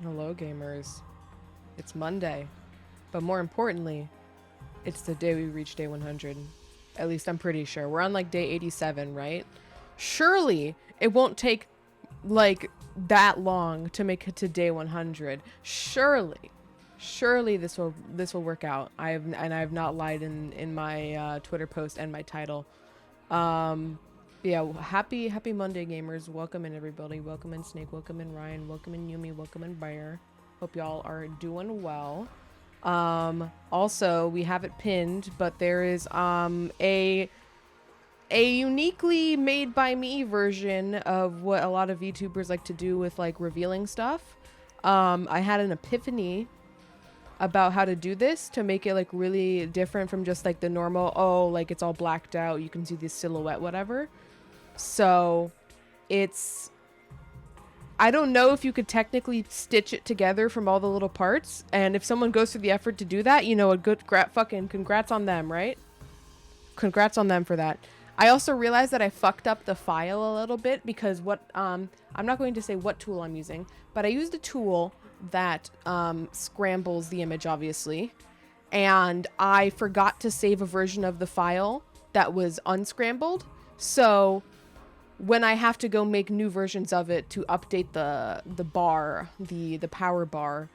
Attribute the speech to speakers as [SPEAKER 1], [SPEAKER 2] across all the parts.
[SPEAKER 1] Hello, gamers. It's Monday, but more importantly, it's the day we reach day 100. At least I'm pretty sure. We're on like day 87, right? Surely it won't take like that long to make it to day 100. Surely this will work out. I've not lied in my Twitter post and my title. Um, yeah, happy Monday, gamers. Welcome in, everybody. Welcome in, Snake. Welcome in, Ryan. Welcome in, Yumi. Welcome in, Bear. Hope y'all are doing well. Also, we have it pinned, but there is a uniquely made by me version of what a lot of VTubers like to do with like revealing stuff. I had an epiphany about how to do this to make it like really different from just like the normal, oh, like it's all blacked out, you can see the silhouette, whatever. So it's, I don't know if you could technically stitch it together from all the little parts, and if someone goes through the effort to do that, you know, a good fucking congrats on them, right? Congrats on them for that. I also realized that I fucked up the file a little bit because I'm not going to say what tool I'm using, but I used a tool that scrambles the image, obviously, and I forgot to save a version of the file that was unscrambled. So when I have to go make new versions of it to update the bar, the power bar,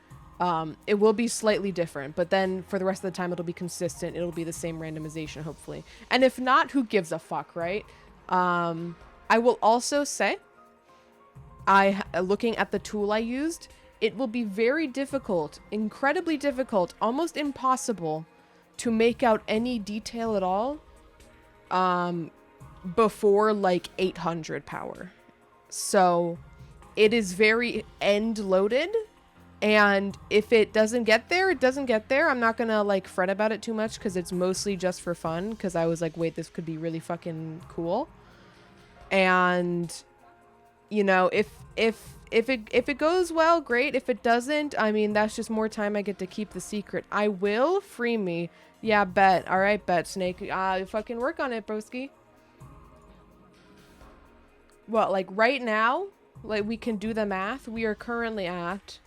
[SPEAKER 1] it will be slightly different, but then for the rest of the time it'll be consistent. It'll be the same randomization, hopefully. And if not, who gives a fuck, right? I will also say, looking at the tool I used, it will be very difficult, incredibly difficult, almost impossible to make out any detail at all before like 800 power. So it is very end loaded, and if it doesn't get there, it doesn't get there. I'm not gonna like fret about it too much because it's mostly just for fun, because I was like, wait, this could be really fucking cool. And you know, if it goes well, great. If it doesn't, I mean, that's just more time I get to keep the secret. I will free me. Yeah, bet. All right, bet, Snake. Fucking work on it, broski. Well, like right now, like we can do the math. We are currently at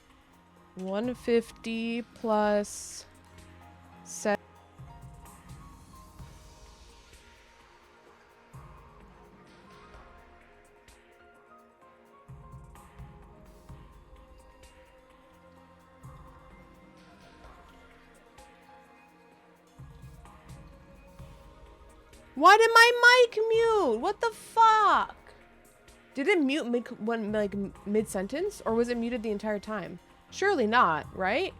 [SPEAKER 1] 150 plus 7. Why did my mic mute? What the fuck? Did it mute mid-sentence, or was it muted the entire time? Surely not, right?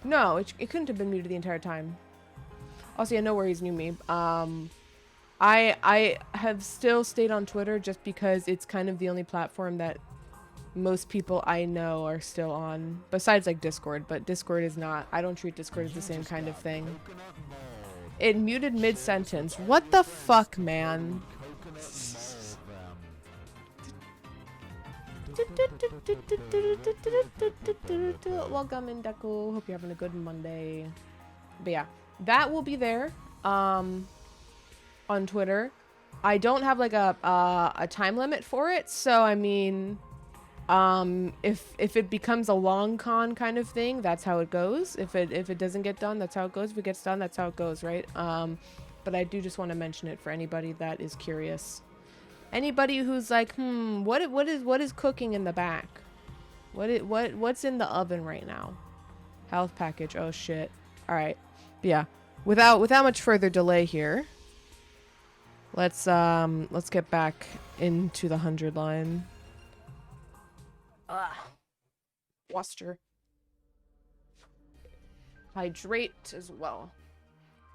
[SPEAKER 1] No, it couldn't have been muted the entire time. Also, yeah, no worries, new me. I have still stayed on Twitter just because it's kind of the only platform that most people I know are still on, besides like Discord, but Discord is not. I don't treat Discord as the same kind of thing. It muted mid-sentence. What the fuck, man? Welcome in, Deku. Hope you're having a good Monday. But yeah, that will be there on Twitter. I don't have like a time limit for it, so I mean, if it becomes a long con kind of thing, that's how it goes. If it doesn't get done, that's how it goes. If it gets done, that's how it goes, right? But I do just want to mention it for anybody that is curious. Anybody who's like, what is cooking in the back? What's in the oven right now? Health package. Oh shit. All right. But yeah. Without much further delay here, let's get back into the 100 line. Waster. Hydrate as well.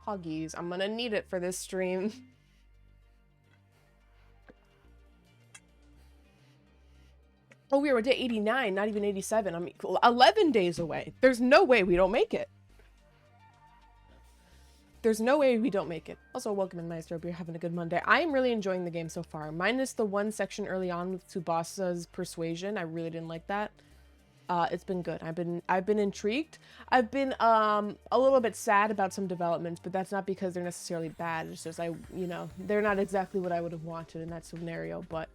[SPEAKER 1] Puggies. I'm gonna need it for this stream. Oh, we were at day 89, not even 87. I mean, 11 days away. There's no way we don't make it. There's no way we don't make it. Also, welcome in, Maestro. You're having a good Monday. I am really enjoying the game so far. Minus the one section early on with Tsubasa's persuasion. I really didn't like that. It's been good. I've been intrigued. I've been a little bit sad about some developments, but that's not because they're necessarily bad. It's just they're not exactly what I would have wanted in that scenario, but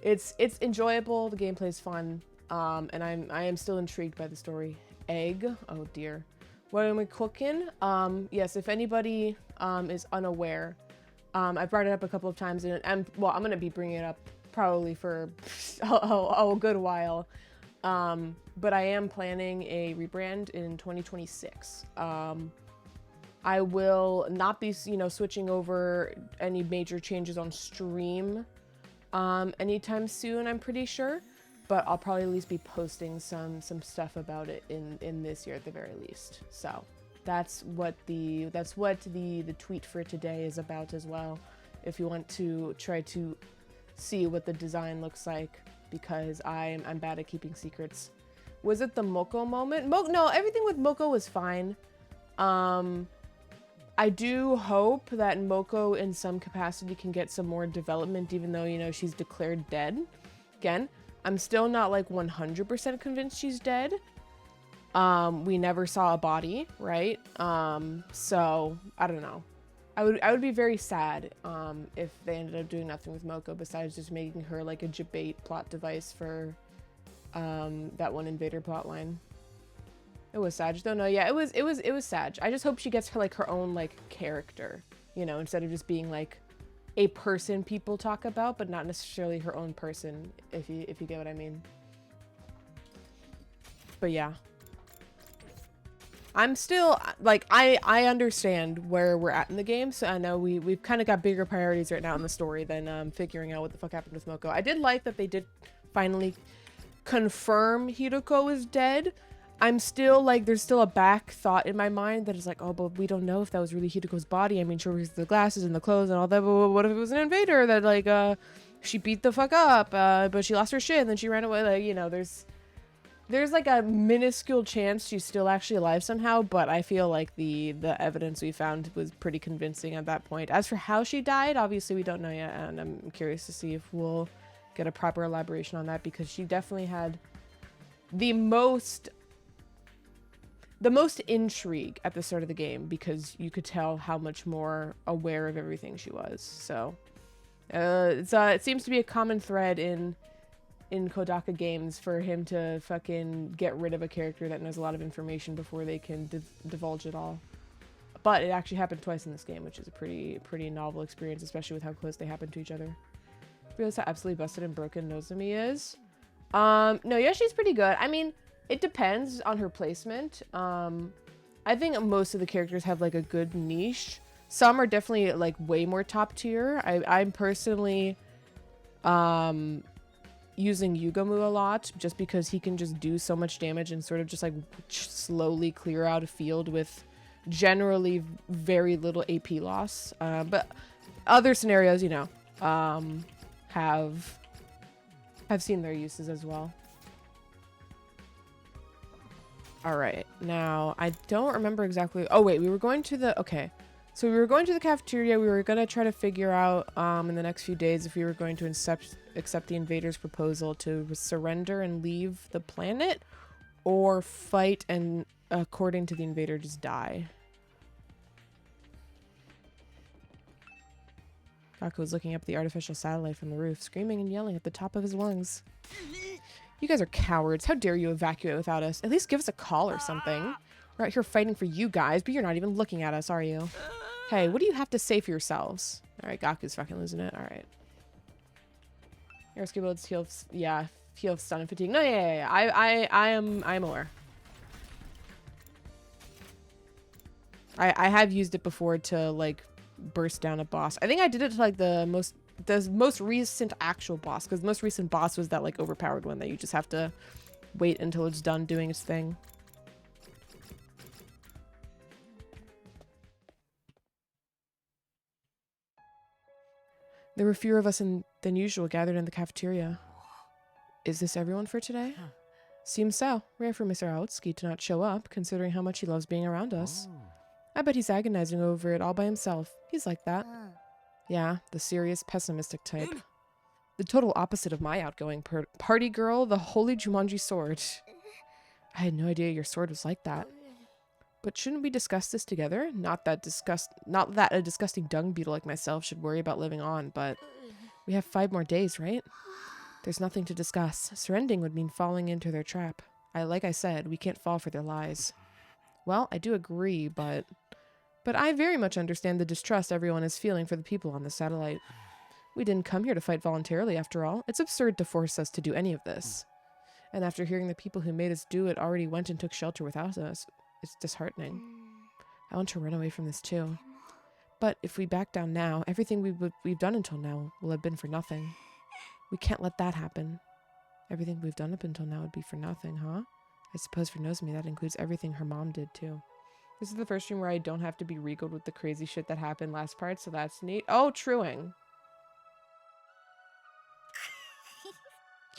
[SPEAKER 1] it's enjoyable. The gameplay's fun. And I am still intrigued by the story. Egg. Oh dear. What am I cooking? Yes, if anybody is unaware, I've brought it up a couple of times, and well, I'm gonna be bringing it up probably for a good while. But I am planning a rebrand in 2026. I will not be, switching over any major changes on stream anytime soon, I'm pretty sure. But I'll probably at least be posting some stuff about it in this year at the very least. So that's what the tweet for today is about as well. If you want to try to see what the design looks like, because I'm bad at keeping secrets. Was it the Moko moment? No, everything with Moko was fine. I do hope that Moko in some capacity can get some more development, even though, she's declared dead. Again, I'm still not like 100% convinced she's dead. We never saw a body, right? So I don't know. I would be very sad if they ended up doing nothing with Moko besides just making her like a debate plot device for that one Invader plotline. It was Sag though. No, yeah, it was Sag. I just hope she gets her own like character, instead of just being like a person people talk about, but not necessarily her own person, if you get what I mean. But yeah. I'm still, like, I understand where we're at in the game, so I know we've kind of got bigger priorities right now in the story than figuring out what the fuck happened with Moko. I did like that they did finally confirm Hiroko is dead. I'm still, like, there's still a back thought in my mind that is like, oh, but we don't know if that was really Hiroko's body. I mean, sure, because the glasses and the clothes and all that, but what if it was an invader that, like, she beat the fuck up, but she lost her shit and then she ran away, like, there's like a minuscule chance she's still actually alive somehow, but I feel like the evidence we found was pretty convincing at that point. As for how she died, obviously we don't know yet, and I'm curious to see if we'll get a proper elaboration on that, because she definitely had the most intrigue at the start of the game, because you could tell how much more aware of everything she was. So it seems to be a common thread in Kodaka games for him to fucking get rid of a character that knows a lot of information before they can divulge it all. But it actually happened twice in this game, which is a pretty novel experience, especially with how close they happen to each other. Realize how absolutely busted and broken Nozomi is. No, yeah, she's pretty good. I mean, it depends on her placement. I think most of the characters have like a good niche. Some are definitely like way more top tier. I'm personally using Yugamu a lot, just because he can just do so much damage and sort of just like slowly clear out a field with generally very little AP loss. But other scenarios, have seen their uses as well. All right, now I don't remember exactly. Oh wait, we were going to the, okay. So we were going to the cafeteria. We were going to try to figure out in the next few days if we were going to accept the invaders' proposal to surrender and leave the planet, or fight and, according to the invader, just die. Gaku was looking up at the artificial satellite from the roof, screaming and yelling at the top of his lungs. You guys are cowards. How dare you evacuate without us? At least give us a call or something. We're out here fighting for you guys, but you're not even looking at us, are you? Hey, what do you have to say for yourselves? All right, Gaku's fucking losing it. All right. Air builds heal, yeah, heal stun and fatigue. No, yeah. I'm aware. I have used it before to like burst down a boss. I think I did it to like the most recent actual boss, because the most recent boss was that like overpowered one that you just have to wait until it's done doing its thing. There were fewer of us than usual gathered in the cafeteria. Is this everyone for today? Seems so. Rare for Mr. Aotsuki to not show up, considering how much he loves being around us. I bet he's agonizing over it all by himself. He's like that. Yeah, the serious, pessimistic type. The total opposite of my outgoing party girl, the holy Jumanji sword. I had no idea your sword was like that. But shouldn't we discuss this together? Not that a disgusting dung beetle like myself should worry about living on, but we have 5 more days, right? There's nothing to discuss. Surrendering would mean falling into their trap. Like I said, we can't fall for their lies. Well, I do agree, but I very much understand the distrust everyone is feeling for the people on the satellite. We didn't come here to fight voluntarily, after all. It's absurd to force us to do any of this. And after hearing the people who made us do it already went and took shelter without us, it's disheartening. I want to run away from this too. But if we back down now, everything we've done until now will have been for nothing. We can't let that happen. Everything we've done up until now would be for nothing, huh? I suppose for Nozomi that includes everything her mom did too. This is the first stream where I don't have to be regaled with the crazy shit that happened last part, so that's neat. Oh, truing.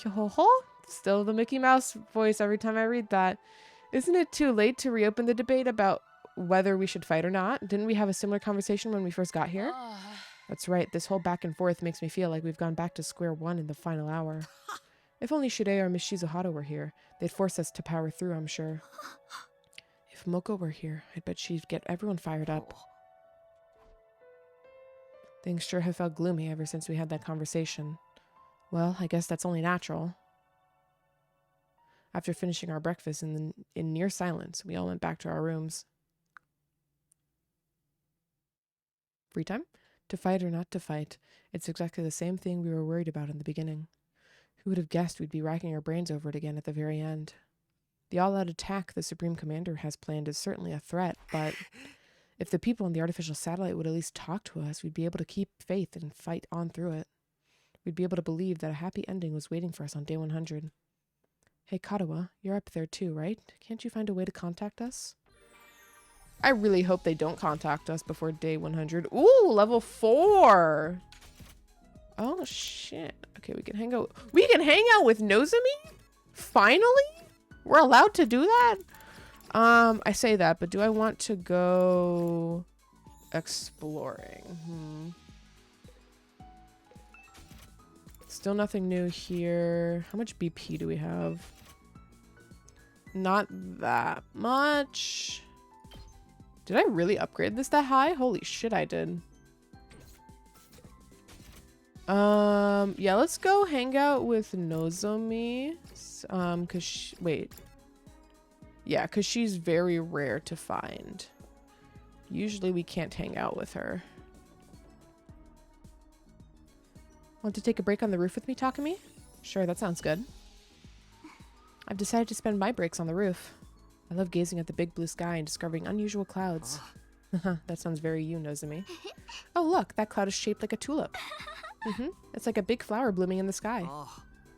[SPEAKER 1] Yo-ho-ho. Still the Mickey Mouse voice every time I read that. Isn't it too late to reopen the debate about whether we should fight or not? Didn't we have a similar conversation when we first got here? That's right. This whole back and forth makes me feel like we've gone back to square one in the final hour. If only Shirei or Miss Shizuhata were here, they'd force us to power through, I'm sure. If Moko were here, I'd bet she'd get everyone fired up. Things sure have felt gloomy ever since we had that conversation. Well, I guess that's only natural. After finishing our breakfast in near silence, we all went back to our rooms. Free time? To fight or not to fight, it's exactly the same thing we were worried about in the beginning. Who would have guessed we'd be racking our brains over it again at the very end? The all-out attack the Supreme Commander has planned is certainly a threat, but if the people on the artificial satellite would at least talk to us, we'd be able to keep faith and fight on through it. We'd be able to believe that a happy ending was waiting for us on day 100. Hey, Katawa, you're up there too, right? Can't you find a way to contact us? I really hope they don't contact us before day 100. Ooh, level 4! Oh, shit. Okay, we can hang out. We can hang out with Nozomi? Finally? We're allowed to do that? I say that, but do I want to go exploring? Still nothing new here. How much BP do we have? Not that much. Did I really upgrade this that high? Holy shit, I did. Yeah, let's go hang out with Nozomi. Wait. Yeah, because she's very rare to find. Usually we can't hang out with her. Want to take a break on the roof with me, Takumi? Sure, that sounds good. I've decided to spend my breaks on the roof. I love gazing at the big blue sky and discovering unusual clouds. That sounds very you, Nozomi. Oh, look, that cloud is shaped like a tulip. It's like a big flower blooming in the sky.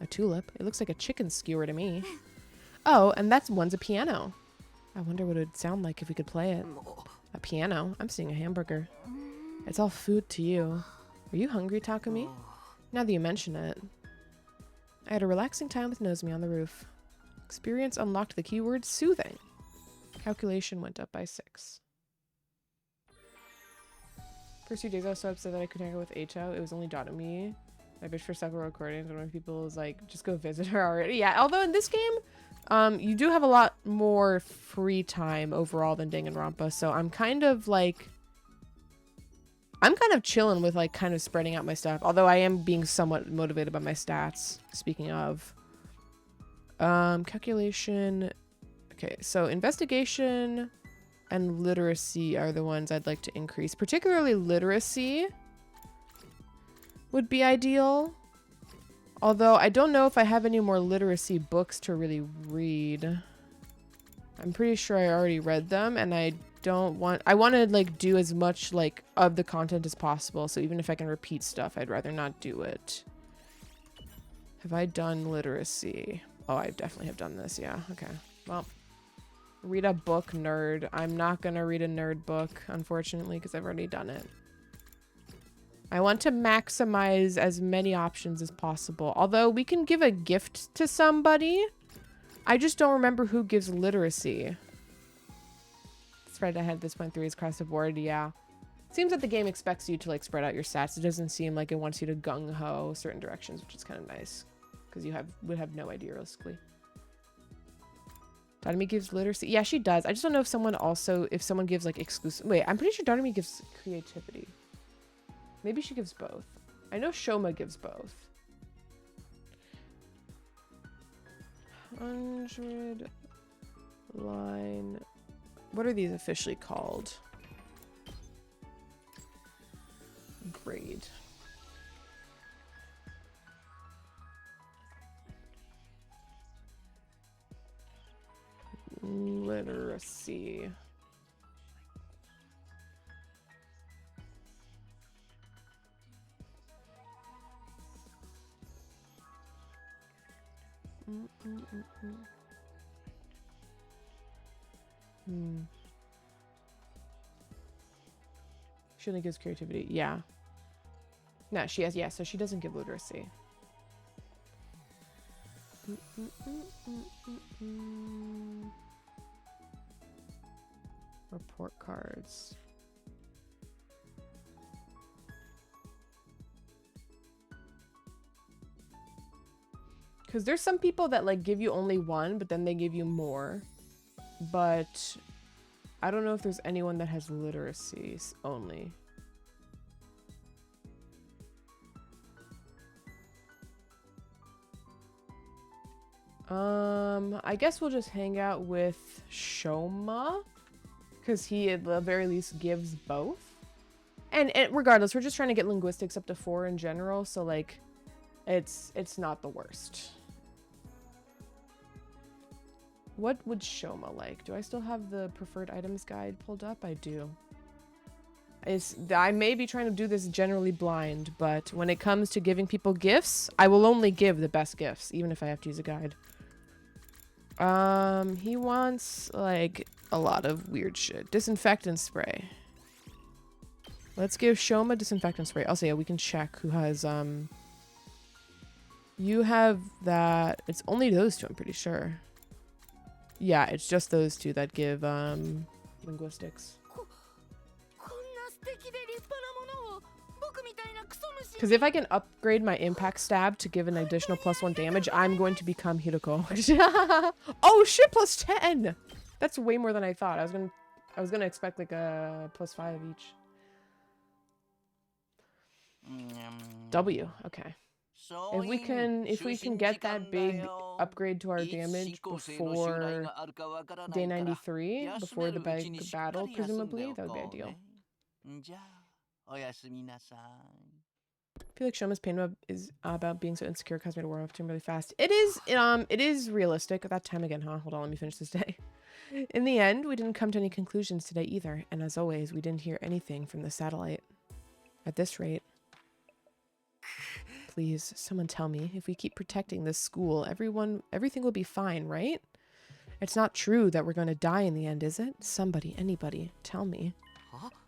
[SPEAKER 1] A tulip? It looks like a chicken skewer to me. Oh, and one's a piano. I wonder what it would sound like if we could play it. A piano? I'm seeing a hamburger. It's all food to you. Are you hungry, Takumi? Now that you mention it. I had a relaxing time with Nozomi on the roof. Experience unlocked the keyword soothing. Calculation went up by 6. First few days I was so upset that I couldn't hang out with H.O. It was only Dot and me. I bitched for several recordings when people was like, just go visit her already. Yeah, although in this game, you do have a lot more free time overall than Danganronpa, so I'm kind of chilling with like kind of spreading out my stuff, although I am being somewhat motivated by my stats. Speaking of calculation, okay, so investigation and literacy are the ones I'd like to increase. Particularly literacy would be ideal, although I don't know if I have any more literacy books to really read. I'm pretty sure I already read them, and I want to like do as much like of the content as possible, so even if I can repeat stuff, I'd rather not do it. Have I done literacy? Oh, I definitely have done this. Yeah, okay, well, read a book, nerd. I'm not gonna read a nerd book, unfortunately, because I've already done it. I want to maximize as many options as possible, although we can give a gift to somebody. I just don't remember who gives literacy. Spread ahead at this point 3 is across the board. Yeah, seems that the game expects you to like spread out your stats. It doesn't seem like it wants you to gung-ho certain directions, which is kind of nice because you would have no idea realistically. Donami gives literacy. Yeah, she does. I just don't know if someone gives like exclusive. Wait, I'm pretty sure Donami gives creativity. Maybe she gives both. I know Shoma gives both. 100 line. What are these officially called? Grade. Literacy. She only gives creativity. Yeah. No, she has, yeah, so she doesn't give literacy. Report cards. Because there's some people that like give you only one, but then they give you more. But I don't know if there's anyone that has literacies only. I guess we'll just hang out with Shoma, because he at the very least gives both. And regardless, we're just trying to get linguistics up to 4 in general, so like it's not the worst. What would Shoma like? Do I still have the preferred items guide pulled up? I do. I may be trying to do this generally blind, but when it comes to giving people gifts, I will only give the best gifts, even if I have to use a guide. He wants, like, a lot of weird shit. Disinfectant spray. Let's give Shoma disinfectant spray. Also, yeah, we can check who has, you have that. It's only those two, I'm pretty sure. Yeah, it's just those two that give, linguistics. Because if I can upgrade my impact stab to give an additional +1 damage, I'm going to become Hiroko. Oh shit, +10! That's way more than I thought. I was gonna expect like a +5 each. W, okay. If we can get that big upgrade to our damage before day 93, before the big battle, presumably, that would be ideal. I feel like Shoma's pain is about being so insecure caused me to warm up to him really fast. It is realistic. At that time again, huh? Hold on, let me finish this day. In the end, we didn't come to any conclusions today either, and as always, we didn't hear anything from the satellite. At this rate, please, someone tell me, if we keep protecting this school, everything will be fine, right? It's not true that we're going to die in the end, is it? Somebody, anybody, tell me.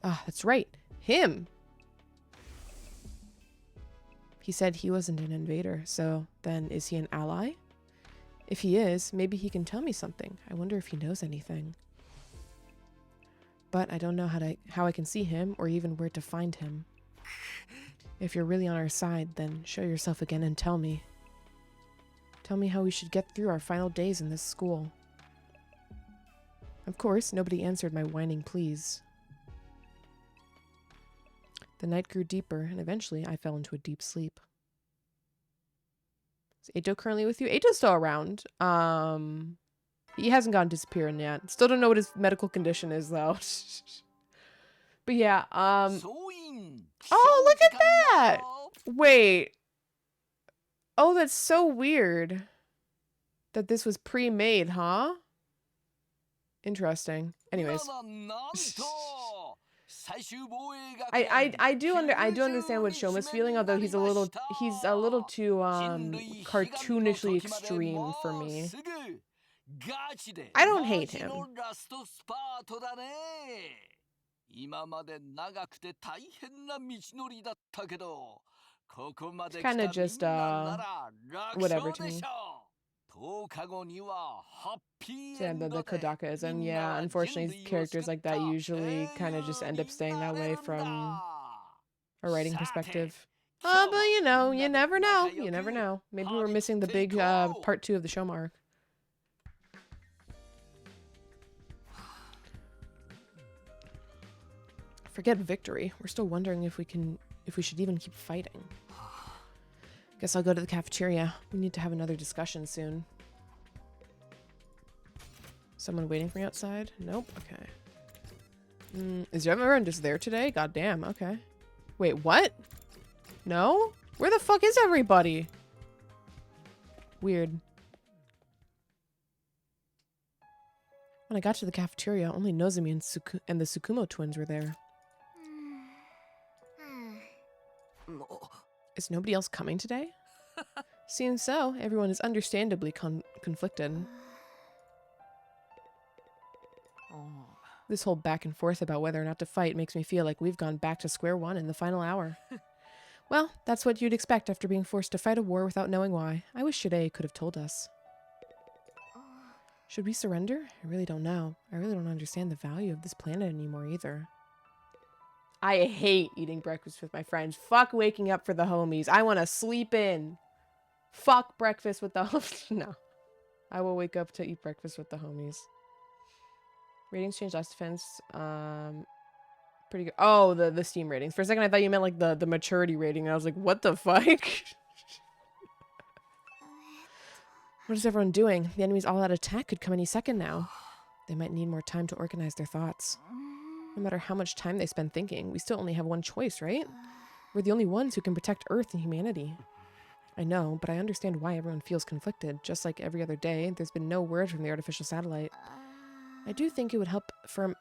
[SPEAKER 1] Ah, that's right. Him! He said he wasn't an invader, so then is he an ally? If he is, maybe he can tell me something. I wonder if he knows anything. But I don't know how I can see him or even where to find him. If you're really on our side, then show yourself again and tell me. Tell me how we should get through our final days in this school. Of course, nobody answered my whining pleas. The night grew deeper, and eventually I fell into a deep sleep. Is Eito currently with you? Eito's still around. He hasn't gone disappearing yet. Still don't know what his medical condition is, though. But yeah, oh, look at that! Wait. Oh, that's so weird. That this was pre-made, huh? Interesting. Anyways. I do understand what Shoma's feeling, although he's a little too cartoonishly extreme for me. I don't hate him. It's kind of just whatever to me. Yeah, the Kodakaism. Yeah, unfortunately, characters like that usually kind of just end up staying that way from a writing perspective. But you know, you never know. You never know. Maybe we're missing the big part 2 of the show mark. Forget victory. We're still wondering if we should even keep fighting. Guess I'll go to the cafeteria. We need to have another discussion soon. Someone waiting for me outside? Nope. Okay. Is everyone just there today? God damn. Okay. Wait, what? No? Where the fuck is everybody? Weird. When I got to the cafeteria, only Nozomi and the Tsukumo twins were there. Is nobody else coming today? Seems so. Everyone is understandably conflicted. This whole back and forth about whether or not to fight makes me feel like we've gone back to square one in the final hour. Well, that's what you'd expect after being forced to fight a war without knowing why. I wish Shirei could have told us. Should we surrender? I really don't know. I really don't understand the value of this planet anymore either. I hate eating breakfast with my friends. Fuck waking up for the homies. I want to sleep in. Fuck breakfast with the homies. No. I will wake up to eat breakfast with the homies. Ratings changed last defense. Pretty good. Oh, the Steam ratings. For a second, I thought you meant like the maturity rating. And I was like, what the fuck? What is everyone doing? The enemy's all-out attack could come any second now. They might need more time to organize their thoughts. No matter how much time they spend thinking, we still only have one choice, right? We're the only ones who can protect Earth and humanity. I know, but I understand why everyone feels conflicted. Just like every other day, there's been no word from the artificial satellite. I think it would help firm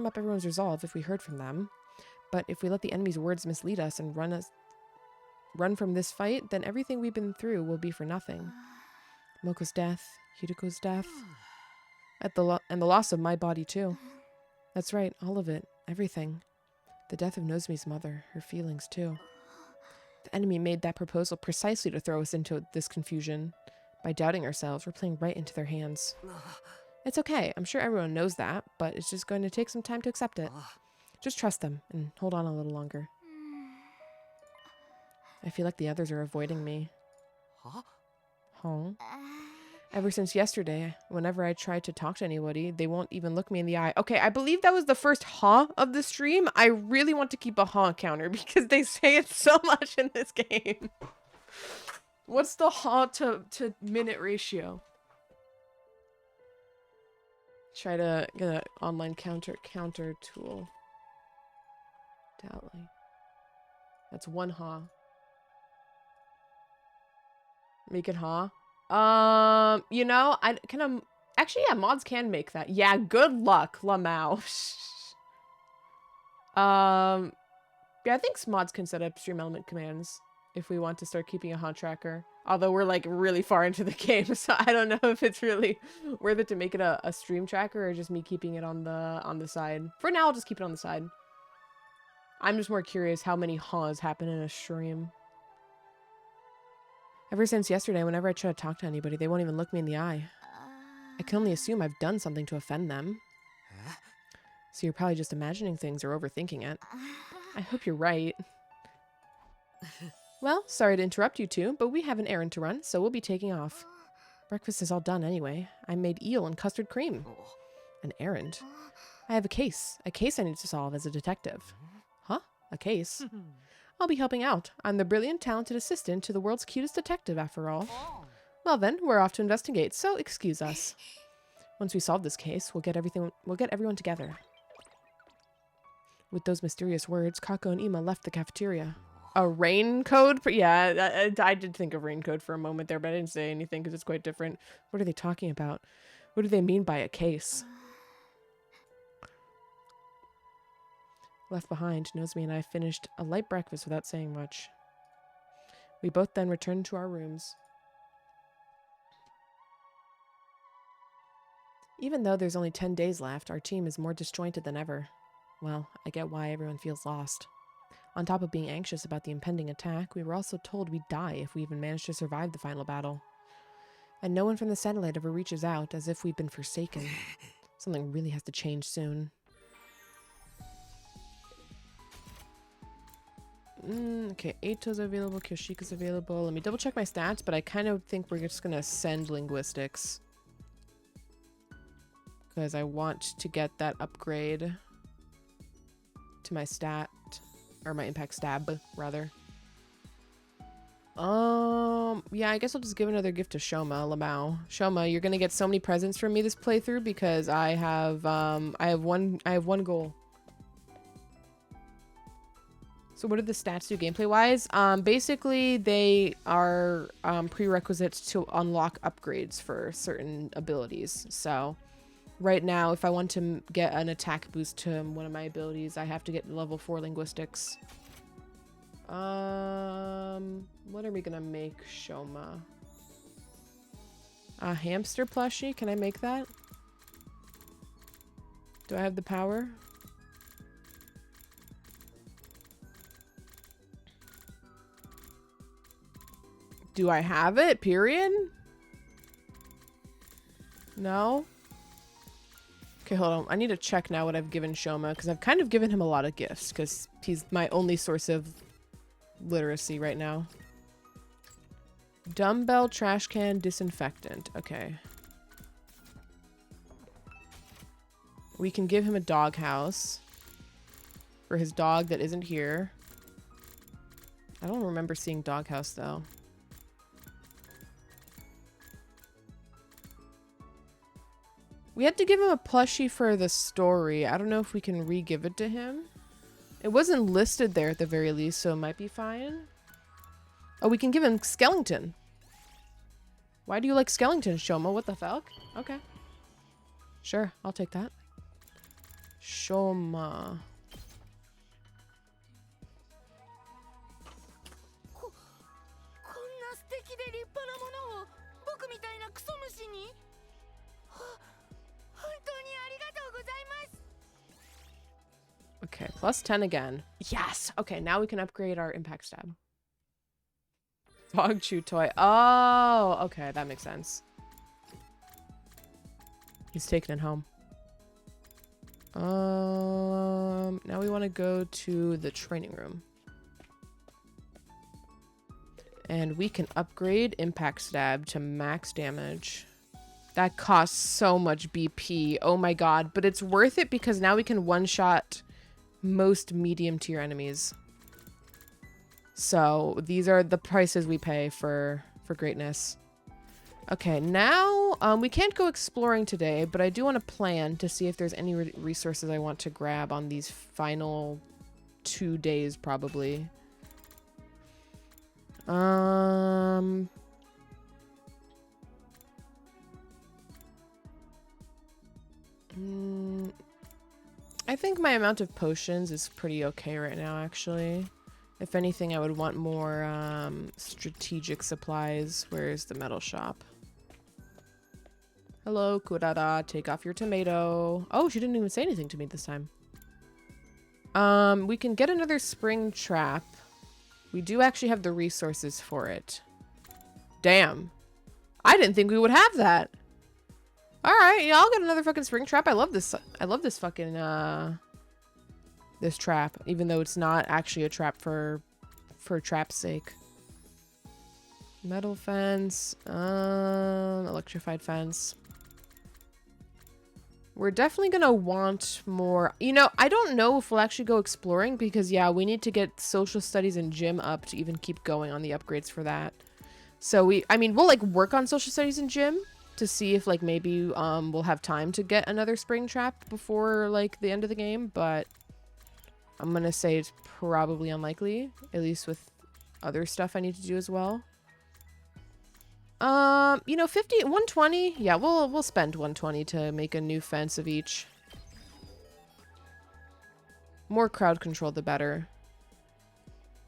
[SPEAKER 1] up everyone's resolve if we heard from them. But if we let the enemy's words mislead us and run from this fight, then everything we've been through will be for nothing. Moko's death, Hidiko's death, and the loss of my body too. That's right, all of it, everything. The death of Nozomi's mother, her feelings too. The enemy made that proposal precisely to throw us into this confusion. By doubting ourselves, we're playing right into their hands. It's okay, I'm sure everyone knows that, but it's just going to take some time to accept it. Just trust them and hold on a little longer. I feel like the others are avoiding me. Huh? Ever since yesterday, whenever I try to talk to anybody, they won't even look me in the eye. Okay, I believe that was the first huh of the stream. I really want to keep a huh counter because they say it so much in this game. What's the huh to minute ratio? Try to get an online counter tool. Doubtly. That's one huh. Make it huh? You know, actually, yeah, mods can make that. Yeah, good luck, Lamau. Yeah, I think mods can set up stream element commands if we want to start keeping a huh tracker. Although we're like really far into the game, so I don't know if it's really worth it to make it a stream tracker or just me keeping it on the side. For now, I'll just keep it on the side. I'm just more curious how many hahs happen in a stream. Ever since yesterday, whenever I try to talk to anybody, they won't even look me in the eye. I can only assume I've done something to offend them. So you're probably just imagining things or overthinking it. I hope you're right. Well, sorry to interrupt you two, but we have an errand to run, so we'll be taking off. Breakfast is all done anyway. I made eel and custard cream. An errand? I have a case I need to solve as a detective. Huh? A case? I'll be helping out. I'm the brilliant, talented assistant to the world's cutest detective, after all. Well then, we're off to investigate, so excuse us. Once we solve this case, we'll get everyone together. With those mysterious words, Kako and Ima left the cafeteria. A rain code? Yeah, I did think of rain code for a moment there, but I didn't say anything because it's quite different. What are they talking about? What do they mean by a case? Left behind, Nozomi and I finished a light breakfast without saying much. We both then returned to our rooms. Even though there's only 10 days left, our team is more disjointed than ever. Well, I get why everyone feels lost. On top of being anxious about the impending attack, we were also told we'd die if we even managed to survive the final battle. And no one from the satellite ever reaches out, as if we'd been forsaken. Something really has to change soon. Okay, Eito's available, Kyoshika's available. Let me double check my stats, but I kind of think we're just gonna send linguistics. Because I want to get that upgrade to my stat, or my impact stab, rather. Yeah, I guess I'll just give another gift to Shoma, Lamau. Shoma, you're gonna get so many presents from me this playthrough because I have one goal. So what do the stats do gameplay-wise? Basically, they are prerequisites to unlock upgrades for certain abilities. So right now, if I want to get an attack boost to one of my abilities, I have to get level 4 linguistics. What are we gonna make, Shoma? A hamster plushie? Can I make that? Do I have the power? Do I have it? Period? No? Okay, hold on. I need to check now what I've given Shoma, because I've kind of given him a lot of gifts, because he's my only source of literacy right now. Dumbbell, trash can, disinfectant. Okay. We can give him a doghouse for his dog that isn't here. I don't remember seeing doghouse, though. We had to give him a plushie for the story. I don't know if we can re-give it to him. It wasn't listed there at the very least, so it might be fine. Oh, we can give him Skellington. Why do you like Skellington, Shoma? What the fuck? Okay. Sure, I'll take that. Shoma. Okay, plus 10 again. Yes! Okay, now we can upgrade our impact stab. Dog chew toy. Oh, okay, that makes sense. He's taking it home. Now we want to go to the training room. And we can upgrade impact stab to max damage. That costs so much BP. Oh my god, but it's worth it because now we can one-shot most medium tier enemies. So these are the prices we pay for greatness. Okay, now we can't go exploring today, but I do want to plan to see if there's any resources I want to grab on these final 2 days probably. I think my amount of potions is pretty okay right now, actually. If anything, I would want more strategic supplies. Where's the metal shop? Hello, Kurara. Take off your tomato. Oh, she didn't even say anything to me this time. We can get another spring trap. We do actually have the resources for it. Damn. I didn't think we would have that. Alright, yeah, I'll get another fucking spring trap. I love this fucking, this trap. Even though it's not actually a trap for trap's sake. Metal fence. Electrified fence. We're definitely gonna want more. You know, I don't know if we'll actually go exploring because, yeah, we need to get social studies and gym up to even keep going on the upgrades for that. So I mean, we'll like work on social studies and gym to see if like maybe we'll have time to get another spring trap before like the end of the game, but I'm gonna say it's probably unlikely, at least with other stuff I need to do as well. You know, 120. Yeah, we'll spend 120 to make a new fence of each. More crowd control, the better.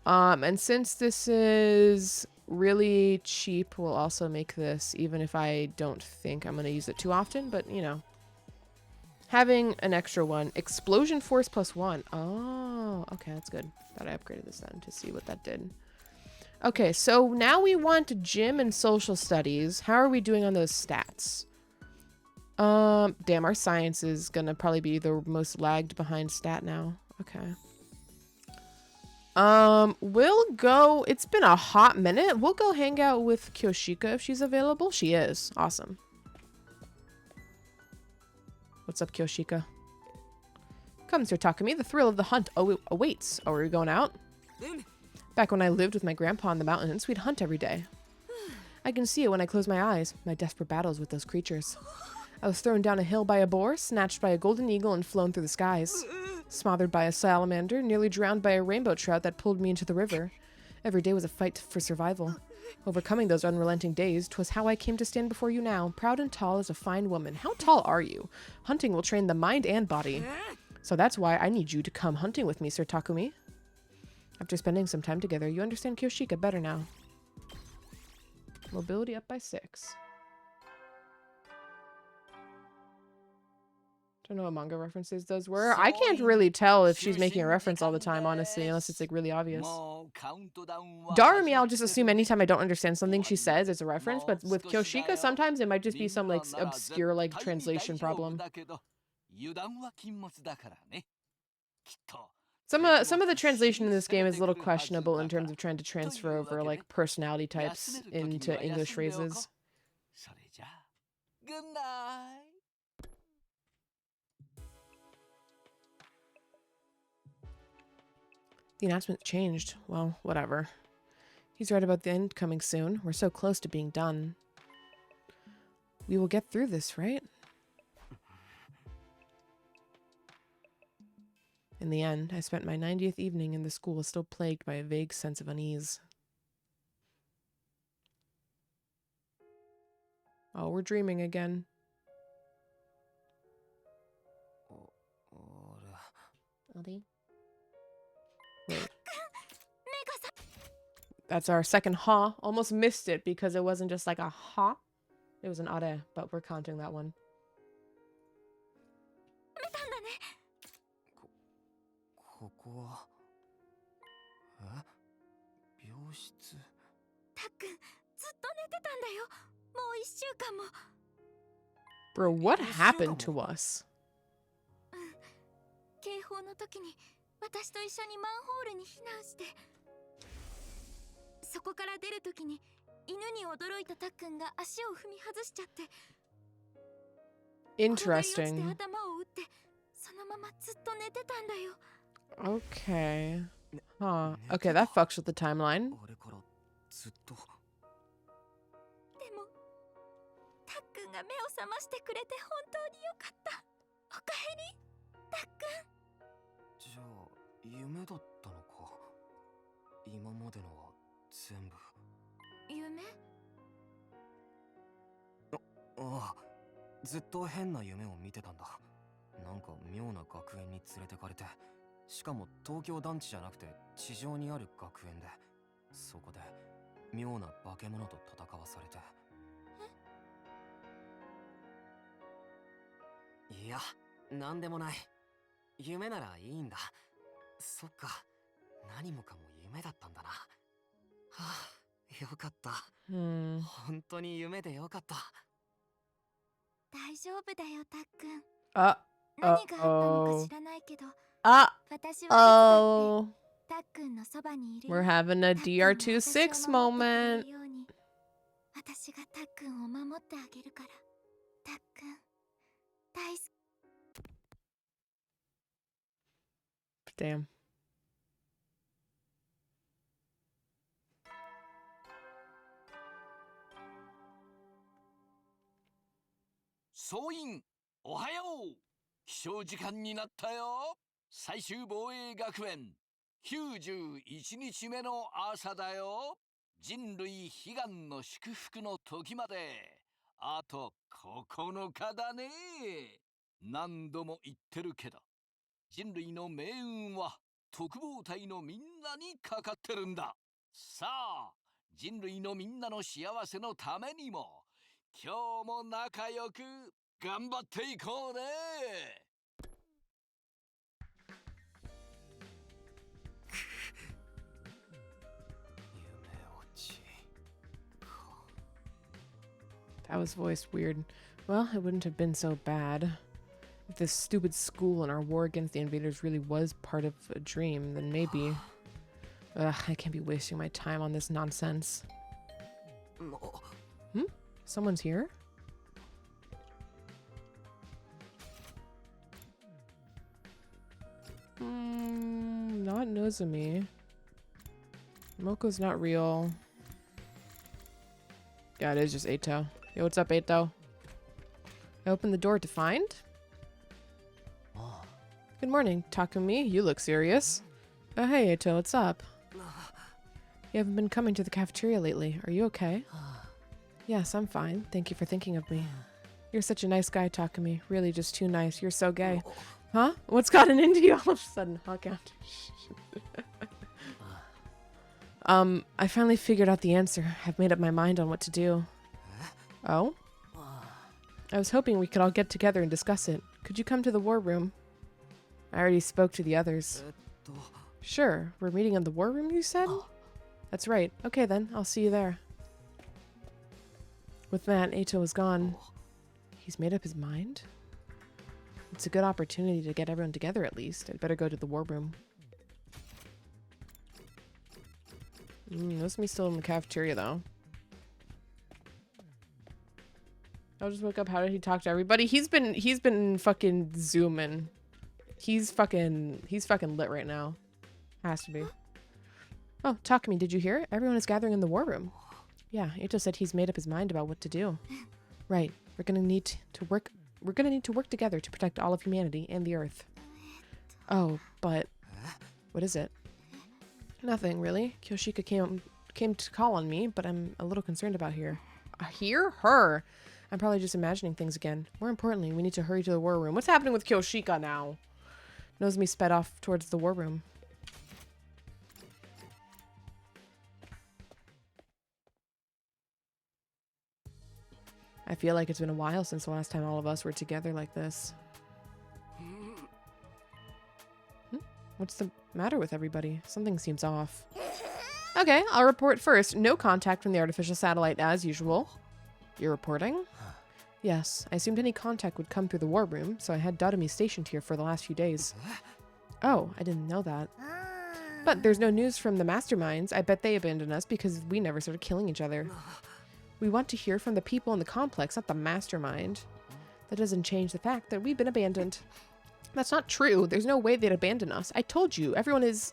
[SPEAKER 1] And since this is really cheap, we'll also make this, even if I don't think I'm going to use it too often, but, you know. Having an extra one. Explosion force +1. Oh, okay, that's good. Thought I upgraded this then to see what that did. Okay, so now we want gym and social studies. How are we doing on those stats? Damn, our science is going to probably be the most lagged behind stat now. Okay. We'll go, it's been a hot minute. We'll go hang out with Kyoshika if she's available. She is. Awesome. What's up, Kyoshika? Come, Sir Takumi. The thrill of the hunt awaits. Oh, are we going out? Back when I lived with my grandpa in the mountains, we'd hunt every day. I can see it when I close my eyes, my desperate battles with those creatures. I was thrown down a hill by a boar, snatched by a golden eagle, and flown through the skies. Smothered by a salamander, nearly drowned by a rainbow trout that pulled me into the river. Every day was a fight for survival. Overcoming those unrelenting days, 'twas how I came to stand before you now, proud and tall as a fine woman. How tall are you? Hunting will train the mind and body. So that's why I need you to come hunting with me, Sir Takumi. After spending some time together, you understand Kyoshika better now. Mobility up by 6. Don't know what manga references those were. I can't really tell if she's making a reference all the time, honestly, unless it's like really obvious. Darumi, I'll just assume anytime I don't understand something she says, it's a reference, but with Kyoshika, sometimes it might just be some like obscure like translation problem. Some of the translation in this game is a little questionable in terms of trying to transfer over like personality types into English phrases. The announcement changed. Well, whatever. He's right about the end coming soon. We're so close to being done. We will get through this, right? In the end, I spent my 90th evening in the school still plagued by a vague sense of unease. Oh, we're dreaming again. Wait. That's our second ha. Almost missed it because it wasn't just like a ha. It was an are, but we're counting that one. Bro, what happened to us?
[SPEAKER 2] 警報の時に私と一緒にマンホールに避難してそこから出る時に犬に驚いたたっくんが足を踏み外しちゃって
[SPEAKER 1] Interesting.
[SPEAKER 2] 頭を打ってそのままずっと寝てたんだよ
[SPEAKER 1] Okay. Huh. Okay, that fucks with the timeline.
[SPEAKER 2] でもたっくんが目を覚ましてくれて本当によかったおかえりたっくんじゃあ夢だったのか今までのは全部夢ああずっと変な夢を見てたんだなんか妙な学園に連れてかれてしかも東京団地じゃなくて地上にある学園でそこで妙な化け物と戦わされていやなんでもない夢ならいいんだそっか何もかも夢だったんだなはあよかった本当に夢でよかった大丈夫だよたっくん何があったのか知らないけど私はいつだってたっくんのそばにいる
[SPEAKER 1] We're having a DR26 moment.
[SPEAKER 2] 私がたっくんを守ってあげるからたっくん大好き
[SPEAKER 1] Damn.
[SPEAKER 3] 総員おはよう起床時間になったよ最終防衛学園91日目の朝だよ人類悲願の祝福の時まであと9日だね何度も言ってるけど人類の命運は特防隊のみんなにかかってるんださあ人類のみんなの幸せのためにも今日も仲良く頑張っていこうね
[SPEAKER 1] That was voiced weird. Well, it wouldn't have been so bad. If this stupid school and our war against the invaders really was part of a dream, then maybe... Ugh, I can't be wasting my time on this nonsense. Someone's here? Not Nozomi. Moko's not real. Yeah, it is just Eito. Yo, what's up, Eito? I opened the door to find? Good morning, Takumi. You look serious. Oh, hey, Eito, what's up? You haven't been coming to the cafeteria lately. Are you okay? Yes, I'm fine. Thank you for thinking of me. You're such a nice guy, Takumi. Really just too nice. You're so gay. Huh? What's gotten into you all of a sudden? I'll count. I finally figured out the answer. I've made up my mind on what to do. Oh? I was hoping we could all get together and discuss it. Could you come to the war room? I already spoke to the others. Sure. We're meeting in the war room, you said? That's right. Okay then, I'll see you there. With that, Eito was gone. He's made up his mind? It's a good opportunity to get everyone together at least. I'd better go to the war room. This me still in the cafeteria though. I'll just look up how did he talk to everybody. He's been fucking zooming. He's fucking lit right now. Has to be. Oh, Takumi, did you hear? Everyone is gathering in the war room. Yeah, Eito said he's made up his mind about what to do. Right. We're gonna need to work together to protect all of humanity and the Earth. Oh, but what is it? Nothing, really. Kyoshika came to call on me, but I'm a little concerned about her. I'm probably just imagining things again. More importantly, we need to hurry to the war room. What's happening with Kyoshika now? Nozomi sped off towards the war room. I feel like it's been a while since the last time all of us were together like this. What's the matter with everybody? Something seems off. Okay, I'll report first. No contact from the artificial satellite as usual. You're reporting? Yes, I assumed any contact would come through the war room, so I had Dotami stationed here for the last few days. Oh, I didn't know that. But there's no news from the masterminds. I bet they abandoned us because we never started killing each other. We want to hear from the people in the complex, not the mastermind. That doesn't change the fact that we've been abandoned. That's not true. There's no way they'd abandon us. I told you, everyone is...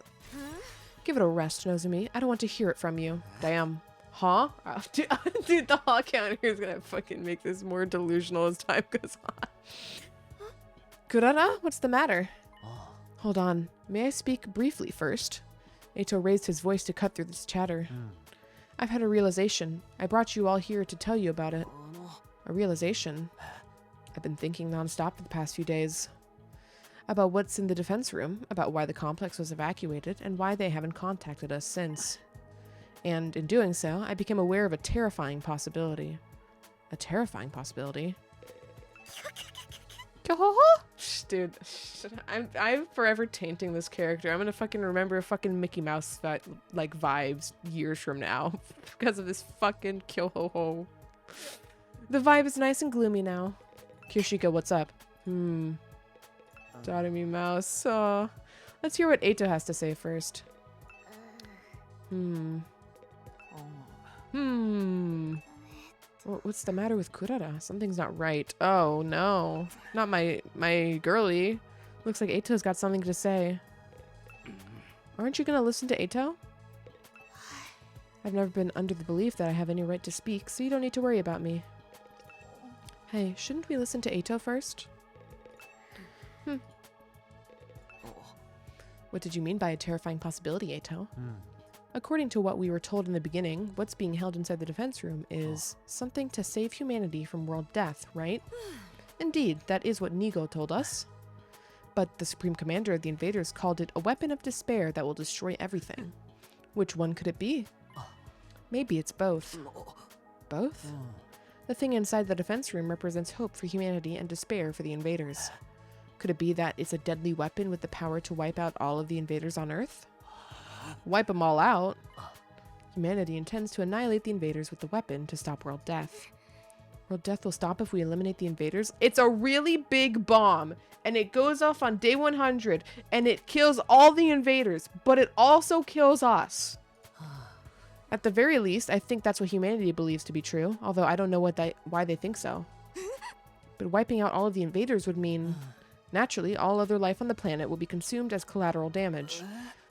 [SPEAKER 1] Give it a rest, Nozomi. I don't want to hear it from you. Damn. Huh? Dude, the huh counter is gonna fucking make this more delusional as time goes on. Kurara, what's the matter? Hold on. May I speak briefly first? Eito raised his voice to cut through this chatter. I've had a realization. I brought you all here to tell you about it. A realization? I've been thinking nonstop for the past few days. About what's in the defense room, about why the complex was evacuated, and why they haven't contacted us since. And in doing so, I became aware of a terrifying possibility. A terrifying possibility? Dude, I'm forever tainting this character. I'm gonna fucking remember fucking Mickey Mouse like vibes years from now because of this fucking Kyoho. The vibe is nice and gloomy now. Kyoshika, what's up? Dotami Mouse. Let's hear what Eito has to say first. What's the matter with Kurara? Something's not right. Oh no, not my girly. Looks like Eito's got something to say. Aren't you gonna listen to Eito? I've never been under the belief that I have any right to speak, so you don't need to worry about me. Hey, shouldn't we listen to Eito first? What did you mean by a terrifying possibility, Eito? According to what we were told in the beginning, what's being held inside the defense room is something to save humanity from world death, right? Indeed, that is what Nigo told us. But the Supreme Commander of the invaders called it a weapon of despair that will destroy everything. Which one could it be? Maybe it's both. Both? The thing inside the defense room represents hope for humanity and despair for the invaders. Could it be that it's a deadly weapon with the power to wipe out all of the invaders on Earth? Wipe them all out? Humanity intends to annihilate the invaders with the weapon to stop world death. World death will stop if we eliminate the invaders. It's a really big bomb, and it goes off on day 100, and it kills all the invaders, but it also kills us. At the very least, I think that's what humanity believes to be true, although I don't know why they think so. But wiping out all of the invaders would mean, naturally, all other life on the planet will be consumed as collateral damage.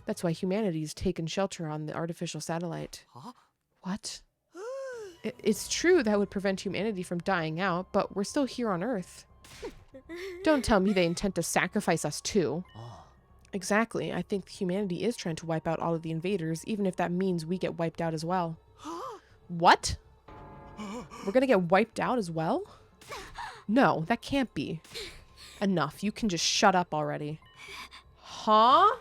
[SPEAKER 1] That's why humanity's taken shelter on the artificial satellite.
[SPEAKER 2] Huh?
[SPEAKER 1] What? It's true that would prevent humanity from dying out, but we're still here on Earth. Don't tell me they intend to sacrifice us too. Exactly. I think humanity is trying to wipe out all of the invaders, even if that means we get wiped out as well. What? We're gonna get wiped out as well? No, that can't be. Enough. You can just shut up already. Huh?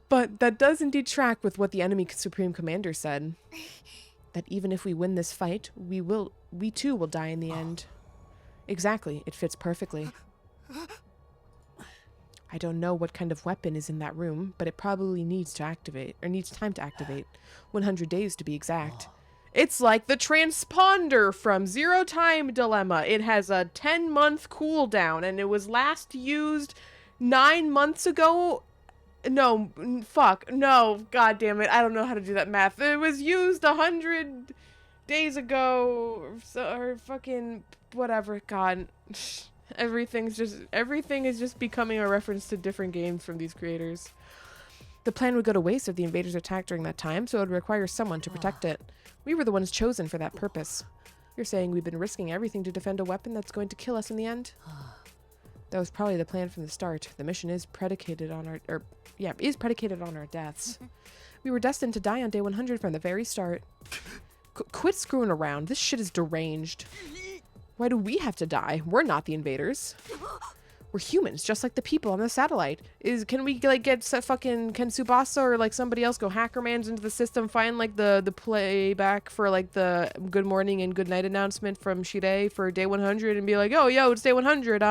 [SPEAKER 1] But that does indeed track with what the enemy Supreme Commander said. That even if we win this fight, we too will die in the end. Exactly. It fits perfectly. I don't know what kind of weapon is in that room, but it probably needs to activate, or needs time to activate. 100 days to be exact. It's like the transponder from Zero Time Dilemma. It has a 10-month cooldown, and it was last used 9 months ago. No, fuck. No, god damn it. I don't know how to do that math. It was used 100 days ago, or fucking whatever. God. Everything is just becoming a reference to different games from these creators. The plan would go to waste if the invaders attacked during that time, so it would require someone to protect it. We were the ones chosen for that purpose. You're saying we've been risking everything to defend a weapon that's going to kill us in the end? That was probably the plan from the start. The mission is predicated on our deaths. We were destined to die on day 100 from the very start. Quit screwing around. This shit is deranged. Why do we have to die? We're not the invaders. We're humans, just like the people on the satellite. Can we like get fucking Tsubasa or like somebody else go hackermans into the system, find like the playback for like the good morning and good night announcement from Shirei for day 100 and be like, oh yo, it's day 100.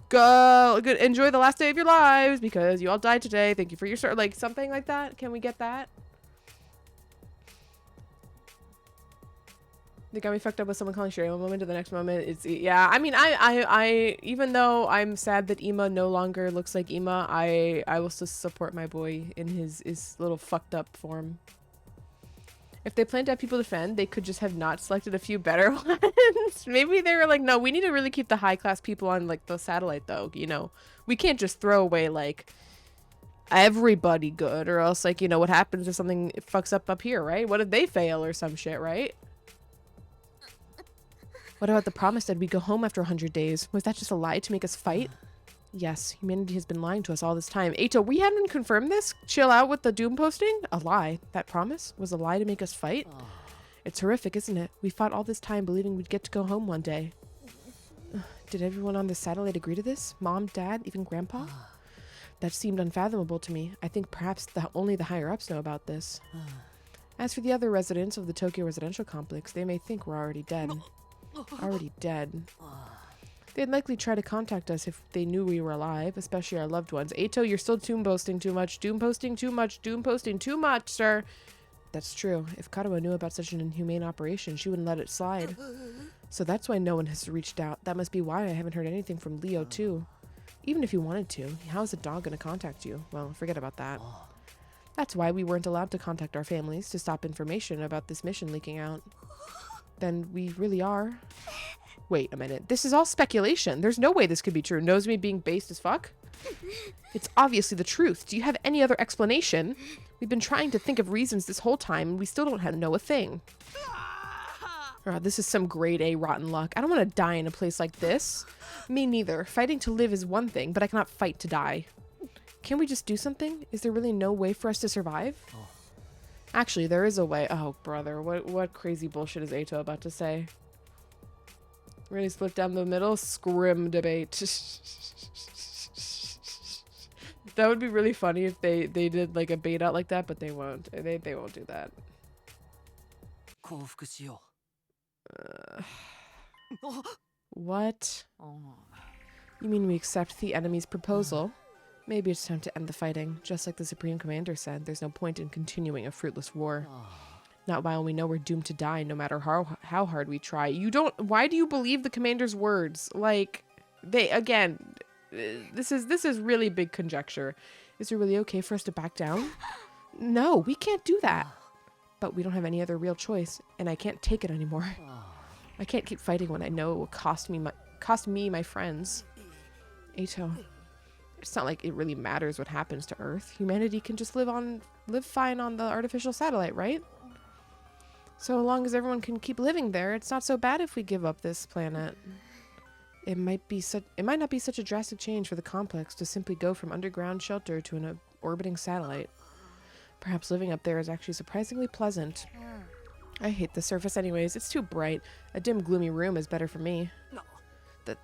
[SPEAKER 1] Go enjoy the last day of your lives because you all died today. Thank you for your start. Like something like that. Can we get that? They got me fucked up with someone calling Sherry one moment to the next moment. It's, yeah, I mean, I even though I'm sad that Ima no longer looks like Ima, I will still support my boy in his little fucked up form. If they planned to have people defend, they could just have not selected a few better ones. Maybe they were like, no, we need to really keep the high class people on like the satellite though, you know. We can't just throw away like everybody good, or else like, you know, what happens if something fucks up here, right? What if they fail or some shit, right? What about the promise that we'd go home after 100 days? Was that just a lie to make us fight? Yes, humanity has been lying to us all this time. Eito, we haven't confirmed this? Chill out with the doom posting? A lie. That promise was a lie to make us fight? It's horrific, isn't it? We fought all this time believing we'd get to go home one day. Did everyone on the satellite agree to this? Mom, Dad, even Grandpa? That seemed unfathomable to me. I think perhaps only the higher-ups know about this. As for the other residents of the Tokyo residential complex, they may think we're already dead. Already dead. They'd likely try to contact us if they knew we were alive, especially our loved ones. Eito, you're still doom posting too much. Doom posting too much. Doom posting too much, sir. That's true. If Katawa knew about such an inhumane operation, she wouldn't let it slide. So that's why no one has reached out. That must be why I haven't heard anything from Leo, too. Even if he wanted to, how's a dog going to contact you? Well, forget about that. That's why we weren't allowed to contact our families to stop information about this mission leaking out. Then we really are. Wait a minute. This is all speculation. There's no way this could be true. Knows me being based as fuck? It's obviously the truth. Do you have any other explanation? We've been trying to think of reasons this whole time, and we still don't know a thing. Oh, this is some grade A rotten luck. I don't want to die in a place like this. Me neither. Fighting to live is one thing, but I cannot fight to die. Can we just do something? Is there really no way for us to survive? Actually, there is a way. Oh, brother. What crazy bullshit is Eito about to say? Really split down the middle? Scrim debate. That would be really funny if they did like a bait out like that, but they won't. They won't do that. What? You mean we accept the enemy's proposal? Maybe it's time to end the fighting. Just like the Supreme Commander said, there's no point in continuing a fruitless war. Not while we know we're doomed to die, no matter how hard we try. Why do you believe the Commander's words? Like, this is really big conjecture. Is it really okay for us to back down? No, we can't do that. But we don't have any other real choice, and I can't take it anymore. I can't keep fighting when I know it will cost me my friends. Eito. It's not like it really matters what happens to Earth. Humanity can just live fine on the artificial satellite, right? So long as everyone can keep living there, it's not so bad if we give up this planet. It might not be such a drastic change for the complex to simply go from underground shelter to an orbiting satellite. Perhaps living up there is actually surprisingly pleasant. I hate the surface anyways. It's too bright. A dim, gloomy room is better for me.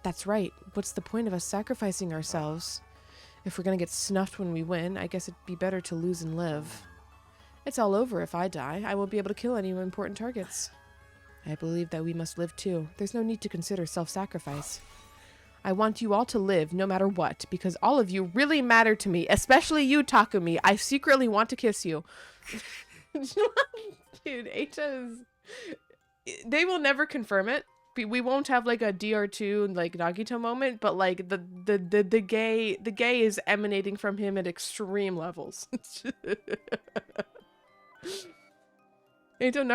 [SPEAKER 1] That's right. What's the point of us sacrificing ourselves? If we're gonna get snuffed when we win, I guess it'd be better to lose and live. It's all over if I die. I won't be able to kill any important targets. I believe that we must live too. There's no need to consider self-sacrifice. I want you all to live no matter what, because all of you really matter to me, especially you, Takumi. I secretly want to kiss you. Dude, Eita's... They will never confirm it. We won't have like a DR2 like Nagito moment, but like the gay is emanating from him at extreme levels. Eito,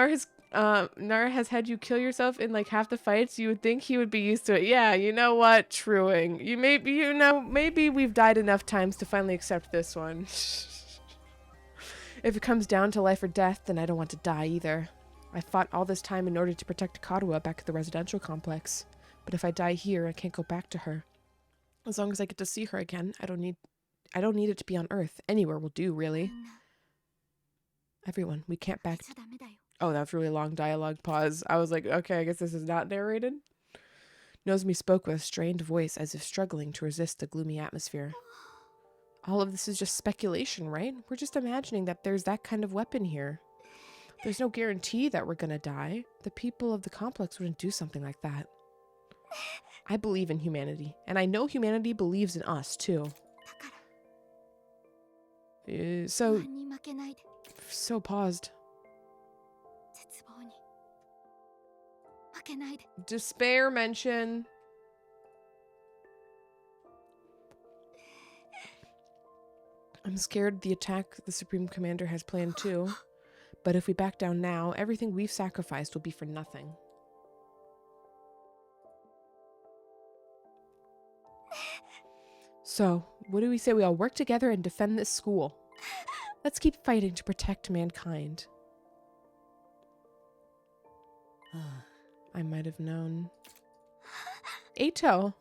[SPEAKER 1] Nara has had you kill yourself in like half the fights. You would think he would be used to it. Yeah, you know what? Truing. Maybe we've died enough times to finally accept this one. If it comes down to life or death, then I don't want to die either. I fought all this time in order to protect Karuha back at the residential complex. But if I die here, I can't go back to her. As long as I get to see her again, I don't need it to be on Earth. Anywhere will do, really. Everyone, we can't back... Oh, that was really long dialogue pause. I was like, okay, I guess this is not narrated. Nozomi spoke with a strained voice as if struggling to resist the gloomy atmosphere. All of this is just speculation, right? We're just imagining that there's that kind of weapon here. There's no guarantee that we're gonna die. The people of the complex wouldn't do something like that. I believe in humanity, and I know humanity believes in us, too. So paused. Despair mention. I'm scared the attack the Supreme Commander has planned too. But if we back down now, everything we've sacrificed will be for nothing. So, what do we say we all work together and defend this school? Let's keep fighting to protect mankind. I might have known. Eito,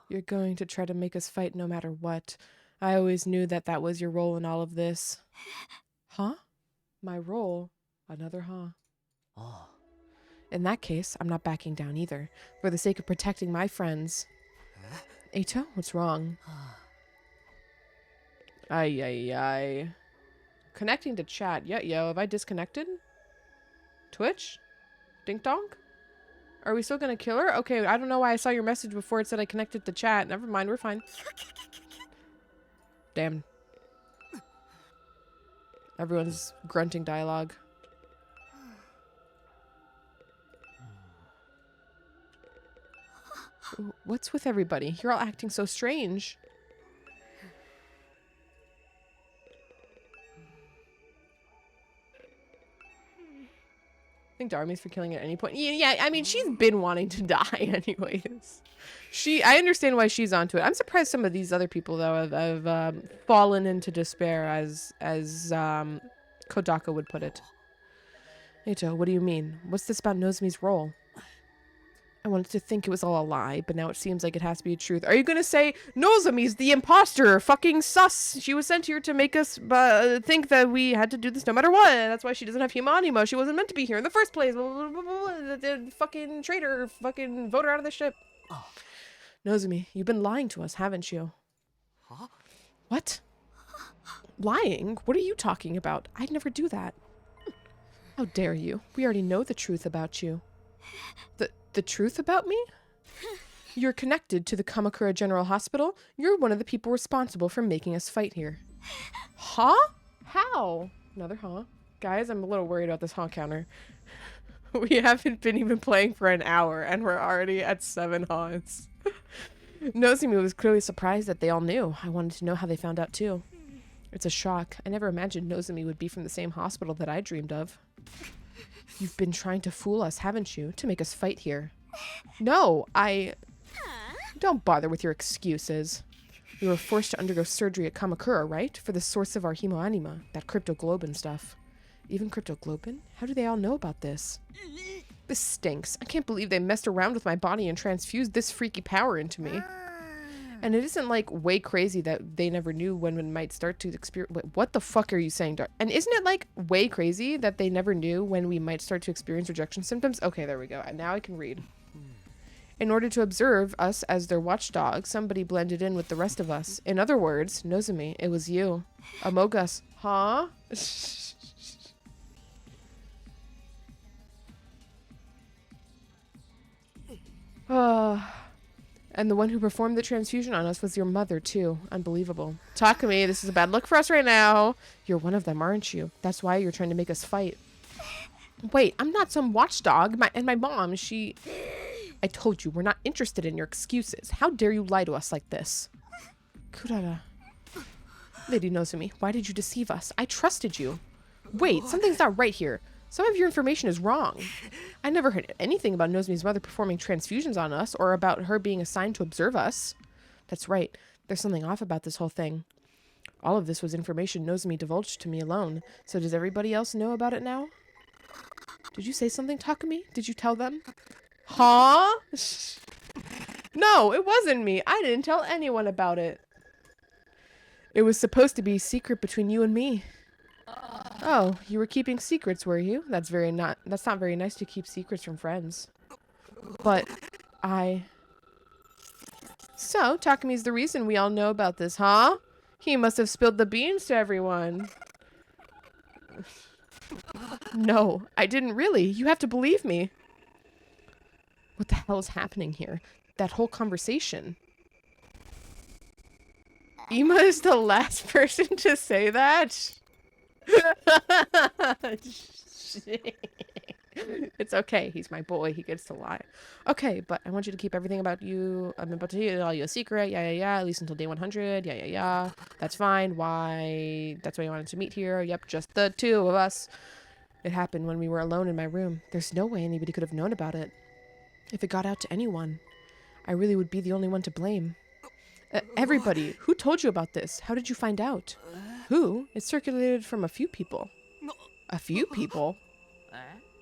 [SPEAKER 1] you're going to try to make us fight no matter what. I always knew that that was your role in all of this. Huh? My role? Another huh? In that case, I'm not backing down either, for the sake of protecting my friends. Eito, what's wrong? Ay. Connecting to chat. Yo, have I disconnected? Twitch? Dink donk? Are we still gonna kill her? Okay, I don't know why I saw your message before it said I connected to chat. Never mind, we're fine. Damn. Everyone's grunting dialogue. What's with everybody? You're all acting so strange. I think Darmi's for killing at any point. Yeah, I mean, she's been wanting to die anyways. I understand why she's onto it. I'm surprised some of these other people, though, have fallen into despair, as Kodaka would put it. Eito, what do you mean? What's this about Nozomi's role? I wanted to think it was all a lie, but now it seems like it has to be the truth. Are you gonna say Nozomi's the imposter? Fucking sus! She was sent here to make us think that we had to do this no matter what. That's why she doesn't have humanimo. She wasn't meant to be here in the first place. The fucking traitor, fucking vote her out of the ship. Nozomi, you've been lying to us, haven't you?
[SPEAKER 2] Huh?
[SPEAKER 1] What? Lying? What are you talking about? I'd never do that. How dare you? We already know the truth about you. The truth about me? You're connected to the Kamakura General Hospital. You're one of the people responsible for making us fight here. Huh? How? Another huh? Guys, I'm a little worried about this huh counter. We haven't been even playing for an hour, and we're already at 7 haws. Nozomi was clearly surprised that they all knew. I wanted to know how they found out, too. It's a shock. I never imagined Nozomi would be from the same hospital that I dreamed of. You've been trying to fool us, haven't you? To make us fight here. No, Don't bother with your excuses. We were forced to undergo surgery at Kamakura, right? For the source of our hemoanima, that cryptoglobin stuff. Even cryptoglobin? How do they all know about this? This stinks. I can't believe they messed around with my body and transfused this freaky power into me. And it isn't like way crazy that they never knew when it might start to experience. What the fuck are you saying, Dar? And isn't it like way crazy that they never knew when we might start to experience rejection symptoms? Okay, there we go. And now I can read. In order to observe us as their watchdog, somebody blended in with the rest of us. In other words, Nozomi, it was you. Amogus. Huh? And the one who performed the transfusion on us was your mother, too. Unbelievable. Takumi, this is a bad look for us right now. You're one of them, aren't you? That's why you're trying to make us fight. Wait, I'm not some watchdog. My mom, she... I told you, we're not interested in your excuses. How dare you lie to us like this? Kurara. Lady Nozomi, why did you deceive us? I trusted you. Wait, something's not right here. Some of your information is wrong. I never heard anything about Nozomi's mother performing transfusions on us or about her being assigned to observe us. That's right. There's something off about this whole thing. All of this was information Nozomi divulged to me alone. So does everybody else know about it now? Did you say something, Takumi? Did you tell them? Huh? No, it wasn't me. I didn't tell anyone about it. It was supposed to be secret between you and me. Oh, you were keeping secrets, were you? That's not very nice to keep secrets from friends. But So, Takumi's the reason we all know about this, huh? He must have spilled the beans to everyone. No, I didn't really. You have to believe me. What the hell is happening here? That whole conversation. Ima is the last person to say that? It's okay. He's my boy. He gets to lie. Okay, but I want you to keep everything about you. I'm about to tell you a secret. Yeah. At least until day 100. Yeah. That's fine. Why? That's why I wanted to meet here. Yep, just the two of us. It happened when we were alone in my room. There's no way anybody could have known about it. If it got out to anyone, I really would be the only one to blame. Everybody, who told you about this? How did you find out? Who? It circulated from a few people. A few people?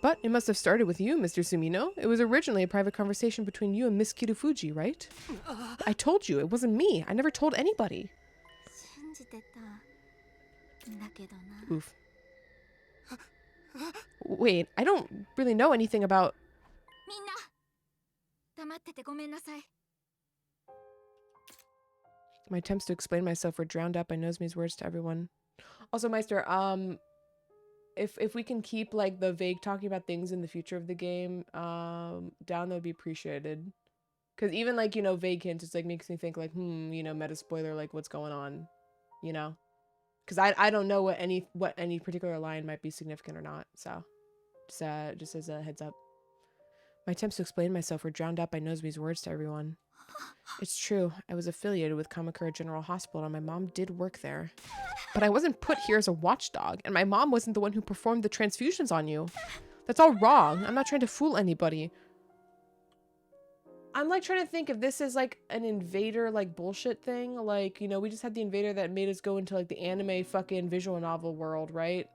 [SPEAKER 1] But it must have started with you, Mr. Sumino. It was originally a private conversation between you and Miss Kirufuji, right? I told you, it wasn't me. I never told anybody. Oof. Wait, I don't really know anything about... My attempts to explain myself were drowned out by Nozomi's words to everyone. Also, Meister, if we can keep like the vague talking about things in the future of the game down, that would be appreciated. Because even like, you know, vague hints, it's like makes me think like, you know, meta spoiler, like what's going on, you know? Because I don't know what any particular line might be significant or not. So just as a heads up. My attempts to explain myself were drowned out by Nozomi's words to everyone. It's true. I was affiliated with Kamakura General Hospital and my mom did work there. But I wasn't put here as a watchdog, and my mom wasn't the one who performed the transfusions on you. That's all wrong. I'm not trying to fool anybody. I'm like trying to think if this is like an invader like bullshit thing. Like, you know, we just had the invader that made us go into like the anime fucking visual novel world, right?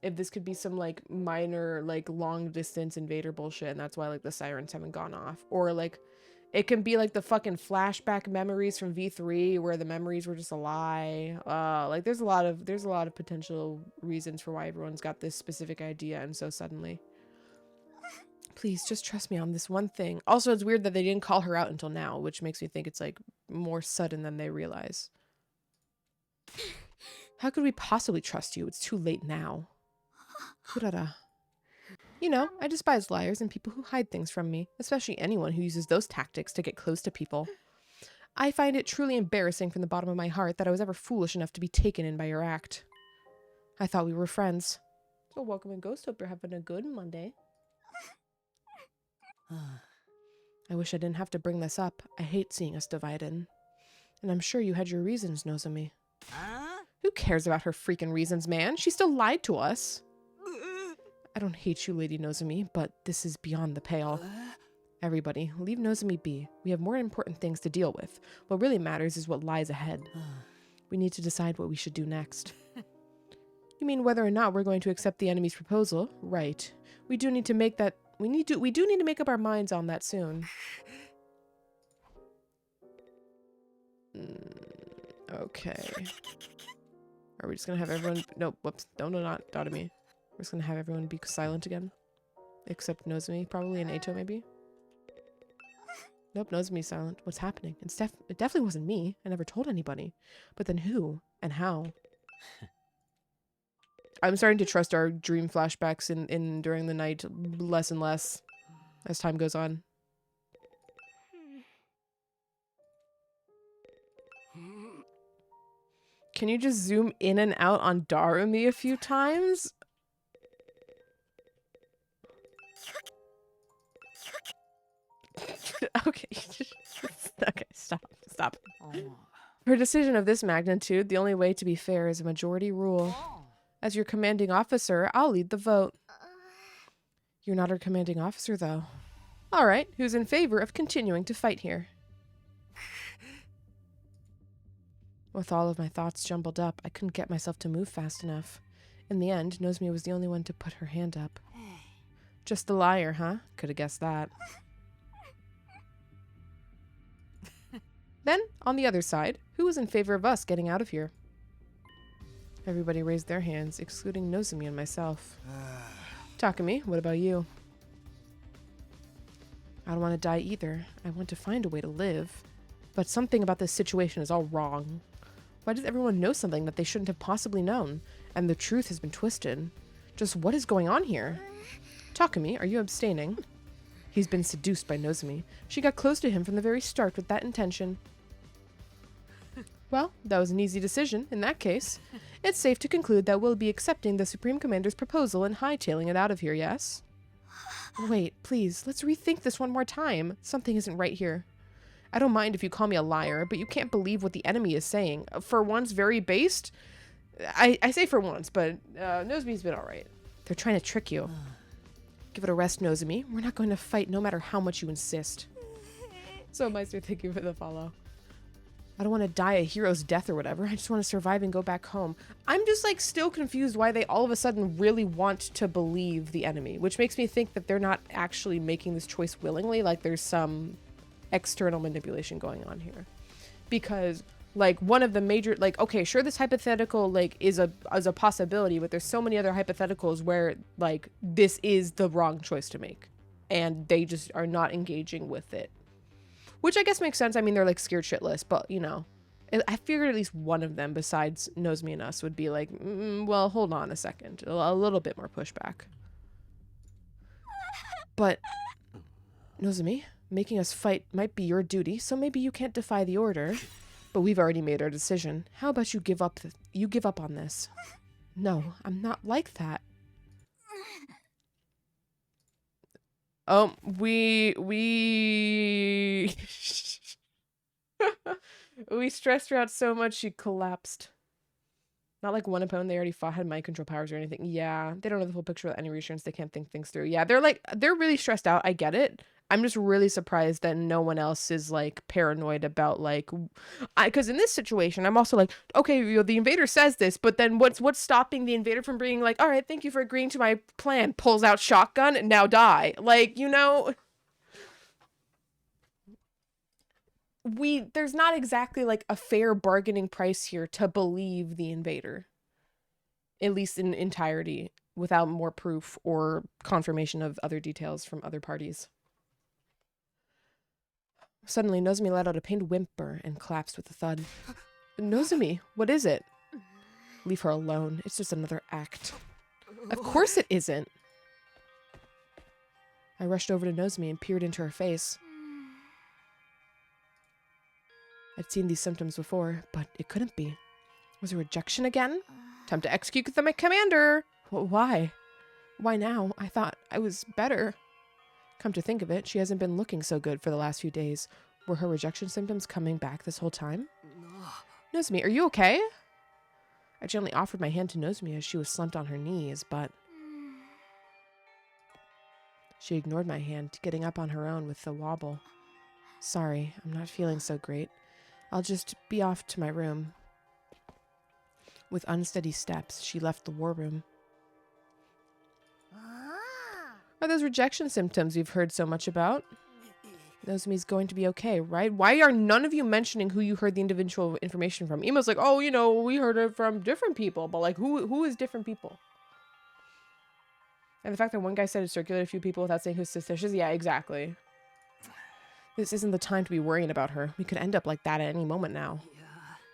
[SPEAKER 1] If this could be some like minor like long distance invader bullshit and that's why like the sirens haven't gone off. Or like it can be like the fucking flashback memories from V3 where the memories were just a lie. Like there's a lot of potential reasons for why everyone's got this specific idea and so suddenly. Please just trust me on this one thing. Also, it's weird that they didn't call her out until now, which makes me think it's like more sudden than they realize. How could we possibly trust you? It's too late now. Kurara. You know, I despise liars and people who hide things from me, especially anyone who uses those tactics to get close to people. I find it truly embarrassing from the bottom of my heart that I was ever foolish enough to be taken in by your act. I thought we were friends. So welcome in Ghost. Hope you're having a good Monday. I wish I didn't have to bring this up. I hate seeing us divided. And I'm sure you had your reasons, Nozomi. Who cares about her freaking reasons, man? She still lied to us. I don't hate you, Lady Nozomi, but this is beyond the pale. Everybody, leave Nozomi be. We have more important things to deal with. What really matters is what lies ahead. We need to decide what we should do next. You mean whether or not we're going to accept the enemy's proposal? Right. We do need to make that... We do need to make up our minds on that soon. Okay. Are we just gonna have everyone... Nope, whoops. No, not Dotami. We're just gonna have everyone be silent again. Except Nozomi, probably, and Eito, maybe? Nope, Nozomi's silent. What's happening? It definitely wasn't me. I never told anybody. But then who? And how? I'm starting to trust our dream flashbacks in during the night less and less as time goes on. Can you just zoom in and out on Darumi a few times? Okay. Okay, stop. For a decision of this magnitude, the only way to be fair is a majority rule. As your commanding officer, I'll lead the vote. You're not our commanding officer, though. All right, who's in favor of continuing to fight here? With all of my thoughts jumbled up, I couldn't get myself to move fast enough. In the end, Nozomi was the only one to put her hand up. Just the liar, huh? Could have guessed that. Then, on the other side, who was in favor of us getting out of here? Everybody raised their hands, excluding Nozomi and myself. Takumi, what about you? I don't want to die either. I want to find a way to live. But something about this situation is all wrong. Why does everyone know something that they shouldn't have possibly known? And the truth has been twisted. Just what is going on here? Takumi, are you abstaining? He's been seduced by Nozomi. She got close to him from the very start with that intention. Well, that was an easy decision, in that case. It's safe to conclude that we'll be accepting the Supreme Commander's proposal and hightailing it out of here, yes? Wait, please, let's rethink this one more time. Something isn't right here. I don't mind if you call me a liar, but you can't believe what the enemy is saying. For once, very based? I say for once, but Nozomi's been alright. They're trying to trick you. Give it a rest, Nozomi. We're not going to fight no matter how much you insist. So, Meister, thank you for the follow. I don't want to die a hero's death or whatever. I just want to survive and go back home. I'm just, like, still confused why they all of a sudden really want to believe the enemy, which makes me think that they're not actually making this choice willingly. Like, there's some external manipulation going on here. Because, like, one of the major, like, okay, sure, this hypothetical, like, is a possibility, but there's so many other hypotheticals where, like, this is the wrong choice to make. And they just are not engaging with it. Which I guess makes sense. I mean, they're like scared shitless, but you know, I figured at least one of them besides Nozomi and us would be like, well, hold on a second. A little bit more pushback. But, Nozomi, making us fight might be your duty, so maybe you can't defy the order. But we've already made our decision. How about you give up on this? No, I'm not like that. We stressed her out so much she collapsed. Not like one opponent they already fought had mind control powers or anything. Yeah, they don't know the full picture with any reassurance. They can't think things through. Yeah, they're really stressed out. I get it. I'm just really surprised that no one else is like paranoid about like, because in this situation, I'm also like, okay, you know, the invader says this, but then what's stopping the invader from being like, all right, thank you for agreeing to my plan, pulls out shotgun and now die. Like, you know, there's not exactly like a fair bargaining price here to believe the invader, at least in entirety, without more proof or confirmation of other details from other parties. Suddenly, Nozomi let out a pained whimper and collapsed with a thud. Nozomi, what is it? Leave her alone. It's just another act. Of course it isn't. I rushed over to Nozomi and peered into her face. I'd seen these symptoms before, but it couldn't be. Was it rejection again? Time to execute the commander! Why? Why now? I thought I was better. Come to think of it, she hasn't been looking so good for the last few days. Were her rejection symptoms coming back this whole time? Nozomi, are you okay? I gently offered my hand to Nozomi as she was slumped on her knees, but... She ignored my hand, getting up on her own with a wobble. Sorry, I'm not feeling so great. I'll just be off to my room. With unsteady steps, she left the war room. Are those rejection symptoms you've heard so much about? Nozomi's going to be okay, right? Why are none of you mentioning who you heard the individual information from? Emo's like, oh, you know, we heard it from different people. But, like, who is different people? And the fact that one guy said it circulated a few people without saying who's suspicious? Yeah, exactly. This isn't the time to be worrying about her. We could end up like that at any moment now.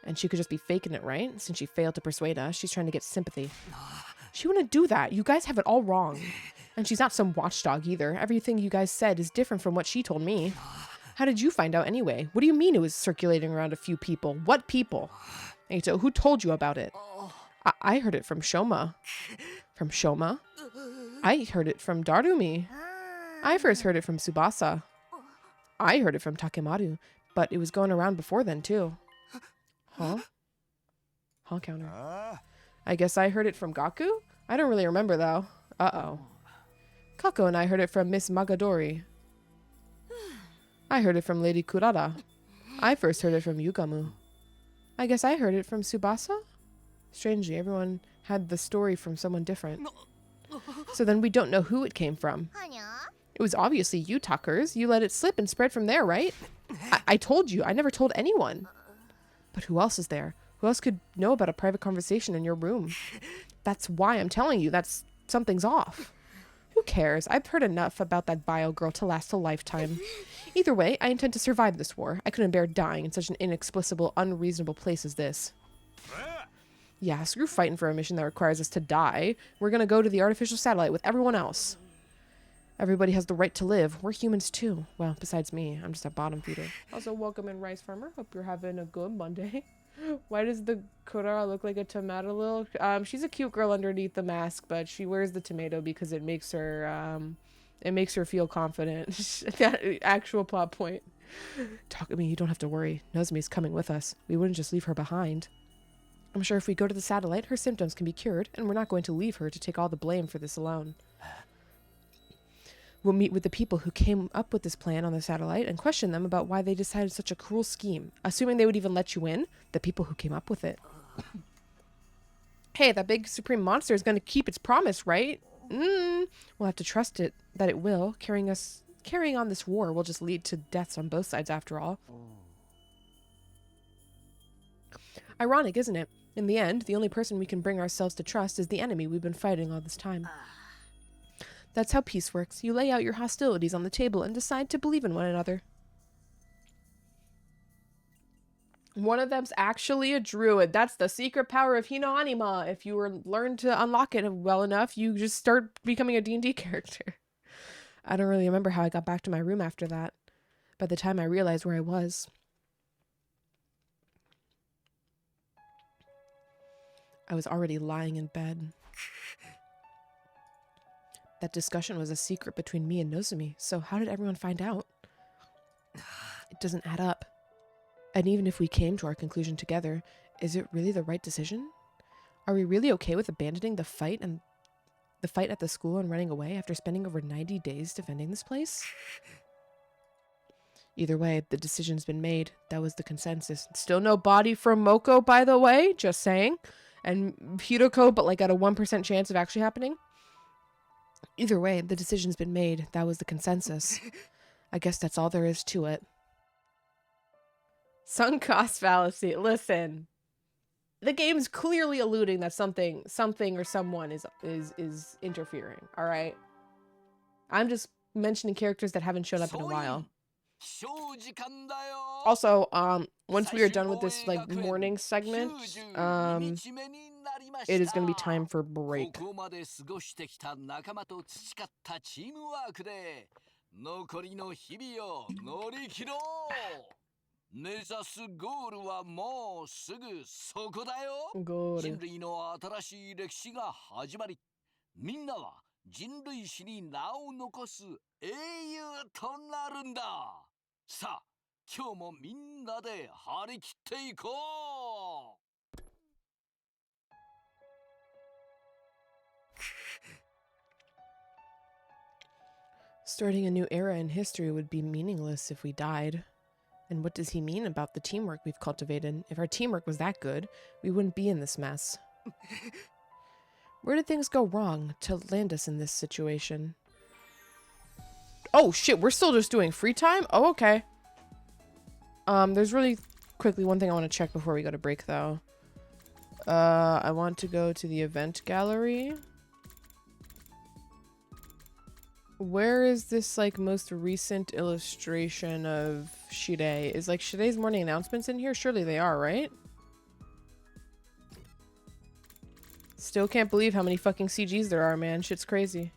[SPEAKER 1] And she could just be faking it, right? Since she failed to persuade us, she's trying to get sympathy. She wouldn't do that. You guys have it all wrong. And she's not some watchdog either. Everything you guys said is different from what she told me. How did you find out anyway? What do you mean it was circulating around a few people? What people? Eito, who told you about it? I heard it from Shoma. From Shoma? I heard it from Darumi. I first heard it from Tsubasa. I heard it from Takemaru, but it was going around before then too. Huh? Huh counter. I guess I heard it from Gaku? I don't really remember though. Uh-oh. Kako and I heard it from Miss Magadori. I heard it from Lady Kurada. I first heard it from Yugamu. I guess I heard it from Tsubasa? Strangely, everyone had the story from someone different. So then we don't know who it came from. It was obviously you, Tuckers. You let it slip and spread from there, right? I told you. I never told anyone. But who else is there? Who else could know about a private conversation in your room? That's why I'm telling you. Something's off. Who cares? I've heard enough about that bio girl to last a lifetime. Either way, I intend to survive this war. I couldn't bear dying in such an inexplicable, unreasonable place as this. Yeah, screw fighting for a mission that requires us to die. We're gonna go to the artificial satellite with everyone else. Everybody has the right to live. We're humans too. Well, besides me. I'm just a bottom feeder. Also, welcome in, Rice Farmer. Hope you're having a good Monday. Why does the Kurara look like a tomato little? She's a cute girl underneath the mask, but she wears the tomato because it makes her feel confident. Actual plot point. Talk to me, you don't have to worry. Nozomi's coming with us. We wouldn't just leave her behind. I'm sure if we go to the satellite, her symptoms can be cured, and we're not going to leave her to take all the blame for this alone. We'll meet with the people who came up with this plan on the satellite and question them about why they decided such a cruel scheme. Assuming they would even let you in, the people who came up with it. Hey, that big supreme monster is going to keep its promise, right? We'll have to trust it, that it will. Carrying on this war will just lead to deaths on both sides after all. Ironic, isn't it? In the end, the only person we can bring ourselves to trust is the enemy we've been fighting all this time. That's how peace works. You lay out your hostilities on the table and decide to believe in one another. One of them's actually a druid. That's the secret power of Hino Anima. If you learn to unlock it well enough, you just start becoming a D&D character. I don't really remember how I got back to my room after that. By the time I realized where I was, I was already lying in bed. That discussion was a secret between me and Nozomi, so how did everyone find out? It doesn't add up. And even if we came to our conclusion together, is it really the right decision? Are we really okay with abandoning the fight at the school and running away after spending over 90 days defending this place? Either way, the decision's been made. That was the consensus. Still no body for Moko, by the way, just saying. And Hiroko, but like at a 1% chance of actually happening. Either way, the decision's been made. That was the consensus. I guess that's all there is to it. Sunk cost fallacy. Listen. The game's clearly alluding that something or someone is interfering, all right? I'm just mentioning characters that haven't shown up in a while. Also, once we are done with this like morning segment, it is going to be time for break.
[SPEAKER 3] 目指すゴールはもうすぐそこだよ。人類の新しい歴史が始まり、みんなは人類史に名を残す英雄となるんだ。さあ、今日もみんなで張り切っていこう。
[SPEAKER 1] Starting a new era in history would be meaningless if we died. And what does he mean about the teamwork we've cultivated? If our teamwork was that good, we wouldn't be in this mess. Where did things go wrong to land us in this situation? Oh shit, we're still just doing free time? Oh, okay. There's really quickly one thing I want to check before we go to break though. I want to go to the event gallery. Where is this like most recent illustration of Shide? Is like Shide's morning announcements in here? Surely they are, right? Still can't believe how many fucking CGs there are, man. Shit's crazy.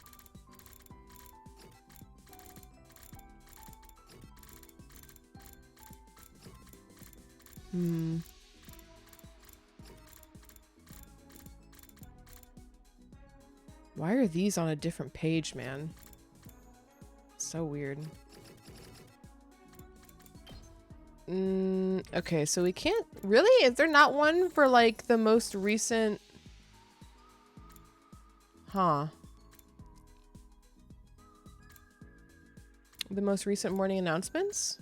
[SPEAKER 1] Why are these on a different page, man? So weird. Okay, so we can't... Really? Is there not one for, like, the most recent... Huh. The most recent morning announcements?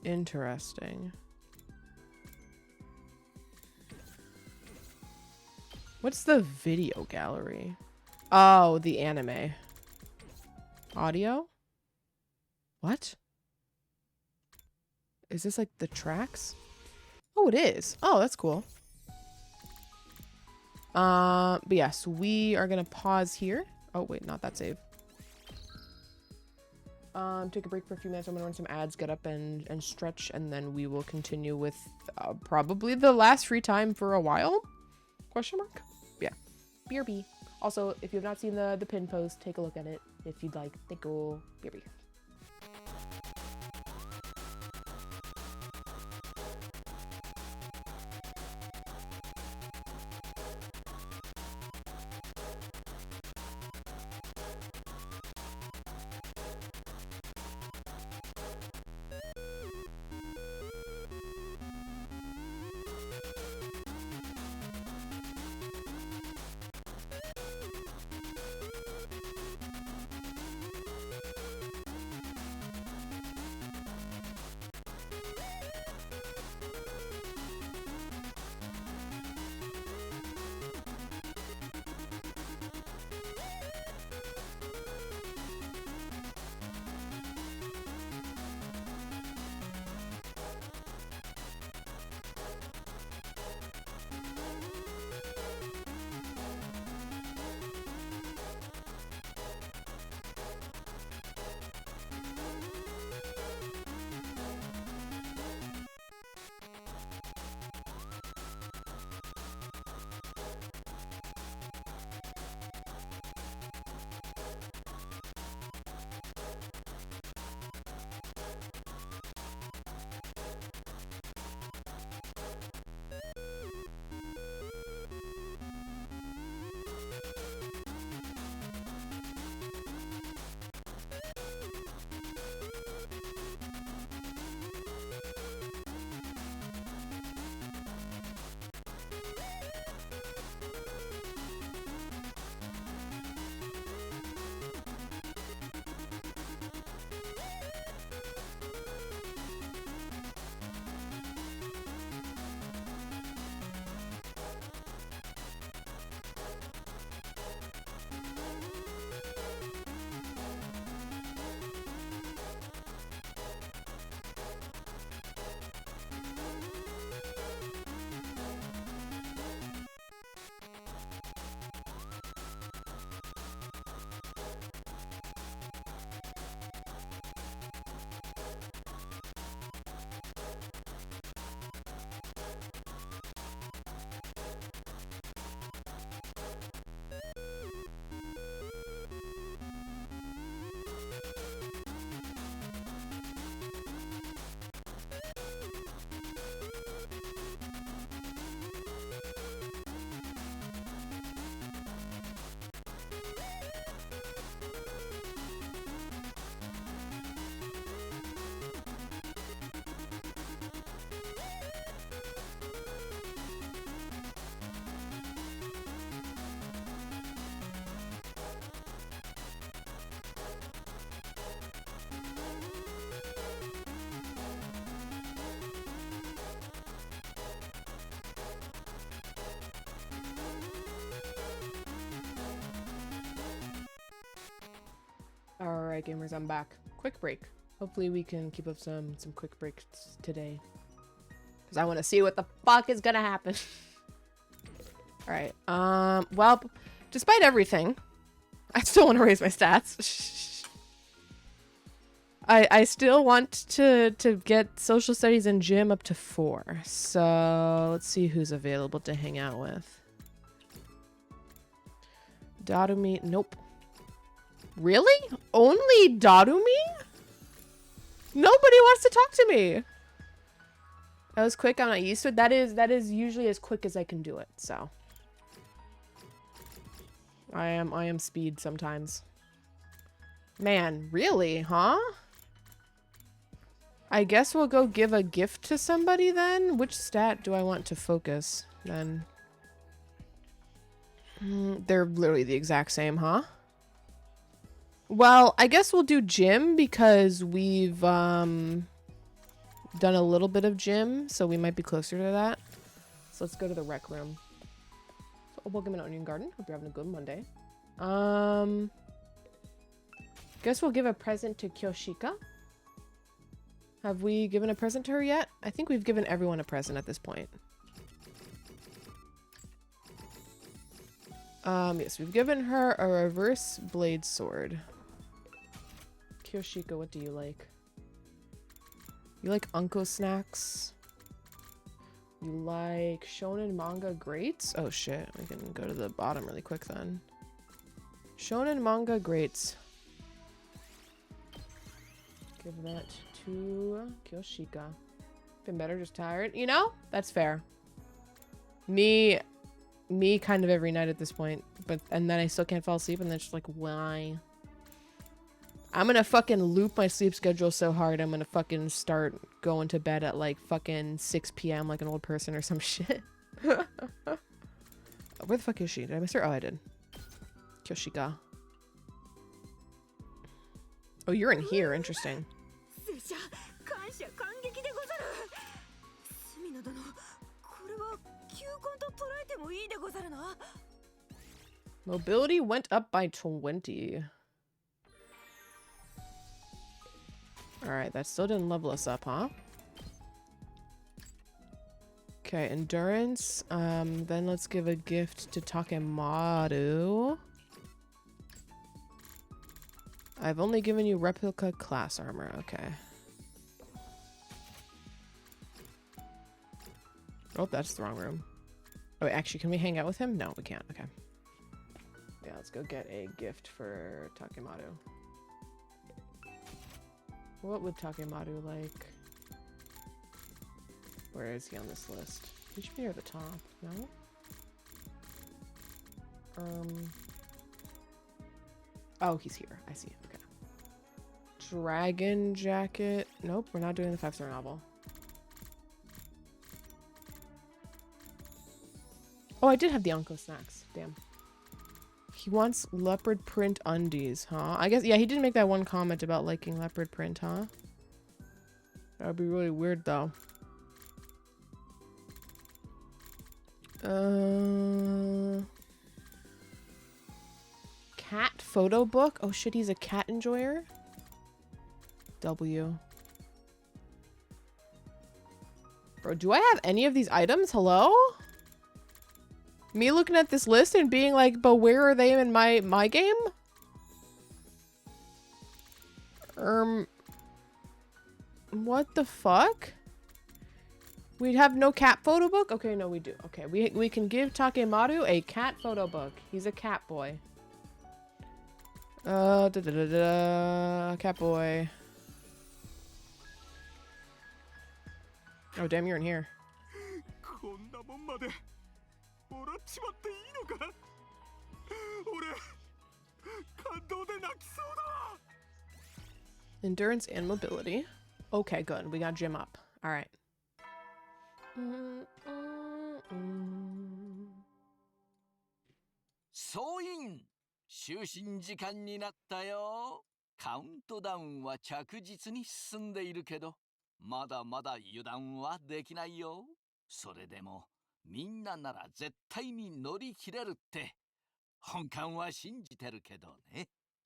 [SPEAKER 1] Interesting. What's the video gallery? Oh, the anime. Audio? What? Is this like the tracks? Oh, it is. Oh, that's cool. But yes, we are gonna pause here. Oh, wait, not that save. Take a break for a few minutes. I'm gonna run some ads, get up and stretch, and then we will continue with probably the last free time for a while? Question mark? Yeah. BRB. Also, if you have not seen the pin post, take a look at it if you'd like. Thank you. BRB. Alright, gamers, I'm back. Quick break. Hopefully we can keep up some quick breaks today. Because I want to see what the fuck is gonna happen. Alright, well, despite everything, I still want to raise my stats. I still want to get social studies and gym up to 4. So let's see who's available to hang out with. Dadumi, nope. Really? Only Dadumi? Nobody wants to talk to me. That was quick. I'm not used to it. That is usually as quick as I can do it. So I am speed sometimes. Man, really, huh? I guess we'll go give a gift to somebody then. Which stat do I want to focus then? They're literally the exact same, huh? Well, I guess we'll do gym because we've done a little bit of gym, so we might be closer to that. So let's go to the rec room. So, welcome in Onion Garden. Hope you're having a good Monday. Guess we'll give a present to Kyoshika. Have we given a present to her yet? I think we've given everyone a present at this point. Yes, we've given her a reverse blade sword. Kyoshika, what do you like? You like Unko snacks? You like shonen manga greats? Oh shit, we can go to the bottom really quick then. Shonen manga greats. Give that to Kyoshika. Been better, just tired. You know, that's fair. Me kind of every night at this point. And then I still can't fall asleep and then it's just like, why? I'm gonna fucking loop my sleep schedule so hard I'm gonna fucking start going to bed at like fucking 6 p.m. like an old person or some shit. Where the fuck is she? Did I miss her? Oh, I did. Kyoshika. Oh, you're in here. Interesting. Mobility went up by 20. Alright, that still didn't level us up, huh? Okay, endurance. Then let's give a gift to Takemaru. I've only given you replica class armor. Okay. Oh, that's the wrong room. Oh, wait, actually, can we hang out with him? No, we can't. Okay. Yeah, let's go get a gift for Takemaru. What would Takemaru like? Where is he on this list? He should be near the top, no? Oh, he's here. I see. Okay. Dragon jacket. Nope, we're not doing the 5-star novel. Oh, I did have the Unko snacks. Damn. He wants leopard print undies, huh? I guess, yeah, he did make that one comment about liking leopard print, huh? That would be really weird, though. Cat photo book? Oh shit, he's a cat enjoyer? W. Bro, do I have any of these items? Hello? Me looking at this list and being like, but where are they in my game? What the fuck? We have no cat photo book? Okay, no, we do. Okay, we can give Takemaru a cat photo book. He's a cat boy. Cat boy. Oh, damn, you're in here. Endurance and mobility. Okay, good. We got gym up. All right.
[SPEAKER 3] 総員就寝時間になったよ。カウントダウンは着実に進んでいるけど、まだまだ油断はできないよ。それでもみんななら絶対に乗り切れるって本館は信じてるけどね。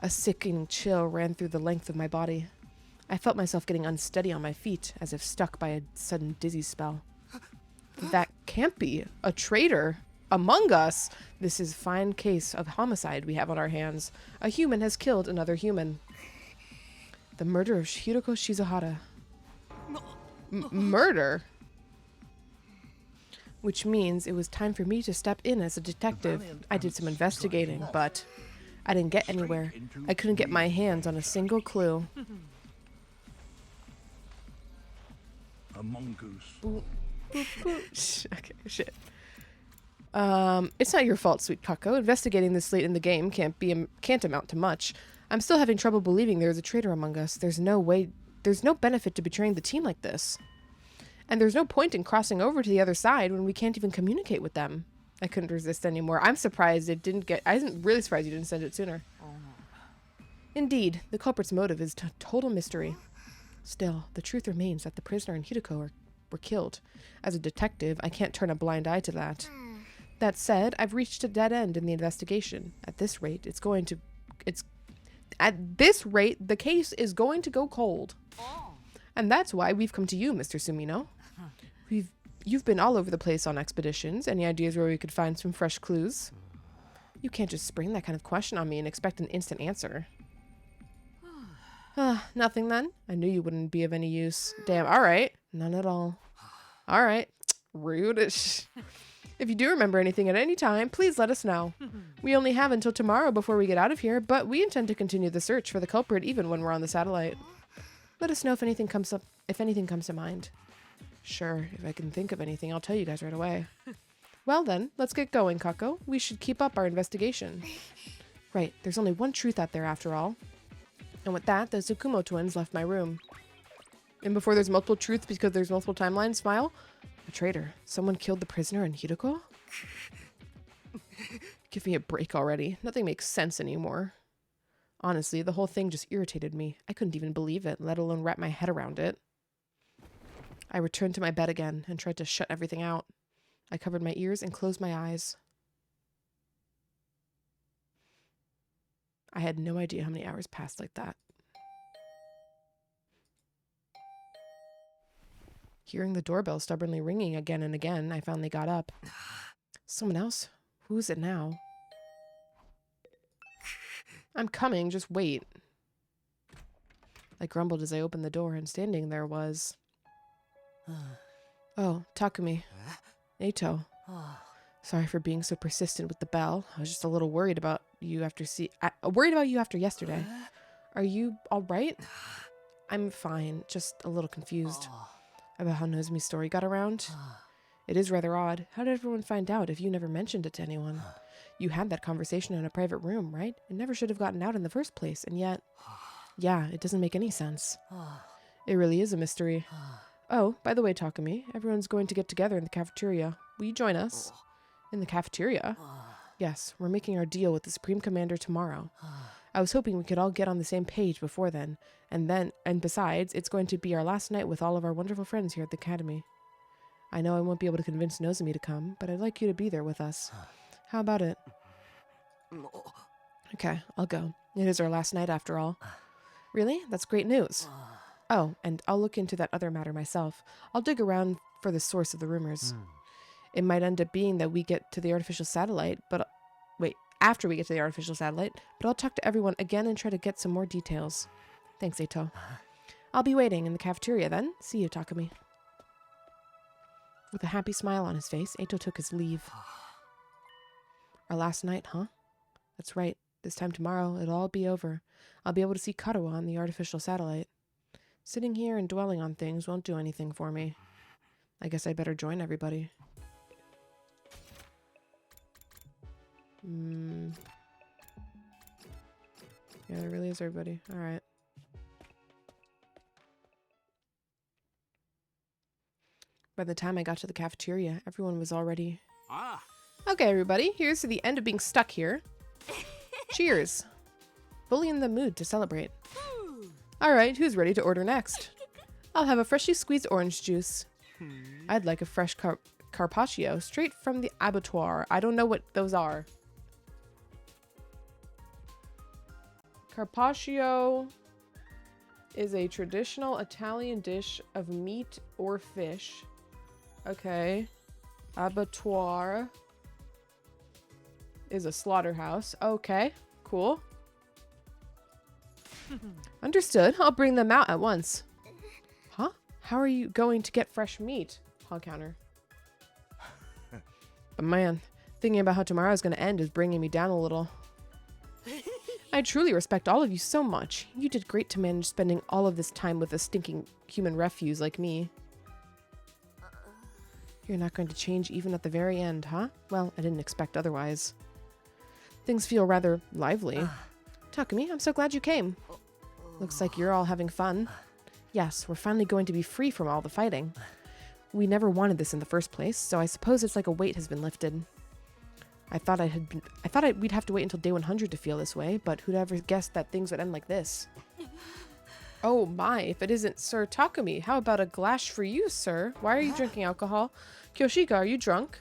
[SPEAKER 1] A sickening chill ran through the length of my body. I felt myself getting unsteady on my feet, as if stuck by a sudden dizzy spell. That can't be a traitor among us. This is a fine case of homicide we have on our hands. A human has killed another human. The murder of Hiroko Shizuhara. Murder? Which means it was time for me to step in as a detective. I did some investigating, but I didn't get anywhere. I couldn't get my hands on a single clue.
[SPEAKER 4] A mongoose.
[SPEAKER 1] Boop, boop, boop. Okay, shit. It's not your fault, sweet Kako. Investigating this late in the game can't amount to much. I'm still having trouble believing there is a traitor among us. There's no benefit to betraying the team like this. And there's no point in crossing over to the other side when we can't even communicate with them. I couldn't resist anymore. I'm surprised it didn't get... I'm really surprised you didn't send it sooner. Indeed, the culprit's motive is a total mystery. Still, the truth remains that the prisoner and Hiroko were killed. As a detective, I can't turn a blind eye to that. That said, I've reached a dead end in the investigation. At this rate, the case is going to go cold. And that's why we've come to you, Mr. Sumino. You've been all over the place on expeditions. Any ideas where we could find some fresh clues? You can't just spring that kind of question on me and expect an instant answer. Nothing then? I knew you wouldn't be of any use. Damn, alright. None at all. Alright. Rude. If you do remember anything at any time, please let us know. We only have until tomorrow before we get out of here, but we intend to continue the search for the culprit even when we're on the satellite. Let us know if anything comes to mind. Sure, if I can think of anything, I'll tell you guys right away. Well then, let's get going, Kako. We should keep up our investigation. Right, there's only one truth out there after all. And with that, the Tsukumo twins left my room. And before there's multiple truths because there's multiple timelines, smile? A traitor. Someone killed the prisoner and Hiroko? Give me a break already. Nothing makes sense anymore. Honestly, the whole thing just irritated me. I couldn't even believe it, let alone wrap my head around it. I returned to my bed again and tried to shut everything out. I covered my ears and closed my eyes. I had no idea how many hours passed like that. Hearing the doorbell stubbornly ringing again and again, I finally got up. Someone else? Who is it now? I'm coming, just wait. I grumbled as I opened the door, and standing there was... Oh, Takumi. Eito. Sorry for being so persistent with the bell. I was just a little worried about you after yesterday. Are you all right? I'm fine, just a little confused about how Nozomi's story got around. It is rather odd. How did everyone find out if you never mentioned it to anyone? You had that conversation in a private room, right? It never should have gotten out in the first place, and yet... Yeah, it doesn't make any sense. It really is a mystery. Oh, by the way, Takumi, everyone's going to get together in the cafeteria. Will you join us? In the cafeteria? Yes, we're making our deal with the Supreme Commander tomorrow. I was hoping we could all get on the same page before then, and besides, it's going to be our last night with all of our wonderful friends here at the academy. I know I won't be able to convince Nozomi to come, but I'd like you to be there with us. How about it? Okay, I'll go. It is our last night after all. Really? That's great news. Oh, and I'll look into that other matter myself. I'll dig around for the source of the rumors. It might end up being that we get to the artificial satellite, but... Wait, after we get to the artificial satellite, but I'll talk to everyone again and try to get some more details. Thanks, Eito. I'll be waiting in the cafeteria then. See you, Takumi. With a happy smile on his face, Eito took his leave. Our last night, huh? That's right. This time tomorrow, it'll all be over. I'll be able to see Karawa on the artificial satellite. Sitting here and dwelling on things won't do anything for me. I guess I better join everybody. Yeah, there really is everybody. Alright. By the time I got to the cafeteria, everyone was already... Okay, everybody, here's to the end of being stuck here. Cheers. Fully in the mood to celebrate. Alright, who's ready to order next? I'll have a freshly squeezed orange juice. I'd like a fresh carpaccio straight from the abattoir. I don't know what those are. Carpaccio is a traditional Italian dish of meat or fish. Okay. Abattoir is a slaughterhouse. Okay, cool. Understood. I'll bring them out at once. Huh? How are you going to get fresh meat? Hog counter. But man, thinking about how tomorrow is going to end is bringing me down a little. I truly respect all of you so much. You did great to manage spending all of this time with a stinking human refuse like me. You're not going to change even at the very end, huh? Well, I didn't expect otherwise. Things feel rather lively. Takumi, I'm so glad you came. Looks like you're all having fun. Yes, we're finally going to be free from all the fighting. We never wanted this in the first place, so I suppose it's like a weight has been lifted. I thought we'd have to wait until day 100 to feel this way, but who'd ever guessed that things would end like this? Oh my, if it isn't Sir Takumi, how about a glass for you, sir? Why are you drinking alcohol? Kyoshika, are you drunk?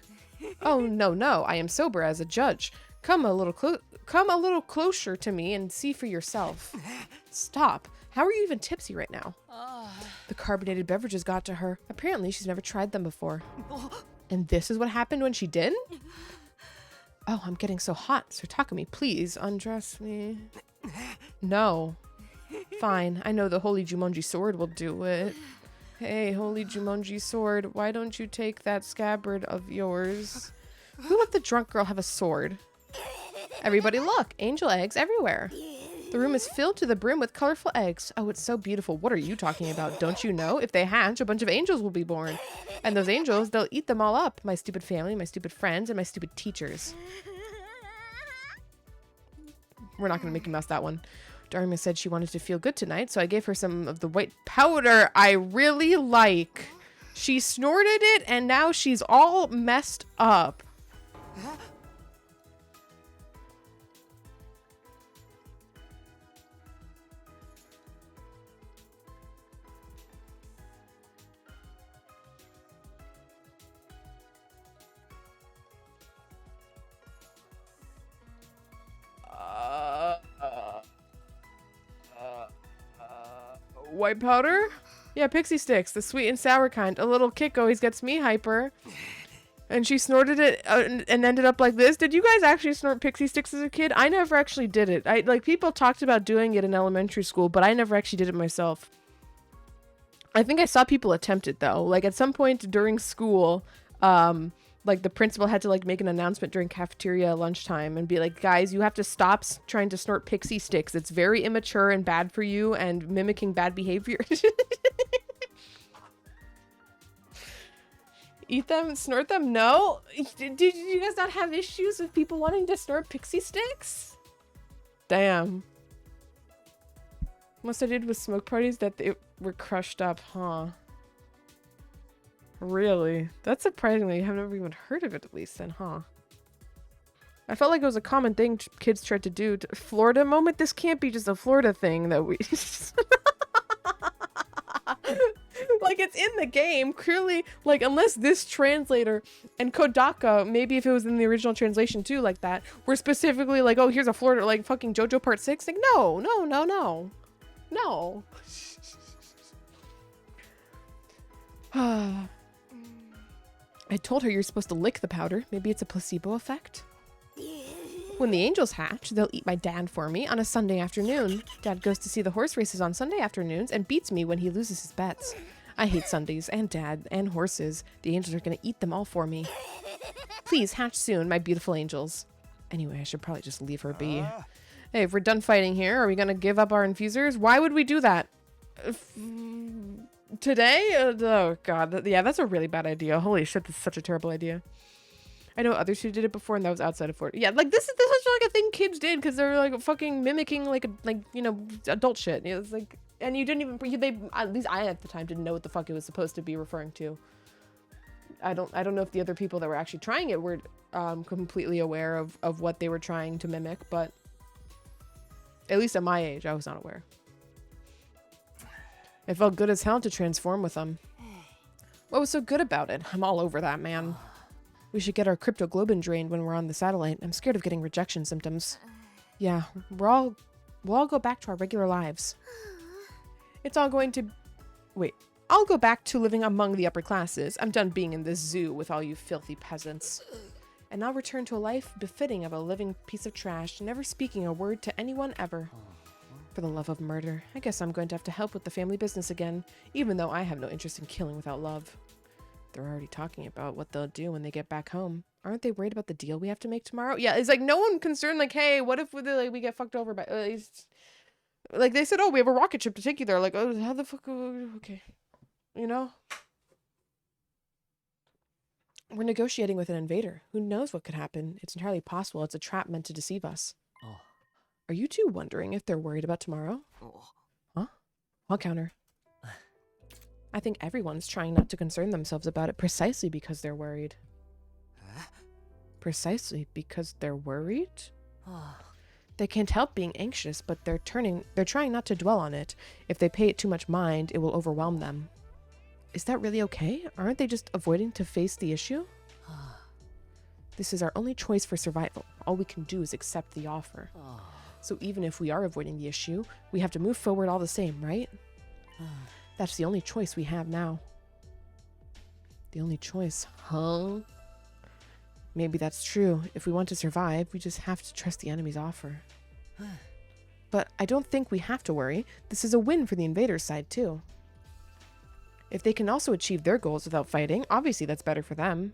[SPEAKER 1] Oh, no, I am sober as a judge. Come a little closer to me and see for yourself. Stop. How are you even tipsy right now? The carbonated beverages got to her. Apparently, she's never tried them before. And this is what happened when she did? Oh, I'm getting so hot. Sir Takumi, please undress me. No. Fine. I know the Holy Jumonji sword will do it. Hey, Holy Jumonji sword, why don't you take that scabbard of yours? Who let the drunk girl have a sword? Everybody look, angel eggs everywhere. The room is filled to the brim with colorful eggs. Oh, it's so beautiful. What are you talking about? Don't you know? If they hatch, a bunch of angels will be born. And those angels, they'll eat them all up. My stupid family, my stupid friends, and my stupid teachers. We're not going to make you mouse that one. Dharma said she wanted to feel good tonight, so I gave her some of the white powder I really like. She snorted it, and now she's all messed up. White powder? Yeah, pixie sticks, the sweet and sour kind. A little kick always gets me hyper. And she snorted it and ended up like this. Did you guys actually snort pixie sticks as a kid? I never actually did it. People talked about doing it in elementary school, but I never actually did it myself. I think I saw people attempt it though. Like at some point during school, like the principal had to like make an announcement during cafeteria lunchtime and be like, guys, you have to stop trying to snort pixie sticks. It's very immature and bad for you and mimicking bad behavior. Eat them, snort them? No? Did you guys not have issues with people wanting to snort pixie sticks? Damn. Most I did was smoke parties that they were crushed up, huh? Really? That's surprising that you have never even heard of it at least then, huh? I felt like it was a common thing kids tried to do. Florida moment? This can't be just a Florida thing that we... Like, it's in the game. Clearly, like, unless this translator and Kodaka, maybe if it was in the original translation too, like that, were specifically like, oh, here's a Florida, like, fucking JoJo Part 6. Like, no. No. I told her you're supposed to lick the powder. Maybe it's a placebo effect. When the angels hatch, they'll eat my dad for me on a Sunday afternoon. Dad goes to see the horse races on Sunday afternoons and beats me when he loses his bets. I hate Sundays and Dad and horses. The angels are going to eat them all for me. Please hatch soon, my beautiful angels. Anyway, I should probably just leave her be. Hey, if we're done fighting here, are we going to give up our infusers? Why would we do that? Today? Oh, God. Yeah, that's a really bad idea. Holy shit, this is such a terrible idea. I know others who did it before, and that was outside of Florida. Yeah, like, this is like a thing kids did, because they're, like, fucking mimicking, like, you know, adult shit. It's like, and you didn't even, at least I at the time didn't know what the fuck it was supposed to be referring to. I don't know if the other people that were actually trying it were completely aware of what they were trying to mimic, but at least at my age, I was not aware. It felt good as hell to transform with them. What was so good about it? I'm all over that, man. We should get our cryptoglobin drained when we're on the satellite. I'm scared of getting rejection symptoms. Yeah, we're all We'll all go back to our regular lives. It's all going to... Wait. I'll go back to living among the upper classes. I'm done being in this zoo with all you filthy peasants. And I'll return to a life befitting of a living piece of trash, never speaking a word to anyone ever. For the love of murder, I guess I'm going to have to help with the family business again, even though I have no interest in killing without love. They're already talking about what they'll do when they get back home. Aren't they worried about the deal we have to make tomorrow? Yeah, it's like no one concerned, like, hey, what if we get fucked over by... like, they said, oh, we have a rocket ship to take you there. Like, oh, how the fuck... Okay. You know? We're negotiating with an invader. Who knows what could happen? It's entirely possible it's a trap meant to deceive us.
[SPEAKER 2] Oh.
[SPEAKER 1] Are you two wondering if they're worried about tomorrow?
[SPEAKER 2] Oh.
[SPEAKER 1] Huh? I'll counter. I think everyone's trying not to concern themselves about it precisely because they're worried.
[SPEAKER 2] Huh?
[SPEAKER 1] Precisely because they're worried? They can't help being anxious, but they're trying not to dwell on it. If they pay it too much mind, it will overwhelm them. Is that really okay? Aren't they just avoiding to face the issue? This is our only choice for survival. All we can do is accept the offer. So even if we are avoiding the issue, we have to move forward all the same, right? That's the only choice we have now. The only choice, huh? Maybe that's true. If we want to survive, we just have to trust the enemy's offer. But I don't think we have to worry. This is a win for the invaders' side, too. If they can also achieve their goals without fighting, obviously that's better for them.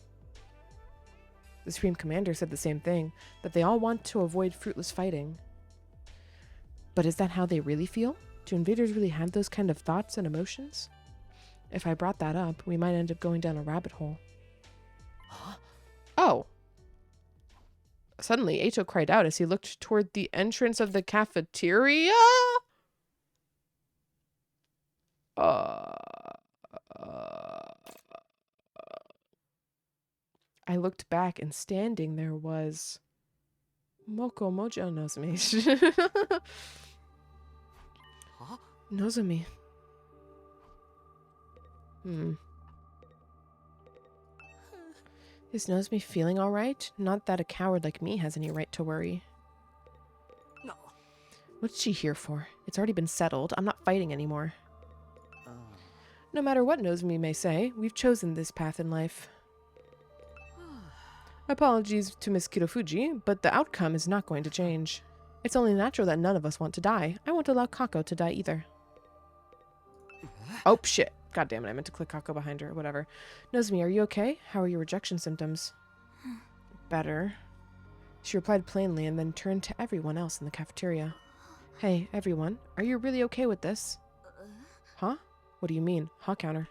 [SPEAKER 1] The Supreme Commander said the same thing, that they all want to avoid fruitless fighting. But is that how they really feel? Do invaders really have those kind of thoughts and emotions? If I brought that up, we might end up going down a rabbit hole. Oh. Suddenly, Eito cried out as he looked toward the entrance of the cafeteria. I looked back, and standing there was Moko Mojo Nozomi.
[SPEAKER 2] Huh?
[SPEAKER 1] Nozomi. Is Nozomi feeling all right? Not that a coward like me has any right to worry.
[SPEAKER 2] No.
[SPEAKER 1] What's she here for? It's already been settled. I'm not fighting anymore. No matter what Nozomi may say, we've chosen this path in life. Apologies to Miss Kirofuji, but the outcome is not going to change. It's only natural that none of us want to die. I won't allow Kako to die either. Oh, shit. God damn it, I meant to click Kako behind her. Whatever. Nozomi, are you okay? How are your rejection symptoms? Better. She replied plainly and then turned to everyone else in the cafeteria. Hey, everyone. Are you really okay with this? Huh? What do you mean? Huh counter.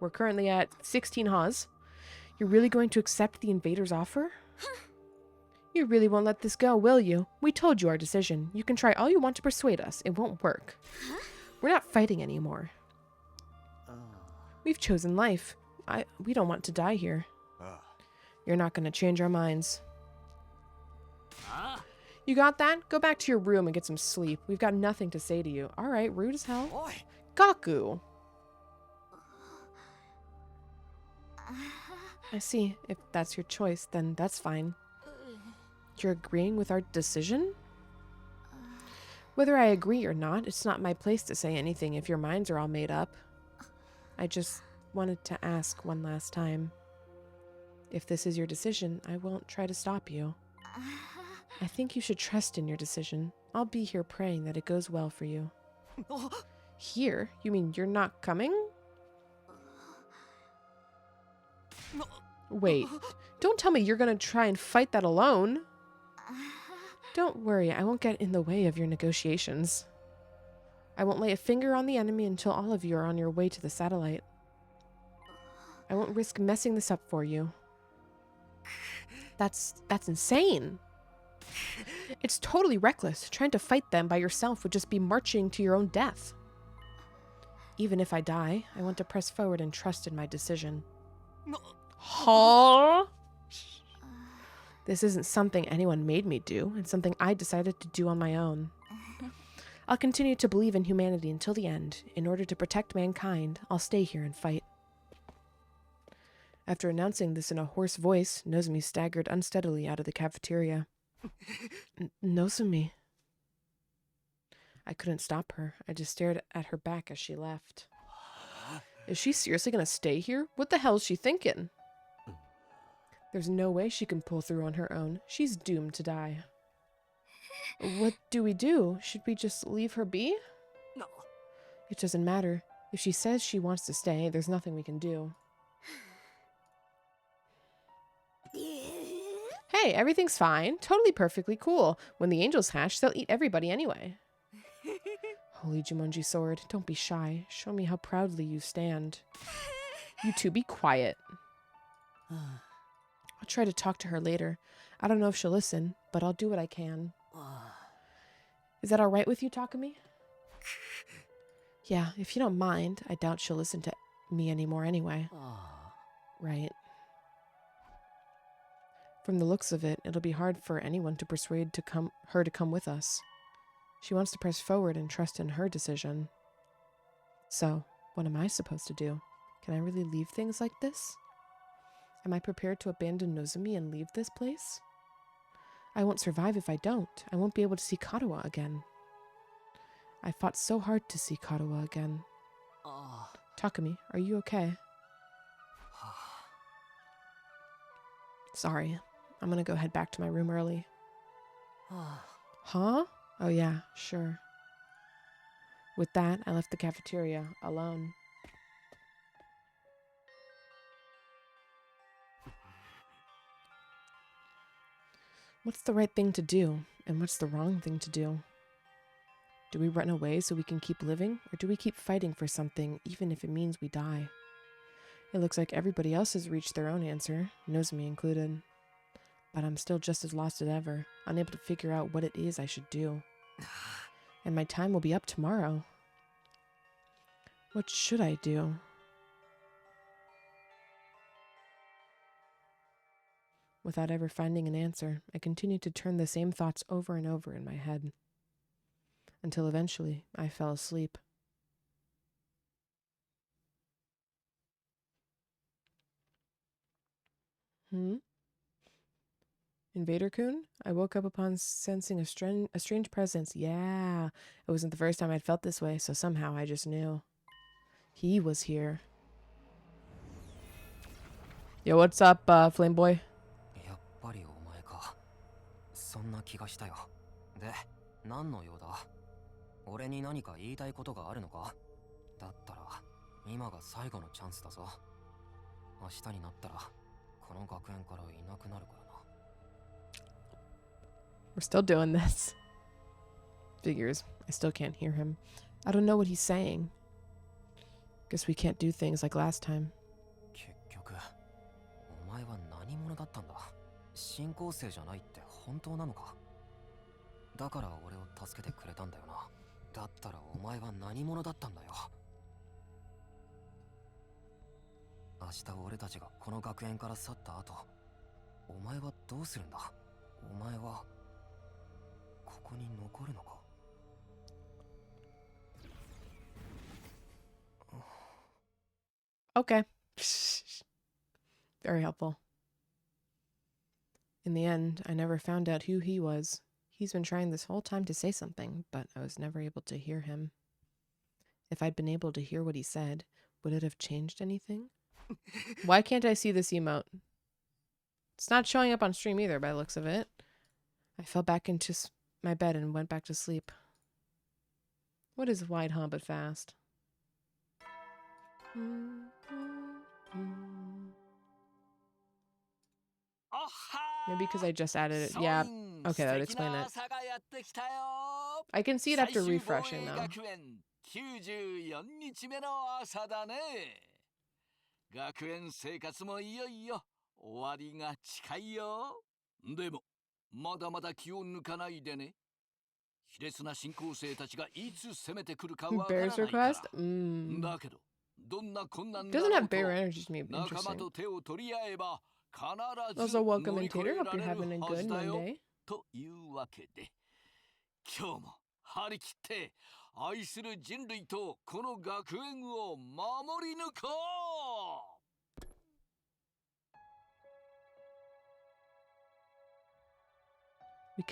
[SPEAKER 1] We're currently at 16 haws. You're really going to accept the invader's offer? You really won't let this go, will you? We told you our decision. You can try all you want to persuade us. It won't work. We're not fighting anymore. We've chosen life. We don't want to die here. You're not going to change our minds. You got that? Go back to your room and get some sleep. We've got nothing to say to you. All right, rude as hell.
[SPEAKER 2] Oi.
[SPEAKER 1] Gaku. I see. If that's your choice, then that's fine. You're agreeing with our decision? Whether I agree or not, it's not my place to say anything if your minds are all made up. I just wanted to ask one last time. If this is your decision, I won't try to stop you. I think you should trust in your decision. I'll be here praying that it goes well for you. Here? You mean you're not coming? Wait, don't tell me you're gonna try and fight that alone. Don't worry, I won't get in the way of your negotiations. I won't lay a finger on the enemy until all of you are on your way to the satellite. I won't risk messing this up for you. That's insane. It's totally reckless. Trying to fight them by yourself would just be marching to your own death. Even if I die, I want to press forward and trust in my decision. Huh? This isn't something anyone made me do. It's something I decided to do on my own. I'll continue to believe in humanity until the end. In order to protect mankind, I'll stay here and fight. After announcing this in a hoarse voice, Nozomi staggered unsteadily out of the cafeteria. Nozomi. I couldn't stop her. I just stared at her back as she left. Is she seriously gonna stay here? What the hell is she thinking? There's no way she can pull through on her own. She's doomed to die. What do we do? Should we just leave her be?
[SPEAKER 2] No.
[SPEAKER 1] It doesn't matter. If she says she wants to stay, there's nothing we can do. Hey, everything's fine. Totally perfectly cool. When the angels hatch, they'll eat everybody anyway. Holy Jumonji sword, don't be shy. Show me how proudly you stand. You two, be quiet. I'll try to talk to her later. I don't know if she'll listen, but I'll do what I can. Is that all right with you, Takumi? Yeah, if you don't mind. I doubt she'll listen to me anymore anyway. Right. From the looks of it, it'll be hard for anyone to persuade her to come with us. She wants to press forward and trust in her decision. So, what am I supposed to do? Can I really leave things like this? Am I prepared to abandon Nozomi and leave this place? I won't survive if I don't. I won't be able to see Karawa again. I fought so hard to see Karawa again. Takumi, are you okay? Sorry. I'm gonna go head back to my room early. Huh? Oh yeah, sure. With that, I left the cafeteria alone. What's the right thing to do, and what's the wrong thing to do? Do we run away so we can keep living, or do we keep fighting for something, even if it means we die? It looks like everybody else has reached their own answer, Nozomi included. But I'm still just as lost as ever, unable to figure out what it is I should do. And my time will be up tomorrow. What should I do? Without ever finding an answer, I continued to turn the same thoughts over and over in my head. Until eventually, I fell asleep. Invader-kun? I woke up upon sensing a strange presence. Yeah, it wasn't the first time I'd felt this way, so somehow I just knew. He was here. Yo, what's up, Flame Boy?
[SPEAKER 2] やっぱりお前か。そんな気がしたよ。で、何の用だ？俺に何か言いたいことがあるのか？だったら、今が最後のチャンスだぞ。明日になったら、この学園からいなくなるからな。
[SPEAKER 1] We're still doing this. Figures. I still can't hear him. I don't know what he's saying. Guess we can't do things like last time.
[SPEAKER 2] 結局、お前は何者だったんだ？新校生じゃないって本当なのか？だから俺を助けてくれたんだよな。だったらお前は何者だったんだよ。明日俺たちがこの学園から去った後、お前はどうするんだ？お前はここに残るのか
[SPEAKER 1] Okay. Very helpful. In the end, I never found out who he was. He's been trying this whole time to say something, but I was never able to hear him. If I'd been able to hear what he said, would it have changed anything? Why can't I see this emote? It's not showing up on stream either by the looks of it. I fell back into my bed and went back to sleep. What is wide huh but fast? Maybe because I just added it. Yeah. Okay, that would explain it. I can see it after refreshing though.
[SPEAKER 3] 94日目の朝だね。学園生活もいよいよ終わりが近いよ。でもまだまだ気を抜かないでね。卑劣な新校生たちがいつ攻めてくるかわからないから。だけどどんな困難だろうと仲間と手を取り合えば必ず乗り越えられるはずだよ。というわけで今日も張り切って愛する人類とこの学園を守り抜こう。
[SPEAKER 1] We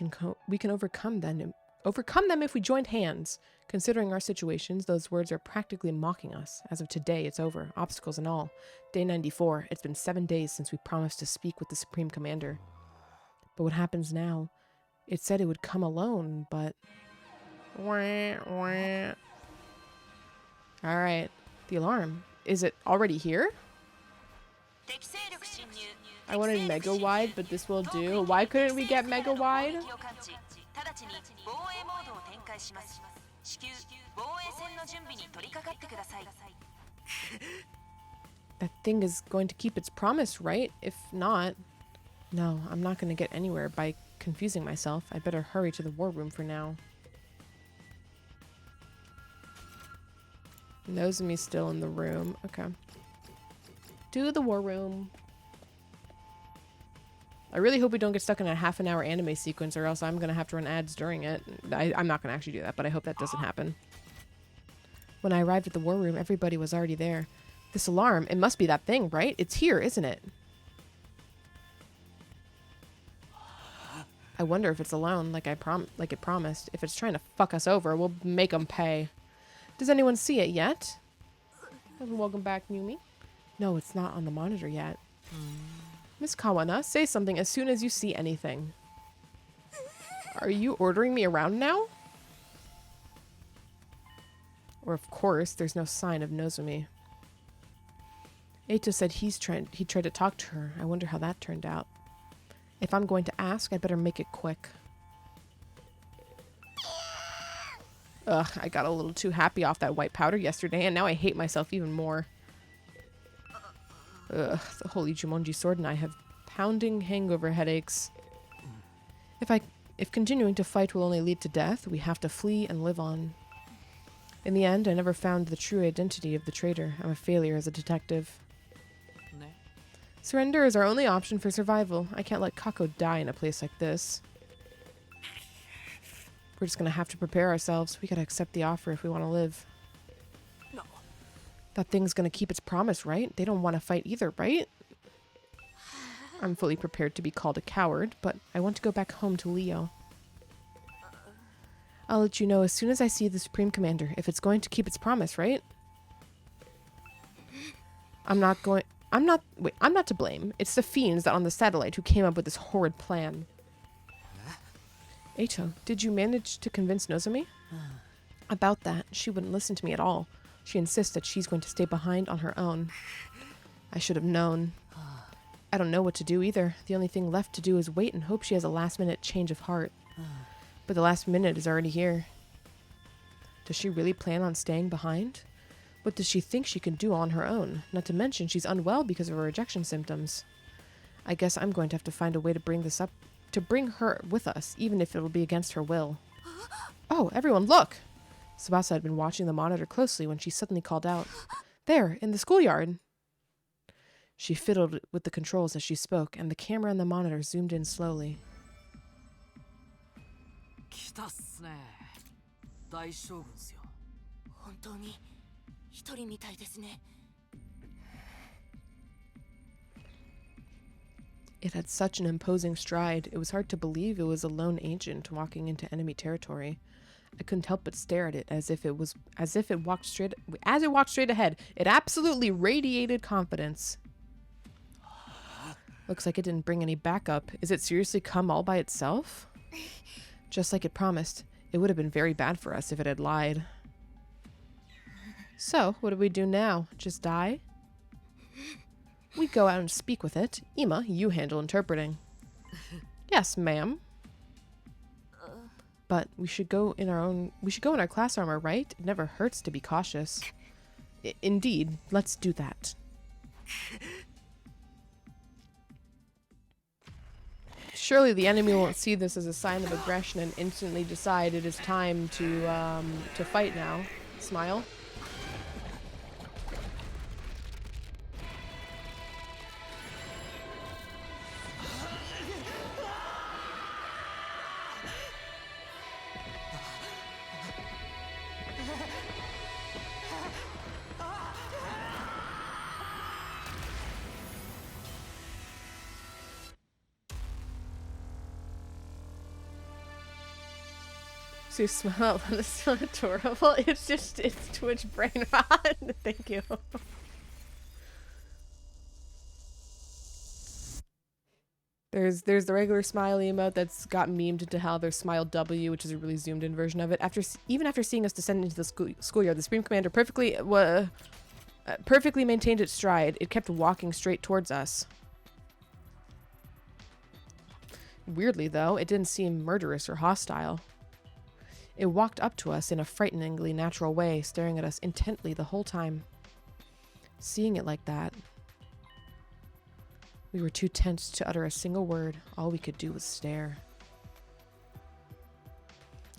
[SPEAKER 1] can overcome them Overcome them if we joined hands. Considering our situations, those words are practically mocking us. As of today, it's over, obstacles and all. Day 94. It's been 7 days since we promised to speak with the Supreme Commander. But what happens now? It said it would come alone, but... Wah, wah. Alright. The alarm. Is it already here? I wanted mega wide, but this will do. Why couldn't we get mega wide? That thing is going to keep its promise, right? If not... No, I'm not going to get anywhere by confusing myself. I better hurry to the war room for now. Nozomi's still in the room. Okay. To the war room. I really hope we don't get stuck in a half-an-hour anime sequence, or else I'm going to have to run ads during it. I'm not going to actually do that, but I hope that doesn't happen. When I arrived at the war room, everybody was already there. This alarm, it must be that thing, right? It's here, isn't it? I wonder if it's alone, like it promised. If it's trying to fuck us over, we'll make them pay. Does anyone see it yet? Welcome back, Yumi. No, it's not on the monitor yet. Miss Kawana, say something as soon as you see anything. Are you ordering me around now? Or of course, there's no sign of Nozomi. Eito said he tried to talk to her. I wonder how that turned out. If I'm going to ask, I'd better make it quick. Ugh, I got a little too happy off that white powder yesterday, and now I hate myself even more. Ugh, the holy Jumonji sword and I have pounding hangover headaches. If continuing to fight will only lead to death, we have to flee and live on. In the end, I never found the true identity of the traitor. I'm a failure as a detective. Surrender is our only option for survival. I can't let Kako die in a place like this. We're just gonna have to prepare ourselves. We gotta accept the offer if we want to live. No. That thing's gonna keep its promise, right? They don't want to fight either, right? I'm fully prepared to be called a coward, but I want to go back home to Leo. I'll let you know as soon as I see the Supreme Commander, if it's going to keep its promise, right? I'm not to blame. It's the fiends that on the satellite who came up with this horrid plan. Eito, did you manage to convince Nozomi? About that, she wouldn't listen to me at all. She insists that she's going to stay behind on her own. I should have known. I don't know what to do either. The only thing left to do is wait and hope she has a last-minute change of heart. But the last minute is already here. Does she really plan on staying behind? What does she think she can do on her own? Not to mention she's unwell because of her rejection symptoms. I guess I'm going to have to find a way to bring her with us, even if it'll be against her will. Oh, everyone, look! Tsubasa had been watching the monitor closely when she suddenly called out. There, in the schoolyard! She fiddled with the controls as she spoke, and the camera and the monitor zoomed in slowly. It had such an imposing stride, it was hard to believe it was a lone agent walking into enemy territory. I couldn't help but stare at it as it walked straight ahead. It absolutely radiated confidence. Looks like it didn't bring any backup. Is it seriously come all by itself? Just like it promised. It would have been very bad for us if it had lied. So, what do we do now? Just die? We go out and speak with it. Ima, you handle interpreting. Yes, ma'am. But we should go in our class armor, right? It never hurts to be cautious. Indeed, let's do that. Surely the enemy won't see this as a sign of aggression and instantly decide it is time to fight now. Smile. So you smell that's so adorable. It's just it's Twitch brain rot. Thank you. There's the regular smile emote that's got memed into how there's Smile W, which is a really zoomed in version of it. Even after seeing us descend into the schoolyard, the Supreme Commander perfectly maintained its stride. It kept walking straight towards us. Weirdly, though, it didn't seem murderous or hostile. It walked up to us in a frighteningly natural way, staring at us intently the whole time. Seeing it like that, we were too tense to utter a single word. All we could do was stare.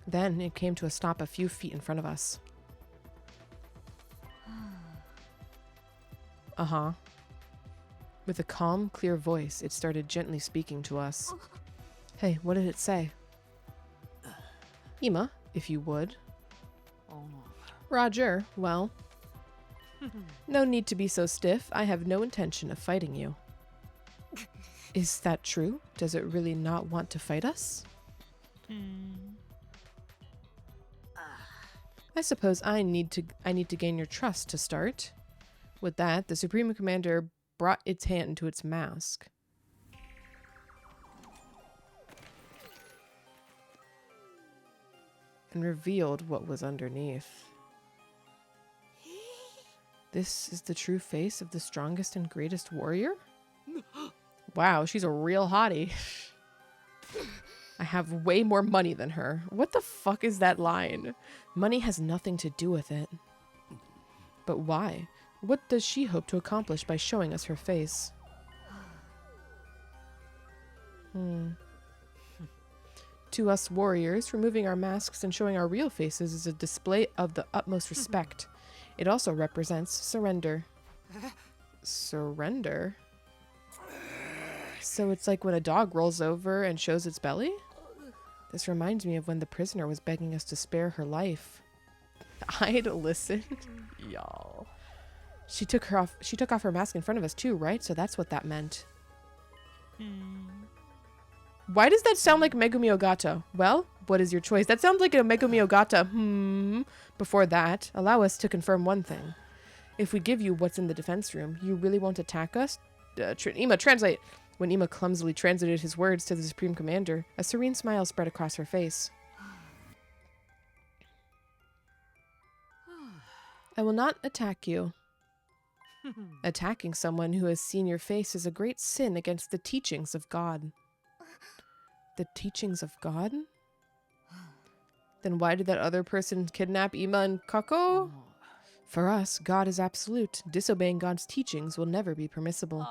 [SPEAKER 1] Then it came to a stop a few feet in front of us. Uh-huh. With a calm, clear voice, it started gently speaking to us. Hey, what did it say? Ima, if you would. Roger, well. No need to be so stiff. I have no intention of fighting you. Is that true? Does it really not want to fight us? I suppose I need to gain your trust to start. With that, the Supreme Commander brought its hand to its mask. And revealed what was underneath. This is the true face of the strongest and greatest warrior? Wow, she's a real hottie. I have way more money than her. What the fuck is that line? Money has nothing to do with it. But why? What does she hope to accomplish by showing us her face? To us warriors, removing our masks and showing our real faces is a display of the utmost respect. It also represents surrender. Surrender? So it's like when a dog rolls over and shows its belly? This reminds me of when the prisoner was begging us to spare her life. I'd listened. Y'all. She took off her mask in front of us too, right? So that's what that meant. Why does that sound like Megumi Ogata? Well, what is your choice? That sounds like a Megumi Ogata. Before that, allow us to confirm one thing. If we give you what's in the defense room, you really won't attack us? Ima, translate. When Ima clumsily translated his words to the Supreme Commander, a serene smile spread across her face. I will not attack you. Attacking someone who has seen your face is a great sin against the teachings of God. The teachings of God? Then why did that other person kidnap Ima and Kako? For us, God is absolute. Disobeying God's teachings will never be permissible.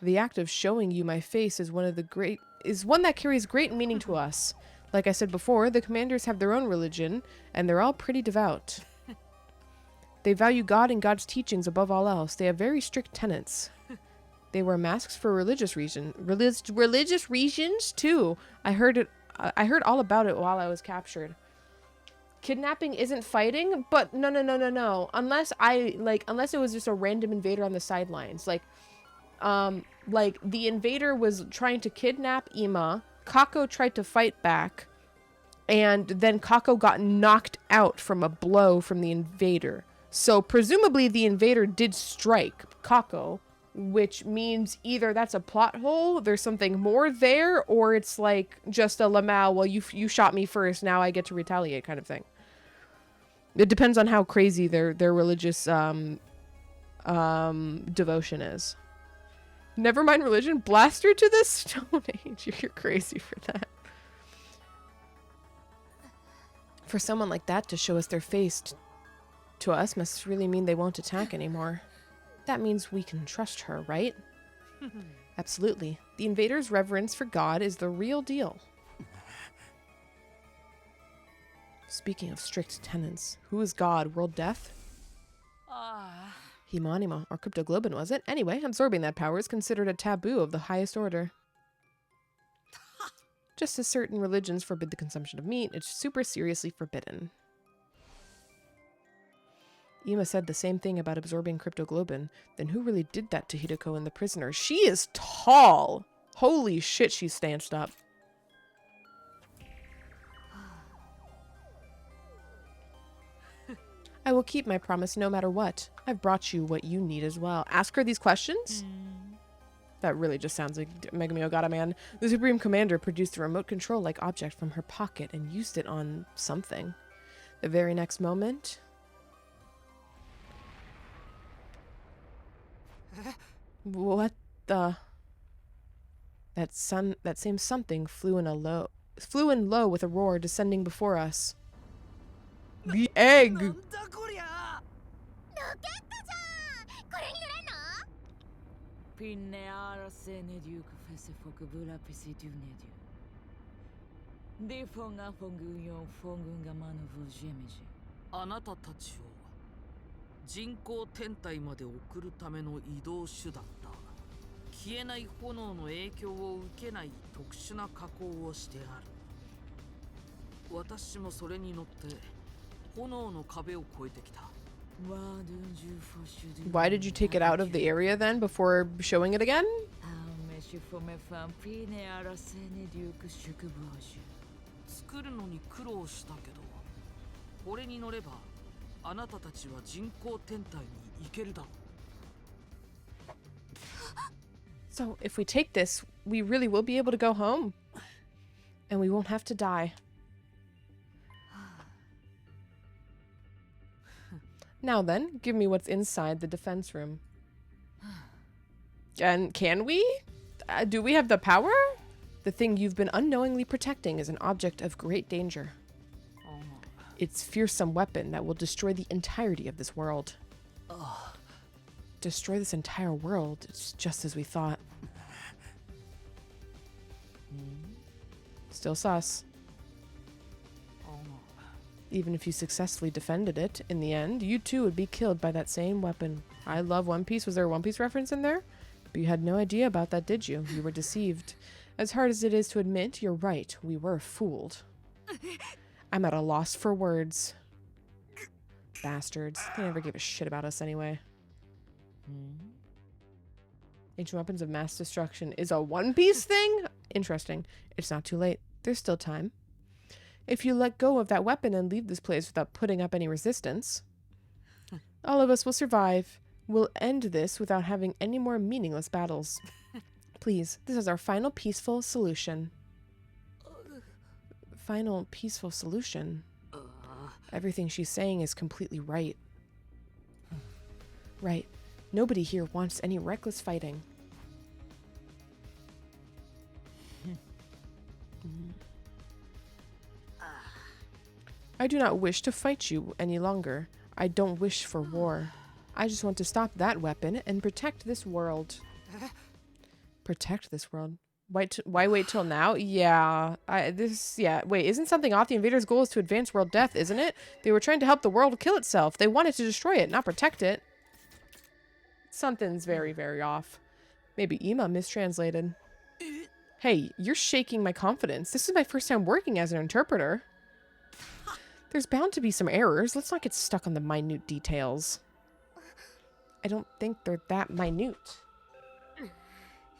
[SPEAKER 1] The act of showing you my face is one that carries great meaning to us. Like I said before, the commanders have their own religion, and they're all pretty devout. They value God and God's teachings above all else. They have very strict tenets. They wear masks for religious reasons. Religious reasons too. I heard all about it while I was captured. Kidnapping isn't fighting, but no. Unless it was just a random invader on the sidelines. Like the invader was trying to kidnap Ima. Kako tried to fight back, and then Kako got knocked out from a blow from the invader. So presumably the invader did strike Kako, which means either that's a plot hole, there's something more there, or it's like just a Lamau, well, you shot me first, now I get to retaliate kind of thing. It depends on how crazy their religious devotion is. Never mind religion, blast her to the Stone Age. You're crazy for that. For someone like that to show us their face to us must really mean they won't attack anymore. That means we can trust her, right? Absolutely. The invader's reverence for God is the real deal. Speaking of strict tenets, who is God? World Death? Himanima, or Cryptoglobin, was it? Anyway, absorbing that power is considered a taboo of the highest order. Just as certain religions forbid the consumption of meat, it's super seriously forbidden. Ima said the same thing about absorbing Cryptoglobin. Then who really did that to Hideko and the prisoner? She is tall! Holy shit, she stanced up. I will keep my promise no matter what. I've brought you what you need as well. Ask her these questions? That really just sounds like Megami Ogata, man. The Supreme Commander produced a remote control-like object from her pocket and used it on something. The very next moment... What the... That same something flew in low with a roar, descending before us. The egg!
[SPEAKER 5] ピンネアーラセネデュークフェセフォクブラピシデュネデュディフォンガフォングンヨンフォングンガマノブジェメジ
[SPEAKER 6] あなたたちを人工天体まで送るための移動手段だ。消えない炎の影響を受けない特殊な加工をしてある。私もそれに乗って炎の壁を越えてきた。
[SPEAKER 1] Why did you take it out of the area then before showing it again?
[SPEAKER 6] 作るのに苦労したけど、これに乗ればあなたたちは人工天体に行けるだろう。
[SPEAKER 1] So if we take this, we really will be able to go home. And we won't have to die. Now then, give me what's inside the defense room. And can we? Do we have the power? The thing you've been unknowingly protecting is an object of great danger. Its fearsome weapon that will destroy the entirety of this world. Destroy this entire world. It's just as we thought. Still sus. Even if you successfully defended it, in the end, you too would be killed by that same weapon. I love One Piece. Was there a One Piece reference in there? But you had no idea about that, did you? You were deceived. As hard as it is to admit, you're right. We were fooled. I'm at a loss for words. Bastards. They never gave a shit about us anyway. Ancient weapons of mass destruction is a One Piece thing? Interesting. It's not too late. There's still time. If you let go of that weapon and leave this place without putting up any resistance, all of us will survive. We'll end this without having any more meaningless battles. Please, this is our final peaceful solution. Final peaceful solution? Everything she's saying is completely right. Right. Nobody here wants any reckless fighting. I do not wish to fight you any longer. I don't wish for war. I just want to stop that weapon and protect this world. Protect this world? Why wait till now? Yeah. Wait, isn't something off? The invaders' goal is to advance world death, isn't it? They were trying to help the world kill itself. They wanted to destroy it, not protect it. Something's very, very off. Maybe Ima mistranslated. Hey, you're shaking my confidence. This is my first time working as an interpreter. There's bound to be some errors. Let's not get stuck on the minute details. I don't think they're that minute.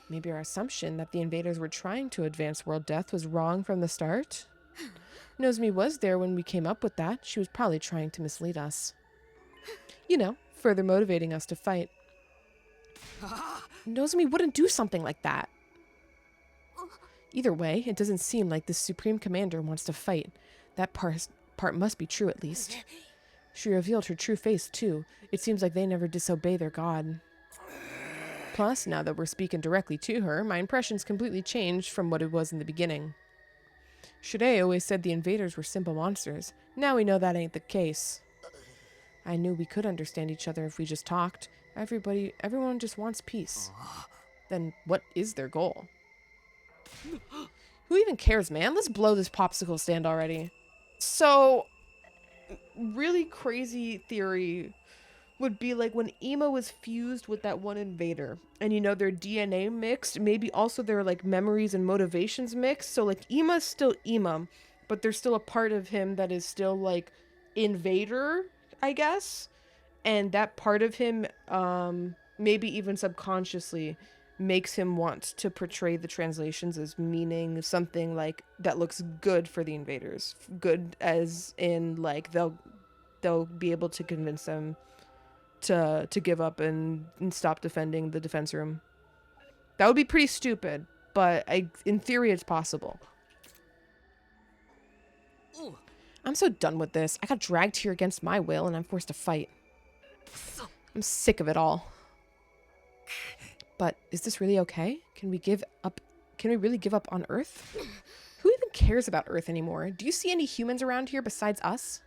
[SPEAKER 1] Maybe our assumption that the invaders were trying to advance world death was wrong from the start. Nozomi was there when we came up with that. She was probably trying to mislead us. You know, further motivating us to fight. Nozomi wouldn't do something like that. Either way, it doesn't seem like the Supreme Commander wants to fight. That part must be true, at least. She revealed her true face, too. It seems like they never disobey their god. Plus, now that we're speaking directly to her, my impression's completely changed from what it was in the beginning. Shirei always said the invaders were simple monsters. Now we know that ain't the case. I knew we could understand each other if we just talked. Everyone just wants peace. Then what is their goal? Who even cares, man? Let's blow this popsicle stand already. So, really crazy theory would be like when Ima was fused with that one invader and, you know, their DNA mixed, maybe also their like memories and motivations mixed. So like Ima's still Ima, but there's still a part of him that is still like invader, I guess. And that part of him, maybe even subconsciously, makes him want to portray the translations as meaning something like that looks good for the invaders. Good as in like they'll they'll be able to convince them to give up and stop defending the defense room. That would be pretty stupid, but in theory it's possible. I'm so done with this. I got dragged here against my will and I'm forced to fight. I'm sick of it all. But is this really okay? Can we give up? Can we really give up on Earth? Who even cares about Earth anymore? Do you see any humans around here besides us?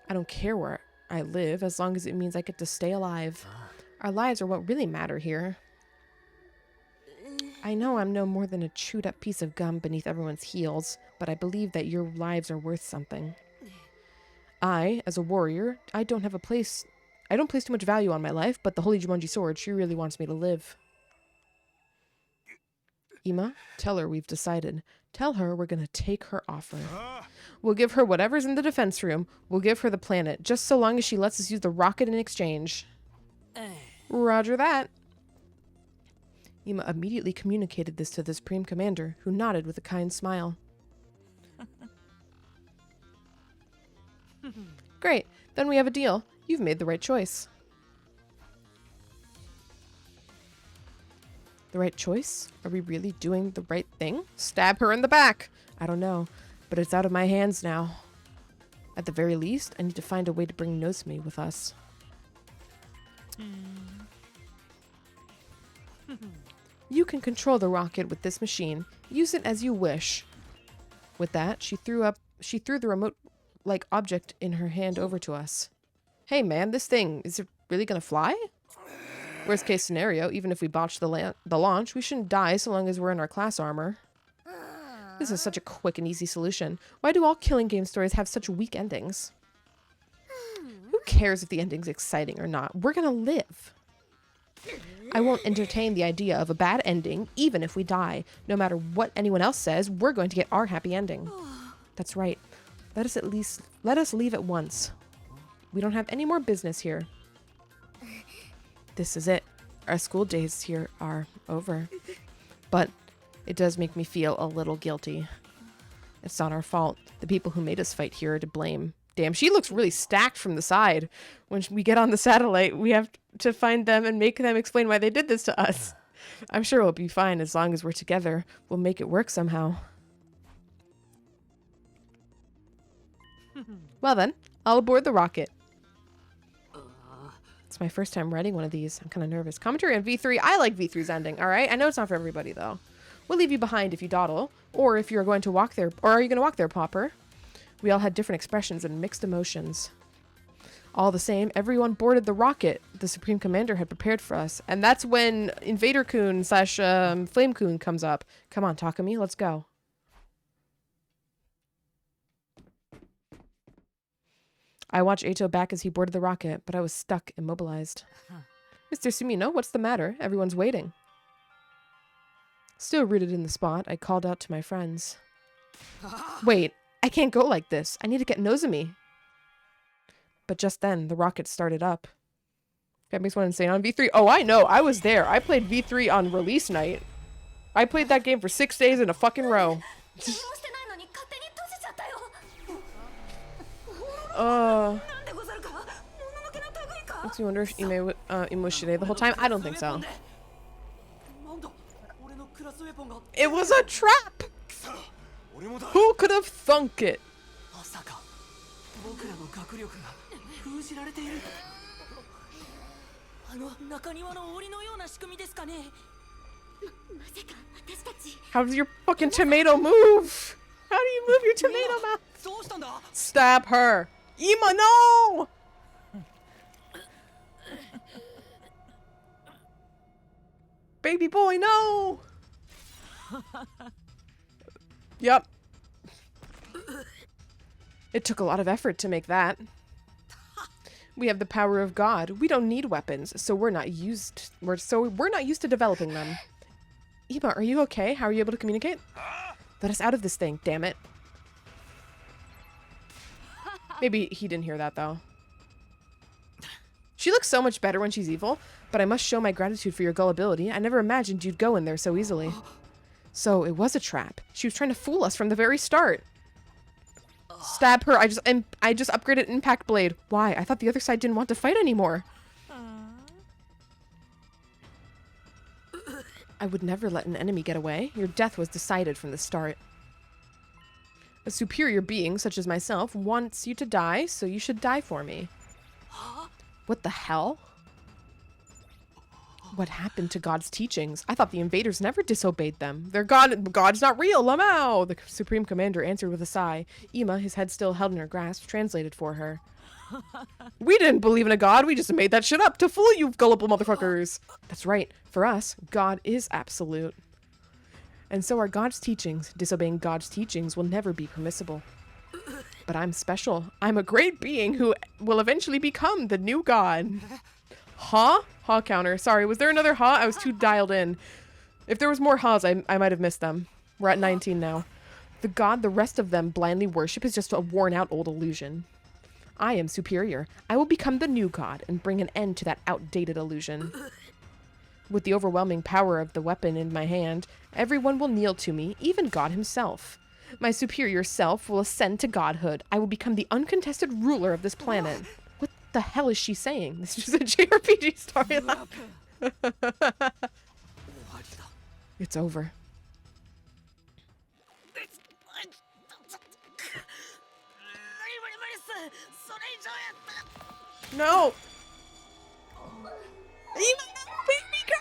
[SPEAKER 1] I don't care where I live as long as it means I get to stay alive. Our lives are what really matter here. I know I'm no more than a chewed up piece of gum beneath everyone's heels, but I believe that your lives are worth something. I, as a warrior, I don't place too much value on my life, but the Holy Jumanji Sword, she really wants me to live. Ima, tell her we've decided. Tell her we're gonna take her offer. We'll give her whatever's in the defense room. We'll give her the planet, just so long as she lets us use the rocket in exchange. Roger that. Ima immediately communicated this to the Supreme Commander, who nodded with a kind smile. Great, then we have a deal. You've made the right choice. The right choice? Are we really doing the right thing? Stab her in the back! I don't know, but it's out of my hands now. At the very least, I need to find a way to bring Nozomi with us. You can control the rocket with this machine. Use it as you wish. With that, she threw the remote-like object in her hand over to us. Hey man, this thing, is it really gonna fly? Worst case scenario, even if we botch the launch, we shouldn't die so long as we're in our class armor. This is such a quick and easy solution. Why do all killing game stories have such weak endings? Who cares if the ending's exciting or not? We're gonna live. I won't entertain the idea of a bad ending, even if we die. No matter what anyone else says, we're going to get our happy ending. That's right. Let us leave at once. We don't have any more business here. This is it. Our school days here are over. But it does make me feel a little guilty. It's not our fault. The people who made us fight here are to blame. Damn, she looks really stacked from the side. When we get on the satellite, we have to find them and make them explain why they did this to us. I'm sure we'll be fine as long as we're together. We'll make it work somehow. Well then, I'll aboard the rocket. It's my first time writing one of these. I'm kind of nervous. Commentary on V3. I like V3's ending, alright? I know it's not for everybody, though. We'll leave you behind if you dawdle, or if you're going to walk there. Or are you going to walk there, Popper? We all had different expressions and mixed emotions. All the same, everyone boarded the rocket the Supreme Commander had prepared for us. And that's when Invader-kun / Flame-kun comes up. Come on, Takumi, let's go. I watched Eito back as he boarded the rocket, but I was stuck, immobilized. Mr. Sumino, what's the matter? Everyone's waiting. Still rooted in the spot, I called out to my friends. Wait, I can't go like this. I need to get Nozomi. But just then, the rocket started up. That makes one insane on V3. Oh, I know. I was there. I played V3 on release night. I played that game for 6 days in a fucking row. Makes me wonder if Ime was Shide the whole time. I don't think so. It was a trap! Who could have thunk it? How does your fucking tomato move? How do you move your tomato mouth? Stab her! Ima, no! Baby boy, no! Yep. It took a lot of effort to make that. We have the power of God. We don't need weapons, so we're not used to developing them. Ima, are you okay? How are you able to communicate? Let us out of this thing, damn it. Maybe he didn't hear that, though. She looks so much better when she's evil, but I must show my gratitude for your gullibility. I never imagined you'd go in there so easily. So, it was a trap. She was trying to fool us from the very start. Stab her. I just upgraded Impact Blade. Why? I thought the other side didn't want to fight anymore. I would never let an enemy get away. Your death was decided from the start. A superior being, such as myself, wants you to die, so you should die for me. What the hell? What happened to God's teachings? I thought the invaders never disobeyed them. Their God's not real, Lamau! The Supreme Commander answered with a sigh. Ima, his head still held in her grasp, translated for her. We didn't believe in a god, we just made that shit up to fool you gullible motherfuckers. That's right. For us, God is absolute. And so are God's teachings. Disobeying God's teachings will never be permissible. But I'm special. I'm a great being who will eventually become the new god. Huh? Huh counter. Sorry, was there another huh? I was too dialed in. If there was more hahs, I might have missed them. We're at 19 now. The god the rest of them blindly worship is just a worn-out old illusion. I am superior. I will become the new god and bring an end to that outdated illusion. With the overwhelming power of the weapon in my hand, everyone will kneel to me, even God himself. My superior self will ascend to godhood. I will become the uncontested ruler of this planet. What the hell is she saying? This is just a JRPG storyline. It's over. No! Baby girl!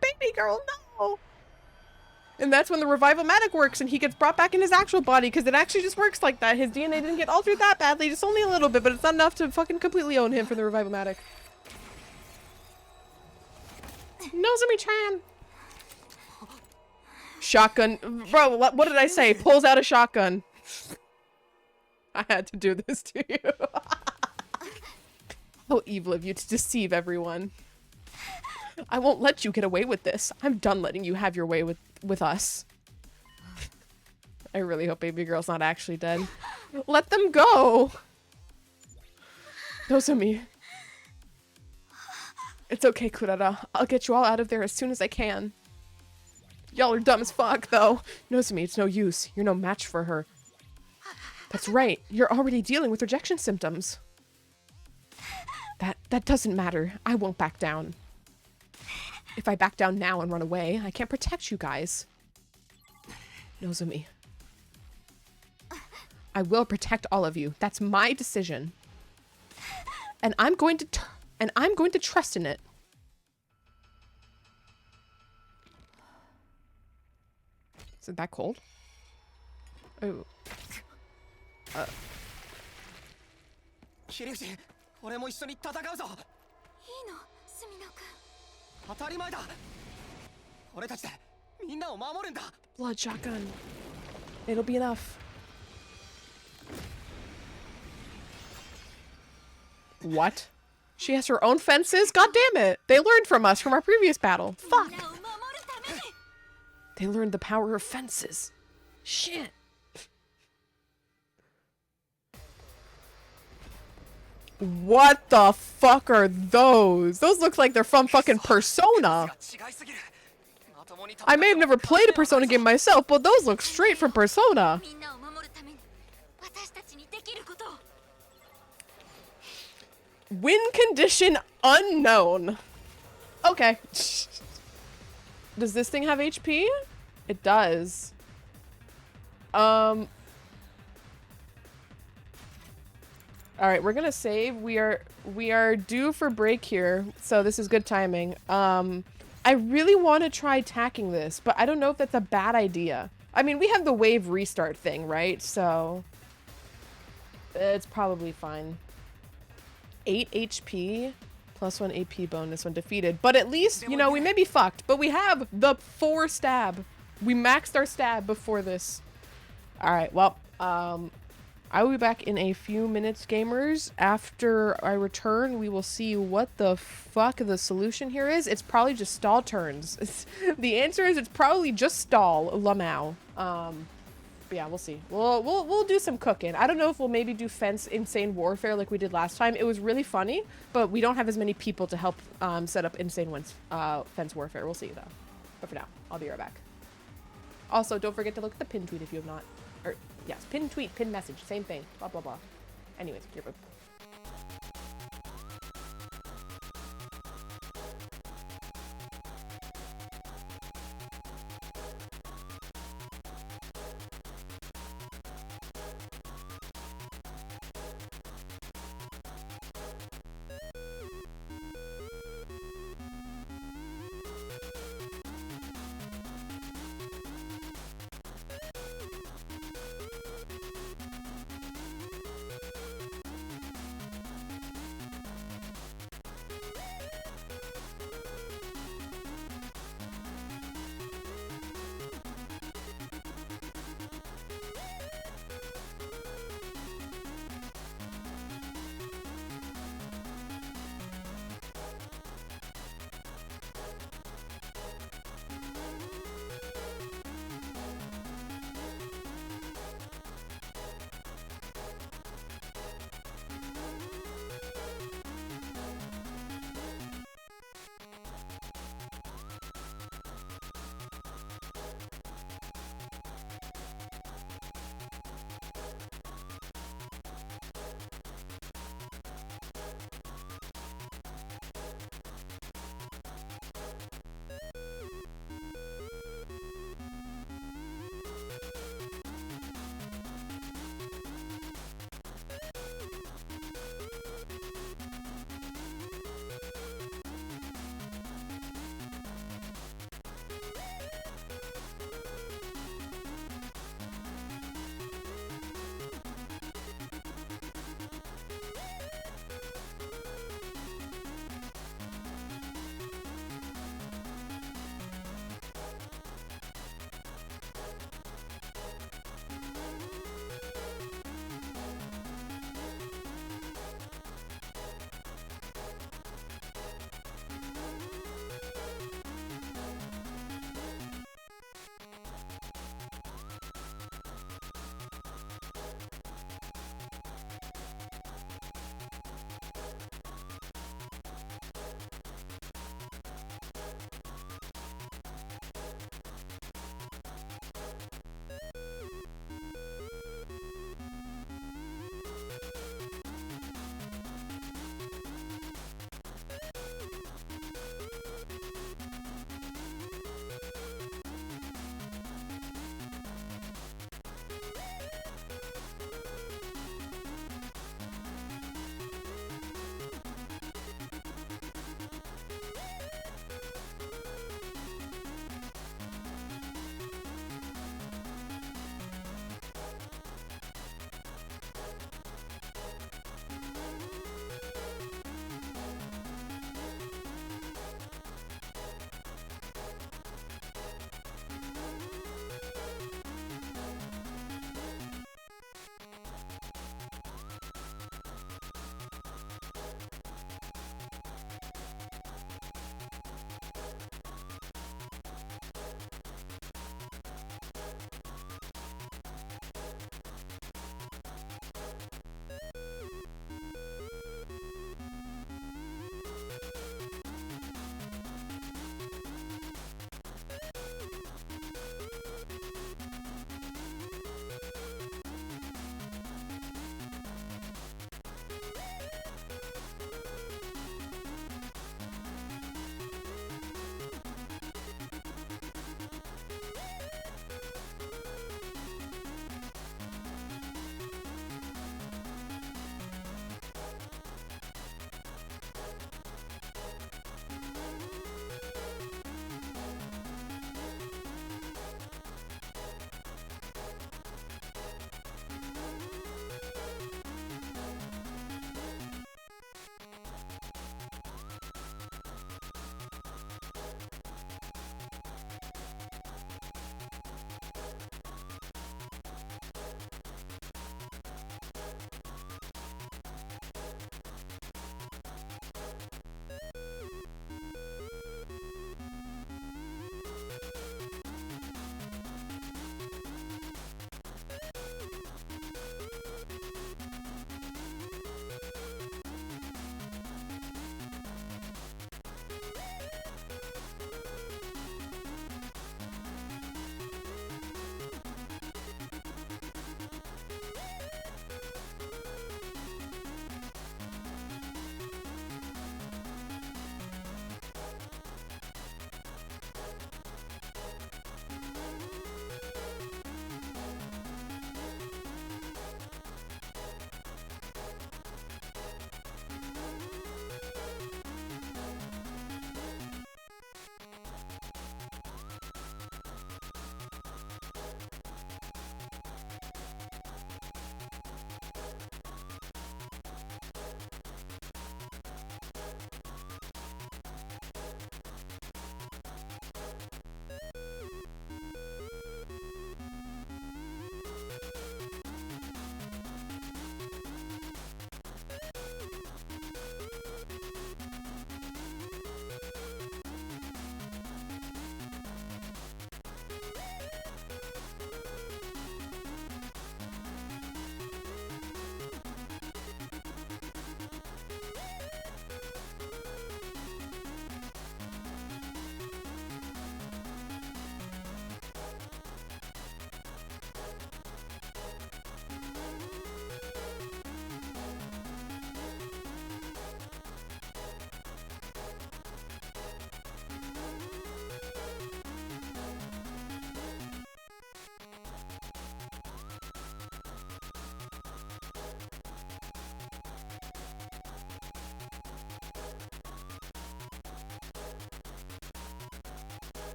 [SPEAKER 1] Baby girl, no! And that's when the revival-matic works and he gets brought back in his actual body because it actually just works like that. His DNA didn't get altered that badly, just only a little bit, but it's not enough to fucking completely own him for the revival-matic. Nozomi-chan! Shotgun. Bro, what did I say? Pulls out a shotgun. I had to do this to you. How evil of you to deceive everyone. I won't let you get away with this. I'm done letting you have your way with us. I really hope baby girl's not actually dead. Let them go! Nozomi. It's okay, Kurara. I'll get you all out of there as soon as I can. Y'all are dumb as fuck, though. Nozomi, it's no use. You're no match for her. That's right. You're already dealing with rejection symptoms. That doesn't matter. I won't back down. If I back down now and run away, I can't protect you guys. Nozomi. I will protect all of you. That's my decision. And I'm going to trust in it. Is it that cold? Oh.
[SPEAKER 2] 桐生俺も一緒に戦うぞいいのスミノ君当たり前だ俺たちでみんなを守るんだ
[SPEAKER 1] Blood shotgun. It'll be enough. What? She has her own fences? God damn it! They learned from us from our previous battle. Fuck! They learned the power of fences. Shit. What the fuck are those? Those look like they're from fucking Persona. I may have never played a Persona game myself, but those look straight from Persona. Win condition unknown. Okay. Does this thing have HP? It does. Alright, we're gonna save. We are due for break here, so this is good timing. I really want to try tacking this, but I don't know if that's a bad idea. I mean, we have the wave restart thing, right? So it's probably fine. 8 HP plus 1 AP bonus when defeated, but at least, you know, we may be fucked, but we have the 4 stab. We maxed our stab before this. All right, well, I will be back in a few minutes, gamers. After I return, we will see what the fuck the solution here is. It's probably just stall turns. The answer is it's probably just stall, Lamau. But yeah, we'll see. We'll do some cooking. I don't know if we'll maybe do fence insane warfare like we did last time. It was really funny, but we don't have as many people to help set up insane fence warfare. We'll see though. But for now, I'll be right back. Also, don't forget to look at the pin tweet if you have not. Or, yes, pin tweet, pin message, same thing. Blah, blah, blah. Anyways, Gearbub.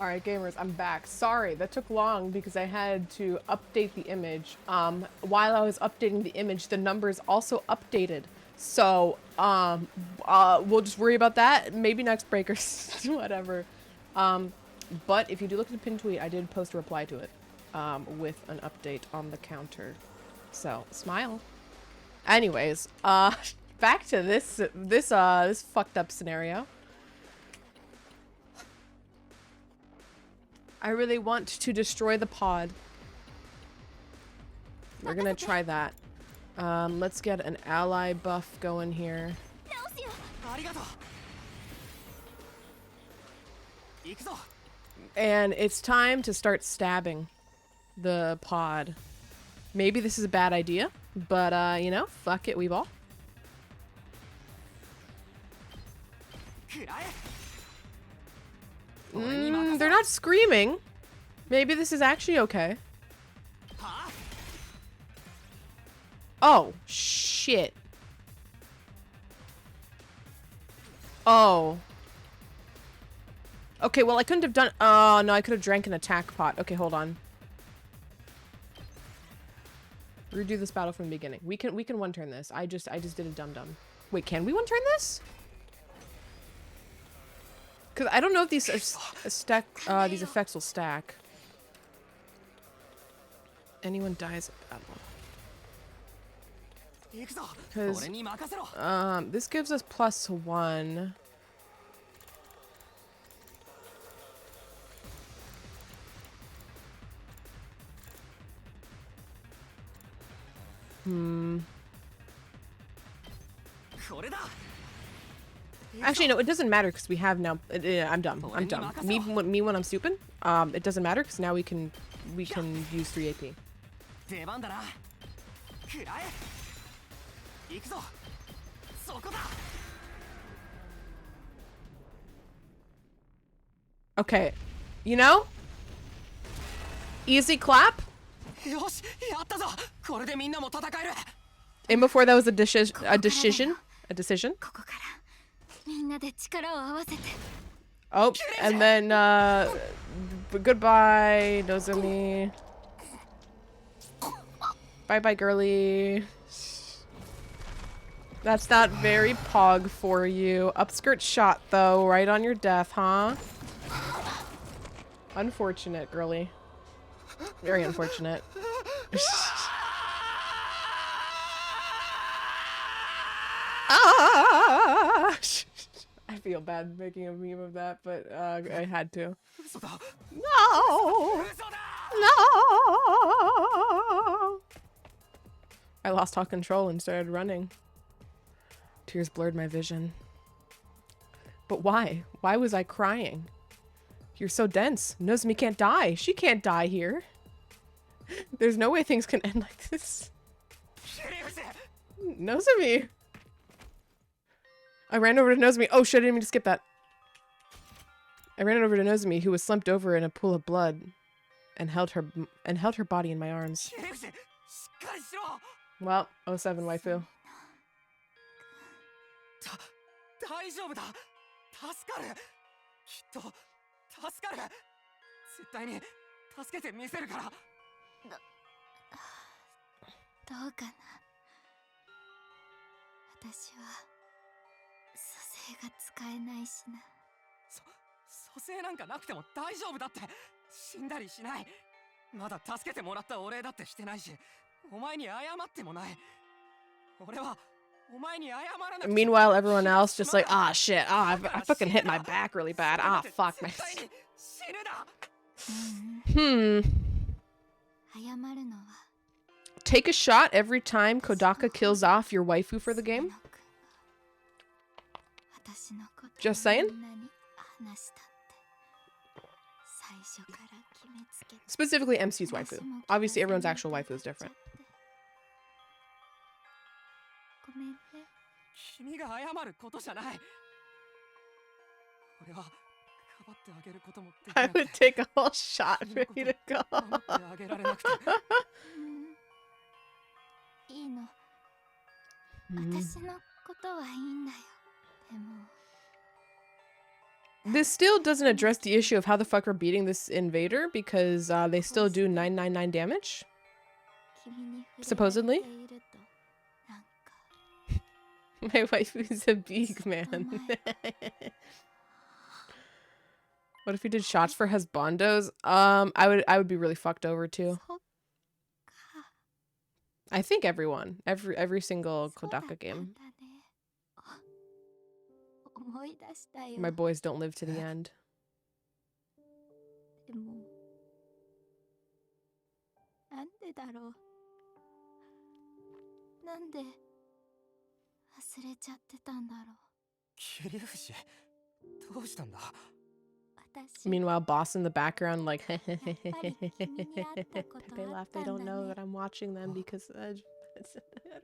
[SPEAKER 1] Alright, gamers, I'm back. Sorry, that took long because I had to update the image. While I was updating the image, the numbers also updated. So, we'll just worry about that. Maybe next break or whatever. But if you do look at the pinned tweet, I did post a reply to it, with an update on the counter. So, smile. Anyways, back to this fucked up scenario. I really want to destroy the pod. We're gonna try that. Let's get an ally buff going here. And it's time to start stabbing the pod. Maybe this is a bad idea, but you know, fuck it, we ball. They're not screaming. Maybe this is actually okay. Oh, shit. Oh. Okay, well, I couldn't have done... Oh, no, I could have drank an attack pot. Okay, hold on. Redo this battle from the beginning. We can one-turn this. I just did a dum-dum. Wait, can we one-turn this? Because I don't know if these these effects will stack. Anyone dies at battle. Because this gives us +1. Actually, no, it doesn't matter because we have now. I'm dumb. I'm dumb. Me when I'm stupid. It doesn't matter because now we can use 3 AP. Okay, you know, easy clap. And before that was a decision. Oh, and then goodbye, Nozomi. Bye bye, girly. That's not very pog for you. Upskirt shot though, right on your death, huh? Unfortunate, girly. Very unfortunate. I feel bad making a meme of that, but I had to. No! No! I lost all control and started running. Tears blurred my vision. But why? Why was I crying? You're so dense. Nozomi can't die. She can't die here. There's no way things can end like this. Nozomi! I ran over to Nozomi. Oh shit, I didn't mean to skip that. I ran over to Nozomi, who was slumped over in a pool of blood, and held her body in my arms. Well, 07 waifu. Meanwhile, everyone else just like, ah, shit, ah, I fucking hit my back really bad. Ah, fuck, man. Take a shot every time Kodaka kills off your waifu for the game. Just saying. Specifically MC's waifu. Obviously, everyone's actual waifu is different. I would take a whole shot for you to go. This still doesn't address the issue of how the fuck we're beating this invader, because they still do 999 damage. Supposedly. My wife is a big man. What if we did shots for husbandos? I would be really fucked over too. I think everyone, every single Kodaka game. My boys don't live to the end.
[SPEAKER 7] でもなんでだろうなんで忘れちゃってたんだろう
[SPEAKER 2] 桐生氏どうしたんだ
[SPEAKER 1] Meanwhile, boss in the background, like,
[SPEAKER 7] ぱり君に会ったこと
[SPEAKER 1] they
[SPEAKER 7] あ
[SPEAKER 1] laugh.
[SPEAKER 7] ったん
[SPEAKER 1] They
[SPEAKER 7] だ
[SPEAKER 1] don't know
[SPEAKER 7] ね
[SPEAKER 1] that I'm watching them because I don't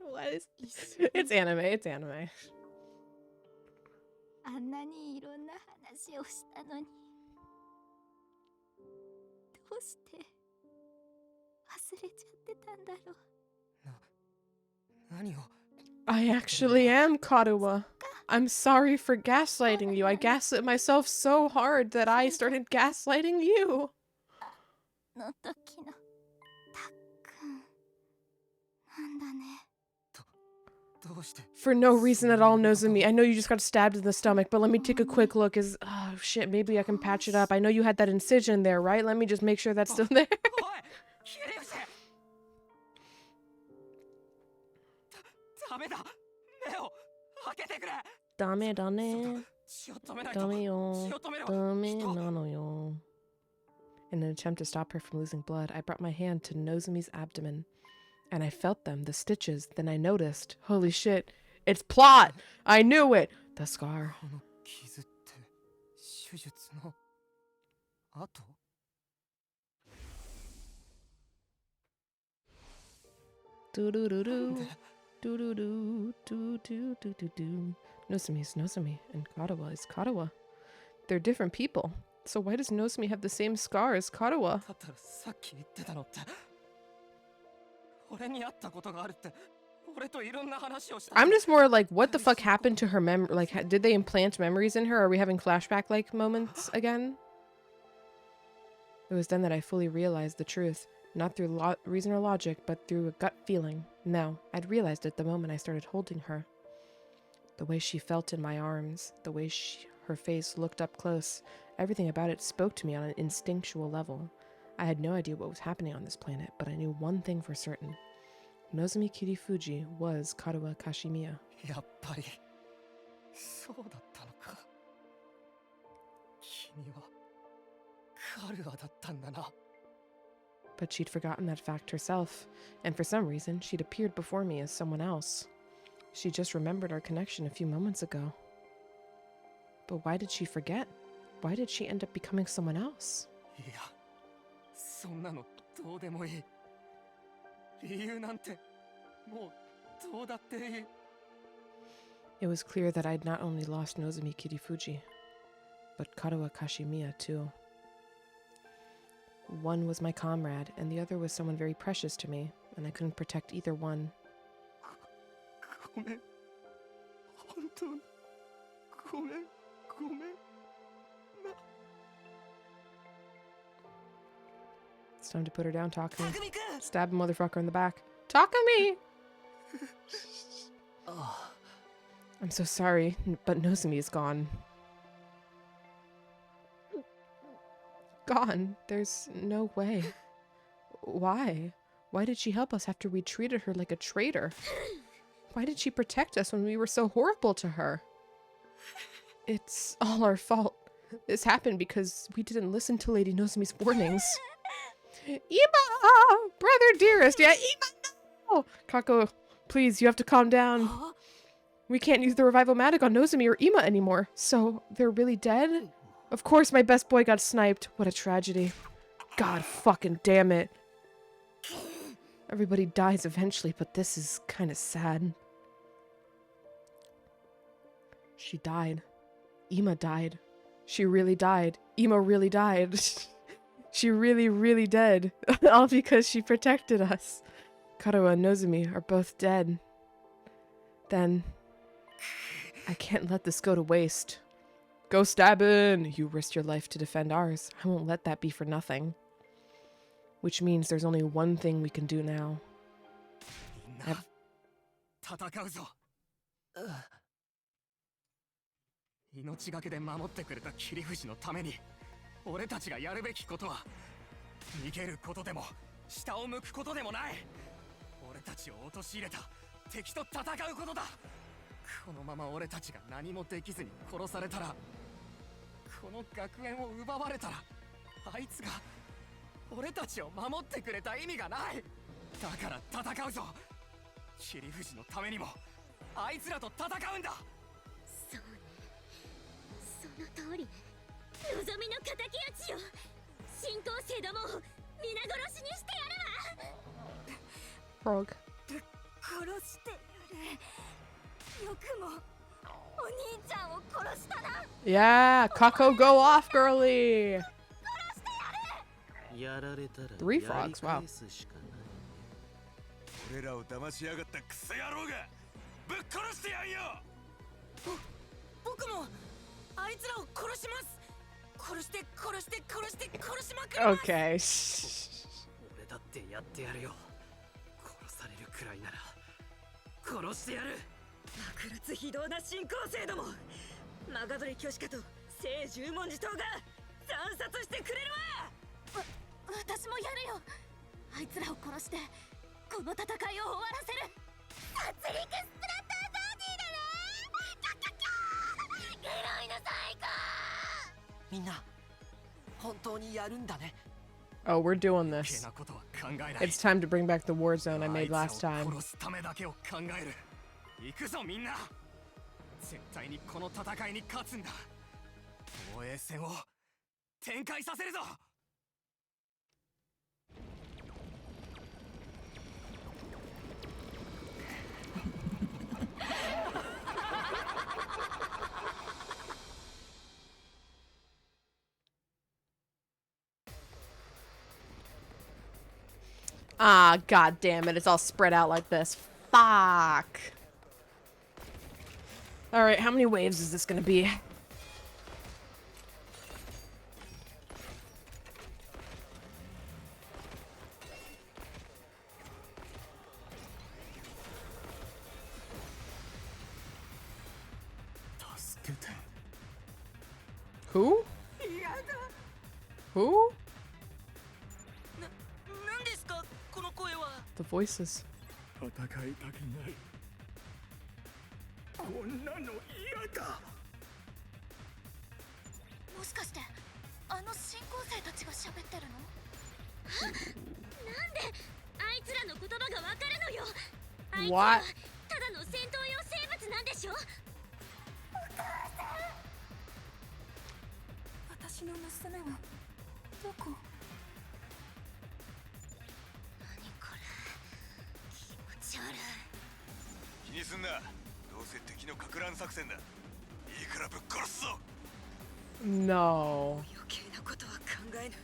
[SPEAKER 1] know what is.
[SPEAKER 7] 一瞬
[SPEAKER 1] It's anime. It's anime.
[SPEAKER 7] あんなにいろんな話をしたのにどうして忘れちゃってたんだろう
[SPEAKER 2] 何を
[SPEAKER 1] I actually am Kadowa. I'm sorry for gaslighting you. I gaslit myself so hard that I started gaslighting you.
[SPEAKER 7] の時のたっくんなんだね
[SPEAKER 2] どうして
[SPEAKER 1] For no reason at all, Nozomi. I know you just got stabbed in the stomach, but let me take a quick look. Oh shit, maybe I can patch it up. I know you had that incision there, right? Let me just make sure that's still there.
[SPEAKER 2] おい桐生氏ダメだ目を開けてくれ
[SPEAKER 1] Dame, dame.
[SPEAKER 2] 血を止めないと
[SPEAKER 1] Dame yo.
[SPEAKER 2] 血を止めろ
[SPEAKER 1] Dame
[SPEAKER 2] 人
[SPEAKER 1] nano yo. In an attempt to stop her from losing blood, I brought my hand to Nozomi's abdomen. And I felt them, the stitches. Then I noticed. Holy shit. It's plot! I knew it! The scar.
[SPEAKER 2] この傷って手術の後
[SPEAKER 1] Do-do-do-do. Do-do-do. Do-do-do-do-do. Nozomi is Nozomi, and Katawa is Katawa. They're different people. So why does Nozomi have the same scar as Katawa?
[SPEAKER 2] だったらさっき言ってたのって俺に会ったことがあるって俺といろんな話をした
[SPEAKER 1] I'm just more like, what the fuck happened to her like, did they implant memories in her? Are we having flashback-like moments again? It was then that I fully realized the truth. Not through reason or logic, but through a gut feeling. No, I'd realized it the moment I started holding her. The way she felt in my arms, the way her face looked up close, everything about it spoke to me on an instinctual level. I had no idea what was happening on this planet, but I knew one thing for certain. Nozomi Kirifuji was Katawa Kashimiya.
[SPEAKER 2] やっぱりそうだったのか君はカルアだったんだな
[SPEAKER 1] But she'd forgotten that fact herself, and for some reason, she'd appeared before me as someone else. She just remembered our connection a few moments ago. But why did she forget? Why did she end up becoming someone else?
[SPEAKER 2] いやそんなのどうでもいい理由なんてもうどうだっていい
[SPEAKER 1] It was clear that I'd not only lost Nozomi Kirifuji, but Katawa Kashimiya too. One was my comrade, and the other was someone very precious to me, and I couldn't protect either one.
[SPEAKER 2] ごめん本当にごめんごめん
[SPEAKER 1] It's time to put her down, Takumi. Stab a motherfucker in the back. Takumi! I'm so sorry, but Nozomi is gone. Gone? There's no way. Why? Why did she help us after we treated her like a traitor? Why did she protect us when we were so horrible to her? It's all our fault. This happened because we didn't listen to Lady Nozomi's warnings. Ima! Brother dearest! Yeah, Ima, no! Kako, please, you have to calm down. We can't use the Revival-Matic on Nozomi or Ima anymore. So, they're really dead? Of course my best boy got sniped. What a tragedy. God fucking damn it. Everybody dies eventually, but this is kind of sad. She died. Ima died. She really died. Ima really died. She really, really dead. All because she protected us. Karawa and Nozomi are both dead. Then, I can't let this go to waste. Go stabbing! You risked your life to defend ours. I won't let that be for nothing. Which means there's only one thing we can do now.
[SPEAKER 2] みんな戦うぞ。命がけで守ってくれた切り藤のために俺たちがやるべきことは逃げることでも下を向くことでもない。俺たちを陥れた敵と戦うことだ。このまま俺たちが何もできずに殺されたら、この学園を奪われたら、あいつが俺たちを守ってくれた意味がない。だから戦うぞ。切り藤のためにもあいつらと戦うんだ。
[SPEAKER 7] そうね、その通りね。望みの敵討ちよ。新興生どもを皆殺しにしてやるわ。
[SPEAKER 1] Frog.
[SPEAKER 7] 殺してやる。よくもお兄ちゃんを殺したな。
[SPEAKER 1] Yeah, Kako, go off, girly. 3 frogs, wow.
[SPEAKER 3] 俺らを騙しやがったクソ野郎がぶっ殺してやんよ。
[SPEAKER 5] 僕もあいつらを殺します。殺して殺して殺して殺しまくります。
[SPEAKER 1] Okay.
[SPEAKER 2] 俺だってやってやるよ。殺されるくらいなら殺してやる。
[SPEAKER 5] 悪辣非道な新興生ども、マガドリ巨子家と聖十文字党が惨殺してくれるわ。
[SPEAKER 7] 私もやるよ。あいつらを殺してこの戦いを終わらせる。殺戮スプラッターパーティーだね。キャッキャッキャー。ゲロイの最高。
[SPEAKER 2] みんな本当にやるんだね。
[SPEAKER 1] Oh, we're doing
[SPEAKER 2] 余計
[SPEAKER 1] this.
[SPEAKER 2] なことは考えない。
[SPEAKER 1] It's time to bring back the war zone I
[SPEAKER 2] あ
[SPEAKER 1] made
[SPEAKER 2] いつら
[SPEAKER 1] last
[SPEAKER 2] を
[SPEAKER 1] time.
[SPEAKER 2] 殺すためだけを考える。行くぞみんな。絶対にこの戦いに勝つんだ。防衛戦を展開させるぞ。
[SPEAKER 1] Ah, god damn it. It's all spread out like this. Fuck. Alright, how many waves is this gonna be? Who? Who?
[SPEAKER 5] 何ですかこの声は。
[SPEAKER 1] The voices.
[SPEAKER 4] 戦いたくない。こんなの嫌だ。
[SPEAKER 7] もしかしてあの新興生たちが喋ってるの？なんであいつらの言葉がわかるのよ。あいつらは
[SPEAKER 1] What?
[SPEAKER 7] ただの戦闘用生物なんでしょ。私の娘はどこ？何これ、気持ち悪い。
[SPEAKER 3] 気にすんな。どうせ敵のかく乱作戦だ。いいからぶっ殺すぞ。
[SPEAKER 1] No.
[SPEAKER 5] 余計なことは考えぬ。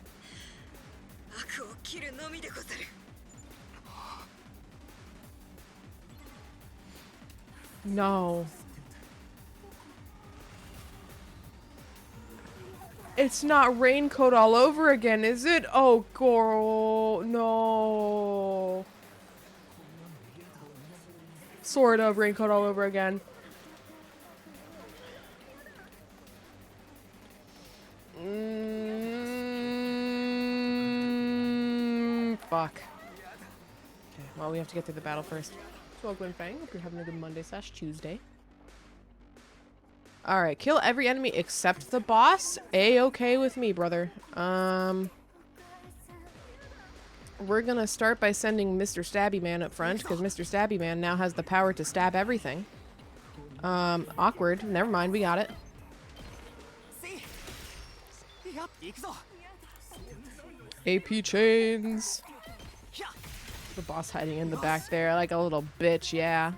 [SPEAKER 5] 悪を切るのみでござる。
[SPEAKER 1] No. It's not raincoat all over again, is it? Oh, girl. No. Sort of raincoat all over again. Fuck. Okay, well, we have to get through the battle first. So, Gwen Fang, hope you're having a good Monday/Tuesday. Alright, kill every enemy except the boss. A-okay with me, brother. We're gonna start by sending Mr. Stabby Man up front, because Mr. Stabby Man now has the power to stab everything. Awkward. Never mind, we got it. AP chains. The boss hiding in the back there like a little bitch, yeah.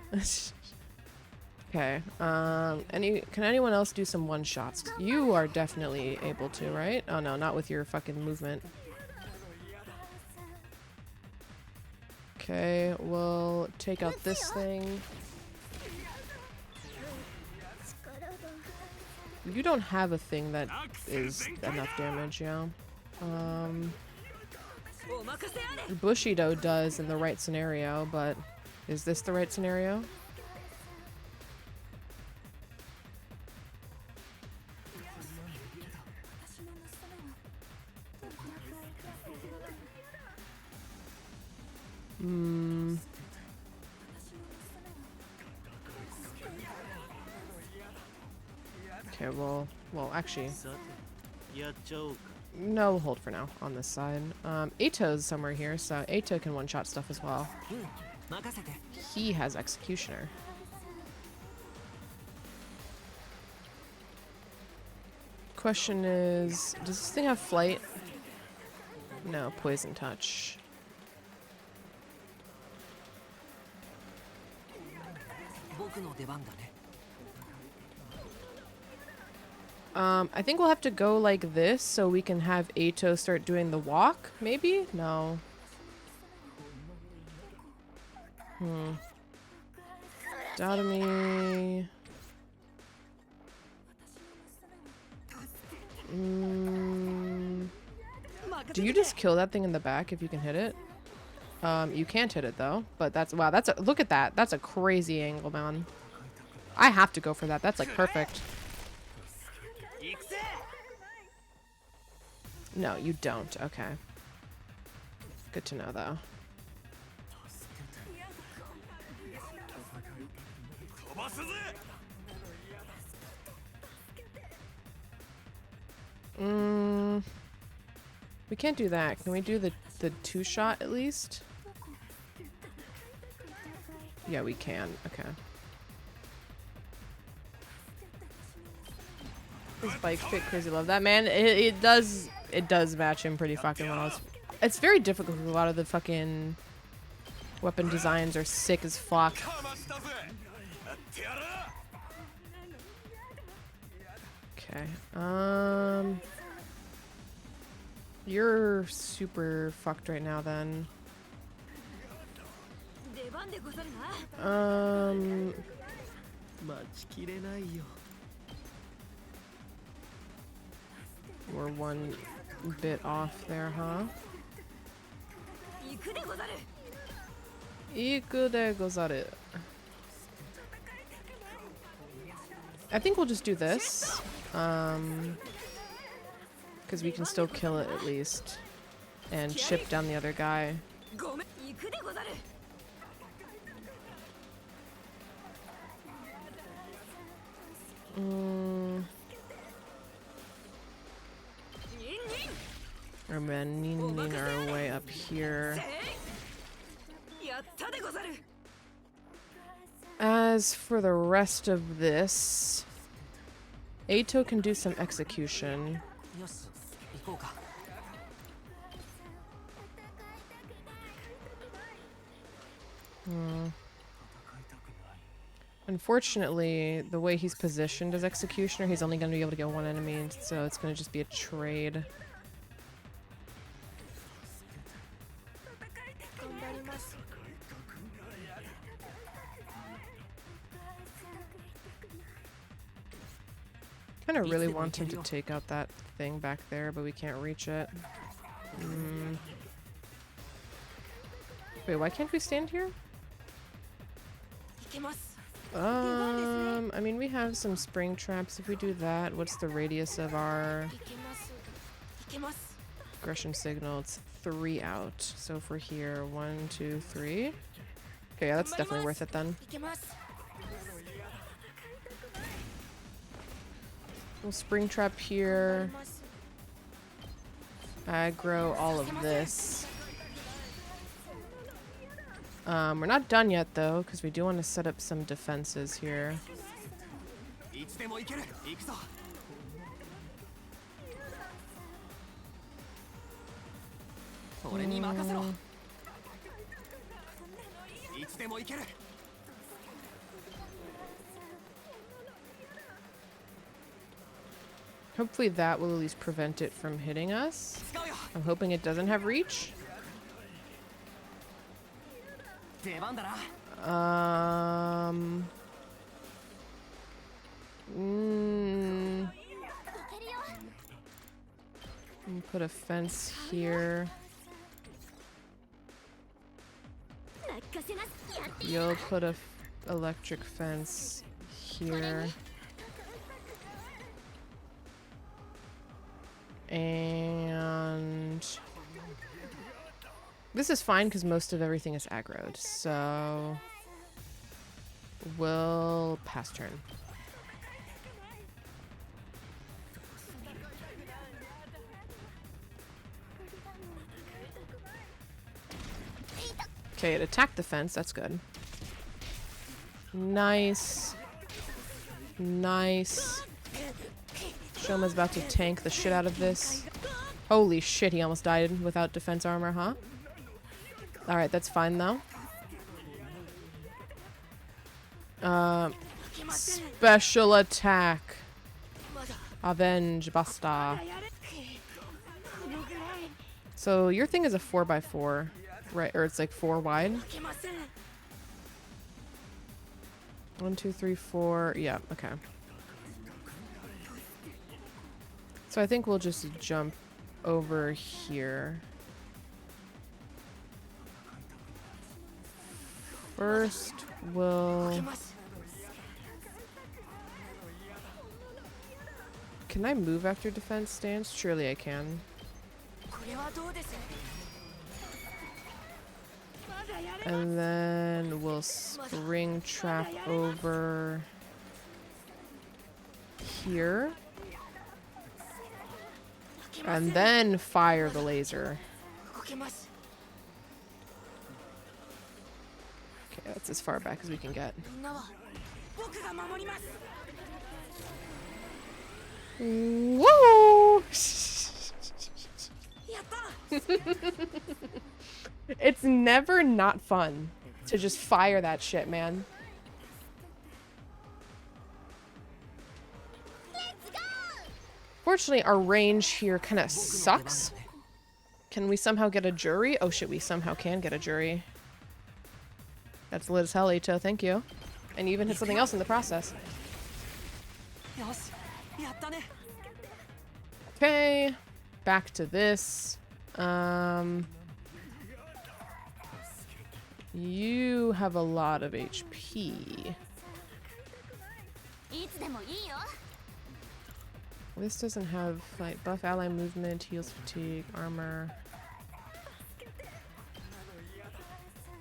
[SPEAKER 1] Okay, can anyone else do some one-shots? You are definitely able to, right? Oh no, not with your fucking movement. Okay, we'll take out this thing. You don't have a thing that is enough damage, yeah. Bushido does in the right scenario, but is this the right scenario? Okay, well, actually, no, we'll hold for now on this side. Ato's somewhere here, so Ato can one-shot stuff as well. He has Executioner. Question is, does this thing have flight? No, Poison Touch. I think we'll have to go like this so we can have Ato start doing the walk, maybe? No. Dotomy. Do you just kill that thing in the back if you can hit it? You can't hit it though, but that's, wow, that's a, look at that. That's a crazy angle, man. I have to go for that. That's like perfect. No, you don't. Okay. Good to know though. We can't do that. Can we do the two-shot at least? Yeah, we can. Okay. This bike fit, crazy love that, man. It does match him pretty fucking well. It's very difficult because a lot of the fucking weapon designs are sick as fuck. Okay. You're super fucked right now then. We're one bit off there, huh? Iku de gozaru. I think we'll just do this. Because we can still kill it at least. And chip down the other guy. And then Nin our way up here. As for the rest of this, Ato can do some execution. Unfortunately, the way he's positioned as Executioner, he's only going to be able to get one enemy, so it's going to just be a trade. Kind of really want him to take out that thing back there, but we can't reach it. Wait, why can't we stand here? I mean, we have some spring traps. If we do that, what's the radius of our aggression signal? It's 3 out. So if we're here, 1, 2, 3. Okay, yeah, that's definitely worth it then. We'll spring trap here. Aggro all of this. We're not done yet though, because we do want to set up some defenses here. Hopefully that will at least prevent it from hitting us. I'm hoping it doesn't have reach. put a fence here. You'll put a electric fence here. And this is fine because most of everything is aggroed, so we'll pass turn. Okay, it attacked the fence. That's good. Nice. Nice. Shoma's about to tank the shit out of this. Holy shit, he almost died without defense armor, huh? Alright, that's fine though. Special attack. Avenge, basta. So your thing is a 4x4. Right, or it's like 4 wide. 1, 2, 3, 4. Yeah, okay. So I think we'll just jump over here. First, we'll... Can I move after defense stance? Surely I can. And then we'll spring trap over here. And then fire the laser. Okay, that's as far back as we can get. Whoa! It's never not fun to just fire that shit, man. Fortunately, our range here kind of sucks. Can we somehow get a jury? Oh shit, we somehow can get a jury. That's lit as hell, Ito. Thank you. And you even hit something else in the process. Okay. Back to this. You have a lot of HP. This doesn't have like buff ally movement, heals fatigue, armor.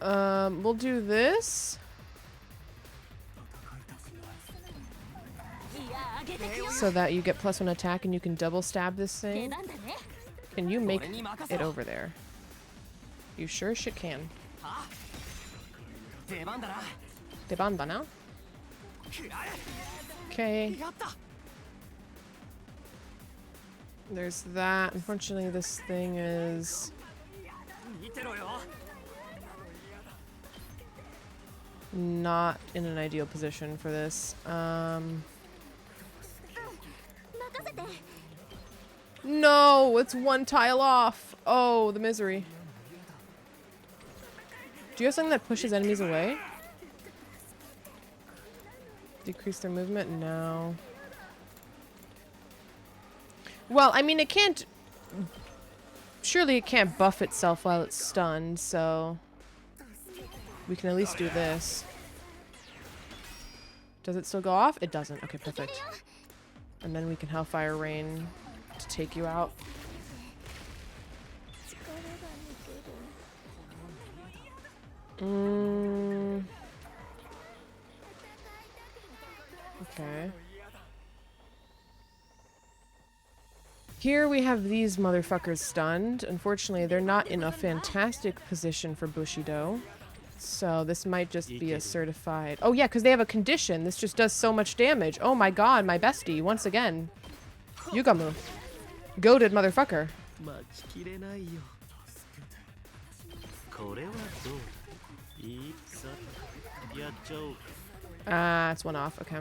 [SPEAKER 1] We'll do this. So that you get +1 attack and you can double stab this thing. Can you make it over there? You sure as shit can. Debanda now. Okay. There's that. Unfortunately, this thing is... not in an ideal position for this. No, it's one tile off. Oh, the misery. Do you have something that pushes enemies away? Decrease their movement? No. Well, I mean, it can't... Surely it can't buff itself while it's stunned, so... we can at least do this. Does it still go off? It doesn't. Okay, perfect. And then we can Hellfire Rain to take you out. Okay. Here we have these motherfuckers stunned. Unfortunately, they're not in a fantastic position for Bushido. So this might just be a certified... Oh yeah, because they have a condition. This just does so much damage. Oh my god, my bestie, once again. Yugamu. Goated motherfucker. It's one off, okay.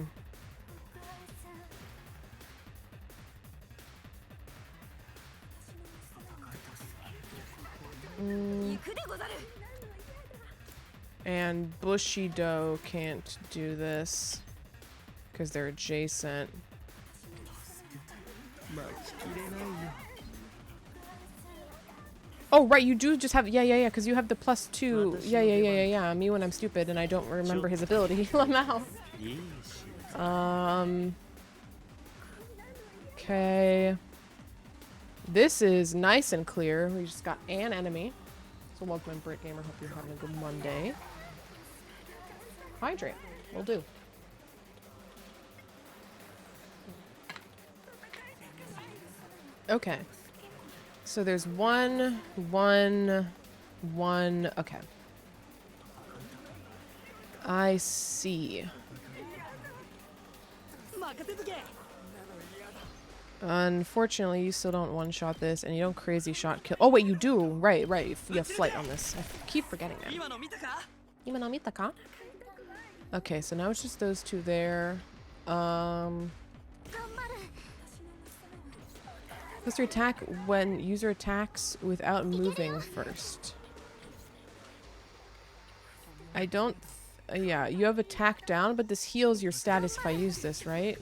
[SPEAKER 1] And Bushido can't do this because they're adjacent. Oh, right, you do just have... Yeah, because you have the +2. Yeah. Me when I'm stupid and I don't remember his ability. Lamau. Okay. This is nice and clear. We just got an enemy. So welcome in, Brit Gamer. Hope you're having a good Monday. Hydrate. Will do. Okay. So there's one. Okay. I see. Unfortunately, you still don't one-shot this, and you don't crazy shot kill. Oh, wait, you do. Right. You have flight on this. I keep forgetting that. Ima no mita ka? Okay, so now it's just those two there. Supposed to attack when user attacks without moving first. I don't... yeah, you have attack down, but this heals your status if I use this, right?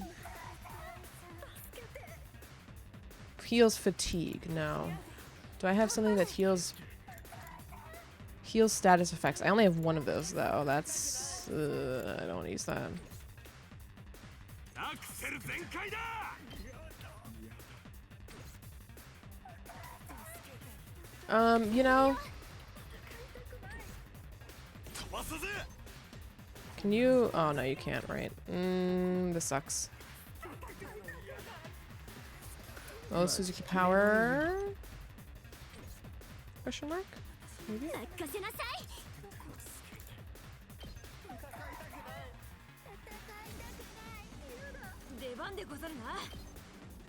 [SPEAKER 1] Heals fatigue. No. Do I have something that heals status effects? I only have one of those though. That's I don't want to use that. You know, can you... oh no, you can't, right? This sucks. Oh, Suzuki power? Question mark? Maybe?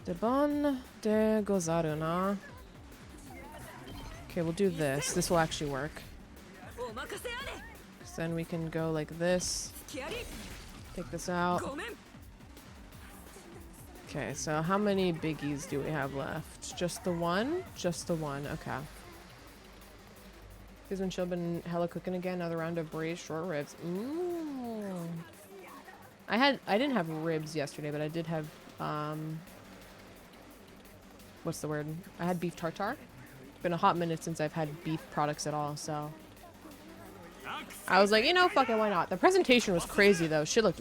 [SPEAKER 1] Deban de gozaru na. Okay, we'll do this. This will actually work. So then we can go like this. Take this out. Okay, so how many biggies do we have left? Just the one? Just the one, okay. Because when she'll been hella cooking again, another round of braised short ribs. Ooh. I didn't have ribs yesterday, but I did have, what's the word? I had beef tartare. It's been a hot minute since I've had beef products at all, so. I was like, you know, fuck it, why not? The presentation was crazy, though. Shit looked...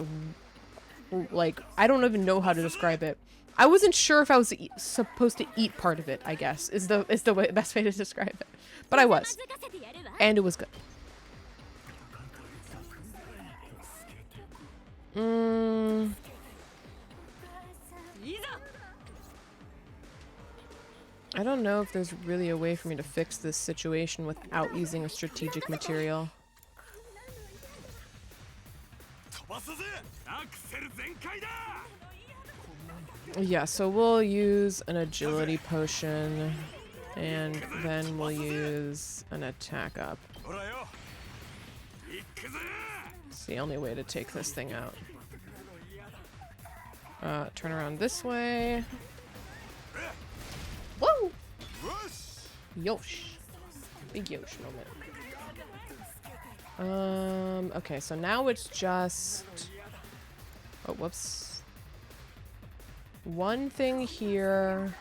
[SPEAKER 1] like, I don't even know how to describe it. I wasn't sure if I was supposed to eat part of it, I guess, is the best way to describe it. But I was. And it was good. I don't know if there's really a way for me to fix this situation without using a strategic material. Yeah, so we'll use an agility potion, and then we'll use an attack up. It's the only way to take this thing out. Turn around this way. Whoa! Yosh. Big Yosh moment. Okay, so now it's just... oh, whoops. One thing here,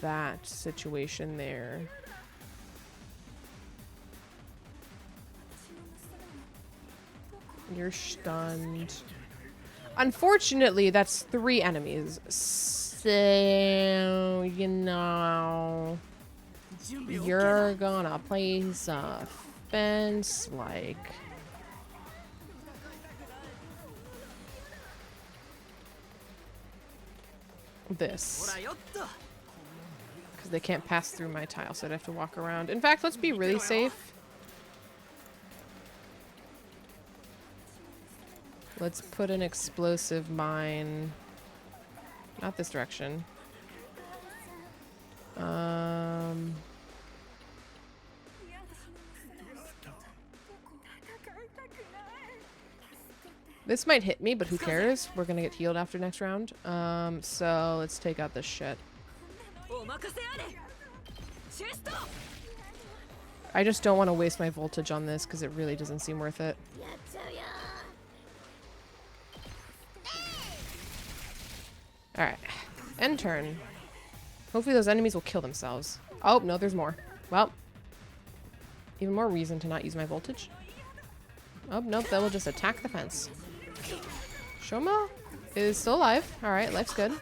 [SPEAKER 1] that situation there. You're stunned. Unfortunately, that's 3 enemies. So, you know, you're gonna place a fence like... this. Because they can't pass through my tile, so I'd have to walk around. In fact, let's be really safe. Let's put an explosive mine. Not this direction. This might hit me, but who cares? We're gonna get healed after next round. So let's take out this shit. I just don't want to waste my voltage on this because it really doesn't seem worth it. Alright. End turn. Hopefully those enemies will kill themselves. Oh, no, there's more. Well, even more reason to not use my voltage. Oh, nope, they will just attack the fence. Shoma is still alive. Alright, life's good.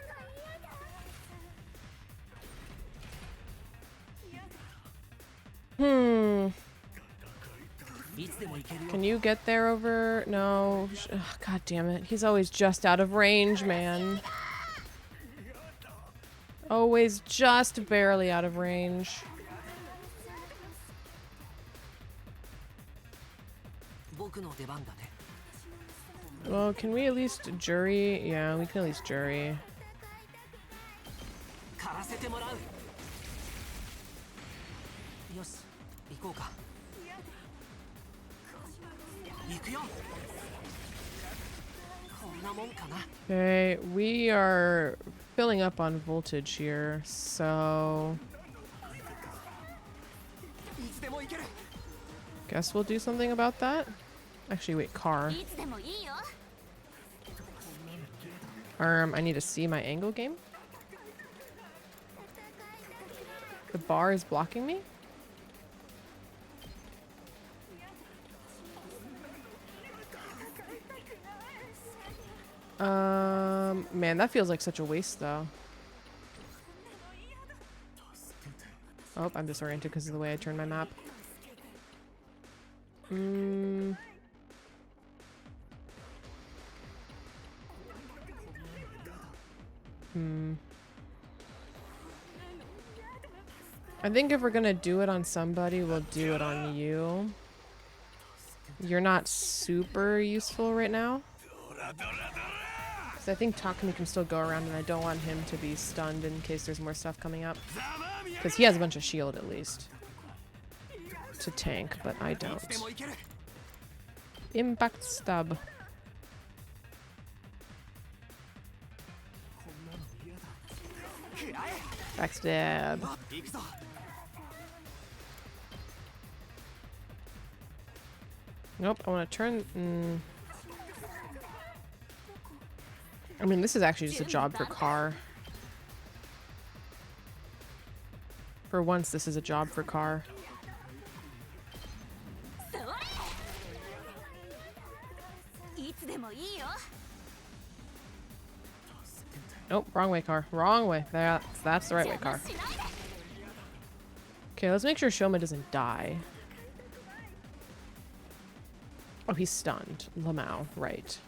[SPEAKER 1] Can you get there over? No. Ugh, God damn it. He's always just out of range, man. Always just barely out of range. Well, can we at least jury? Yeah, we can at least jury. Okay, we are filling up on voltage here, so guess we'll do something about that. Actually, wait, car. I need to see my angle game. The bar is blocking me. Man, that feels like such a waste, though. Oh, I'm disoriented because of the way I turned my map. I think if we're gonna do it on somebody, we'll do it on you. You're not super useful right now. I think Takumi can still go around, and I don't want him to be stunned in case there's more stuff coming up. Because he has a bunch of shield, at least. To tank, but I don't. Impact stab. Backstab. Nope, I want to turn... I mean, this is actually just a job for Car. For once, this is a job for Car. Nope, wrong way, Car. Wrong way. That's the right way, Car. Okay, let's make sure Shoma doesn't die. Oh, he's stunned. Lamau, right.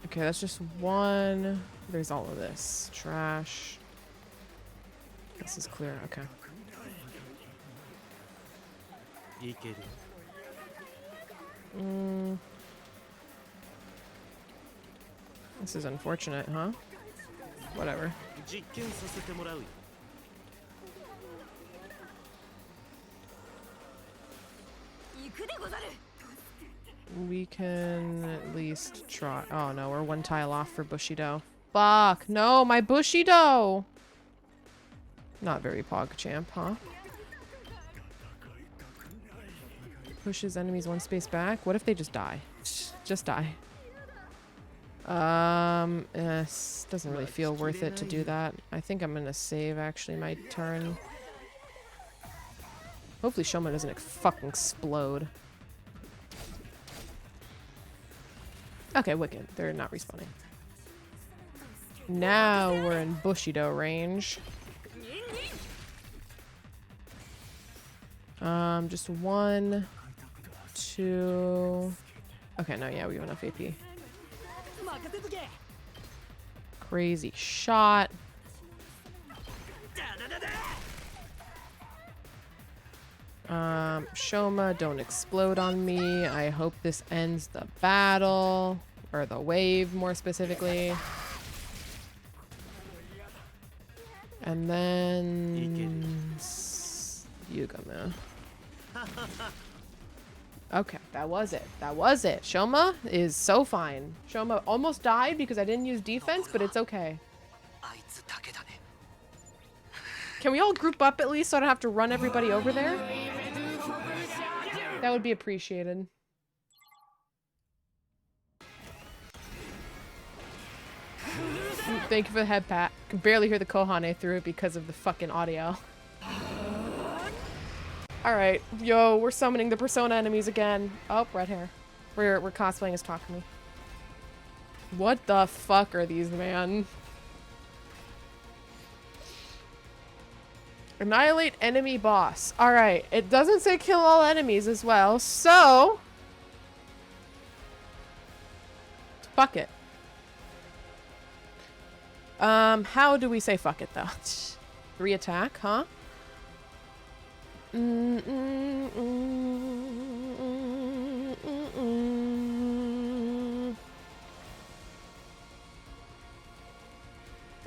[SPEAKER 1] Okay, that's just one. There's all of this. Trash. This is clear, okay. This is unfortunate, huh? Whatever. We can at least try. Oh no, we're one tile off for Bushido. Fuck, no, my Bushido! Not very PogChamp, huh? Pushes enemies one space back. What if they just die? Just die. Doesn't really feel worth it to do that. I think I'm gonna save actually my turn. Hopefully Shoma doesn't fucking explode. Okay, Wicked. They're not respawning. Now we're in Bushido range. Just 1, 2. Okay, no, yeah, we have enough AP. Crazy shot. Shoma, don't explode on me. I hope this ends the battle. Or the wave, more specifically. And then... Yugame. Okay, that was it. That was it. Shoma is so fine. Shoma almost died because I didn't use defense, but it's okay. Can we all group up at least so I don't have to run everybody over there? That would be appreciated. Thank you for the head pat. Can barely hear the Kohane through it because of the fucking audio. Alright, yo, we're summoning the Persona enemies again. Oh, red hair. We're cosplaying as Takumi. What the fuck are these, man? Annihilate enemy boss. Alright, it doesn't say kill all enemies as well, so... fuck it. How do we say fuck it, though? Re-attack, huh?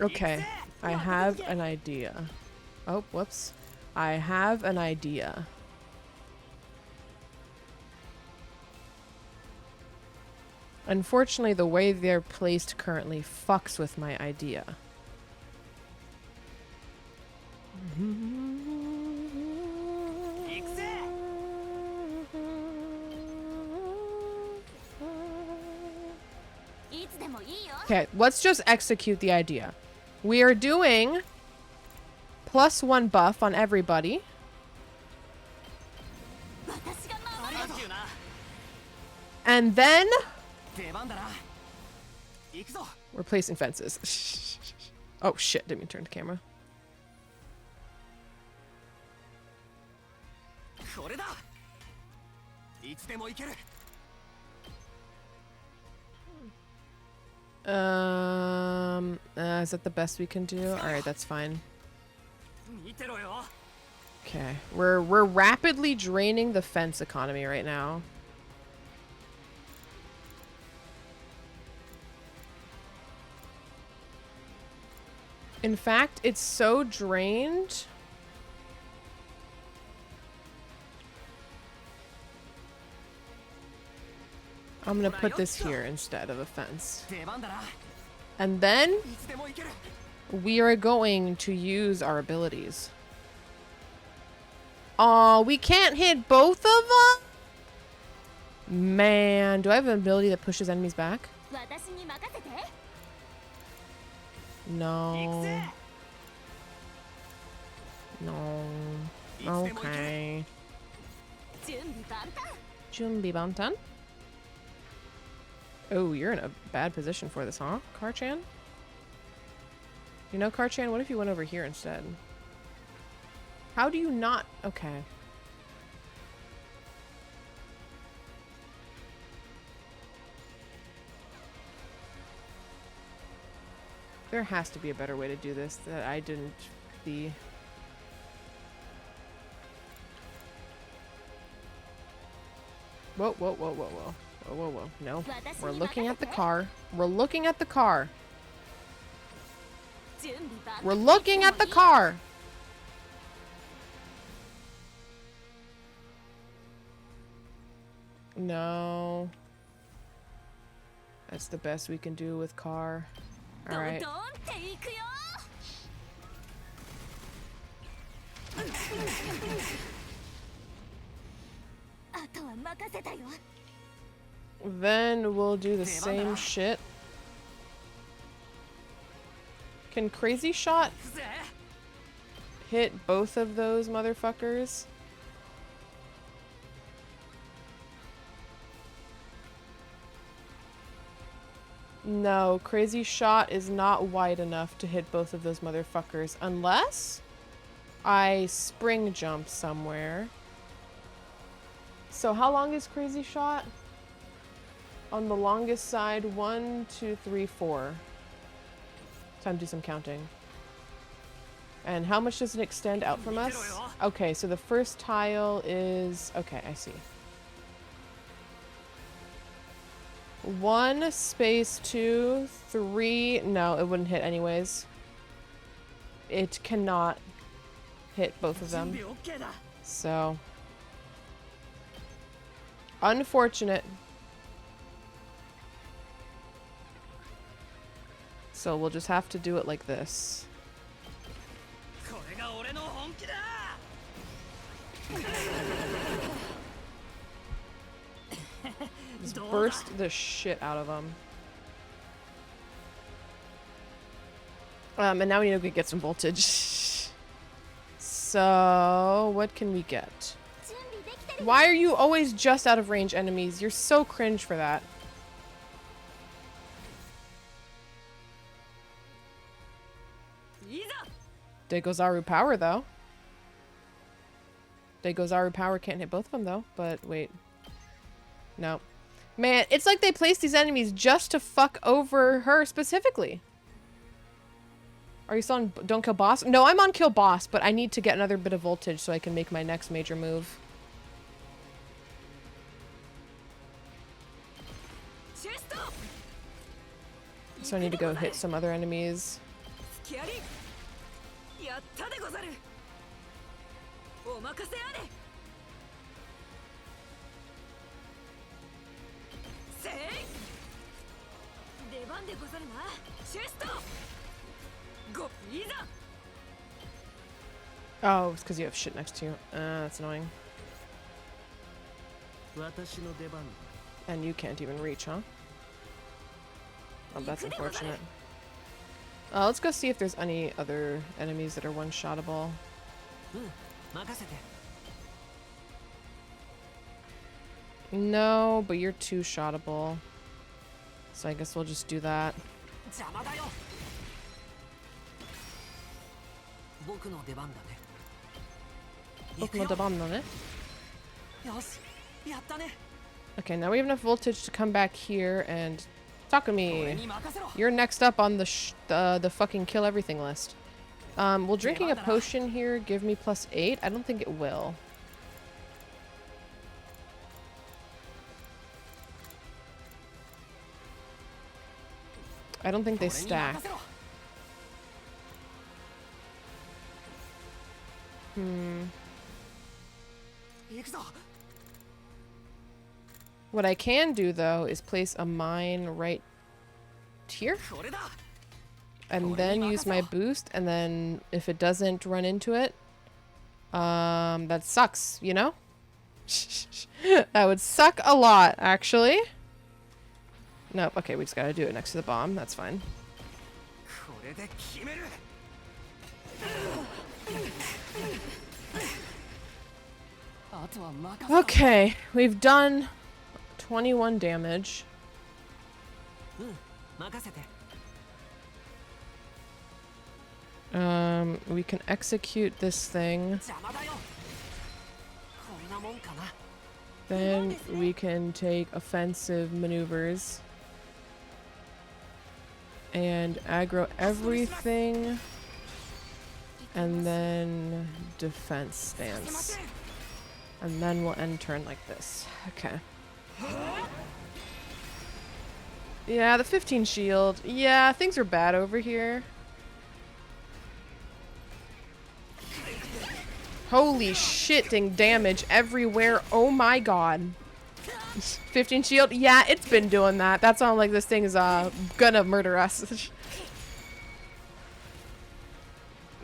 [SPEAKER 1] Okay, I have an idea. Oh, whoops. I have an idea. Unfortunately, the way they're placed currently fucks with my idea. Okay, let's just execute the idea. We are doing +1 buff on everybody. And then we're placing fences. Oh shit, didn't mean to turn the camera. Is that the best we can do? Alright, that's fine. Okay, we're rapidly draining the fence economy right now. In fact, it's so drained. I'm gonna put this here instead of a fence. And then we are going to use our abilities. Oh, we can't hit both of them? Man, do I have an ability that pushes enemies back? No. No. Okay. Junbi Bantan? Oh, you're in a bad position for this, huh, Karchan? You know, Karchan, what if you went over here instead? How do you not... okay. There has to be a better way to do this that I didn't see. Whoa, whoa, whoa, whoa, whoa. Whoa, whoa, whoa. No. We're looking at the car. We're looking at the car. We're looking at the car! No. That's the best we can do with car. Alright. Then we'll do the same shit. Can Crazy Shot hit both of those motherfuckers? No, Crazy Shot is not wide enough to hit both of those motherfuckers unless I spring jump somewhere. So how long is Crazy Shot? On the longest side, 1, 2, 3, 4. Time to do some counting. And how much does it extend out from us? Okay, so the first tile is... okay, I see. 1 space 2, 3... no, it wouldn't hit anyways. It cannot hit both of them. So... unfortunate. So we'll just have to do it like this. Just burst the shit out of them. And now we need to go get some voltage. So, what can we get? Why are you always just out of range enemies? You're so cringe for that. Daigozaru power, though. Daigozaru power can't hit both of them, though. But, wait. No. Man, it's like they place these enemies just to fuck over her specifically. Are you still on Don't Kill Boss? No, I'm on Kill Boss, but I need to get another bit of voltage so I can make my next major move. So I need to go hit some other enemies. Oh, it's because you have shit next to you. That's annoying. And you can't even reach, huh? Oh, that's unfortunate. Let's go see if there's any other enemies that are one-shottable. No, but you're two-shottable. So I guess we'll just do that. Okay, now we have enough voltage to come back here and talk to me. You're next up on the fucking kill everything list. Will drinking a potion here give me +8? I don't think it will. I don't think they stack. What I can do, though, is place a mine right here. And then use my boost, and then if it doesn't run into it, that sucks, you know? That would suck a lot, actually. Nope, okay, we just gotta do it next to the bomb. That's fine. Okay, we've done 21 damage. We can execute this thing. Then we can take offensive maneuvers and aggro everything, and then defense stance. And then we'll end turn like this. Okay. Yeah, the 15 shield. Yeah, things are bad over here. Holy shitting damage everywhere. Oh my god. 15 shield. Yeah, it's been doing that. That's not like this thing is gonna murder us.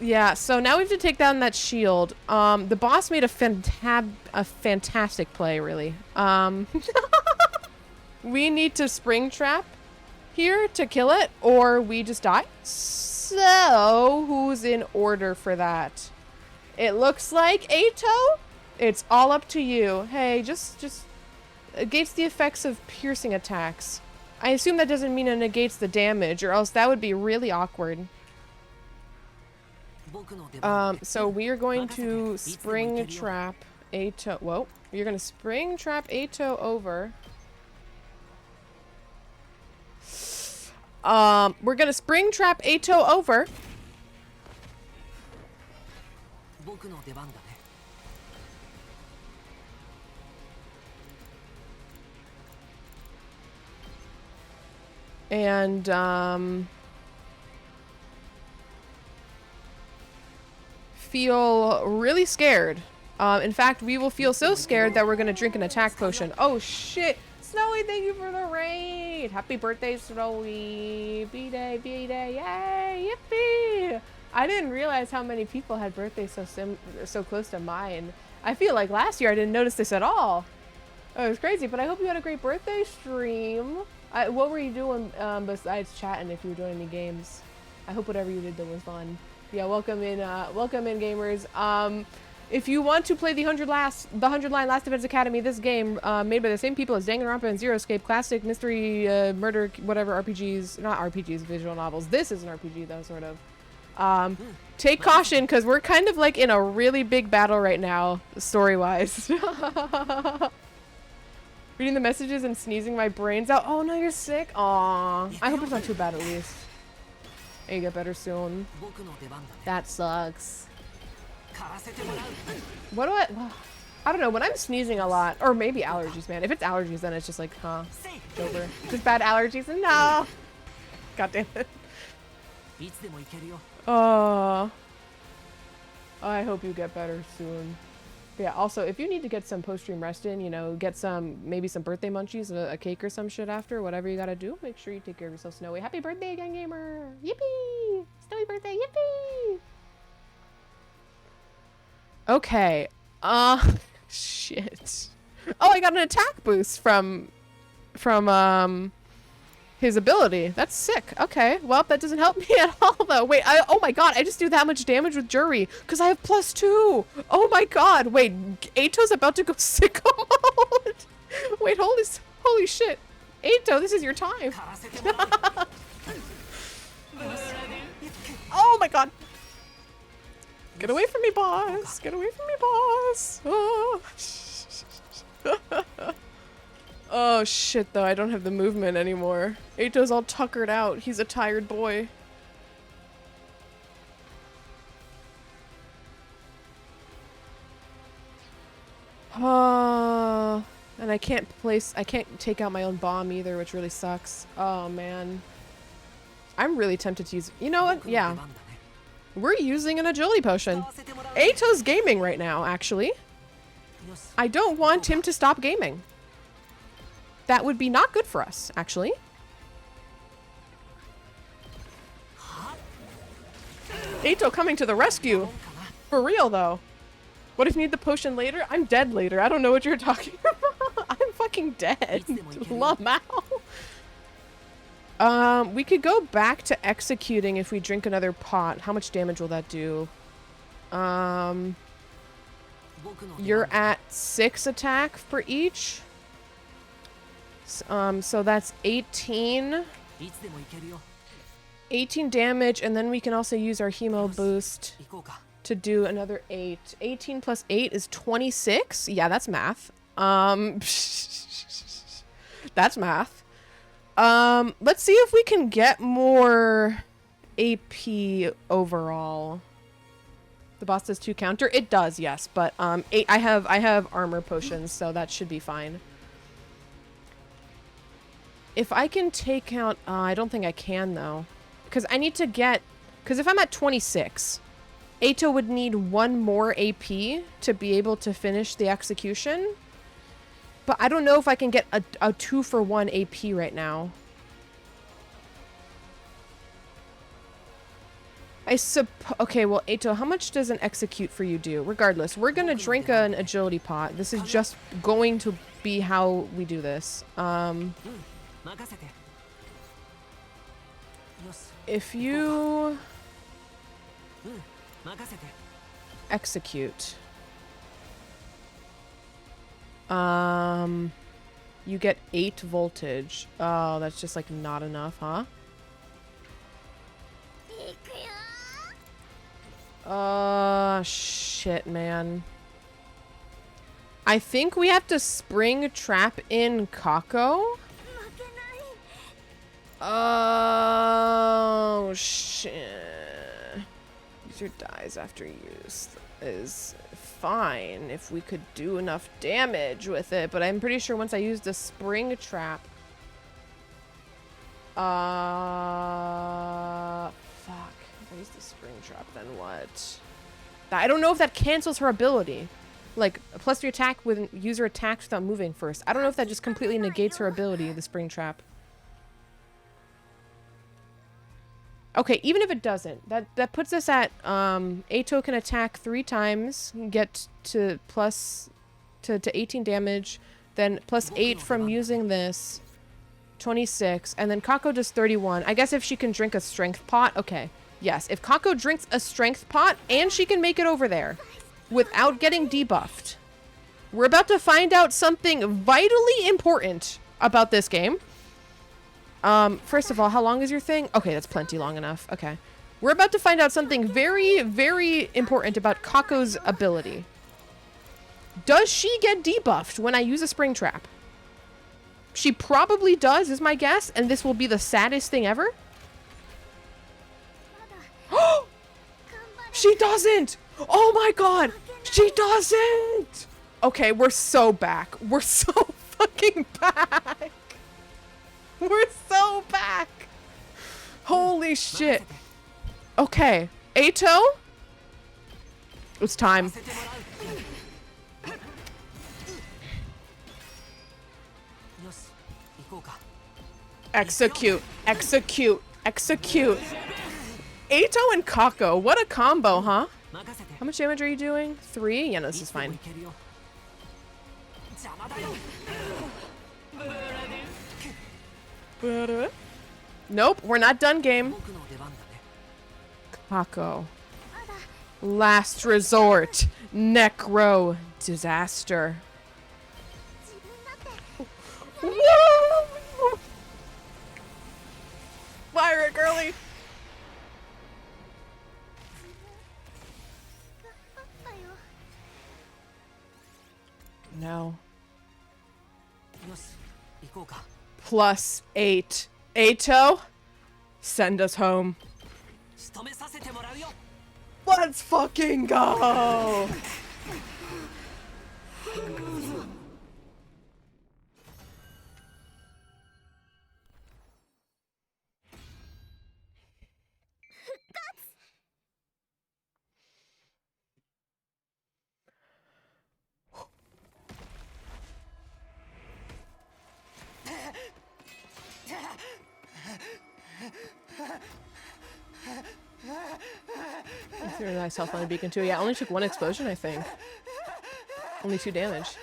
[SPEAKER 1] Yeah, so now we have to take down that shield. The boss made a fantastic play, really. We need to spring trap here to kill it, or we just die. So, who's in order for that? It looks like Ato. It's all up to you. Hey, just negates the effects of piercing attacks. I assume that doesn't mean it negates the damage, or else that would be really awkward. So we are going to spring trap Ato. Whoa. You're going to spring trap Ato over. We're going to spring trap Ato over. And, feel really scared. In fact, we will feel so scared that we're gonna drink an attack potion. Oh shit! Snowy, thank you for the raid! Happy birthday, Snowy! B-Day, B-Day, yay! Yippee! I didn't realize how many people had birthdays so close to mine. I feel like last year I didn't notice this at all. Oh, it was crazy, but I hope you had a great birthday stream. What were you doing besides chatting, if you were doing any games? I hope whatever you did though was fun. Yeah, welcome in gamers. If you want to play the 100 Line Last Defense Academy, this game made by the same people as Danganronpa and Zero Escape, classic mystery, murder, whatever RPGs, not RPGs, visual novels. This is an RPG though, sort of. Take caution because we're kind of like in a really big battle right now, story-wise. Reading the messages and sneezing my brains out. Oh no, you're sick. Aw, I hope it's not too bad at least. And you get better soon. That sucks. What do I don't know, when I'm sneezing a lot, or maybe allergies, man. If it's allergies, then it's just like, huh, it's over. Just bad allergies, and no. God damn it. Oh, I hope you get better soon. But yeah, also, if you need to get some post-stream rest in, you know, get maybe some birthday munchies, a cake or some shit after, whatever you gotta do, make sure you take care of yourself, Snowy. Happy birthday again, gamer! Yippee! Snowy birthday, yippee! Okay, shit. Oh, I got an attack boost from his ability. That's sick. Okay, well, that doesn't help me at all, though. Wait, oh my god, I just do that much damage with Jury, because I have +2. Oh my god, wait, Ato's about to go sicko mode. Wait, holy shit. Ato, this is your time. Oh my god. Get away from me, boss. Get away from me, boss. Oh. Oh shit, though, I don't have the movement anymore. Ato's all tuckered out. He's a tired boy. And I can't take out my own bomb either, which really sucks. Oh man. I'm really tempted to use, you know what? Yeah. We're using an agility potion. Ato's gaming right now, actually. I don't want him to stop gaming. That would be not good for us, actually. Ato coming to the rescue. For real, though. What if you need the potion later? I'm dead later. I don't know what you're talking about. I'm fucking dead. Lamau. We could go back to executing if we drink another pot. How much damage will that do? You're at 6 attack for each. So that's 18. 18 damage, and then we can also use our hemo boost to do another 8. 18 plus 8 is 26. Yeah, that's math. That's math. Let's see if we can get more AP overall. The boss does 2 counter. It does, yes, but 8. I have armor potions, so that should be fine. If I can take out, I don't think I can though, because I need to get, because if I'm at 26, Ato would need 1 more AP to be able to finish the execution. But I don't know if I can get a 2-for-1 AP right now. Okay, well, Ato, how much does an execute for you do? Regardless, we're gonna drink an agility pot. This is just going to be how we do this. If you execute, you get 8 voltage. Oh, that's just like not enough, huh? Shit, man. I think we have to spring trap in Kako. Oh, shit. User dies after use is fine if we could do enough damage with it, but I'm pretty sure once I use the spring trap... fuck. If I use the spring trap, then what? I don't know if that cancels her ability. Like, +3 attack when user attacks without moving first. I don't know if that just completely negates her ability, the spring trap. Okay, even if it doesn't, that puts us at, Ato can attack 3 times, get to 18 damage, then +8 from using this. 26, and then Kako does 31. I guess if she can drink a strength pot, okay. Yes, if Kako drinks a strength pot, and she can make it over there without getting debuffed. We're about to find out something vitally important about this game. First of all, how long is your thing? Okay, that's plenty long enough. Okay. We're about to find out something very, very important about Kako's ability. Does she get debuffed when I use a spring trap? She probably does, is my guess, and this will be the saddest thing ever. She doesn't! Oh my god! She doesn't! Okay, we're so back. We're so fucking back. We're so back. Holy shit. Okay, Ato? It's time. Execute, execute, execute. Ato and Kako, what a combo, huh? How much damage are you doing? 3? Yeah, no, this is fine. Nope, we're not done, game. Kako. Last resort. Necro. Disaster. Whoa! Fire it, girly. No. +8. Ato, send us home. Let's fucking go! I threw myself on a beacon too. Yeah, I only took 1 explosion, I think. Only 2 damage.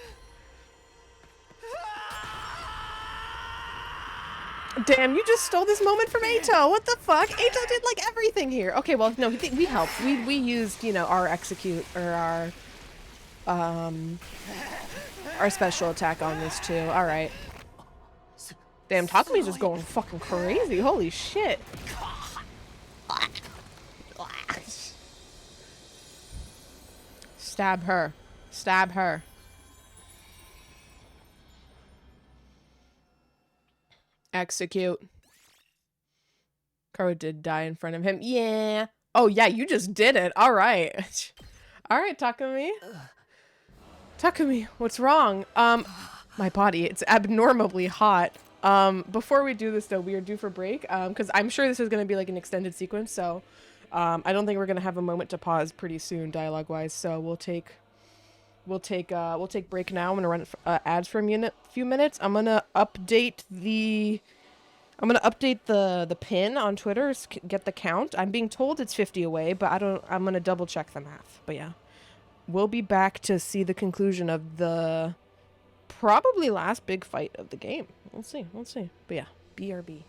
[SPEAKER 1] Damn, you just stole this moment from Ato. What the fuck? Ato did like everything here. Okay, well, no, we helped. We used, you know, our execute or our special attack on this too. All right. Damn, Takumi's just going fucking crazy. Holy shit. Stab her. Stab her. Execute. Karo did die in front of him. Yeah. Oh, yeah, you just did it. All right. All right, Takumi. Takumi, what's wrong? My body, it's abnormally hot. Before we do this, though, we are due for break, because I'm sure this is going to be like an extended sequence, so I don't think we're going to have a moment to pause pretty soon, dialogue-wise, so we'll take break now. I'm going to run ads for a few minutes. I'm going to update the pin on Twitter, get the count. I'm being told it's 50 away, but I'm going to double check the math. But yeah, we'll be back to see the conclusion of the probably last big fight of the game. We'll see. But yeah, BRB.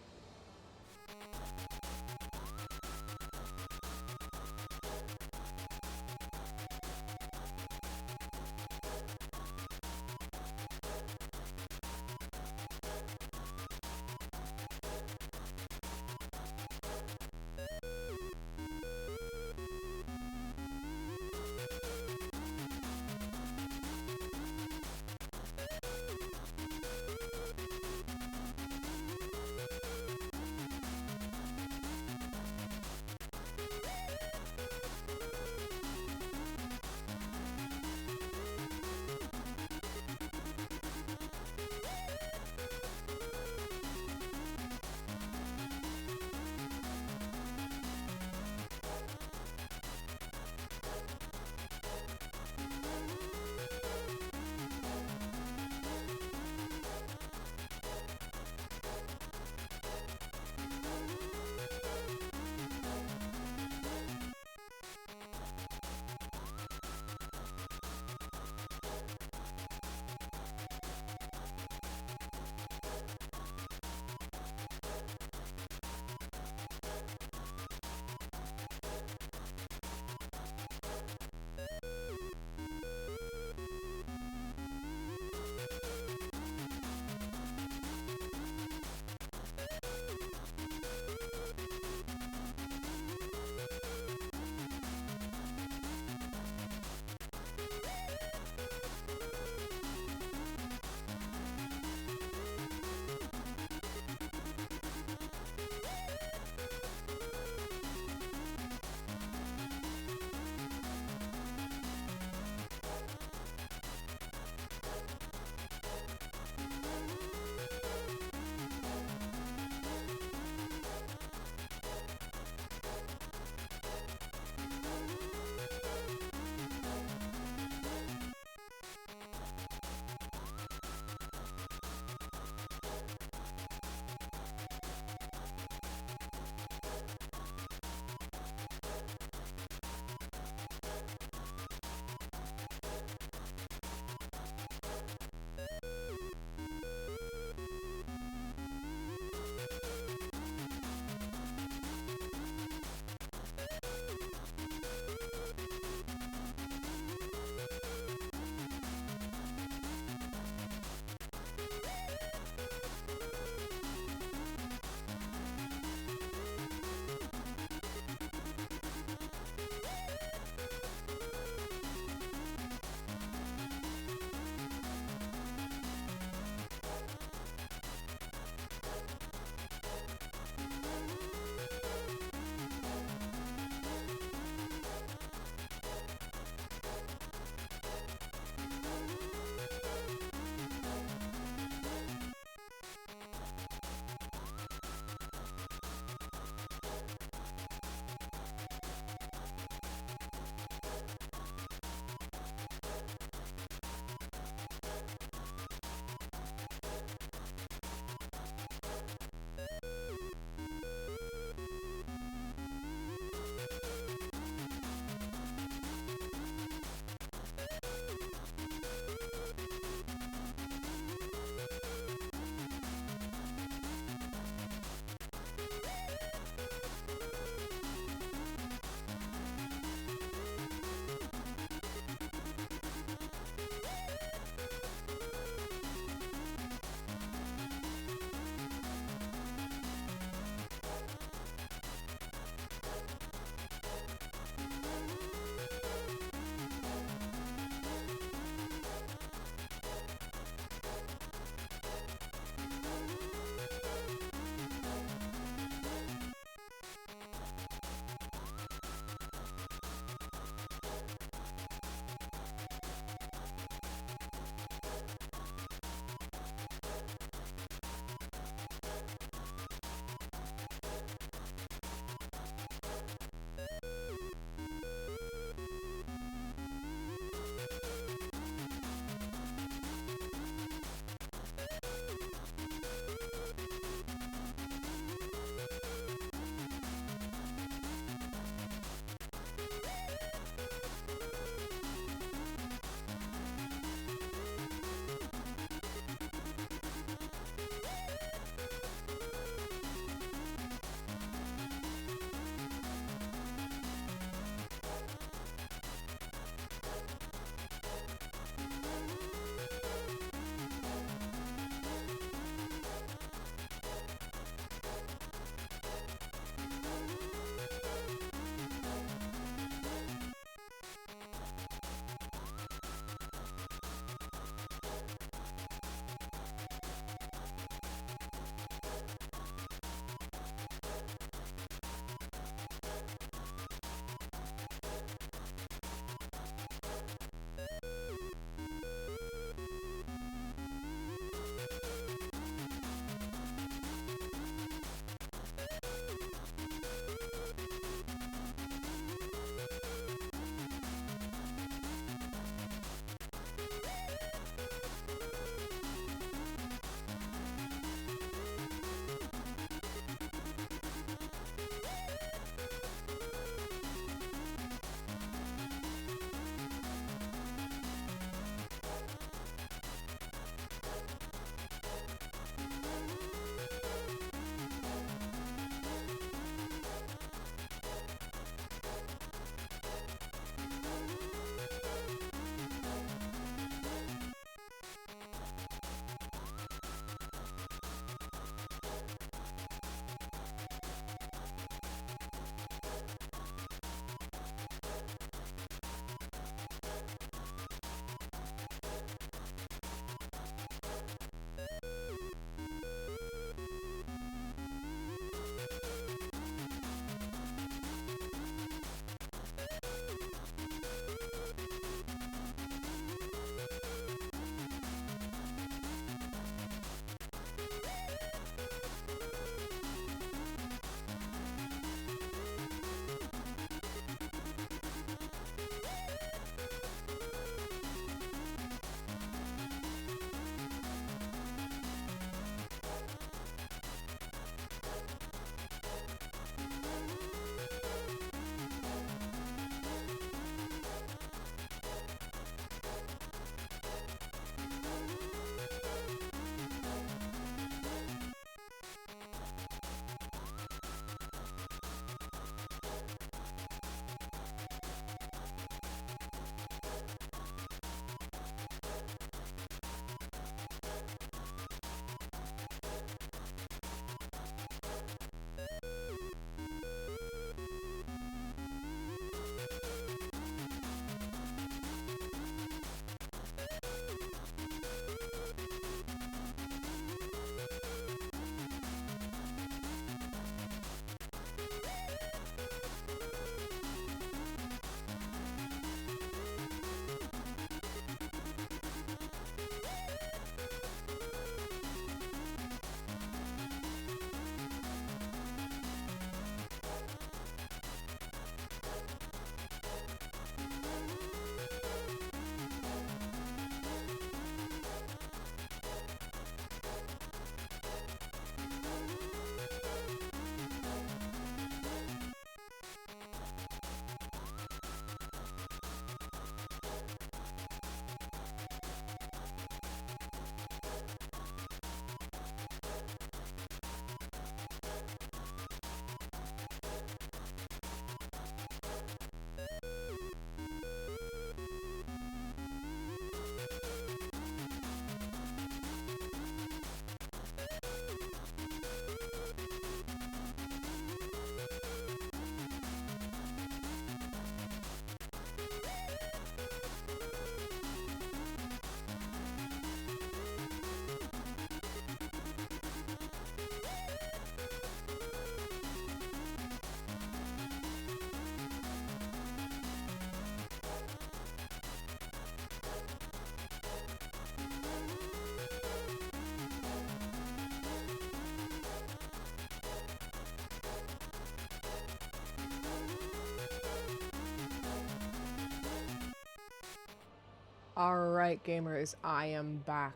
[SPEAKER 1] Alright, gamers, I am back.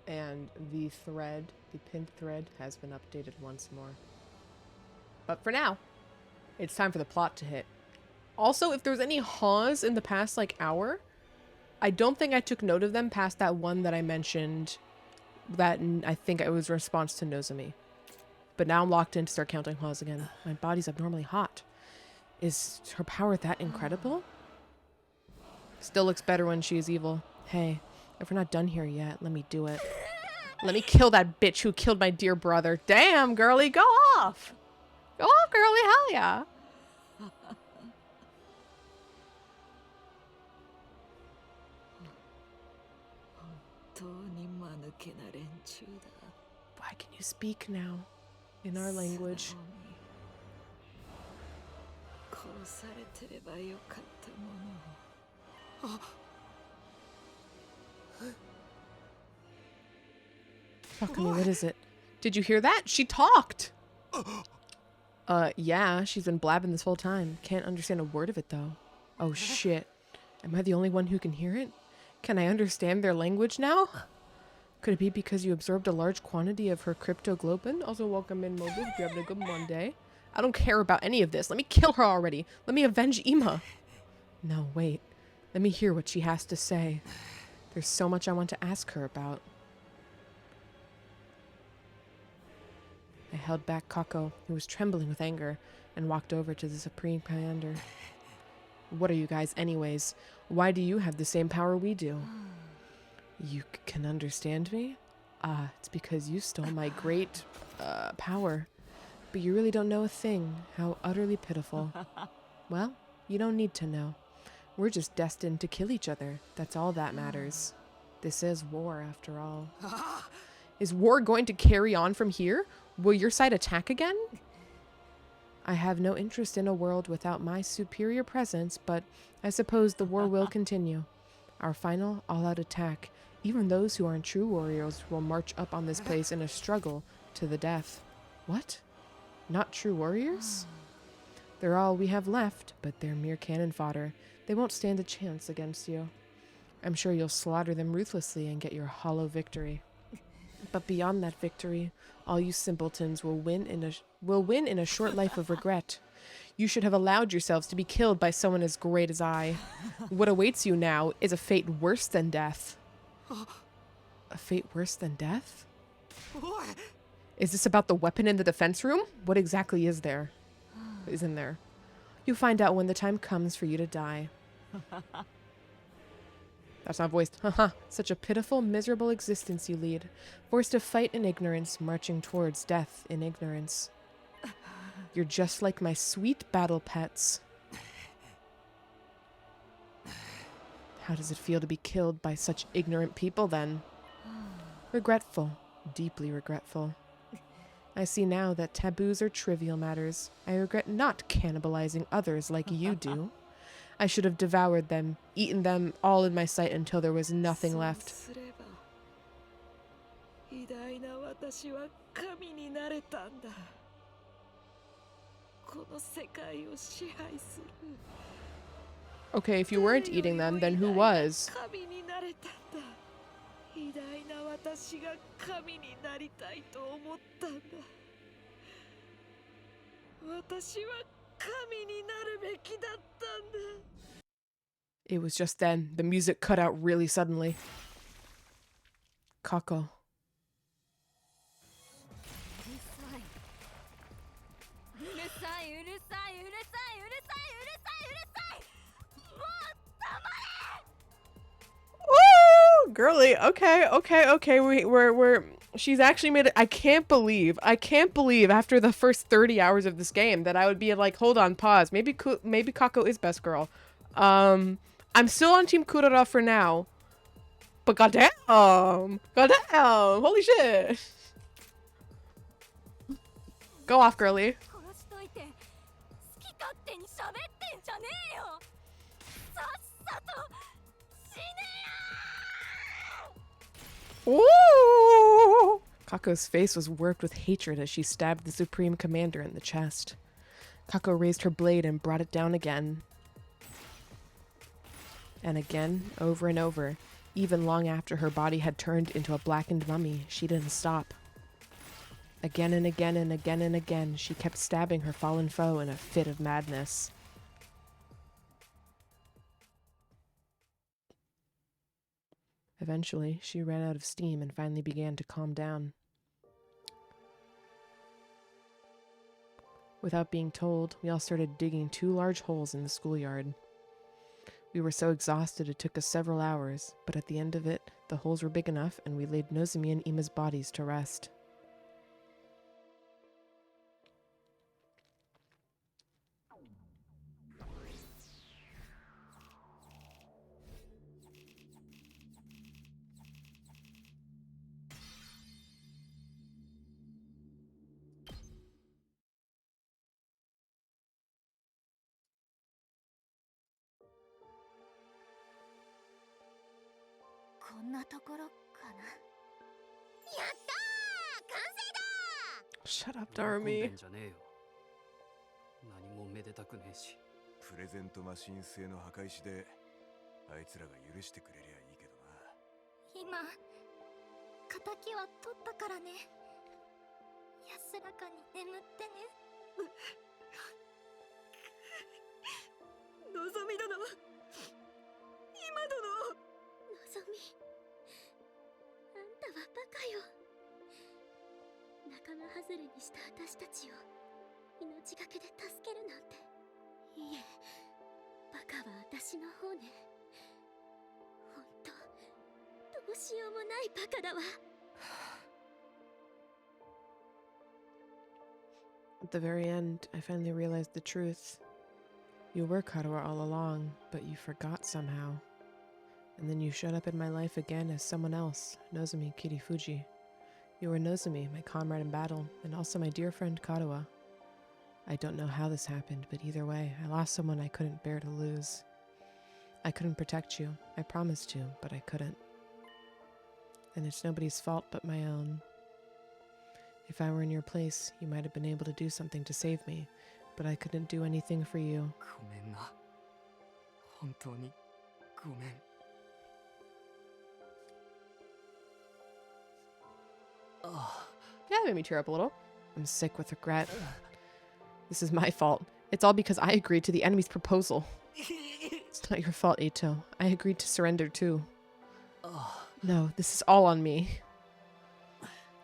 [SPEAKER 1] And the pinned thread, has been updated once more. But for now, it's time for the plot to hit. Also, if there's any haws in the past, like, hour, I don't think I took note of them past that one that I mentioned that I think it was a response to Nozomi. But now I'm locked in to start counting haws again. My body's abnormally hot. Is her power that incredible? Still looks better when she is evil. Hey, if we're not done here yet, let me do it. Let me kill that bitch who killed my dear brother. Damn, girly, go off! Go off, girly, hell yeah!
[SPEAKER 5] 本当に間抜けな連中だ。
[SPEAKER 1] Why can you speak now? In our language.
[SPEAKER 5] 素直に殺されてればよかったものを。
[SPEAKER 1] Fuck me, what is it? Did you hear that? She talked! Yeah, she's been blabbing this whole time. Can't understand a word of it, though. Oh, shit. Am I the only one who can hear it? Can I understand their language now? Could it be because you absorbed a large quantity of her cryptoglobin? Also, welcome in, Mobu. If you're having a good one day. I don't care about any of this. Let me kill her already. Let me avenge Ima. No, wait. Let me hear what she has to say. There's so much I want to ask her about. I held back Kako, who was trembling with anger, and walked over to the Supreme Commander. What are you guys anyways? Why do you have the same power we do? You can understand me? It's because you stole my great, power. But you really don't know a thing. How utterly pitiful. Well, you don't need to know. We're just destined to kill each other. That's all that matters. This is war, after all. Is war going to carry on from here? Will your side attack again? I have no interest in a world without my superior presence, but I suppose the war will continue. Our final all-out attack. Even those who aren't true warriors will march up on this place in a struggle to the death. What? Not true warriors? They're all we have left, but they're mere cannon fodder. They won't stand a chance against you. I'm sure you'll slaughter them ruthlessly and get your hollow victory. But beyond that victory, all you simpletons will win in a short life of regret. You should have allowed yourselves to be killed by someone as great as I. What awaits you now is a fate worse than death. A fate worse than death? Is this about the weapon in the defense room? What exactly is there? Is in there? You'll find out when the time comes for you to die. That's not voiced. Haha. Such a pitiful, miserable existence you lead. Forced to fight in ignorance, marching towards death in ignorance. You're just like my sweet battle pets. How does it feel to be killed by such ignorant people, then? Regretful. Deeply regretful. I see now that taboos are trivial matters. I regret not cannibalizing others like you do. I should have devoured them, eaten them all in my sight until there was nothing left. Okay, if you weren't eating them, then who was? It was just then. The music cut out really suddenly. Kako. Woo! Girly, okay. We're she's actually made it. I can't believe after the first 30 hours of this game that I would be like, hold on, pause. Maybe Kako is best girl. I'm still on Team Kurara for now. But goddamn, holy shit. Go off, girly. Ooh! Kako's face was worked with hatred as she stabbed the Supreme Commander in the chest. Kako raised her blade and brought it down again. And again, over and over, Even long after her body had turned into a blackened mummy, she didn't stop. Again and again and again and again, she kept stabbing her fallen foe in a fit of madness. Eventually, she ran out of steam and finally began to calm down. Without being told, we all started digging 2 large holes in the schoolyard. We were so exhausted it took us several hours, but at the end of it, the holes were big enough and we laid Nozomi and Ima's bodies to rest. Shut up,
[SPEAKER 2] 喜んで
[SPEAKER 1] Darmy.
[SPEAKER 2] んじゃねえよ。何もめでたくねえし。
[SPEAKER 4] プレゼントマシン製の墓石であいつらが許してくれりゃいいけどな。
[SPEAKER 7] 今敵は取ったからね。安らかに眠ってね。
[SPEAKER 5] のぞみ殿、今殿。
[SPEAKER 7] のぞみ、あんたはバカよ。仲間外れにした私たちを命がけで助けるなんて。いえ、バカは私の方ね。ほんとどうしようもないバカだわ。
[SPEAKER 1] At the very end, I finally realized the truth. You were Karawa all along, but you forgot somehow. And then you showed up in my life again as someone else, Nozomi Kirifuji. You were Nozomi, my comrade in battle, and also my dear friend Karawa. I don't know how this happened, but either way, I lost someone I couldn't bear to lose. I couldn't protect you. I promised to, but I couldn't. And it's nobody's fault but my own. If I were in your place, you might have been able to do something to save me, but I couldn't do anything for you.
[SPEAKER 2] ごめんな。本当にごめん。
[SPEAKER 1] Yeah, that made me tear up a little. I'm sick with regret. This is my fault. It's all because I agreed to the enemy's proposal. It's not your fault, Ito. I agreed to surrender too. No, this is all on me.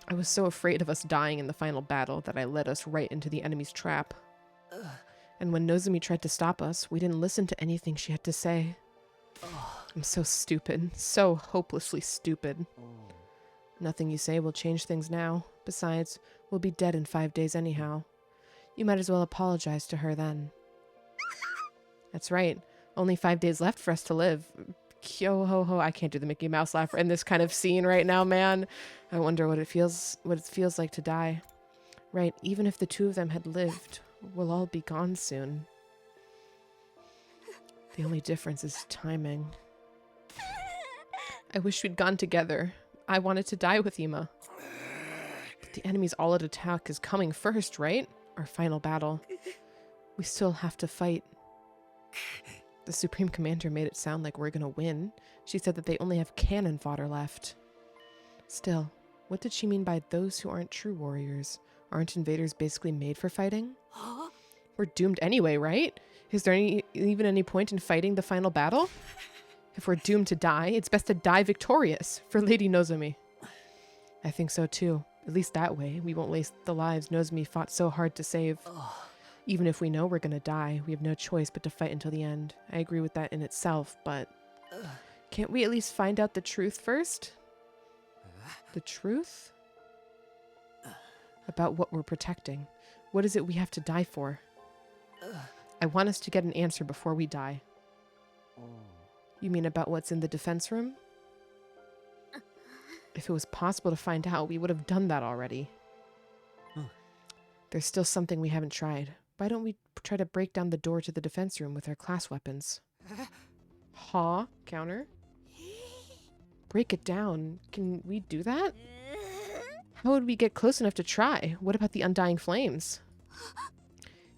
[SPEAKER 1] I was so afraid of us dying in the final battle that I led us right into the enemy's trap. And when Nozomi tried to stop us, we didn't listen to anything she had to say. I'm so stupid. So hopelessly stupid. Nothing you say will change things now. Besides, we'll be dead in 5 days anyhow. You might as well apologize to her then. That's right. Only 5 days left for us to live. Kyo ho ho. I can't do the Mickey Mouse laugh in this kind of scene right now, man. I wonder what it feels like to die. Right, even if the 2 of them had lived, we'll all be gone soon. The only difference is timing. I wish we'd gone together. I wanted to die with Ima. But the enemy's all-out attack is coming first, right? Our final battle. We still have to fight. The Supreme Commander made it sound like we're gonna win. She said that they only have cannon fodder left. Still, what did she mean by those who aren't true warriors? Aren't invaders basically made for fighting? We're doomed anyway, right? Is there even any point in fighting the final battle? If we're doomed to die, it's best to die victorious for Lady Nozomi. I think so too. At least that way, we won't waste the lives Nozomi fought so hard to save. Even if we know we're gonna die, we have no choice but to fight until the end. I agree with that in itself, but... Can't we at least find out the truth first? The truth? About what we're protecting. What is it we have to die for? I want us to get an answer before we die. You mean about what's in the defense room? If it was possible to find out, we would have done that already. There's still something we haven't tried. Why don't we try to break down the door to the defense room with our class weapons? Ha? Counter? Break it down. Can we do that? How would we get close enough to try? What about the undying flames?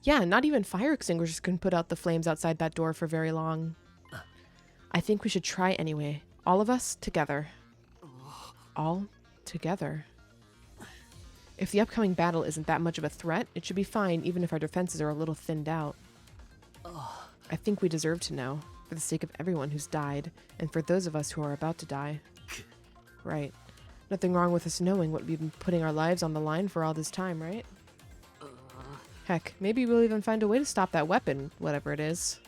[SPEAKER 1] Yeah, not even fire extinguishers can put out the flames outside that door for very long. I think we should try anyway. All of us together. All together. If the upcoming battle isn't that much of a threat, it should be fine even if our defenses are a little thinned out. I think we deserve to know, for the sake of everyone who's died, and for those of us who are about to die. Right. Nothing wrong with us knowing what we've been putting our lives on the line for all this time, right? Heck, maybe we'll even find a way to stop that weapon, whatever it is.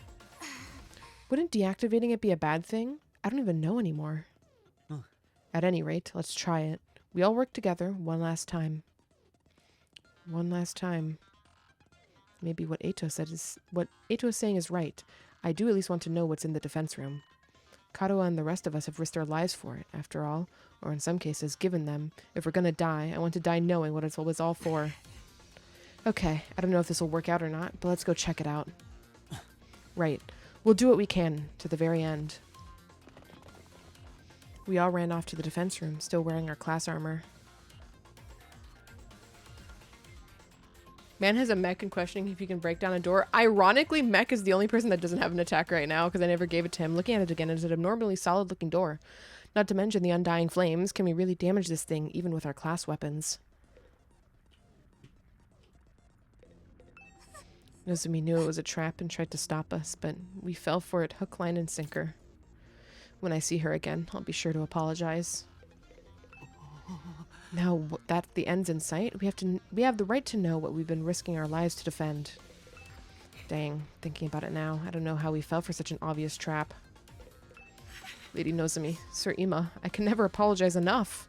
[SPEAKER 1] Wouldn't deactivating it be a bad thing? I don't even know anymore. At any rate, let's try it. We all work together one last time. One last time. Maybe what Eito is saying is right. I do at least want to know what's in the defense room. Kadoa and the rest of us have risked our lives for it, after all, or in some cases, given them. If we're gonna die, I want to die knowing what it was all for. Okay, I don't know if this will work out or not, but let's go check it out. Right. We'll do what we can, to the very end. We all ran off to the defense room, still wearing our class armor. Man has a mech and questioning if he can break down a door. Ironically, mech is the only person that doesn't have an attack right now, because I never gave it to him. Looking at it again, it's an abnormally solid-looking door. Not to mention the undying flames. Can we really damage this thing, even with our class weapons? Nozomi knew it was a trap and tried to stop us, but we fell for it hook, line, and sinker. When I see her again, I'll be sure to apologize. Now that the end's in sight, we have the right to know what we've been risking our lives to defend. Dang, thinking about it now, I don't know how we fell for such an obvious trap. Lady Nozomi, Sir Ima, I can never apologize enough.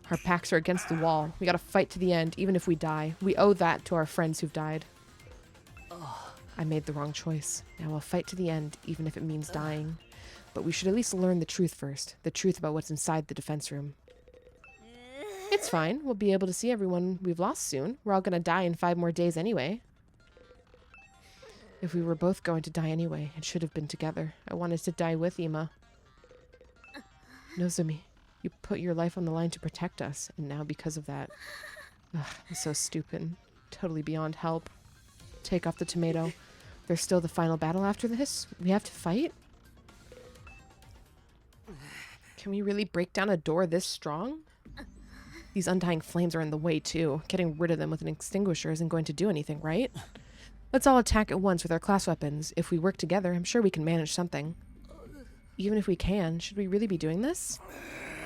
[SPEAKER 1] Our backs are against the wall. We gotta fight to the end, even if we die. We owe that to our friends who've died. I made the wrong choice. Now I'll fight to the end, even if it means dying. But we should at least learn the truth first. The truth about what's inside the defense room. It's fine. We'll be able to see everyone we've lost soon. We're all gonna die in 5 more days anyway. If we were both going to die anyway, it should have been together. I wanted to die with Ima. Nozomi, you put your life on the line to protect us, and now because of that... Ugh, I'm so stupid. Totally beyond help. Take off the tomato. There's still the final battle after this? We have to fight? Can we really break down a door this strong? These undying flames are in the way, too. Getting rid of them with an extinguisher isn't going to do anything, right? Let's all attack at once with our class weapons. If we work together, I'm sure we can manage something. Even if we can, should we really be doing this?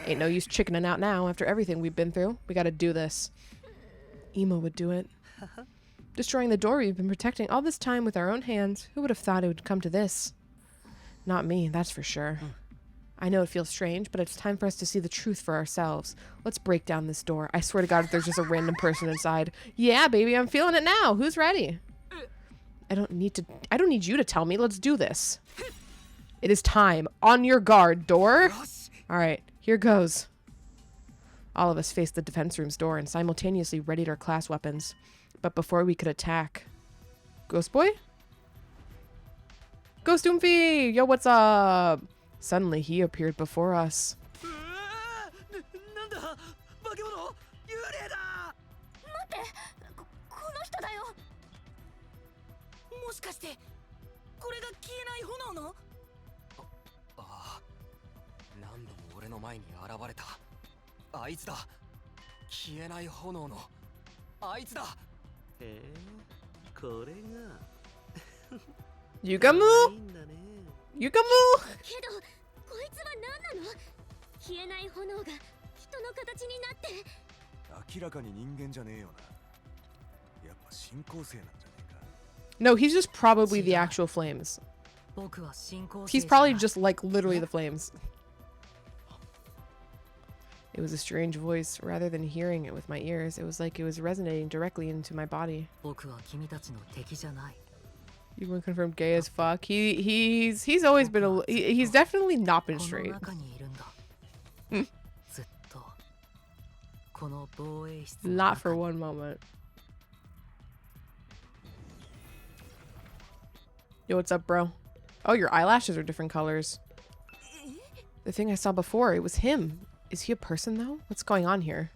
[SPEAKER 1] Ain't no use chickening out now after everything we've been through. We gotta do this. Ima would do it. Destroying the door we've been protecting all this time with our own hands. Who would have thought it would come to this? Not me, that's for sure. I know it feels strange, but it's time for us to see the truth for ourselves. Let's break down this door. I swear to God, if there's just a random person inside. Yeah, baby, I'm feeling it now. Who's ready? I don't need you to tell me. Let's do this. It is time. On your guard, door. All right, here goes. All of us faced the defense room's door and simultaneously readied our class weapons. But before we could attack... Ghost Boy? Ghost Doomfy! Yo, what's up? Suddenly, he appeared before us. Yugamu? Yugamu?
[SPEAKER 7] けどこいつは何なの消えない炎が人の形になって
[SPEAKER 4] 明らかに人間じゃねえよな。やっぱ進行性なんじゃねえか。
[SPEAKER 1] No, he's just probably the actual flames. He's probably just like literally the flames. It was a strange voice. Rather than hearing it with my ears, it was like it was resonating directly into my body. You were confirmed gay as fuck. He's always been he's definitely not been straight. Not for one moment. Yo, what's up, bro? Oh, your eyelashes are different colors. The thing I saw before, it was him. Is he a person, though? What's going on here?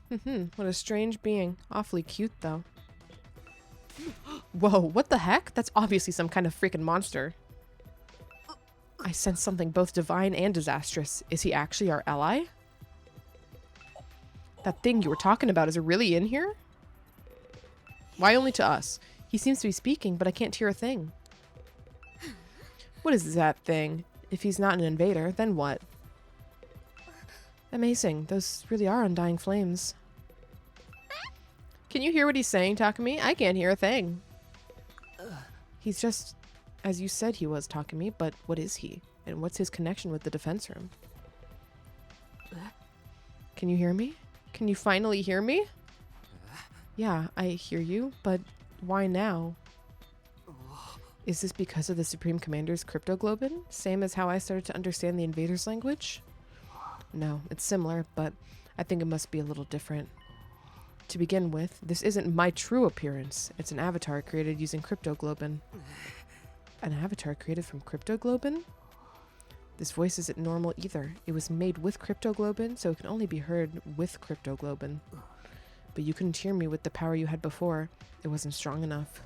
[SPEAKER 1] What a strange being. Awfully cute, though. Whoa, what the heck? That's obviously some kind of freaking monster. I sense something both divine and disastrous. Is he actually our ally? That thing you were talking about, is it really in here? Why only to us? He seems to be speaking, but I can't hear a thing. What is that thing? If he's not an invader, then what? Amazing. Those really are undying flames. Can you hear what he's saying, Takumi? I can't hear a thing. He's just, as you said he was, Takumi, but what is he? And what's his connection with the defense room? Can you hear me? Can you finally hear me? Yeah, I hear you, but why now? Is this because of the Supreme Commander's cryptoglobin? Same as how I started to understand the invaders' language? No, it's similar, but I think it must be a little different. To begin with, this isn't my true appearance. It's an avatar created using cryptoglobin. An avatar created from cryptoglobin? This voice isn't normal either. It was made with cryptoglobin, so it can only be heard with cryptoglobin. But you couldn't hear me with the power you had before. It wasn't strong enough.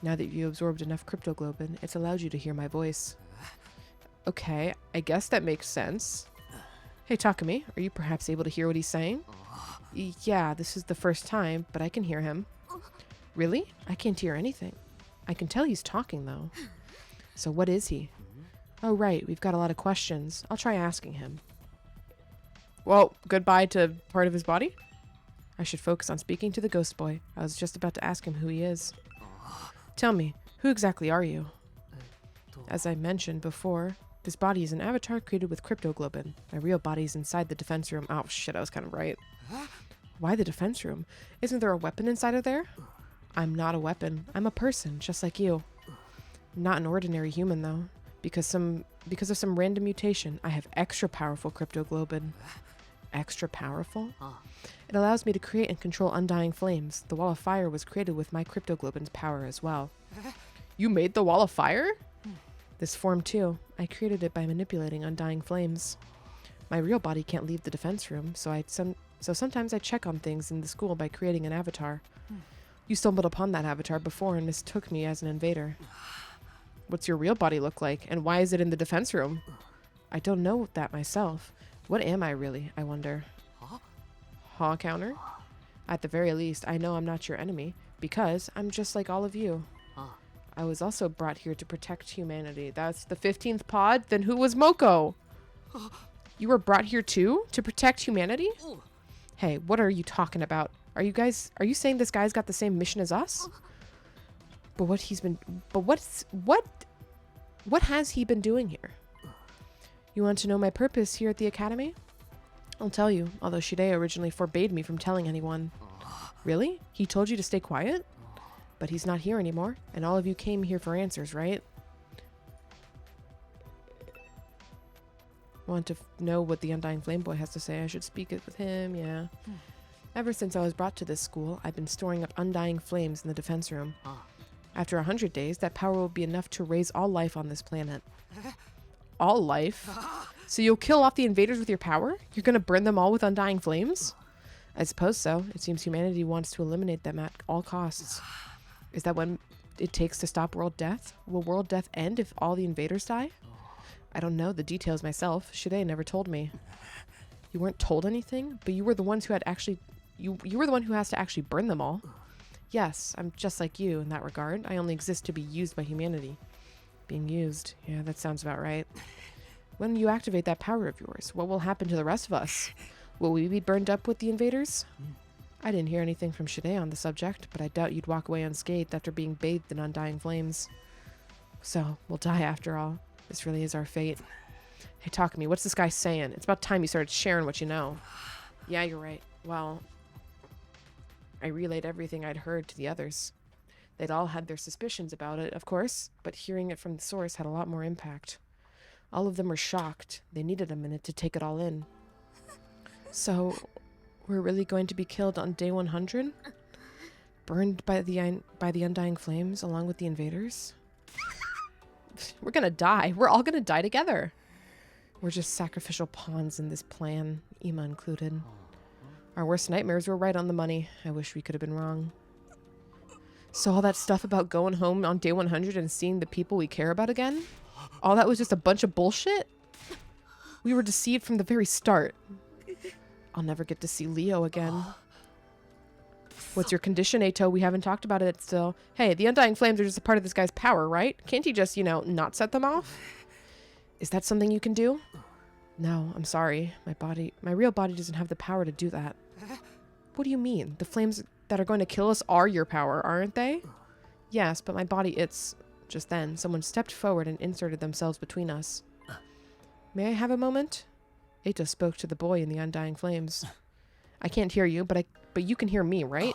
[SPEAKER 1] Now that you absorbed enough cryptoglobin, it's allowed you to hear my voice. Okay, I guess that makes sense. Hey, Takumi, are you perhaps able to hear what he's saying? Yeah, this is the first time, but I can hear him. Really? I can't hear anything. I can tell he's talking, though. So what is he? Oh, right, we've got a lot of questions. I'll try asking him. Well, goodbye to part of his body? I should focus on speaking to the ghost boy. I was just about to ask him who he is. Tell me, who exactly are you? As I mentioned before, this body is an avatar created with cryptoglobin. My real body is inside the defense room. Oh shit, I was kind of right. Why the defense room? Isn't there a weapon inside of there? I'm not a weapon. I'm a person, just like you. Not an ordinary human, though. Because of some random mutation, I have extra powerful cryptoglobin. Extra powerful? It allows me to create and control undying flames. The wall of fire was created with my cryptoglobin's power as well. You made the wall of fire? This form too. I created it by manipulating undying flames. My real body can't leave the defense room, so sometimes I check on things in the school by creating an avatar. You stumbled upon that avatar before and mistook me as an invader. What's your real body look like, and why is it in the defense room? I don't know that myself. What am I really, I wonder? Huh, counter? At the very least, I know I'm not your enemy, because I'm just like all of you. I was also brought here to protect humanity. That's the 15th pod? Then who was Moko? You were brought here too? To protect humanity? Hey, what are you talking about? Are you saying this guy's got the same mission as us? What has he been doing here? You want to know my purpose here at the academy? I'll tell you, although Shide originally forbade me from telling anyone. Really? He told you to stay quiet? But he's not here anymore, and all of you came here for answers, right? Want to know what the Undying Flame Boy has to say? I should speak it with him, yeah. Ever since I was brought to this school, I've been storing up undying flames in the defense room. After 100 days, that power will be enough to raise all life on this planet. All life? So you'll kill off the invaders with your power? You're gonna burn them all with undying flames? I suppose so. It seems humanity wants to eliminate them at all costs. Is that what it takes to stop world death? Will world death end if all the invaders die? I don't know the details myself. Shide never told me. You weren't told anything? But you were the ones who had actually... You were the one who has to actually burn them all. Yes, I'm just like you in that regard. I only exist to be used by humanity. Being used. Yeah, that sounds about right. When you activate that power of yours, what will happen to the rest of us? Will we be burned up with the invaders? I didn't hear anything from Shide on the subject, but I doubt you'd walk away unscathed after being bathed in undying flames. So, we'll die after all. This really is our fate. Hey, Takumi, what's this guy saying? It's about time you started sharing what you know. Yeah, you're right. Well, I relayed everything I'd heard to the others. They'd all had their suspicions about it, of course, but hearing it from the source had a lot more impact. All of them were shocked. They needed a minute to take it all in. So, we're really going to be killed on day 100? Burned by the undying flames along with the invaders? We're gonna die. We're all gonna die together. We're just sacrificial pawns in this plan, Ima included. Our worst nightmares were right on the money. I wish we could have been wrong. So all that stuff about going home on day 100 and seeing the people we care about again? All that was just a bunch of bullshit? We were deceived from the very start. I'll never get to see Leo again. What's your condition, Ato? We haven't talked about it still. Hey, the Undying Flames are just a part of this guy's power, right? Can't he just, you know, not set them off? Is that something you can do? No, I'm sorry. My real body doesn't have the power to do that. What do you mean? The flames that are going to kill us are your power, aren't they? Yes, but my body, it's... Just then, someone stepped forward and inserted themselves between us. May I have a moment? Ato spoke to the boy in the Undying Flames. I can't hear you, but you can hear me, right?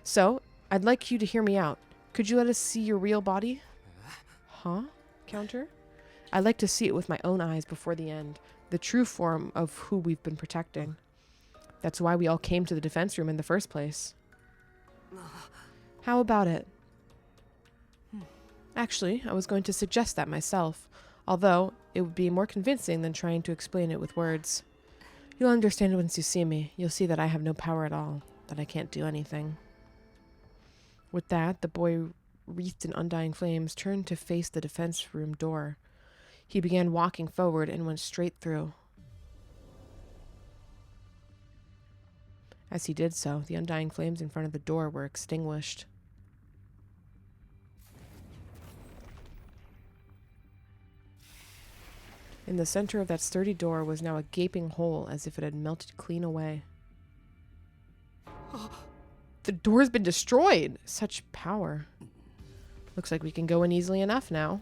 [SPEAKER 1] So, I'd like you to hear me out. Could you let us see your real body? Huh? Counter? I'd like to see it with my own eyes before the end. The true form of who we've been protecting. That's why we all came to the defense room in the first place. How about it? Actually, I was going to suggest that myself, although it would be more convincing than trying to explain it with words. You'll understand once you see me. You'll see that I have no power at all, that I can't do anything. With that, the boy, wreathed in undying flames, turned to face the defense room door. He began walking forward and went straight through. As he did so, the undying flames in front of the door were extinguished. In the center of that sturdy door was now a gaping hole, as if it had melted clean away. The door's been destroyed! Such power. Looks like we can go in easily enough now.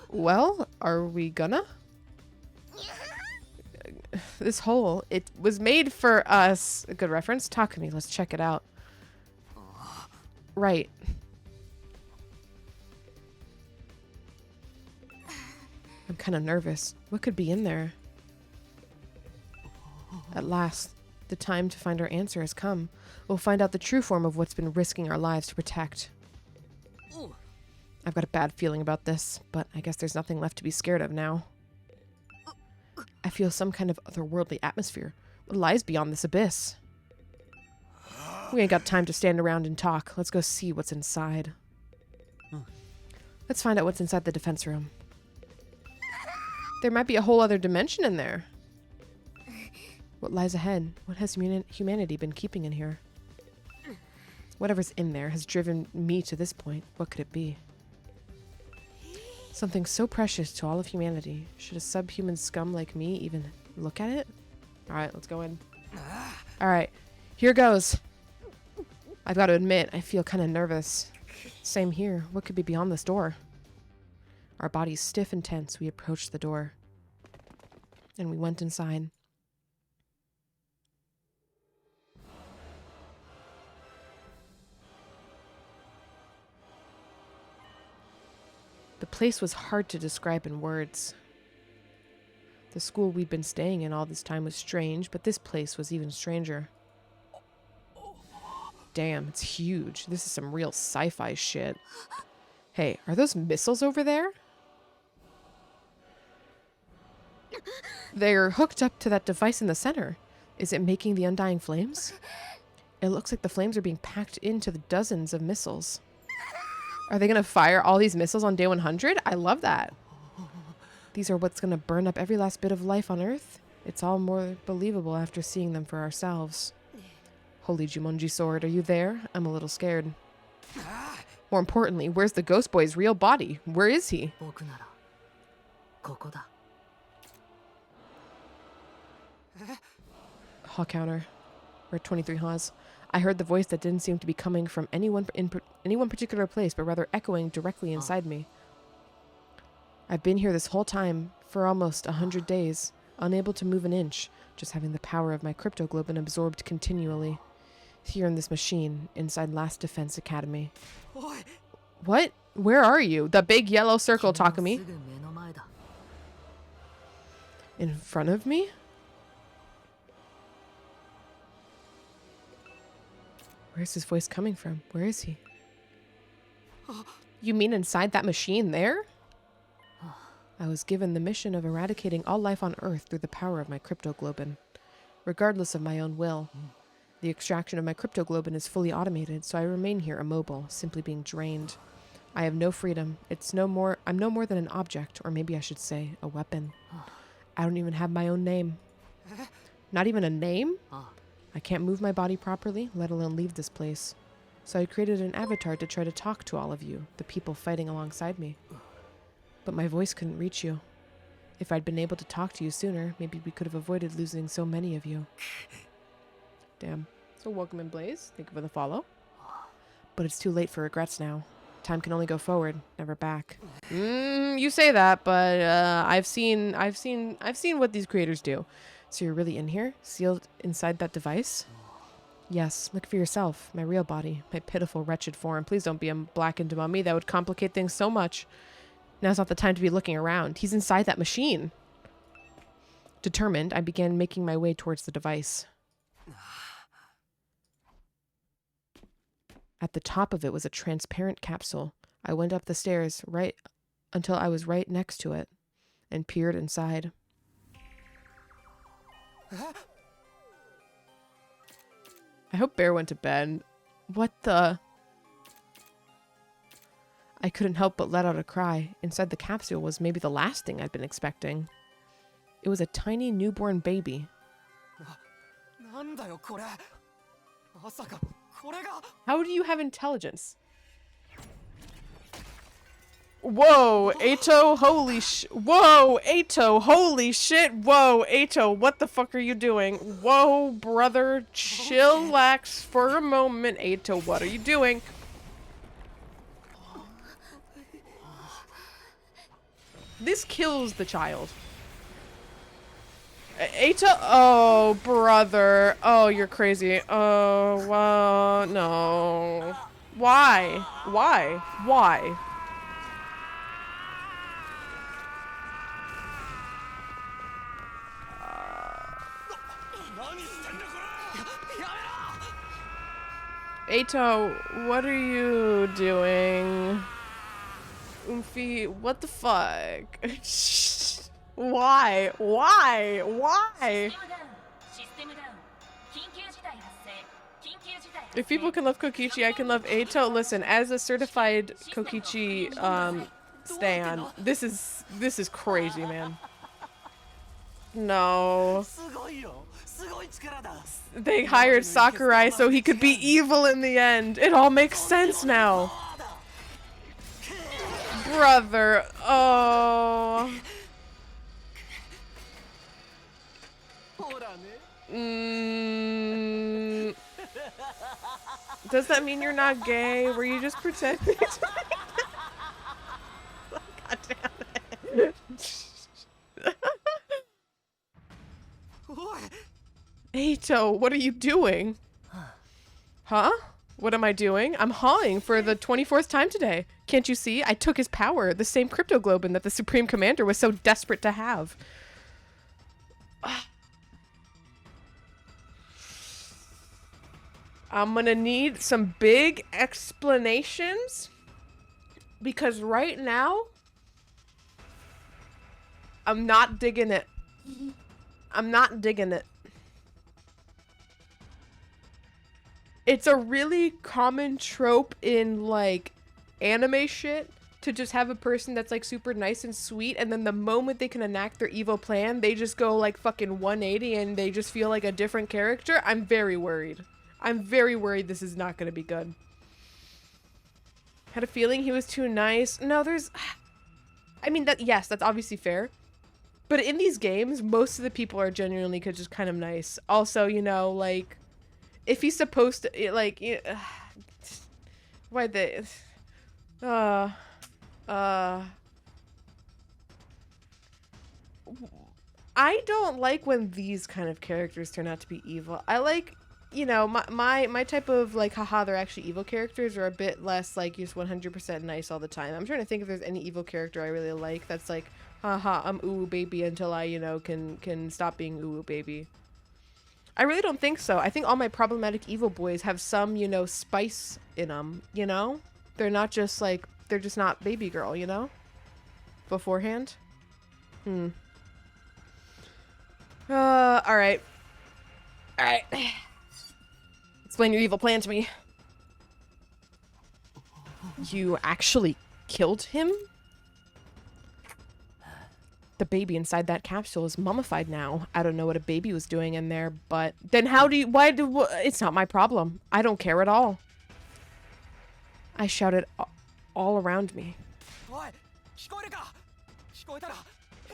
[SPEAKER 1] Well, are we gonna? This hole, it was made for us. A good reference. Talk to me. Let's check it out. Right. I'm kind of nervous. What could be in there? At last, the time to find our answer has come. We'll find out the true form of what's been risking our lives to protect. I've got a bad feeling about this, but I guess there's nothing left to be scared of now. I feel some kind of otherworldly atmosphere. What lies beyond this abyss? We ain't got time to stand around and talk. Let's go see what's inside. Let's find out what's inside the defense room. There might be a whole other dimension in there. What lies ahead? What has humanity been keeping in here? Whatever's in there has driven me to this point. What could it be? Something so precious to all of humanity. Should a subhuman scum like me even look at it? Alright, let's go in. Alright, here goes. I've got to admit, I feel kind of nervous. Same here. What could be beyond this door? Our bodies stiff and tense, we approached the door. And we went inside. The place was hard to describe in words. The school we'd been staying in all this time was strange, but this place was even stranger. Damn, it's huge. This is some real sci-fi shit. Hey, are those missiles over there? They're hooked up to that device in the center. Is it making the undying flames? It looks like the flames are being packed into the dozens of missiles. Are they going to fire all these missiles on day 100? I love that. These are what's going to burn up every last bit of life on Earth. It's all more believable after seeing them for ourselves. Holy Jumonji sword, are you there? I'm a little scared. More importantly, where's the ghost boy's real body? Where is he? Haw counter. We're at 23 Haws. I heard the voice that didn't seem to be coming from any one particular place, but rather echoing directly inside me. I've been here this whole time, for almost 100 days, unable to move an inch, just having the power of my cryptoglobin absorbed continually. Here in this machine, inside Last Defense Academy. What? Where are you? The big yellow circle, Takumi. In front of me? Where's his voice coming from? Where is he? You mean inside that machine there? I was given the mission of eradicating all life on Earth through the power of my cryptoglobin, regardless of my own will. The extraction of my cryptoglobin is fully automated, so I remain here immobile, simply being drained. I have no freedom. I'm no more than an object, or maybe I should say a weapon. I don't even have my own name. Not even a name? I can't move my body properly, let alone leave this place. So I created an avatar to try to talk to all of you, the people fighting alongside me. But my voice couldn't reach you. If I'd been able to talk to you sooner, maybe we could have avoided losing so many of you. Damn. So welcome in, Blaze. Thank you for the follow. But it's too late for regrets now. Time can only go forward, never back. You say that, but I've seen what these creators do. So you're really in here, sealed inside that device? Yes, look for yourself. My real body, my pitiful, wretched form. Please don't be a blackened mummy. That would complicate things so much. Now's not the time to be looking around. He's inside that machine. Determined, I began making my way towards the device. At the top of it was a transparent capsule. I went up the stairs right until I was right next to it and peered inside. I hope Bear went to bed. What the? I couldn't help but let out a cry. Inside the capsule was maybe the last thing I'd been expecting. It was a tiny newborn baby. How do you have intelligence? Whoa, Ato, holy whoa, Ato, holy shit. Whoa, Ato, what the fuck are you doing? Whoa, brother, chillax for a moment. Ato, what are you doing? This kills the child. Ato, oh, brother. Oh, you're crazy. Oh, well, no. Why? Why? Why? Ato, what are you doing? Oomphy, what the fuck? Why? Why? Why? If people can love Kokichi, I can love Ato. Listen, as a certified Kokichi stan, this is crazy, man. No. They hired Sakurai so he could be evil in the end. It all makes sense now. Brother, oh. Does that mean you're not gay? Were you just pretending to be? God damn it. Ato, what are you doing? Huh? What am I doing? I'm hawing for the 24th time today. Can't you see? I took his power, the same cryptoglobin that the Supreme Commander was so desperate to have. I'm gonna need some big explanations because right now I'm not digging it. I'm not digging it. It's a really common trope in like anime shit to just have a person that's like super nice and sweet, and then the moment they can enact their evil plan, they just go like fucking 180 and they just feel like a different character. I'm very worried. I'm very worried this is not going to be good. Had a feeling he was too nice. No, there's... I mean, yes, that's obviously fair. But in these games, most of the people are genuinely just kind of nice. Also, you know, like, if he's supposed to, like, why they... I don't like when these kind of characters turn out to be evil. I like... You know, my type of, like, haha, they're actually evil characters are a bit less, like, just 100% nice all the time. I'm trying to think if there's any evil character I really like that's like, haha, I'm ooh baby until I, you know, can stop being ooh baby. I really don't think so. I think all my problematic evil boys have some, you know, spice in them, you know? They're not just, like, they're just not baby girl, you know? Beforehand? Alright. Alright. Explain your evil plan to me. You actually killed him? The baby inside that capsule is mummified now. I don't know what a baby was doing in there, but then how do you, it's not my problem. I don't care at all. I shouted all around me.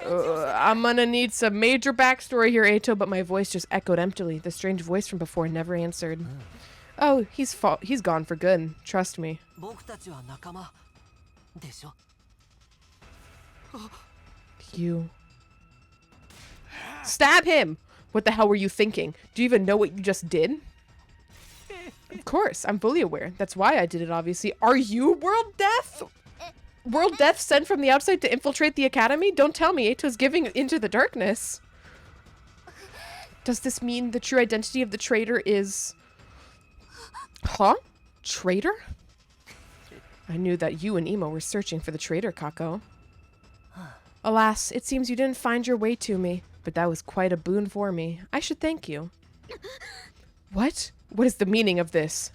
[SPEAKER 1] I'm gonna need some major backstory here, Eito, but my voice just echoed emptily. The strange voice from before never answered. Oh, he's gone for good. Trust me. You. Stab him! What the hell were you thinking? Do you even know what you just did? Of course, I'm fully aware. That's why I did it, obviously. Are you World Death? World Death sent from the outside to infiltrate the academy? Don't tell me Eito's giving into the darkness. Does this mean the true identity of the traitor is... Huh? Traitor? I knew that you and Imo were searching for the traitor, Kako. Alas, it seems you didn't find your way to me, but that was quite a boon for me. I should thank you. What? What is the meaning of this?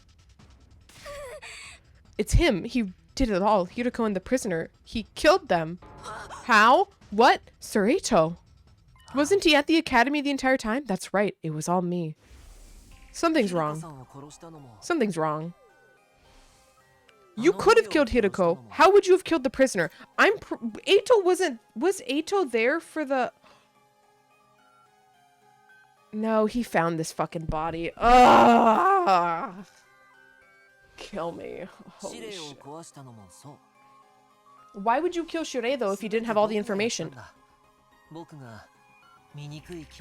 [SPEAKER 1] It's him. He did it all. Hideko and the prisoner. He killed them. How? What? Sir Eito. Wasn't he at the academy the entire time? That's right. It was all me. Something's wrong. Something's wrong. You could have killed Hideko. How would you have killed the prisoner? Eito wasn't... Was Eito there for the... No, he found this fucking body. Ugh! Kill me. Holy shit. Why would you kill Shirei, though, if you didn't have all the information?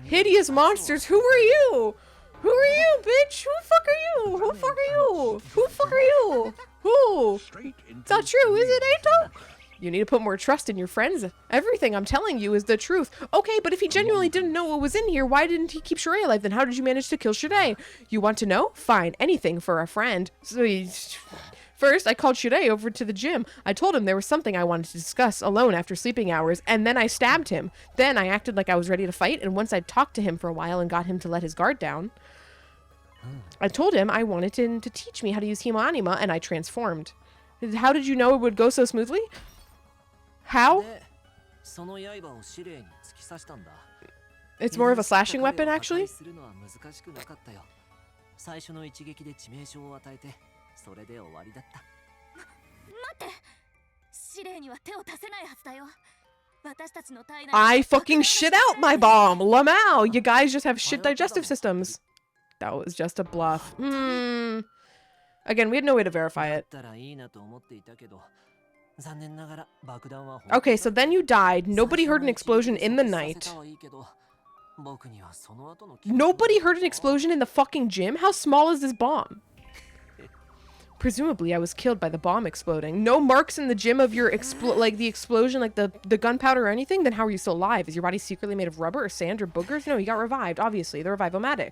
[SPEAKER 1] Hideous monsters! Who are you? Who are you, bitch? Who the fuck are you? Who the fuck are you? Who the fuck are you? Who? It's not true, is it, Eito? You need to put more trust in your friends. Everything I'm telling you is the truth. Okay, but if he genuinely didn't know what was in here, why didn't he keep Shirei alive? Then how did you manage to kill Shirei? You want to know? Fine, anything for a friend. So first, I called Shirei over to the gym. I told him there was something I wanted to discuss alone after sleeping hours, and then I stabbed him. Then I acted like I was ready to fight, and once I'd talked to him for a while and got him to let his guard down, I told him I wanted him to teach me how to use Himo Anima, and I transformed. How did you know it would go so smoothly? How? It's more of a slashing weapon, actually. I fucking shit out my bomb! Lamau! You guys just have shit digestive systems. That was just a bluff. Again, we had no way to verify it. Okay, so then you died. Nobody heard an explosion in the night. Nobody heard an explosion in the fucking gym? How small is this bomb? Presumably, I was killed by the bomb exploding. No marks in the gym of your the explosion, like the gunpowder or anything? Then how are you still alive? Is your body secretly made of rubber or sand or boogers? No, you got revived, obviously. The Revivomatic.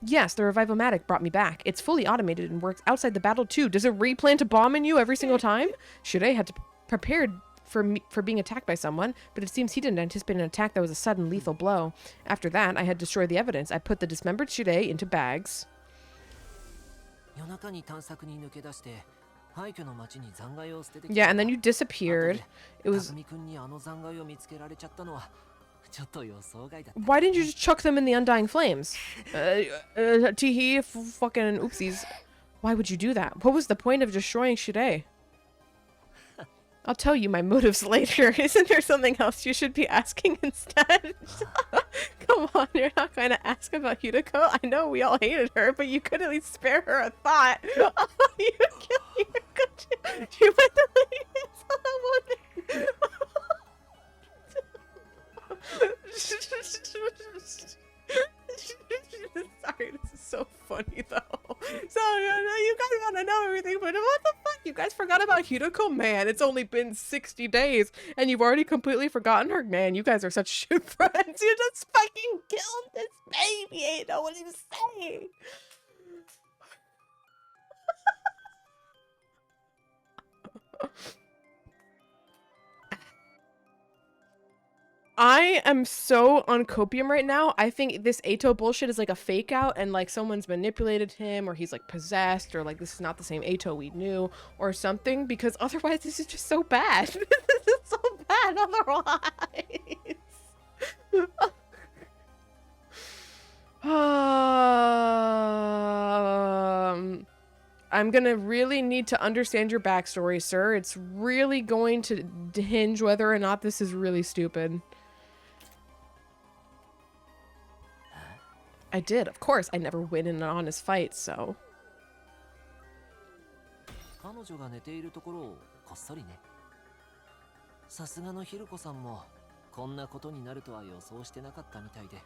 [SPEAKER 1] Yes, the Revivomatic brought me back. It's fully automated and works outside the battle too. Does it replant a bomb in you every single time? Shirei had to prepared for being attacked by someone, but it seems he didn't anticipate an attack that was a sudden lethal blow. After that, I had destroyed the evidence. I put the dismembered Shirei into bags. Yeah, and then you disappeared. It was... Why didn't you just chuck them in the undying flames? Teehee, fucking oopsies. Why would you do that? What was the point of destroying Shirei? I'll tell you my motives later. Isn't there something else you should be asking instead? Come on, you're not going to ask about Hideko? I know we all hated her, but you could at least spare her a thought. You killed Hideko. You went to leave Sorry, this is so funny though. So you guys want to know everything, but what the fuck? You guys forgot about Hideko? Man, it's only been 60 days and you've already completely forgotten her? Man, you guys are such shit friends. You just fucking killed this baby. I know what he was saying. I am so on copium right now. I think this Ato bullshit is like a fake out and like someone's manipulated him or he's like possessed or like this is not the same Ato we knew or something because otherwise this is just so bad. This is so bad otherwise. I'm gonna really need to understand your backstory, sir. It's really going to hinge whether or not this is really stupid. I did, of course. I never win in an honest fight, so.
[SPEAKER 2] 彼女が寝ているところをこっそりね。さすがのヒルコさんもこんなことになるとは予想してなかったみたいで、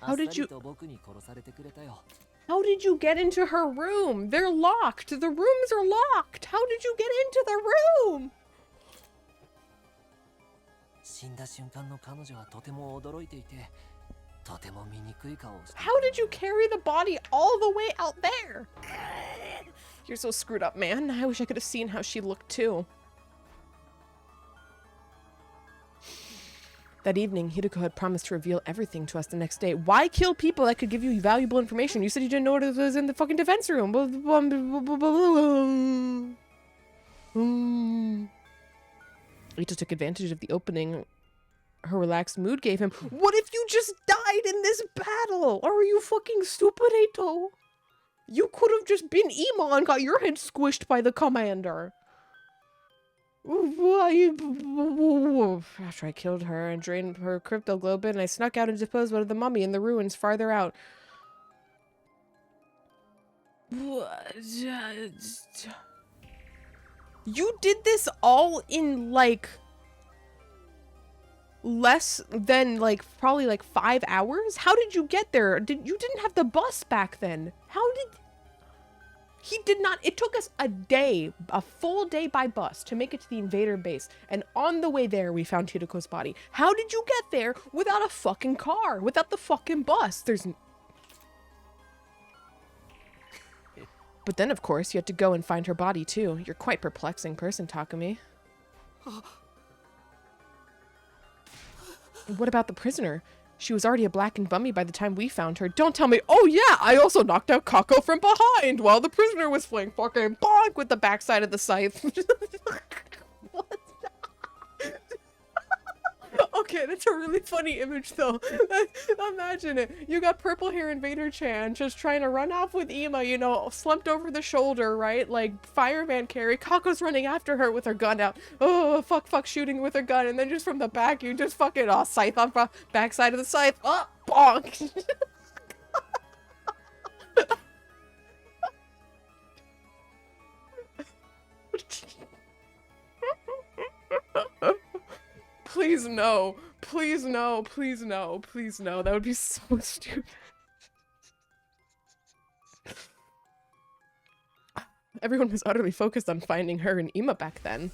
[SPEAKER 2] あっさりと僕に殺されてくれたよ。
[SPEAKER 1] How did you get into her room? They're locked. The rooms are locked. How did you get into the room?
[SPEAKER 2] 死んだ瞬間の彼女はとても驚いていて、とても醜い顔をして。
[SPEAKER 1] How did you carry the body all the way out there? You're so screwed up, man. I wish I could have seen how she looked too. That evening, Hideko had promised to reveal everything to us the next day. Why kill people that could give you valuable information? You said you didn't know what was in the fucking defense room. Ito took advantage of the opening her relaxed mood gave him. What if you just died in this battle? Are you fucking stupid, Ito? You could have just been Ima and got your head squished by the commander. After I killed her and drained her cryptoglobin, I snuck out and deposed one of the mummy in the ruins farther out. You did this all in, like, less than, like, probably, like, 5 hours? How did you get there? You didn't have the bus back then. How did... He did not. It took us a day, a full day by bus to make it to the invader base. And on the way there, we found Hideko's body. How did you get there without a fucking car? Without the fucking bus? There's... But then, of course, you had to go and find her body, too. You're quite perplexing person, Takumi. What about the prisoner? She was already a blackened mummy by the time we found her. Don't tell me. Oh yeah, I also knocked out Kako from behind while the prisoner was playing fucking bonk with the backside of the scythe. What? Okay, that's a really funny image though. Imagine it. You got purple hair Invader Chan just trying to run off with Ima, you know, slumped over the shoulder, right? Like fireman carry. Kako's running after her with her gun out. Oh, fuck, shooting with her gun. And then just from the back, you just fucking, scythe on backside of the scythe. Oh, bonk. Please no. Please no. Please no. Please no. That would be so stupid. Everyone was utterly focused on finding her and Ima back then.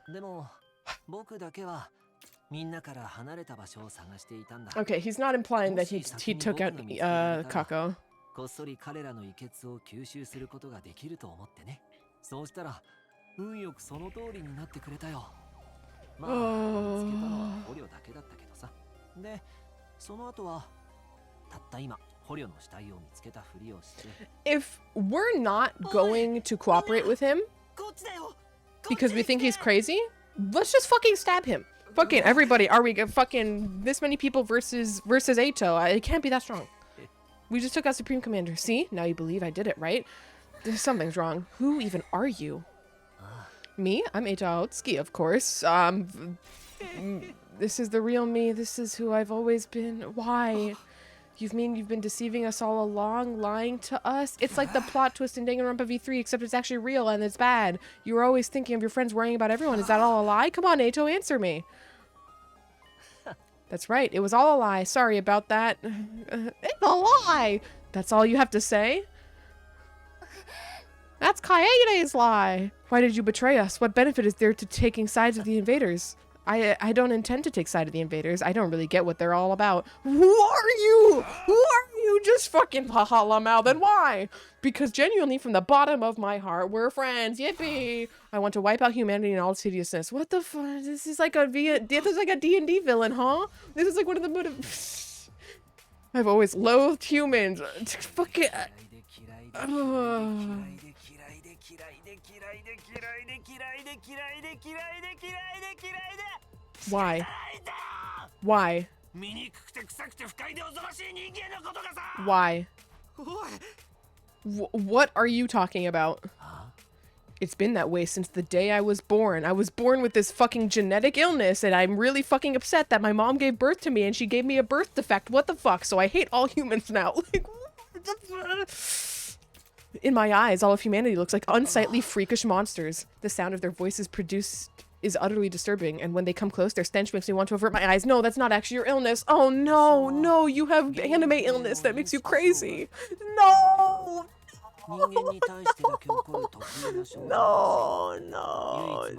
[SPEAKER 2] でも僕だけはみんなから離れた場所を探していたんだ。
[SPEAKER 1] Okay, he's not implying that he took out Kako.
[SPEAKER 2] こっそり彼らの遺血を吸収することができると思ってね。そうしたら運よくその通りになってくれたよ。まあ、見つけたのは捕虜だけだったけどさ。で、その後はたった今捕虜の死体を見つけたふりをして。
[SPEAKER 1] If we're not going to cooperate with him because we think he's crazy, let's just fucking stab him. Fucking everybody, are we fucking this many people versus Ato? It can't be that strong. We just took out Supreme Commander. See? Now you believe I did it, right? Something's wrong. Who even are you? Me? I'm Ato Aotsuki, of course. This is the real me. This is who I've always been. Why? You've been deceiving us all along, lying to us? It's like the plot twist in Danganronpa V3, except it's actually real and it's bad. You were always thinking of your friends worrying about everyone. Is that all a lie? Come on, Ato, answer me. That's right. It was all a lie. Sorry about that. It's a lie! That's all you have to say? That's Kaede's lie. Why did you betray us? What benefit is there to taking sides with the invaders? I don't intend to take side of the invaders. I don't really get what they're all about. Who are you? Who are you? Just fucking haha Lamau. Then why? Because genuinely from the bottom of my heart, we're friends. Yippee! I want to wipe out humanity and all its hideousness. What the fuck? This is like this is like a D&D villain, huh? This is like one of the I've always loathed humans. Fucking. Why? Why? Why? What are you talking about? It's been that way since the day I was born. I was born with this fucking genetic illness, and I'm really fucking upset that my mom gave birth to me and she gave me a birth defect. What the fuck? So I hate all humans now. Like, what the fuck? In my eyes, all of humanity looks like unsightly, freakish monsters. The sound of their voices produced is utterly disturbing, and when they come close, their stench makes me want to avert my eyes. No, that's not actually your illness. Oh no, no, you have anime illness that makes you crazy. No! No, no,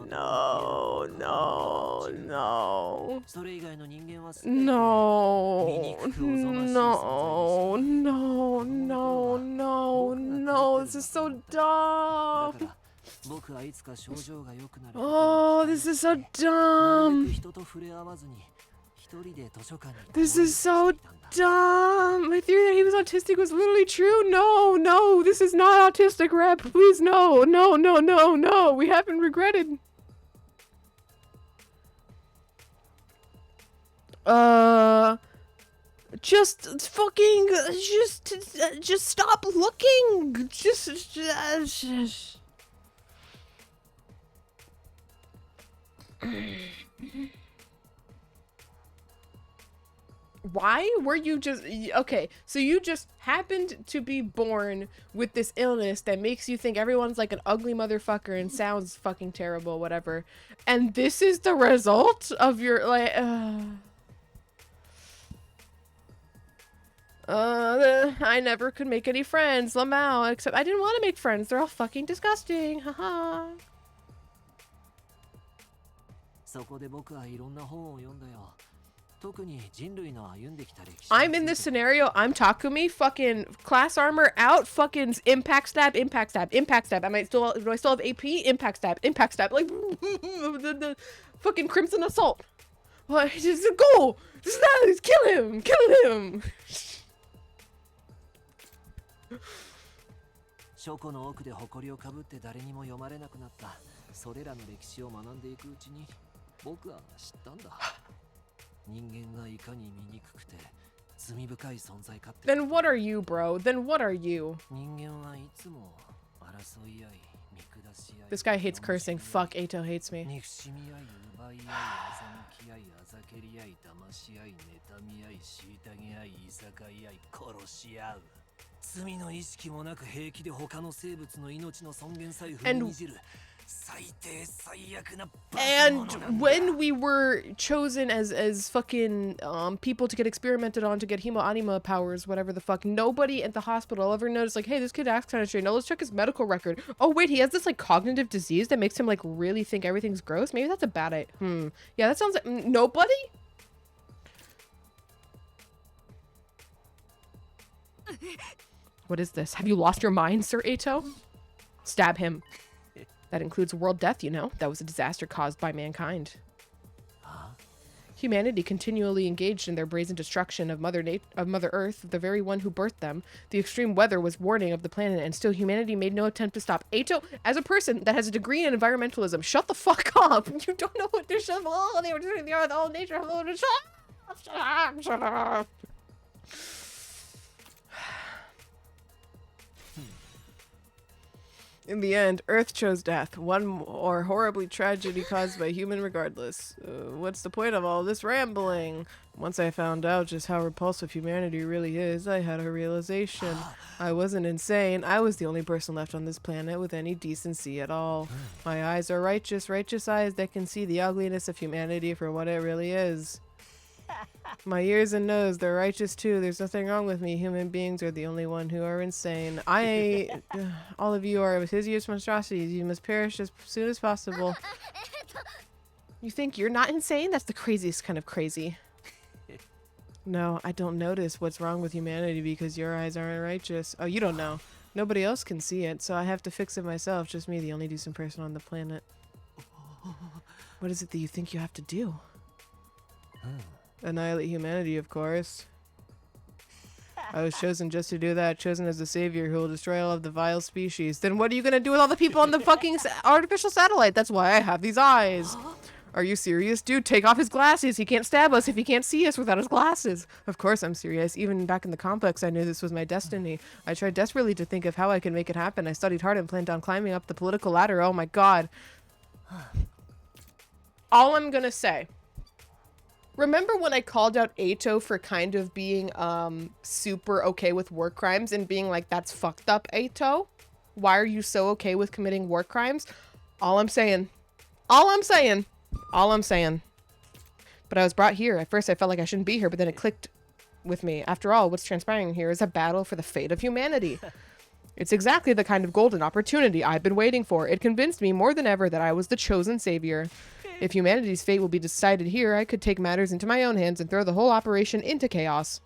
[SPEAKER 1] no, no, no, no, no, no, no, no, this is so dumb. Oh, this is so dumb. This is so dumb. My theory that he was autistic was literally true. No, no, this is not autistic, Rep. Please, no, no, no, no, no. We haven't regretted. Just fucking, just stop looking. Just. Why were you just okay? So you just happened to be born with this illness that makes you think everyone's like an ugly motherfucker and sounds fucking terrible, whatever. And this is the result of your like. I never could make any friends, Lamau. Except I didn't want to make friends. They're all fucking disgusting. Haha. I'm in this scenario. I'm Takumi. Fucking class armor out. Fucking impact stab. Impact stab. Impact stab. Do I still have AP? Impact stab. Impact stab. Like the fucking crimson assault. What? Just go. Just kill him. Kill him.
[SPEAKER 2] 書庫の奥で埃をかぶって誰にも読まれなくなったそれらの歴史を学んでいくうちに僕は知ったんだ人間がいかに醜くて罪深い存在かって
[SPEAKER 1] Then what are you, bro? Then what are you?
[SPEAKER 2] 人間はいつも争い合い見下し合い
[SPEAKER 1] This guy hates cursing. Fuck, Ato hates me.
[SPEAKER 2] 憎しみ合い奪い合い欺き合いあざけり合い騙し合い妬み合い虐げ合いいさかい合い殺し合う 罪の意識もなく平気で他の生物の命の尊厳さえ踏みにじる
[SPEAKER 1] And when we were chosen as fucking people to get experimented on to get hemo anima powers, whatever the fuck, nobody at the hospital ever noticed like, hey, this kid acts kind of strange. Now let's check his medical record. Oh wait, he has this like cognitive disease that makes him like really think everything's gross. Maybe that's a bad idea. Yeah, that sounds like nobody. What is this? Have you lost your mind, Sir Ato? Stab him. That includes world death, you know. That was a disaster caused by mankind. Humanity continually engaged in their brazen destruction of Mother Earth, the very one who birthed them. The extreme weather was warning of the planet, and still humanity made no attempt to stop. Ato, as a person that has a degree in environmentalism, shut the fuck up! You don't know what they're shut up. Oh, they were destroying the earth, all nature. Shut up! Shut up! In the end, Earth chose death, one more horribly tragedy caused by human regardless. What's the point of all this rambling? Once I found out just how repulsive humanity really is, I had a realization. I wasn't insane. I was the only person left on this planet with any decency at all. My eyes are righteous, righteous eyes that can see the ugliness of humanity for what it really is. My ears and nose, they're righteous too. There's nothing wrong with me. Human beings are the only one who are insane. All of you are hideous monstrosities. You must perish as soon as possible. You think you're not insane? That's the craziest kind of crazy. No, I don't notice what's wrong with humanity because your eyes aren't righteous. Oh, you don't know. Nobody else can see it, so I have to fix it myself. Just me, the only decent person on the planet. What is it that you think you have to do? Annihilate humanity, of course. I was chosen just to do that, chosen as the savior who will destroy all of the vile species. Then what are you gonna do with all the people on the fucking artificial satellite? That's why I have these eyes. Are you serious? Dude, take off his glasses. He can't stab us if he can't see us without his glasses. Of course I'm serious. Even back in the complex, I knew this was my destiny. I tried desperately to think of how I could make it happen. I studied hard and planned on climbing up the political ladder. Oh my god. All I'm gonna say. Remember when I called out Ato for kind of being super okay with war crimes and being like, that's fucked up, Ato? Why are you so okay with committing war crimes? All I'm saying. All I'm saying. All I'm saying. But I was brought here. At first I felt like I shouldn't be here, but then it clicked with me. After all, what's transpiring here is a battle for the fate of humanity. It's exactly the kind of golden opportunity I've been waiting for. It convinced me more than ever that I was the chosen savior. If humanity's fate will be decided here, I could take matters into my own hands and throw the whole operation into chaos.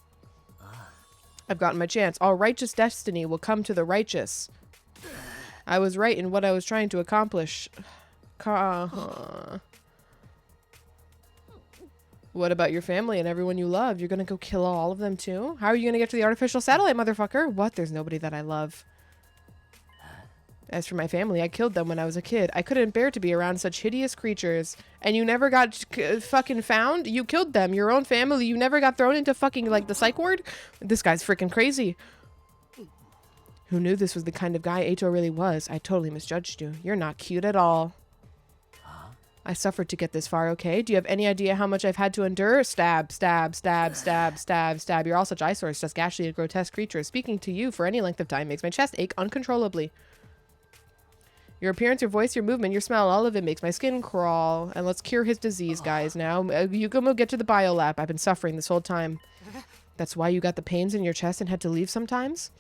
[SPEAKER 1] I've gotten my chance. All righteous destiny will come to the righteous. I was right in what I was trying to accomplish. What about your family and everyone you love? You're gonna go kill all of them too? How are you gonna get to the artificial satellite, motherfucker? What? There's nobody that I love. As for my family, I killed them when I was a kid. I couldn't bear to be around such hideous creatures. And you never got fucking found? You killed them. Your own family. You never got thrown into fucking, like, the psych ward? This guy's freaking crazy. Who knew this was the kind of guy Ato really was? I totally misjudged you. You're not cute at all. I suffered to get this far, okay? Do you have any idea how much I've had to endure? Stab, stab, stab, stab, stab, stab. You're all such eyesores, just ghastly and grotesque creatures. Speaking to you for any length of time makes my chest ache uncontrollably. Your appearance, your voice, your movement, your smell, all of it makes my skin crawl. And let's cure his disease, guys, now. You go get to the biolab. I've been suffering this whole time. That's why you got the pains in your chest and had to leave sometimes?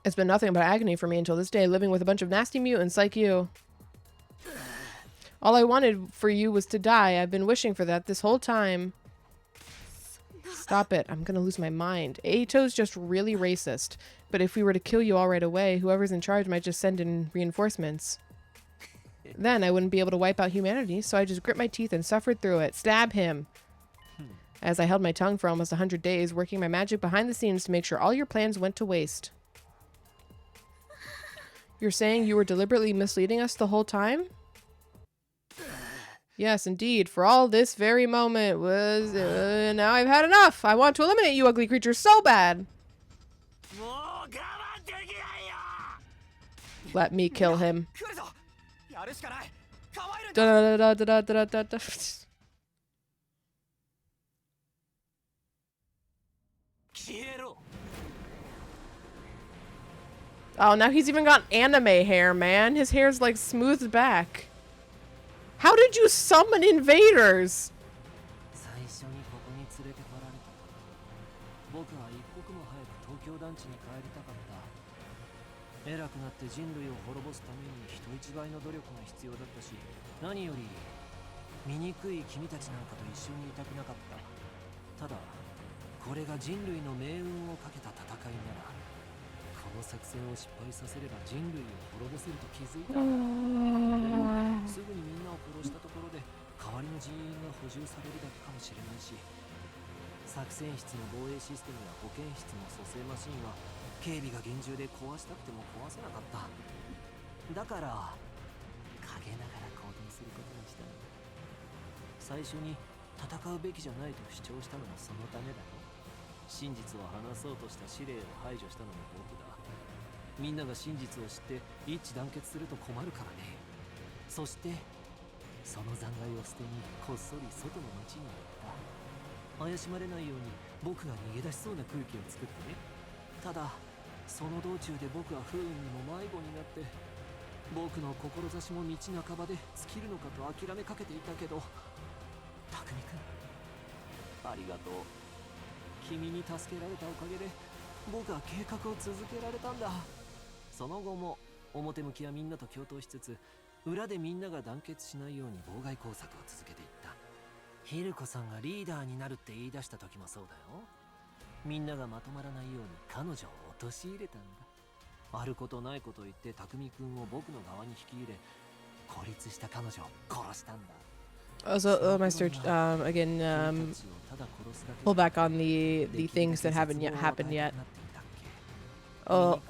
[SPEAKER 1] It's been nothing but agony for me until this day, living with a bunch of nasty mutants like you. All I wanted for you was to die. I've been wishing for that this whole time. Stop it. I'm gonna lose my mind. Ato's just really racist. But if we were to kill you all right away, whoever's in charge might just send in reinforcements. Then I wouldn't be able to wipe out humanity, so I just grit my teeth and suffered through it. Stab him. As I held my tongue for almost 100 days, working my magic behind the scenes to make sure all your plans went to waste. You're saying you were deliberately misleading us the whole time? Yes, indeed. For all this very moment was... now I've had enough. I want to eliminate you ugly creatures so bad. Let me kill him. Da da da da da da da. Oh, now he's even got anime hair, man. His hair's like smoothed back. How did you summon invaders?
[SPEAKER 2] ヒルコさんがリーダーになるって言い出した時もそうだよ。みんながまとまらないように彼女を陥れたんだ。あることないこと言って匠君を僕の側に引き入れ、孤立した彼女を殺したんだ。
[SPEAKER 1] Also, my search again. Pull back on the things that haven't yet happened yet. Oh,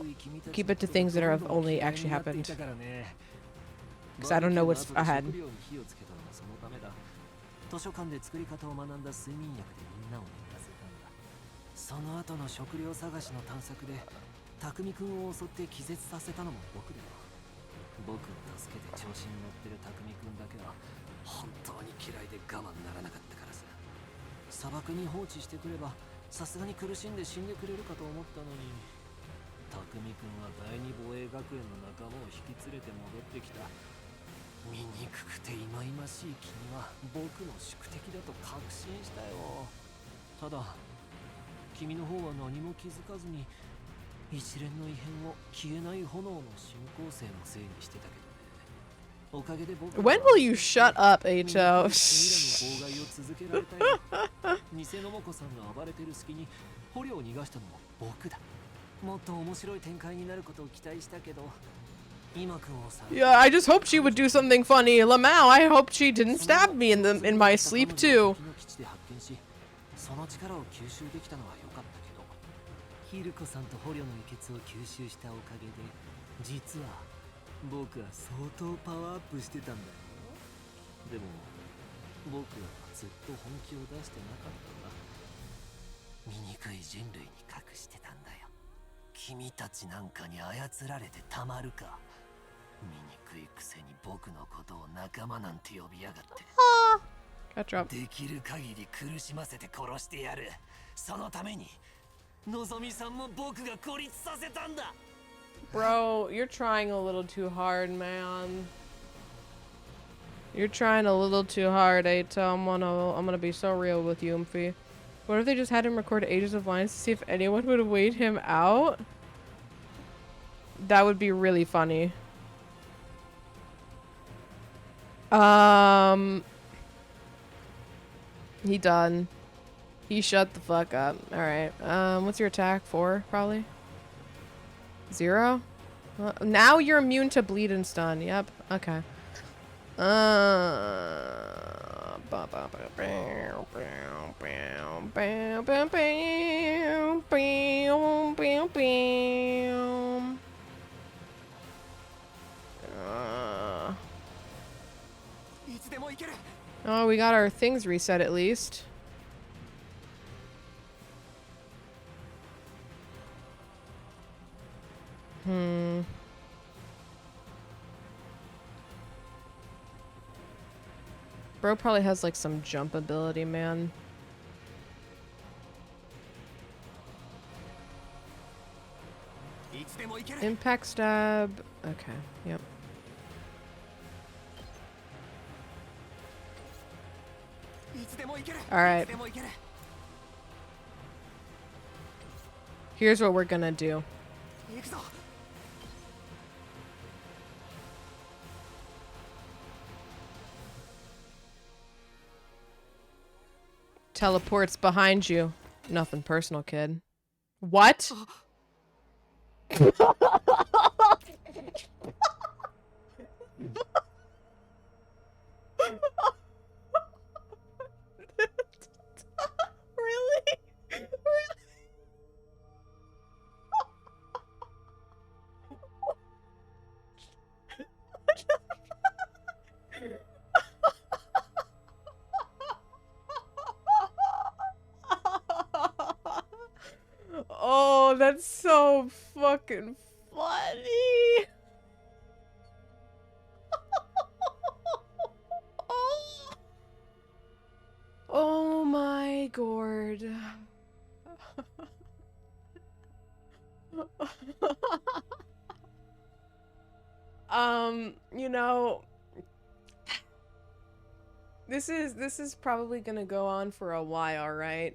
[SPEAKER 1] keep it to things that have only actually happened. Because I don't know what's ahead.
[SPEAKER 2] 図書館で作り方を学んだ睡眠薬でみんなを眠らせたんだ。その後の食料探しの探索で匠君を襲って気絶させたのも僕だよ。僕を助けて調子に乗ってる匠君だけは本当に嫌いで我慢ならなかったからさ。砂漠に放置してくればさすがに苦しんで死んでくれるかと思ったのに、匠君は第二防衛学園の仲間を引き連れて戻ってきた。醜くて忌々しい君は僕の宿敵だと確信したよ。ただ君の方は何も気づかずに一連の異変を消えない炎の進行性のせいにしてたけどね。おかげで僕は
[SPEAKER 1] When will you shut up, H.O.?
[SPEAKER 2] 妨害を続けられたよ。偽のモコさんが暴れてる隙に捕虜を逃がしたのも僕だ。もっと面白い展開になることを期待したけど、
[SPEAKER 1] yeah, I just hoped she would do something funny. Lamau, I hoped she didn't stab me in my sleep too.
[SPEAKER 2] その力を吸収できたのは良かったけど、ヒルコさんと捕虜の遺血を吸収したおかげで、実は僕は相当パワーアップしてたんだよ。でも僕はずっと本気を出してなかったんだ。醜い人類に隠してたんだよ。君たちなんかに操られてたまるか。醜いくせに僕のことを仲間なんて呼びやがって。できる限り苦しませて殺してやる。そのためにのぞみさんも僕が孤立させたんだ。
[SPEAKER 1] Bro, you're trying a little too hard, man. You're trying a little too hard, Ato. I'm gonna be so real with you, Umphy. What if they just had him record ages of lines to see if anyone would wait him out? That would be really funny. He done. He shut the fuck up. Alright. What's your attack? 4, probably? 0? Now you're immune to bleed and stun. Yep. Okay. Oh, we got our things reset at least. Bro probably has like some jump ability, man. Impact stab. Okay, yep. Alright. Here's what we're gonna do. Teleports behind you. Nothing personal, kid. What? Really? Oh, that's so fucking funny. Oh my god. You know, this is probably gonna go on for a while, right?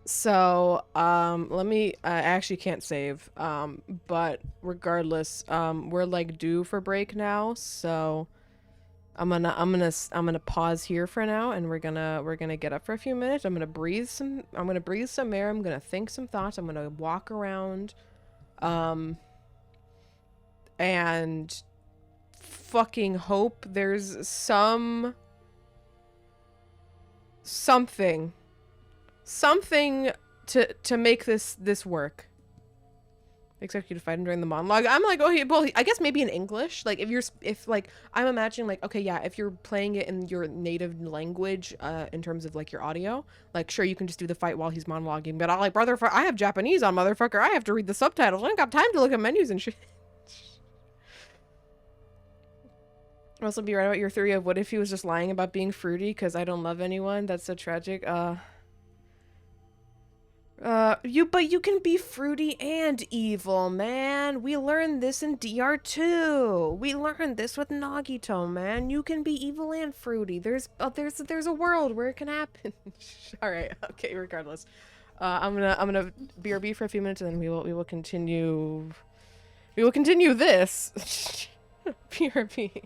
[SPEAKER 1] So, let me, I actually can't save, but regardless, we're like due for break now, so, I'm gonna pause here for now, and we're gonna get up for a few minutes. I'm gonna breathe some air. I'm gonna think some thoughts. I'm gonna walk around, and fucking hope there's something to make this work. Expect you to fight him during the monologue. I'm like, oh, well, I guess maybe in English. Like, if like, I'm imagining, like, okay, yeah, if you're playing it in your native language, in terms of, like, your audio, like, sure, you can just do the fight while he's monologuing, but I'm like, brother, I have Japanese on, motherfucker. I have to read the subtitles. I ain't got time to look at menus and shit. I'll also be right about your theory of what if he was just lying about being fruity because I don't love anyone. That's so tragic. But you can be fruity and evil, man. We learned this in DR2. We learned this with Nagito, man. You can be evil and fruity. There's a world where it can happen. All right. Okay. Regardless, I'm gonna BRB for a few minutes, and then we will continue. We will continue this. BRB.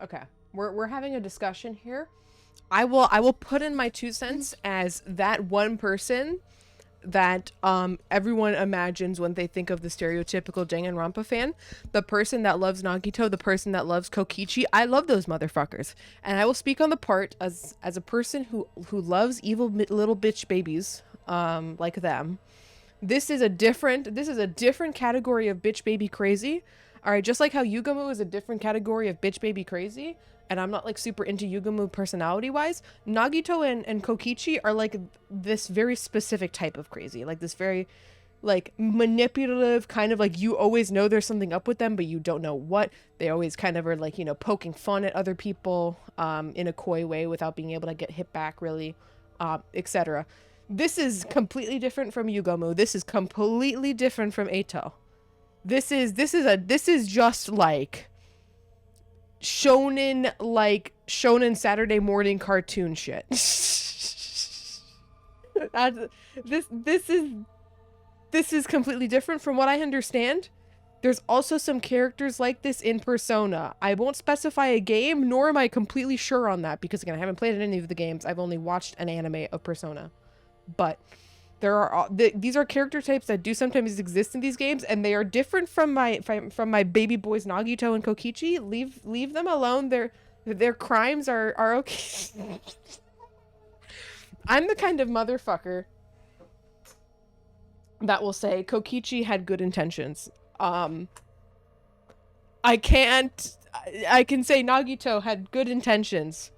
[SPEAKER 1] Okay. We're having a discussion here. I will put in my 2 cents as that one person that everyone imagines when they think of the stereotypical Danganronpa fan. The person that loves Nagito, the person that loves Kokichi. I love those motherfuckers. And I will speak on the part as a person who loves evil little bitch babies like them. This is a different category of bitch baby crazy. All right, just like how Yugamu is a different category of bitch baby crazy, and I'm not like super into Yugamu personality wise, Nagito and Kokichi are like this very specific type of crazy, like this very like manipulative kind of like, you always know there's something up with them, but you don't know what. They always kind of are like, you know, poking fun at other people in a coy way without being able to get hit back really, etc. This is completely different from Yugamu. This is completely different from Eito. This is just like shonen Saturday morning cartoon shit. This is completely different from what I understand. There's also some characters like this in Persona. I won't specify a game, nor am I completely sure on that, because again, I haven't played any of the games. I've only watched an anime of Persona. But there are these are character types that do sometimes exist in these games, and they are different from my baby boys Nagito and Kokichi. Leave them alone. Their crimes are okay. I'm the kind of motherfucker that will say Kokichi had good intentions. I can say Nagito had good intentions.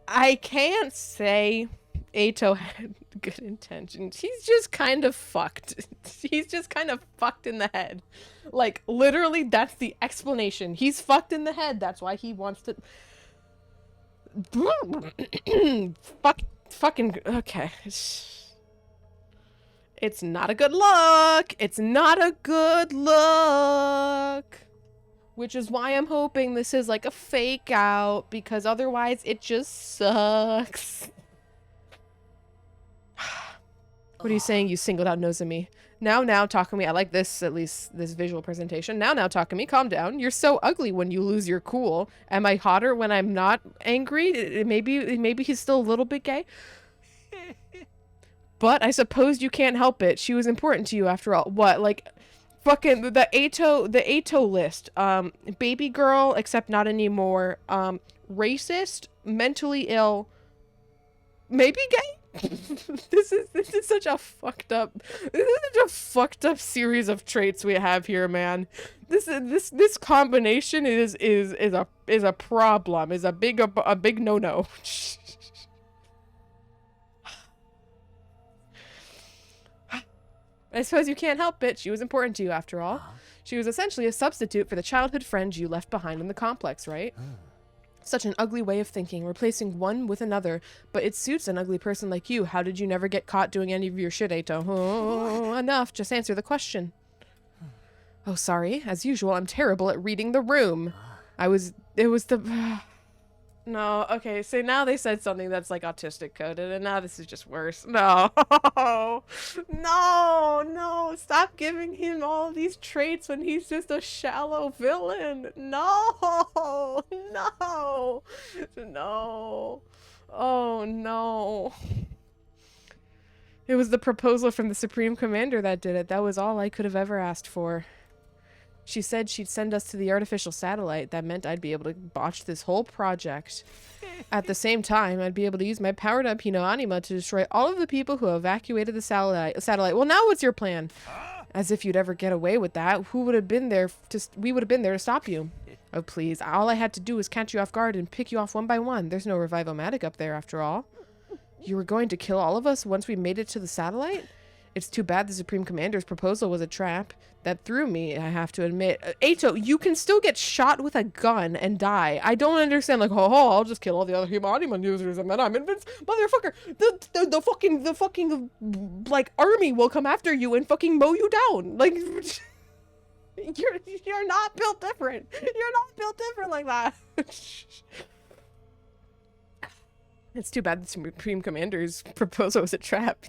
[SPEAKER 1] I can't say Eito had good intentions. He's just kind of fucked. He's just kind of fucked in the head. Like, literally, that's the explanation. He's fucked in the head. That's why he wants to... Fucking... Okay. It's not a good look. It's not a good look. Which is why I'm hoping this is like a fake out, because otherwise it just sucks. What are you saying, you singled out Nozomi? Now, Takumi, I like this, at least this visual presentation. Now, Takumi, calm down. You're so ugly when you lose your cool. Am I hotter when I'm not angry? Maybe he's still a little bit gay. But I suppose you can't help it. She was important to you after all. What, like, fucking the Eito list. Baby girl, except not anymore. Racist, mentally ill, maybe gay. This is such a fucked up series of traits we have here, man. This combination is a problem, is a big no-no. I suppose you can't help it. She was important to you after all. She was essentially a substitute for the childhood friend you left behind in the complex, right? Such an ugly way of thinking, replacing one with another, but it suits an ugly person like you. How did you never get caught doing any of your shit, Eito? Oh, enough. Just answer the question. Oh, sorry. As usual, I'm terrible at reading the room. No, okay, so now they said something that's like autistic coded, and now this is just worse. No, no, stop giving him all these traits when he's just a shallow villain. No, oh no. It was the proposal from the Supreme Commander that did it. That was all I could have ever asked for. She said she'd send us to the artificial satellite. That meant I'd be able to botch this whole project. At the same time, I'd be able to use my powered-up Hino Anima to destroy all of the people who evacuated the satellite. Well, now what's your plan? As if you'd ever get away with that. We would have been there to stop you. Oh, please. All I had to do was catch you off guard and pick you off one by one. There's no Revivomatic up there, after all. You were going to kill all of us once we made it to the satellite? It's too bad the Supreme Commander's proposal was a trap. That threw me, I have to admit. Eito, you can still get shot with a gun and die. I don't understand, like, I'll just kill all the other Humanimon users and then I'm invincible. Motherfucker, the fucking, like, army will come after you and fucking mow you down. Like, you're not built different. You're not built different like that. It's too bad the Supreme Commander's proposal was a trap.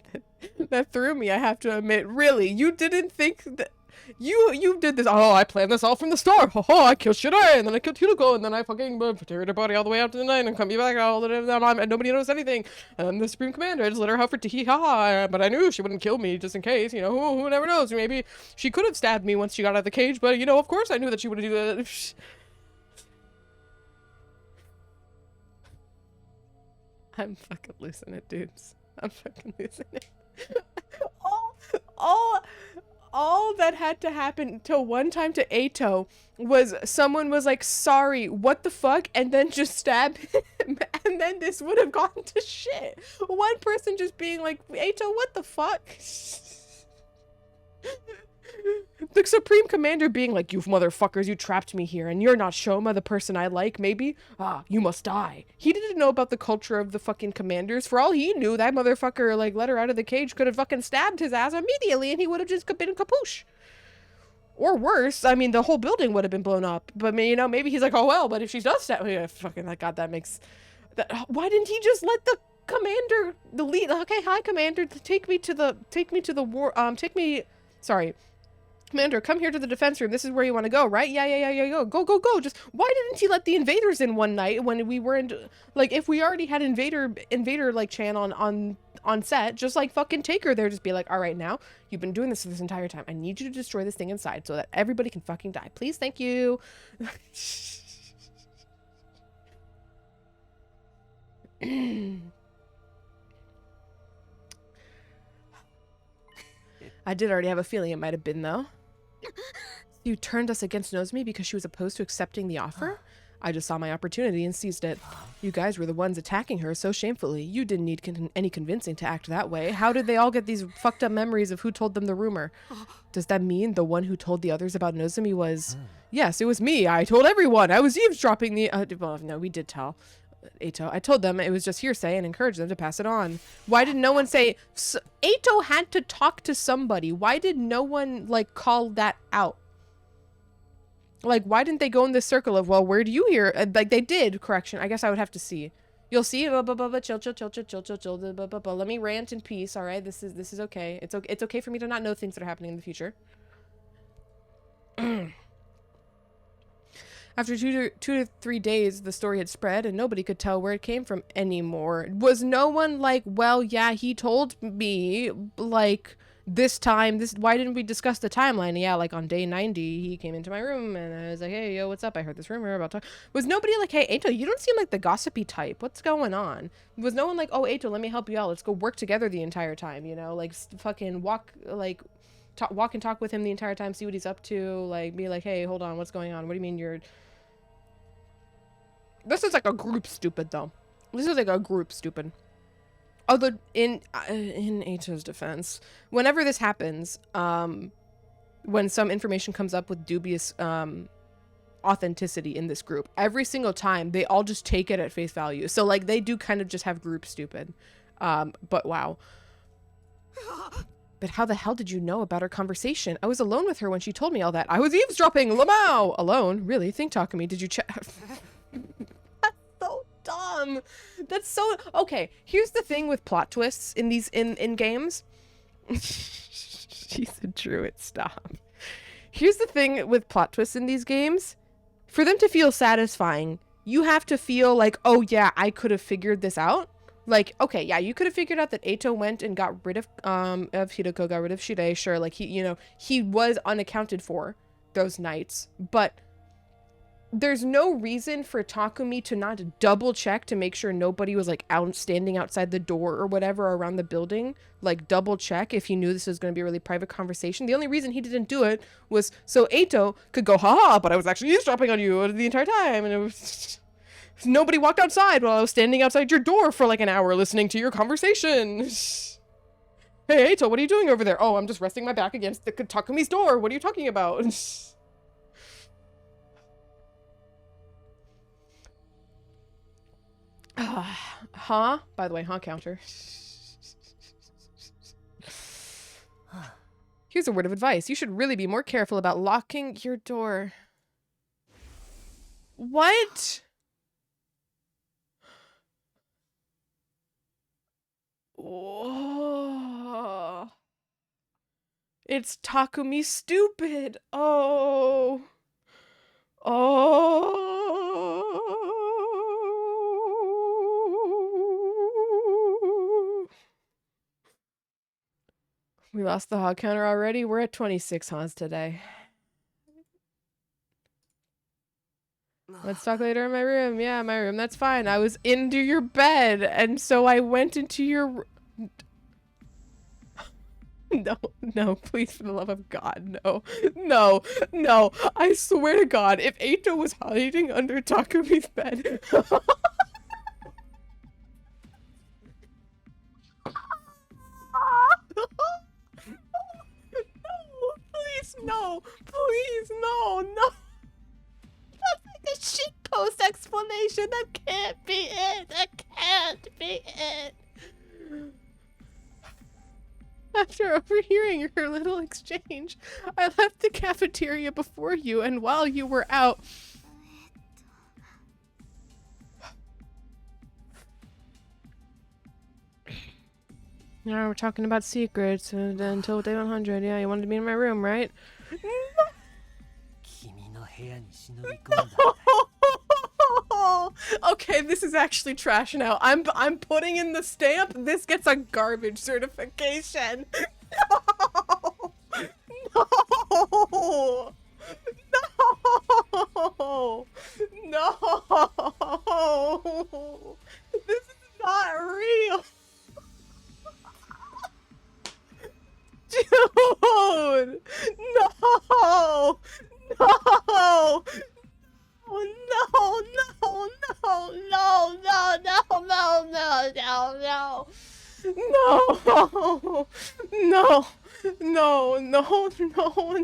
[SPEAKER 1] That threw me, I have to admit. Really, you didn't think that... You did this. Oh, I planned this all from the start. Oh, I killed Shirai, and then I killed Hiroko, and then I fucking carried her body all the way out to the night and come back all the time, and nobody knows anything. And the Supreme Commander, I just let her hover to hee-ha, but I knew she wouldn't kill me just in case, you know, who never knows. Maybe she could have stabbed me once she got out of the cage, but, you know, of course I knew that she would do that. I'm fucking losing it, dudes. I'm fucking losing it. all, all that had to happen to one time to Eito was someone was like, sorry, what the fuck? And then just stab him. And then this would have gone to shit. One person just being like, Eito, what the fuck? The Supreme Commander being like, you motherfuckers, you trapped me here, and you're not Shoma, the person I like, maybe? Ah, you must die. He didn't know about the culture of the fucking commanders. For all he knew, that motherfucker, like, let her out of the cage, could have fucking stabbed his ass immediately, and he would have just been capuche. Or worse, I mean, the whole building would have been blown up. But, you know, maybe he's like, oh, well, but if she does stab... Yeah, fucking, like, God, that makes... Why didn't he just let the commander, the lead... Okay, hi, Commander, take me to the war... Sorry. Commander, come here to the defense room. This is where you want to go, right? Yeah. Go. Just why didn't he let the invaders in one night when we were in, like, if we already had invader like Chan on set, just like fucking take her there. Just be like, all right, now you've been doing this for this entire time. I need you to destroy this thing inside so that everybody can fucking die. Please, thank you. I did already have a feeling it might have been, though. You turned us against Nozomi because she was opposed to accepting the offer? I just saw my opportunity and seized it. You guys were the ones attacking her so shamefully. You didn't need any convincing to act that way. How did they all get these fucked up memories of who told them the rumor? Does that mean the one who told the others about Nozomi was... Yes, it was me. I told everyone. I was eavesdropping the... well, no, we did tell Eito. I told them it was just hearsay and encouraged them to pass it on. Why did no one say... Eito had to talk to somebody. Why did no one, like, call that out? Like, why didn't they go in this circle of, well, where do you hear? Like, they did, correction. I guess I would have to see. You'll see. Chill. Let me rant in peace, all right? This is okay. It's okay for me to not know things that are happening in the future. After two to 3 days, the story had spread, and nobody could tell where it came from anymore. Was no one like, well, yeah, he told me, like... This time, why didn't we discuss the timeline? Yeah, like on day 90, he came into my room and I was like, hey, yo, what's up? I heard this rumor about talk. Was nobody like, hey, Eito, you don't seem like the gossipy type. What's going on? Was no one like, oh, Eito, let me help you out. Let's go work together the entire time, you know? Like, fucking walk and talk with him the entire time, see what he's up to. Like, be like, hey, hold on, what's going on? What do you mean you're... This is like a group stupid, though. This is like a group stupid. Although, in Eito's defense, whenever this happens, when some information comes up with dubious authenticity in this group, every single time, they all just take it at face value. So, like, they do kind of just have group stupid. But wow. But how the hell did you know about our conversation? I was alone with her when she told me all that. I was eavesdropping, Lamau! Alone? Really? Think talk to me. Did you check... Dumb. That's so okay. Here's the thing with plot twists in these in games. She's a druid. Stop. Here's the thing with plot twists in these games. For them to feel satisfying, you have to feel like, oh yeah, I could have figured this out. Like, okay, yeah, you could have figured out that Eito went and got rid of Hiroko, got rid of Shirei. Sure, like he was unaccounted for those nights, but there's no reason for Takumi to not double check to make sure nobody was like standing outside the door or whatever around the building. Like double check if he knew this was going to be a really private conversation. The only reason he didn't do it was so Eito could go, haha, but I was actually eavesdropping on you the entire time. And it was nobody walked outside while I was standing outside your door for like an hour listening to your conversation. Hey Eito, what are you doing over there? Oh, I'm just resting my back against the Takumi's door. What are you talking about? Huh? By the way, huh counter. Here's a word of advice. You should really be more careful about locking your door. What? Oh. It's Takumi stupid. Oh. Oh. We lost the hog counter already. We're at 26 hogs today. Let's talk later in my room. Yeah, my room. That's fine. I was into your bed, and so I went into your... No, no, please, for the love of God, no. No, no. I swear to God, if Eito was hiding under Takumi's bed... No, please, no. Please, no, no. That's like a shitpost explanation. That can't be it. That can't be it. After overhearing your little exchange, I left the cafeteria before you, and while you were out... Yeah, we're talking about secrets until day 100. Yeah, you wanted to be in my room, right? Okay, this is actually trash now. I'm putting in the stamp. This gets a garbage certification. No. No. No. No. This is not real. Dude! No! No! Oh, no, no, no, no, no, no, no, no, no, no, no, no,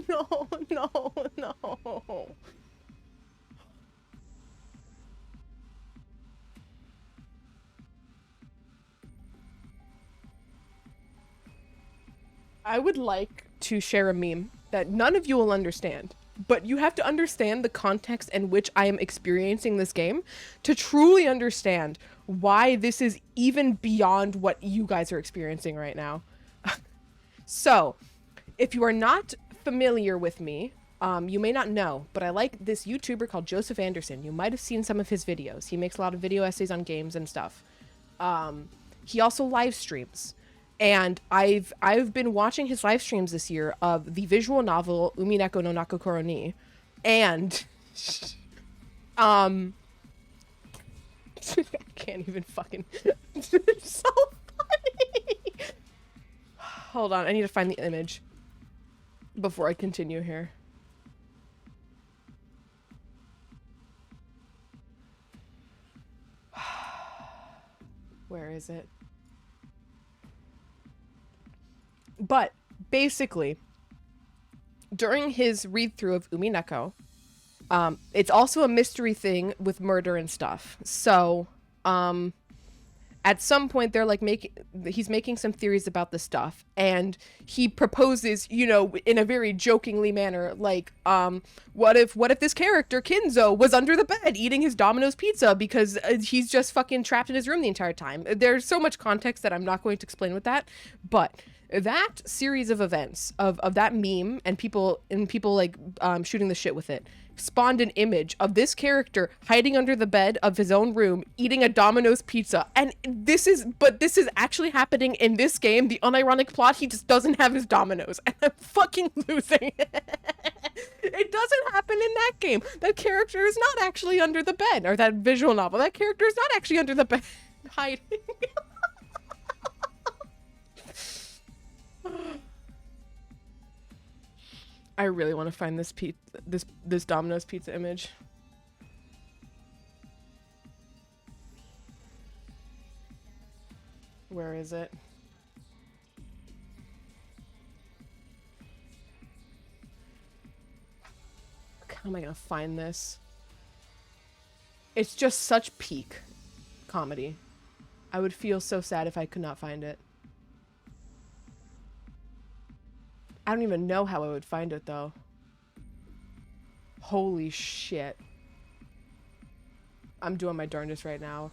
[SPEAKER 1] no, no, no, no, no. I would like to share a meme that none of you will understand, but you have to understand the context in which I am experiencing this game to truly understand why this is even beyond what you guys are experiencing right now. So, if you are not familiar with me, you may not know, but I like this YouTuber called Joseph Anderson. You might have seen some of his videos. He makes a lot of video essays on games and stuff. He also live streams. And I've been watching his live streams this year of the visual novel Umineko no Nakokoro ni, and I can't even fucking. It's so funny. Hold on, I need to find the image before I continue here. Where is it? But basically, during his read-through of Umineko, it's also a mystery thing with murder and stuff. So, at some point they're like he's making some theories about the stuff, and he proposes, you know, in a very jokingly manner, like, what if this character Kinzo was under the bed eating his Domino's pizza because he's just fucking trapped in his room the entire time. There's so much context that I'm not going to explain with that, but that series of events of that meme and people like shooting the shit with it spawned an image of this character hiding under the bed of his own room eating a Domino's pizza, and this is actually happening in this game. The unironic plot, he just doesn't have his Domino's, and I'm fucking losing it. It doesn't happen in that game. That character is not actually under the bed, or that visual novel, that character is not actually under the bed hiding. I really want to find this Domino's pizza image. Where is it? How am I gonna find this? It's just such peak comedy. I would feel so sad if I could not find it. I don't even know how I would find it, though. Holy shit. I'm doing my darndest right now.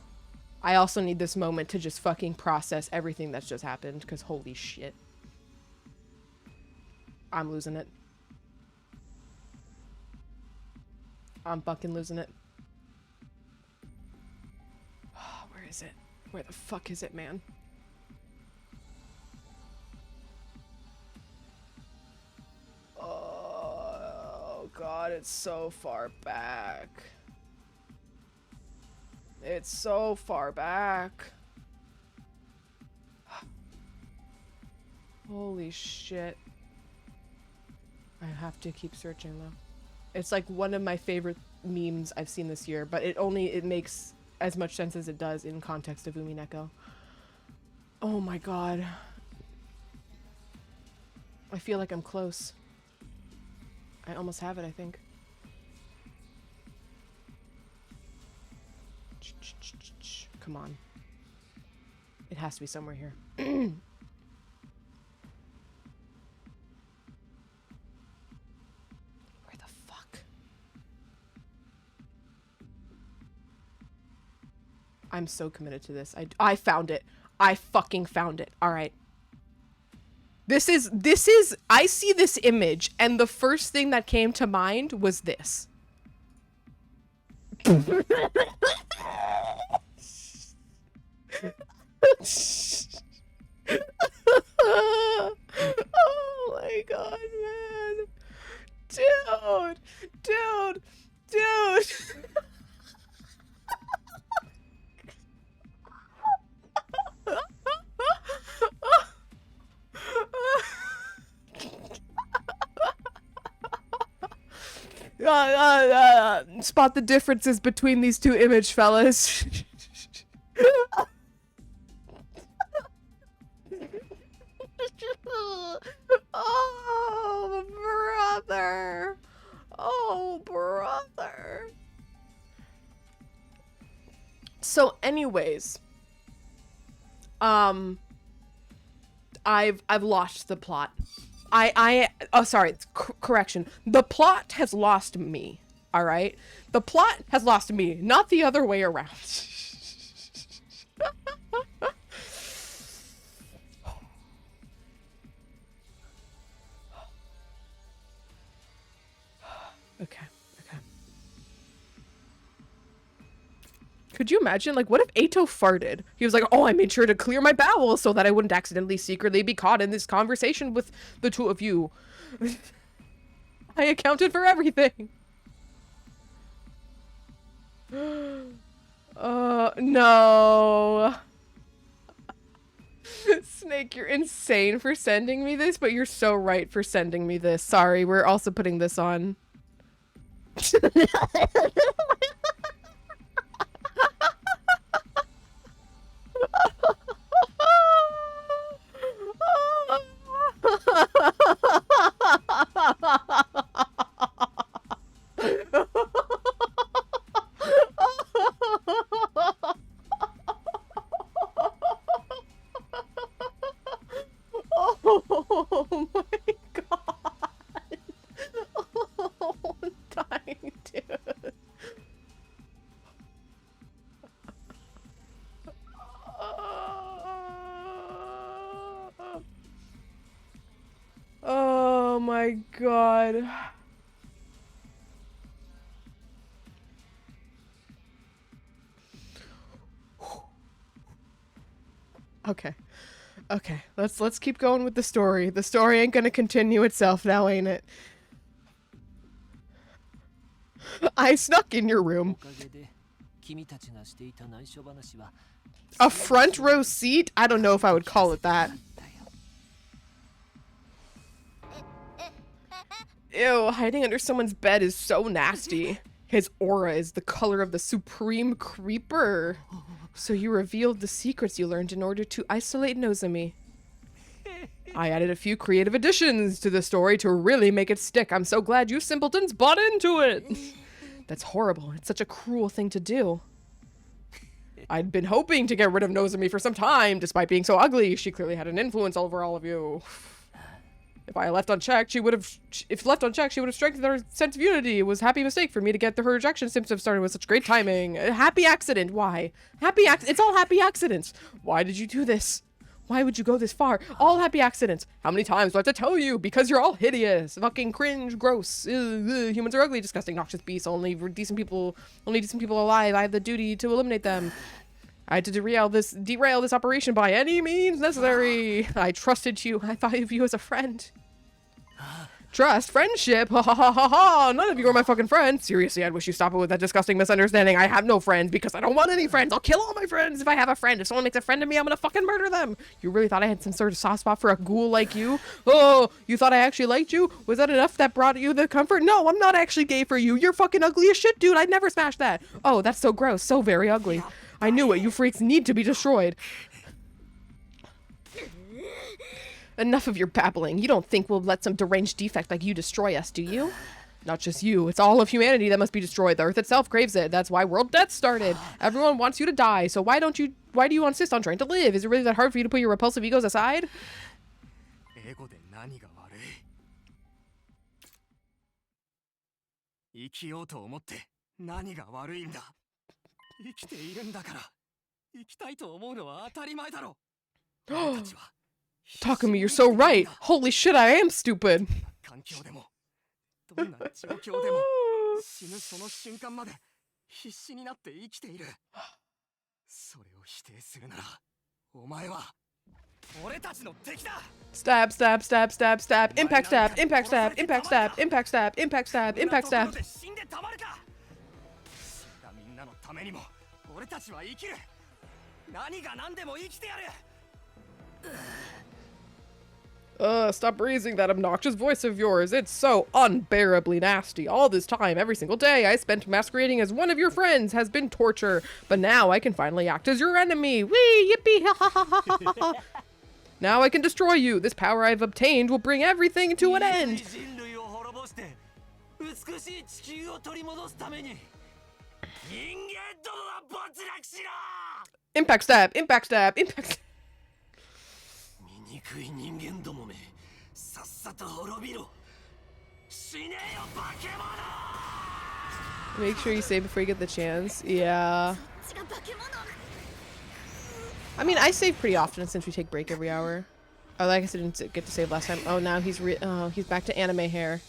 [SPEAKER 1] I also need this moment to just fucking process everything that's just happened, because holy shit. I'm losing it. I'm fucking losing it. Where is it? Where the fuck is it, man? Oh god, it's so far back. It's so far back. Holy shit. I have to keep searching though. It's like one of my favorite memes I've seen this year, but it makes as much sense as it does in context of Umineko. Oh my god. I feel like I'm close. I almost have it, I think. Come on. It has to be somewhere here. Where the fuck? I'm so committed to this. I found it. I fucking found it. All right. This is, I see this image and the first thing that came to mind was this. Oh my god, man. Dude. Spot the differences between these two image fellas. Oh, brother. Oh, brother. So anyways, I've lost the plot. Oh, sorry, correction. The plot has lost me, all right? The plot has lost me, not the other way around. Okay. Could you imagine, like, what if Ato farted? He was like, oh, I made sure to clear my bowels so that I wouldn't accidentally secretly be caught in this conversation with the two of you. I accounted for everything. No. Snake, you're insane for sending me this, but you're so right for sending me this. Sorry, we're also putting this on. Oh my god. Oh, I'm dying, dude. Oh my god. Okay, let's keep going with the story. The story ain't gonna continue itself now, ain't it? I snuck in your room. A front row seat? I don't know if I would call it that. Ew, hiding under someone's bed is so nasty. His aura is the color of the supreme creeper. So you revealed the secrets you learned in order to isolate Nozomi. I added a few creative additions to the story to really make it stick. I'm so glad you simpletons bought into it. That's horrible. It's such a cruel thing to do. I'd been hoping to get rid of Nozomi for some time, despite being so ugly. She clearly had an influence over all of you. If left unchecked, she would have strengthened her sense of unity. It was a happy mistake for me to get her rejection symptoms started with such great timing. A happy accident. Why? It's all happy accidents. Why did you do this? Why would you go this far? All happy accidents. How many times do I have to tell you? Because you're all hideous. Fucking cringe, gross. Humans are ugly, disgusting, noxious beasts. Only decent people alive. I have the duty to eliminate them. I had to derail this operation by any means necessary. I trusted you. I thought of you as a friend. Trust, friendship, ha ha ha ha ha. None of you are my fucking friends. Seriously, I'd wish you stop it with that disgusting misunderstanding. I have no friends because I don't want any friends. I'll kill all my friends if I have a friend. If someone makes a friend of me, I'm gonna fucking murder them. You really thought I had some sort of soft spot for a ghoul like you? Oh, you thought I actually liked you? Was that enough that brought you the comfort? No, I'm not actually gay for you. You're fucking ugly as shit, dude. I'd never smash that. Oh, that's so gross. So very ugly. I knew it. You freaks need to be destroyed. Enough of your babbling. You don't think we'll let some deranged defect like you destroy us, do you? Not just you. It's all of humanity that must be destroyed. The Earth itself craves it. That's why world death started. Everyone wants you to die. So why do you insist on trying to live? Is it really that hard for you to put your repulsive egos aside?
[SPEAKER 2] 英語で何が悪い？生きようと思って何が悪いんだ？生きているんだから生きたいと思うのは当たり前だろ。俺たちは
[SPEAKER 1] Takumi, you're so right. Holy shit, I am stupid.
[SPEAKER 2] 環境でもどんな状況でも死ぬその瞬間まで必死になって生きている。それを否定するならお前は俺たちの敵だ。
[SPEAKER 1] Stab, stab, stab, stab, stab. Impact stab, impact stab, impact stab, impact stab, impact stab, impact stab.
[SPEAKER 2] 死んでたまるか。死んだみんなのためにも俺たちは生きる。何が何でも生きてやる。
[SPEAKER 1] Stop raising that obnoxious voice of yours. It's so unbearably nasty. All this time, every single day I spent masquerading as one of your friends has been torture. But now I can finally act as your enemy. Whee! Yippee! Ha ha ha ha ha ha! Now I can destroy you. This power I've obtained will bring everything to an end. Impact stab! Impact stab! Impact stab! Make sure you save before you get the chance. Yeah. I mean, I save pretty often since we take break every hour. Oh, I guess I didn't get to save last time. Oh, now he's back to anime hair.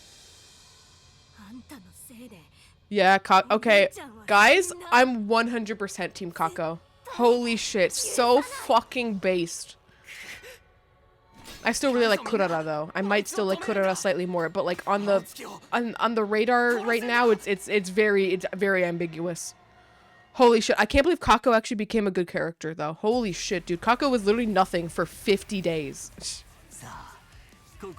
[SPEAKER 1] Yeah, okay. Guys, I'm 100% Team Kako. Holy shit, so fucking based. I still really like Kurara though. I might still like Kurara slightly more, but like on the radar right now, it's very ambiguous. Holy shit, I can't believe Kako actually became a good character though. Holy shit, dude. Kako was literally nothing for 50 days.
[SPEAKER 8] The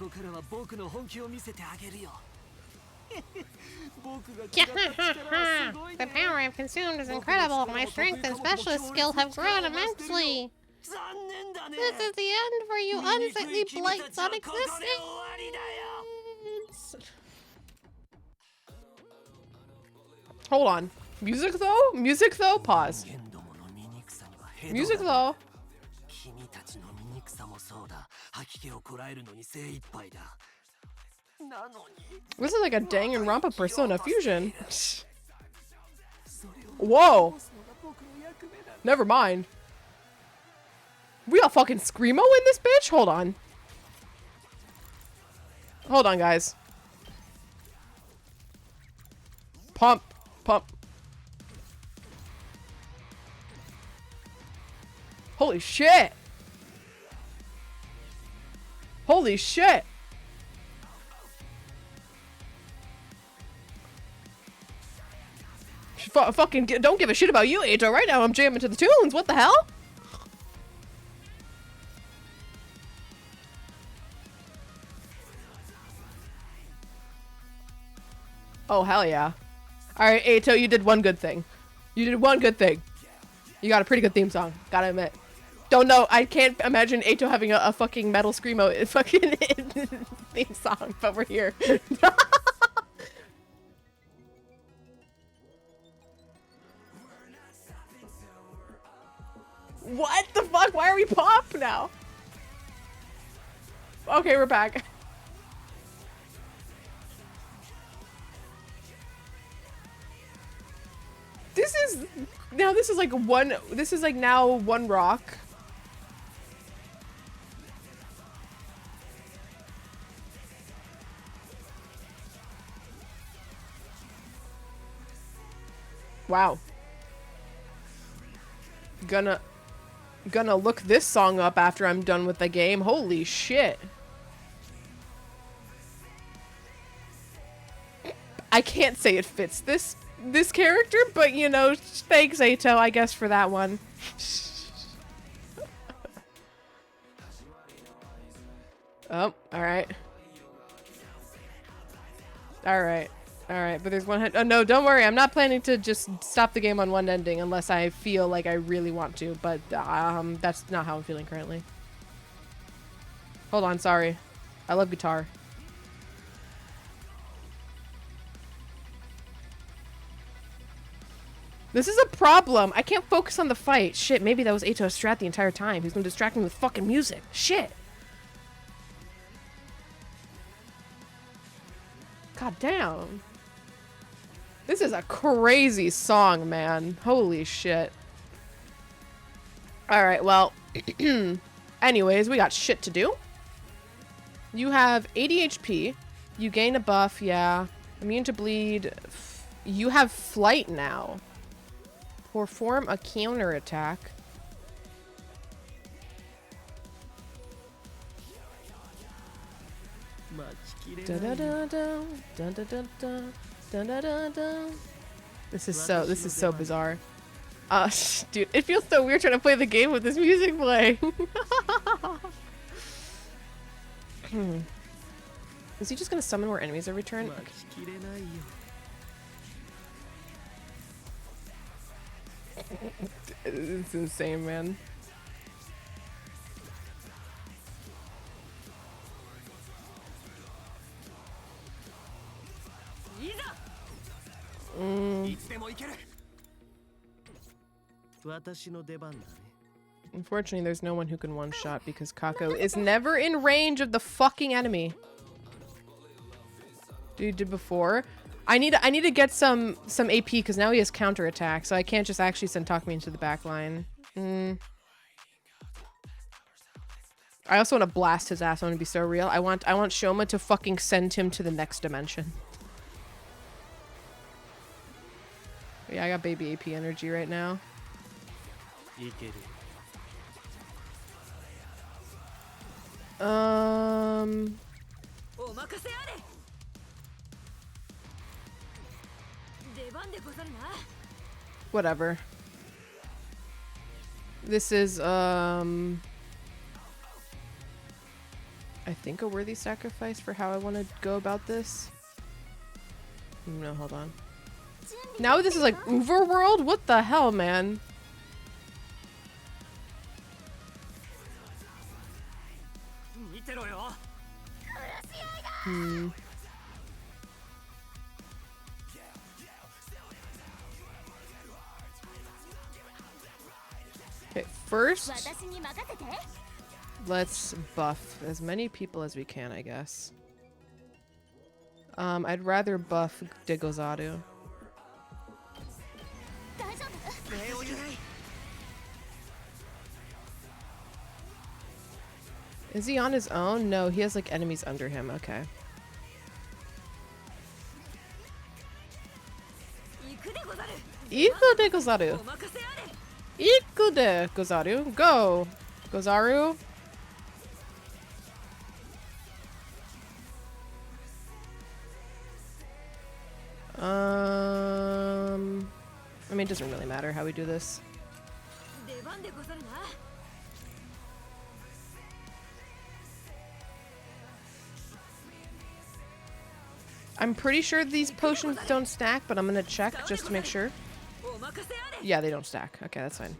[SPEAKER 8] power I've consumed is incredible. My strength and specialist skill have grown immensely. This is the end for you unsightly blights on existence.
[SPEAKER 1] Hold on. Music though? Music though? Pause. Music though. This is like a Danganronpa Persona fusion. Whoa. Never mind. We got fucking Screamo in this bitch? Hold on. Hold on, guys. Pump. Pump. Holy shit. Holy shit. Fucking don't give a shit about you, Eito. Right now I'm jamming to the tunes. What the hell? Oh, hell yeah. Alright, Eito, you did one good thing. You did one good thing. You got a pretty good theme song, gotta admit. Don't know, I can't imagine Eito having a fucking metal Screamo fucking theme song, but we're here. What the fuck? Why are we pop now? Okay, we're back. This is like now one rock. Wow. Gonna look this song up after I'm done with the game. Holy shit. I can't say it fits this character, but you know, thanks Ato, I guess, for that one. Oh, alright. Alright. Alright, but there's one oh no, don't worry, I'm not planning to just stop the game on one ending unless I feel like I really want to, but that's not how I'm feeling currently. Hold on, sorry. I love guitar. This is a problem. I can't focus on the fight. Shit, maybe that was Ato's strat the entire time. He's gonna distract me with fucking music. Shit. God damn. This is a crazy song, man. Holy shit. Alright, well. Anyways, we got shit to do. You have 80 HP. You gain a buff, yeah. Immune to bleed. You have flight now. Perform a counterattack. Da da da da da da da da da da da. This is so bizarre. Dude, it feels so weird trying to play the game with this music playing. Is he just gonna summon more enemies every turn? Okay. It's insane, man. Unfortunately, there's no one who can one-shot because Kako is never in range of the fucking enemy. Dude did before. I need to get some AP because now he has counterattack, so I can't just actually send Takumi into the back line. I also want to blast his ass. I want to be so real. I want Shoma to fucking send him to the next dimension. Yeah, I got baby AP energy right now. Whatever. This is I think a worthy sacrifice for how I want to go about this. No, hold on. Now this is like Overworld? What the hell, man? Okay, first, let's buff as many people as we can, I guess. I'd rather buff Degozaru. Is he on his own? No, he has like enemies under him. Okay. Iku de Gozaru. Iku de Gozaru. Go! Gozaru. I mean, it doesn't really matter how we do this. I'm pretty sure these potions don't stack, but I'm gonna check just to make sure. Yeah, they don't stack. Okay, that's fine.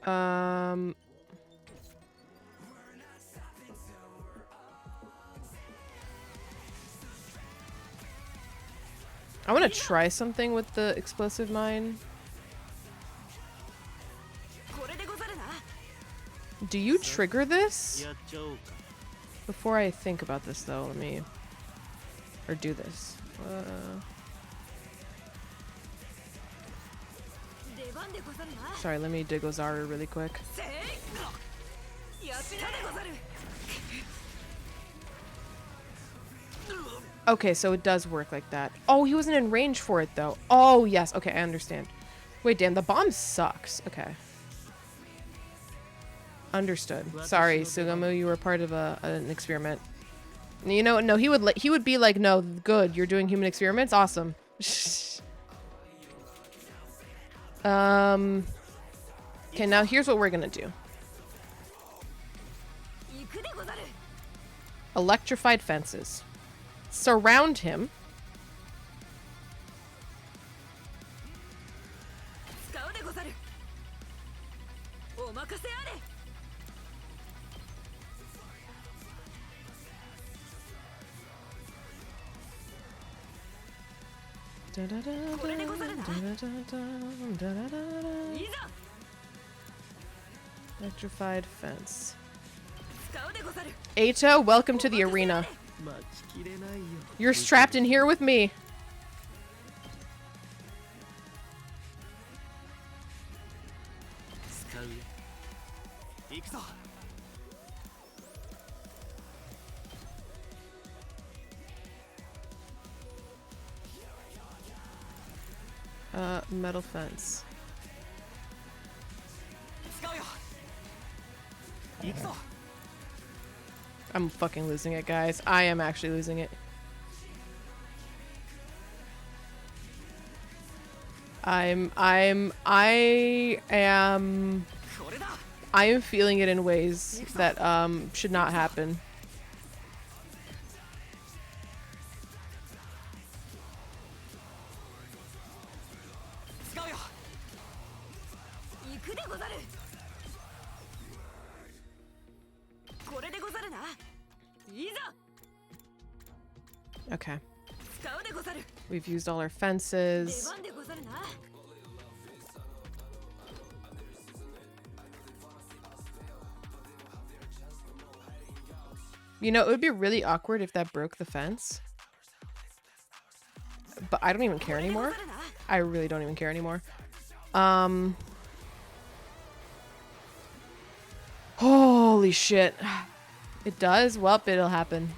[SPEAKER 1] I want to try something with the explosive mine. Do you trigger this? Before I think about this, though, let me... Or do this. Sorry, let me dig Ozaru really quick. Okay, so it does work like that. Oh, he wasn't in range for it, though. Oh, yes. Okay, I understand. Wait, damn, the bomb sucks. Okay. Understood. Sorry, Sugamo, you were part of an experiment. You know, no, he would be like, no, good, you're doing human experiments? Awesome. Okay, now here's what we're gonna do. Electrified fences. Surround him. Electrified fence. Eito, welcome to the arena. You're strapped in here with me. Metal fence. I'm fucking losing it, guys. I am actually losing it. I am feeling it in ways that should not happen. Okay. We've used all our fences. You know, it would be really awkward if that broke the fence. But I don't even care anymore. I really don't even care anymore. Holy shit. It does? Well, it'll happen.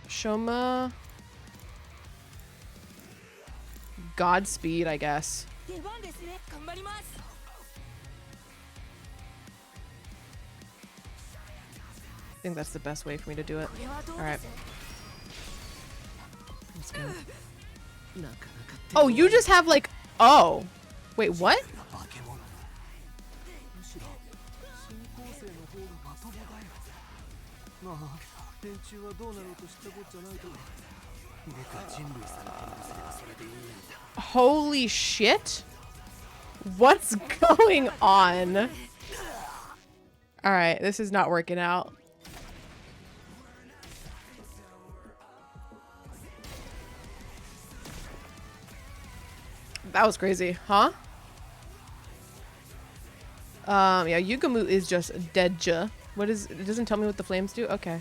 [SPEAKER 1] Shoma. Godspeed, I guess. I think that's the best way for me to do it. Alright. Let's go. Oh, you just have like... Oh. Wait, what? Holy shit. What's going on? Alright, this is not working out. That was crazy, huh? Yeah, Yugamu is just dead-ja. What is... It doesn't tell me what the flames do? Okay.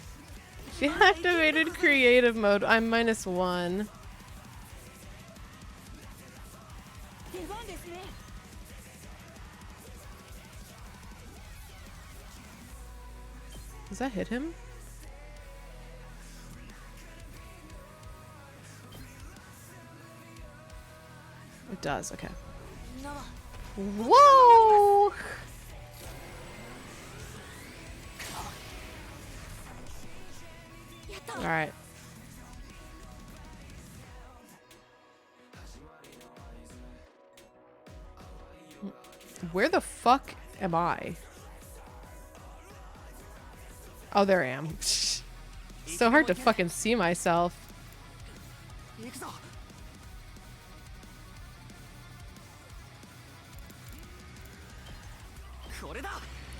[SPEAKER 1] She activated creative mode. I'm -1. Does that hit him? It does, okay. Whoa! Alright. Where the fuck am I? Oh, there I am. So hard to fucking see myself.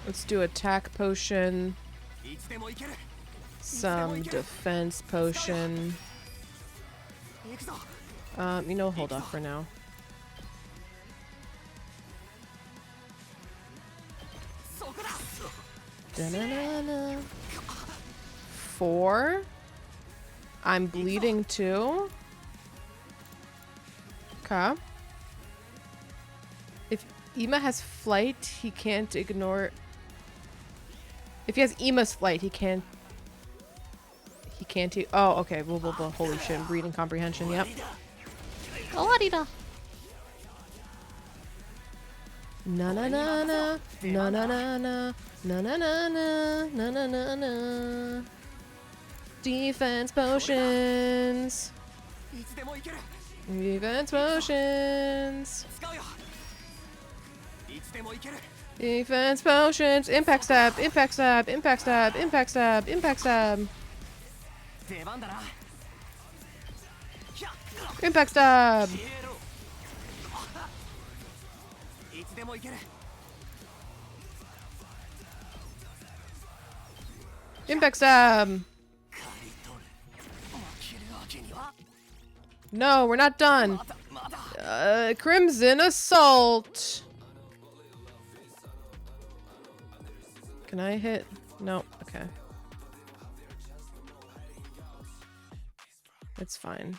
[SPEAKER 1] Let's do attack potion. Some defense potion. You know, hold off for now. Da-na-na-na. 4. I'm bleeding too. Okay. If Ima has flight, he can't ignore. If he has Ima's flight, he can't. He can't. Oh, okay. Blah, blah, blah. Holy shit! Reading comprehension. Yep.
[SPEAKER 8] Oh,
[SPEAKER 1] Na na na na na na na na na na na na na na na. Defense potions. Defense potions. Defense potions. Impact stab. Impact stab. Impact stab. Impact stab. Impact stab. Impact stab. Impact stab. No, we're not done. Crimson Assault. Can I hit? No. Okay. It's fine.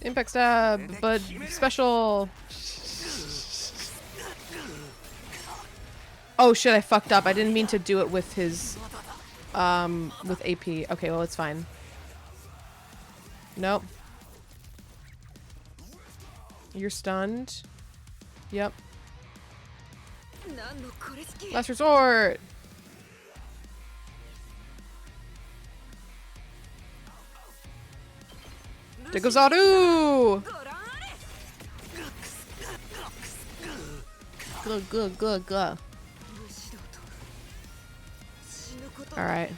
[SPEAKER 1] Impact stab, but special. Oh shit, I fucked up. I didn't mean to do it with his, with AP. Okay, well, it's fine. Nope. You're stunned. Yep. Last resort. Degozaru! Good. Alright.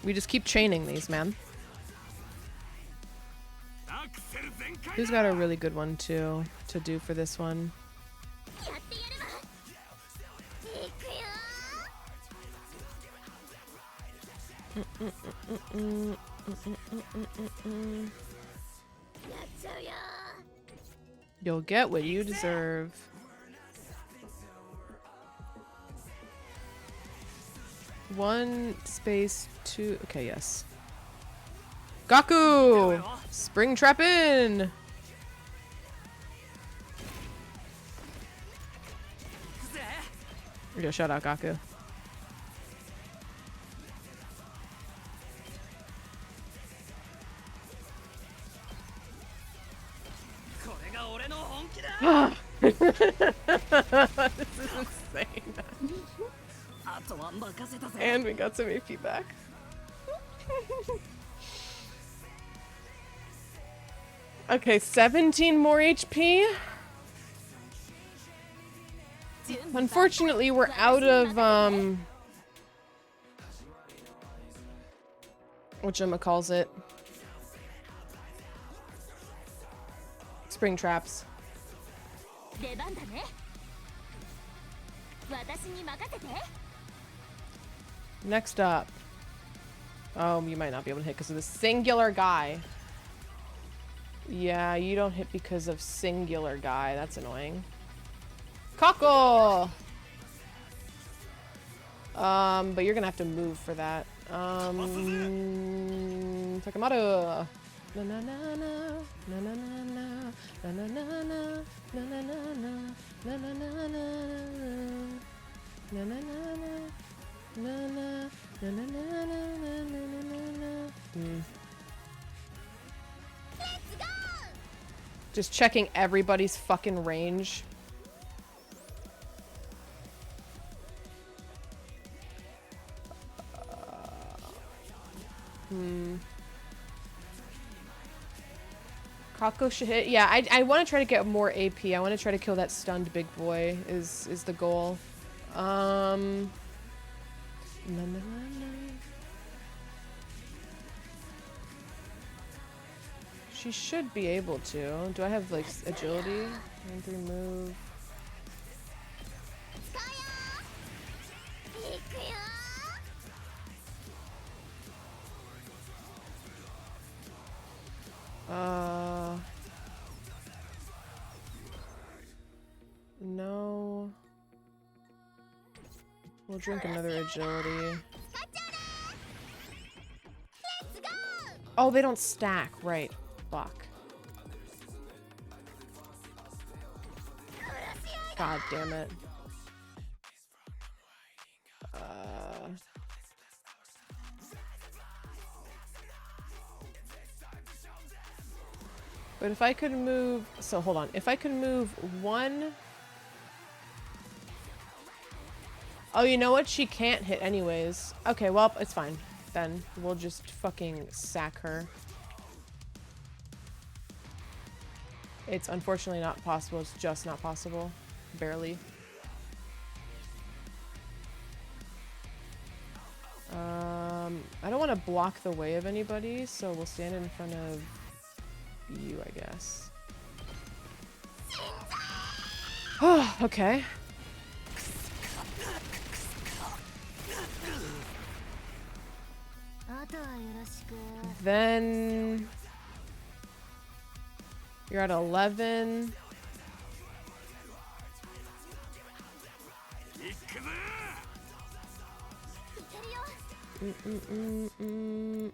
[SPEAKER 1] We just keep chaining these, man. Who's got a really good one, too, to do for this one? You'll get what you deserve. One space two. Okay, yes. Gaku! Spring trap in! Yo, shout out Gaku. This is insane. And we got some AP back. Okay, 17 more HP. Unfortunately, we're out of whatchamacallit. Spring traps. Next up. Oh, you might not be able to hit because of the singular guy. Yeah, you don't hit because of singular guy. That's annoying. Kako! But you're gonna have to move for that. Takamaru. Na na na na na na na na na na na na na na na na na na na. Just checking everybody's fucking range. Kako should hit. Yeah, I want to try to get more AP. I want to try to kill that stunned big boy is the goal. She should be able to. Do I have like agility? 1-3 move. No. We'll drink another agility. Oh, they don't stack. Right. Fuck. God damn it. But if I could move... So, hold on. If I could move one... Oh, you know what? She can't hit anyways. Okay, well, it's fine. Then we'll just fucking sack her. It's unfortunately not possible. It's just not possible. Barely. I don't want to block the way of anybody, so we'll stand in front of you, I guess. Oh, okay. Then you're at 11.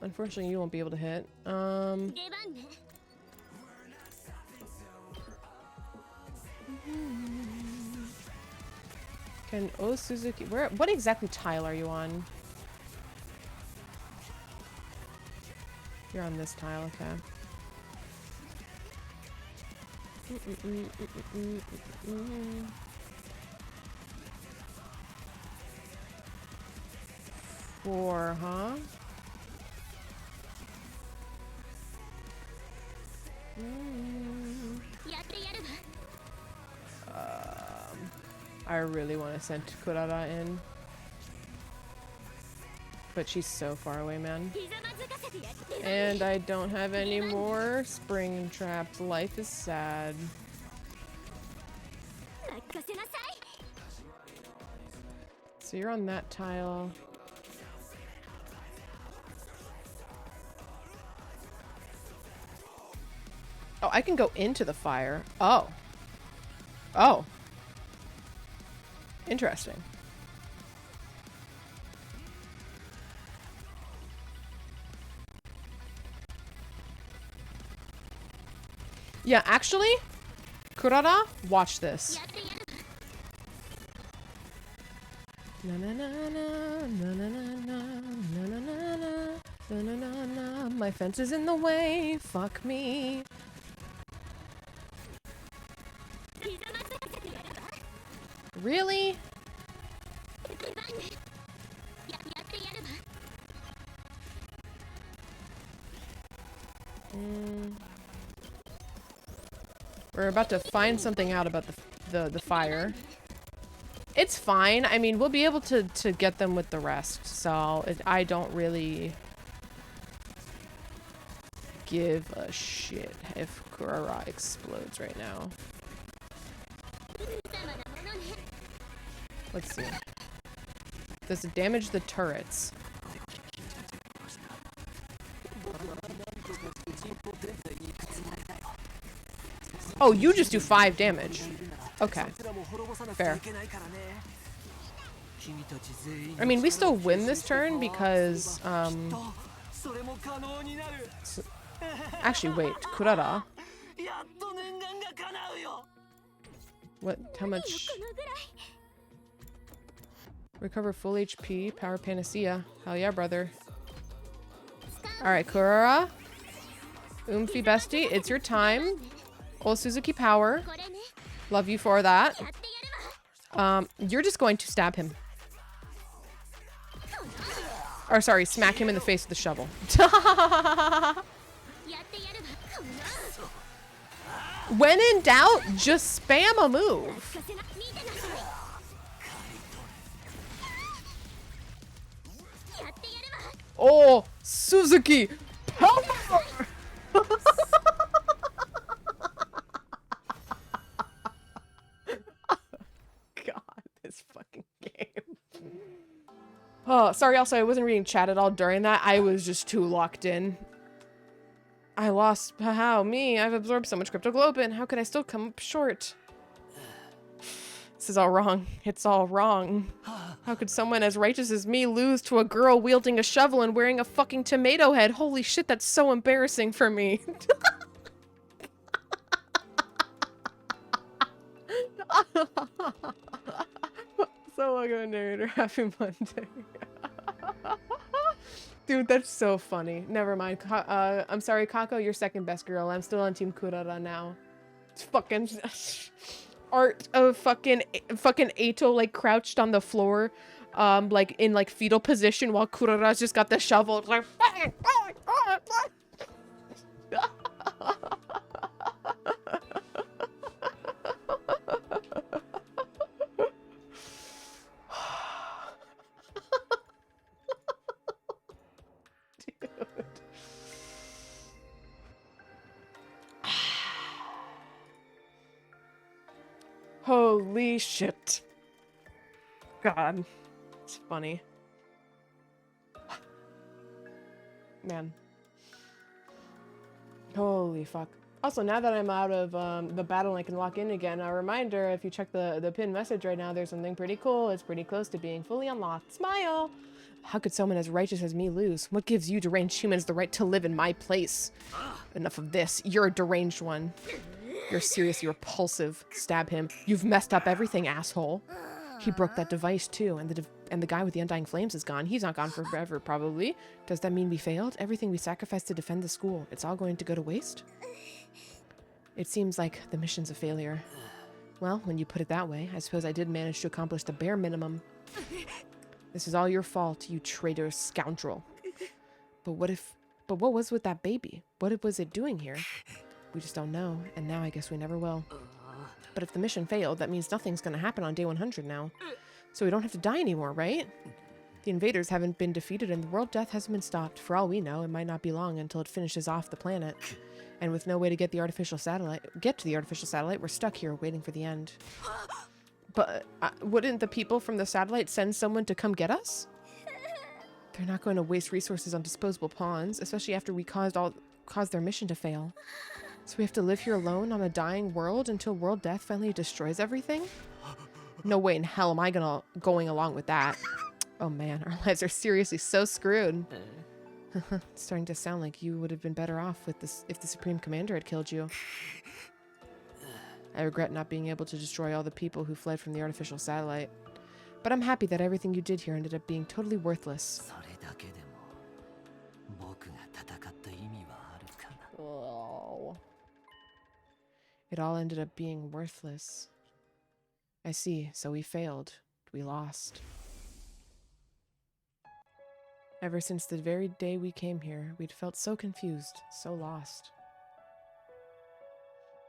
[SPEAKER 1] Unfortunately, you won't be able to hit. Can Suzuki... What exactly tile are you on? You're on this tile, okay. 4, huh? I really want to send Kurara in. But she's so far away, man. And I don't have any more spring traps. Life is sad. So you're on that tile. Oh, I can go into the fire. Oh. Oh. Interesting. Yeah, actually, Kurara, watch this. Na na na na na na na na na na na na na. My fence is in the way. Fuck me. Really? We're about to find something out about the fire. It's fine. I mean, we'll be able to get them with the rest. So I don't really give a shit if Kurara explodes right now. Let's see. Does it damage the turrets? Oh, you just do 5 damage. Okay. Fair. I mean, we still win this turn because, actually, wait. Kurara? What? How much? Recover full HP. Power Panacea. Hell yeah, brother. Alright, Kurara. Oomphy bestie, it's your time. Old Suzuki power. Love you for that. You're just going to stab him. Or sorry, smack him in the face with the shovel. When in doubt, just spam a move. Oh, Suzuki power! Oh, sorry. Also, I wasn't reading chat at all during that. I was just too locked in. I lost. How? Me? I've absorbed so much cryptoglobin. How could I still come up short? This is all wrong. It's all wrong. How could someone as righteous as me lose to a girl wielding a shovel and wearing a fucking tomato head? Holy shit, that's so embarrassing for me. So welcome, narrator. Happy Monday. Dude, that's so funny. Never mind. I'm sorry, Kako, you're second best girl. I'm still on Team Kurara now. It's fucking art of fucking Ato like crouched on the floor, like in like fetal position while Kurara's just got the shovel. It's like holy shit. God. It's funny. Man. Holy fuck. Also, now that I'm out of the battle and I can walk in again, a reminder, if you check the pinned message right now, there's something pretty cool. It's pretty close to being fully unlocked. Smile! How could someone as righteous as me lose? What gives you deranged humans the right to live in my place? Enough of this. You're a deranged one. You're serious, you're repulsive. Stab him. You've messed up everything, asshole. He broke that device too, and the guy with the undying flames is gone. He's not gone forever, probably. Does that mean we failed? Everything we sacrificed to defend the school, it's all going to go to waste? It seems like the mission's a failure. Well, when you put it that way, I suppose I did manage to accomplish the bare minimum. This is all your fault, you traitorous scoundrel. But what was with that baby? What was it doing here? We just don't know, and now I guess we never will. But if the mission failed, that means nothing's gonna happen on day 100 now. So we don't have to die anymore, right? The invaders haven't been defeated and the world death hasn't been stopped. For all we know, it might not be long until it finishes off the planet. And with no way to get to the artificial satellite, we're stuck here waiting for the end. But wouldn't the people from the satellite send someone to come get us? They're not going to waste resources on disposable pawns, especially after we caused their mission to fail. So we have to live here alone on a dying world until world death finally destroys everything? No way in hell am I going along with that. Oh man, our lives are seriously so screwed. It's starting to sound like you would have been better off with this if the Supreme Commander had killed you. I regret not being able to destroy all the people who fled from the artificial satellite. But I'm happy that everything you did here ended up being totally worthless. Oh. It all ended up being worthless. I see, so we failed. We lost. Ever since the very day we came here, we'd felt so confused, so lost.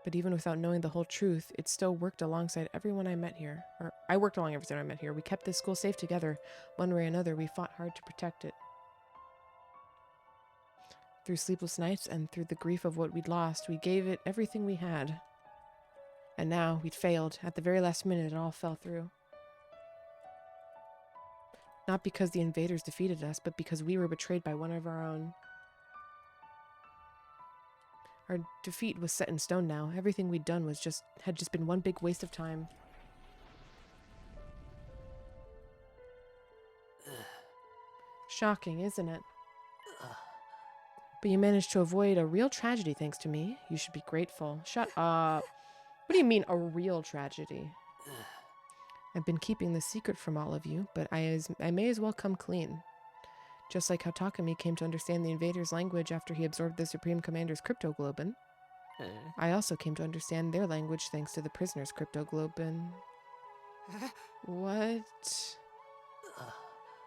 [SPEAKER 1] But even without knowing the whole truth, it still worked alongside everyone I met here. Or I worked along everyone I met here. We kept this school safe together. One way or another, we fought hard to protect it. Through sleepless nights and through the grief of what we'd lost, we gave it everything we had. And now, we'd failed. At the very last minute, it all fell through. Not because the invaders defeated us, but because we were betrayed by one of our own. Our defeat was set in stone now. Everything we'd done had just been one big waste of time. Shocking, isn't it? But you managed to avoid a real tragedy thanks to me. You should be grateful. Shut up. What do you mean, a real tragedy? I've been keeping this secret from all of you, but I may as well come clean. Just like how Takumi came to understand the invaders' language after he absorbed the Supreme Commander's cryptoglobin. I also came to understand their language thanks to the prisoner's cryptoglobin. What?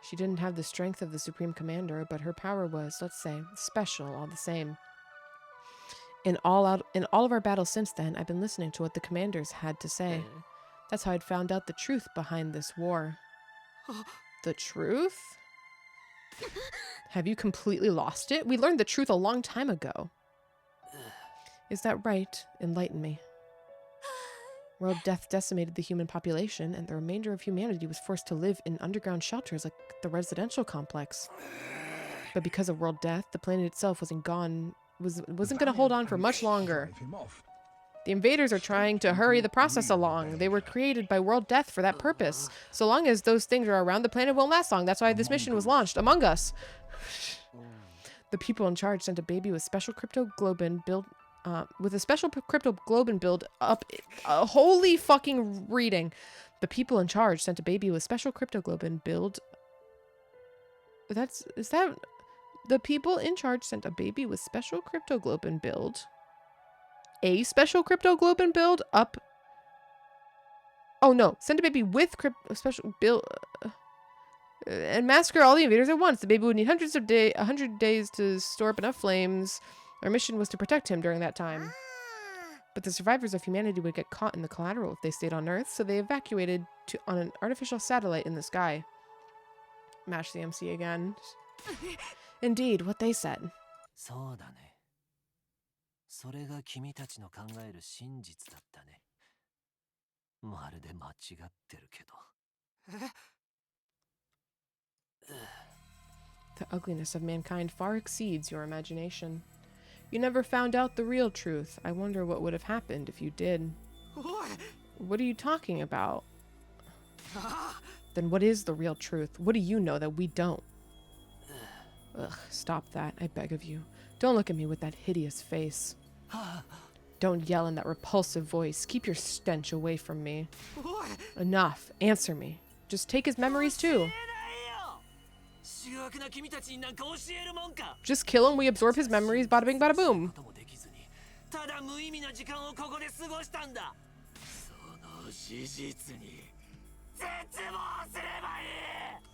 [SPEAKER 1] She didn't have the strength of the Supreme Commander, but her power was, let's say, special all the same. In all of our battles since then, I've been listening to what the commanders had to say. That's how I'd found out the truth behind this war. The truth? Have you completely lost it? We learned the truth a long time ago. Is that right? Enlighten me. World death decimated the human population, and the remainder of humanity was forced to live in underground shelters like the residential complex. But because of world death, the planet itself wasn't going to hold on for much longer. The invaders are trying to hurry the process along. They were created by world death for that purpose. So long as those things are around, the planet won't last long. That's why this mission was launched. Among Us. The people in charge sent a baby with special cryptoglobin built with a special cryptoglobin build up. Holy fucking reading. The people in charge sent a baby with special cryptoglobin build. Is that the people in charge sent a baby with special cryptoglobin build? A special cryptoglobin build up. Oh no, send a baby with special build and massacre all the invaders at once. The baby would need 100 days to store up enough flames. Our mission was to protect him during that time. But the survivors of humanity would get caught in the collateral if they stayed on Earth, so they evacuated on an artificial satellite in the sky. Mash the MC again. Indeed, what they said.
[SPEAKER 2] そうだね。それが君たちの考える真実だったね。まるで間違ってるけど。
[SPEAKER 1] The ugliness of mankind far exceeds your imagination. You never found out the real truth. I wonder what would have happened if you did. What are you talking about? Then what is the real truth? What do you know that we don't? Ugh, stop that, I beg of you. Don't look at me with that hideous face. Don't yell in that repulsive voice. Keep your stench away from me. Enough. Answer me. Just take his memories too. Just kill him, we absorb his memories, bada bing bada boom.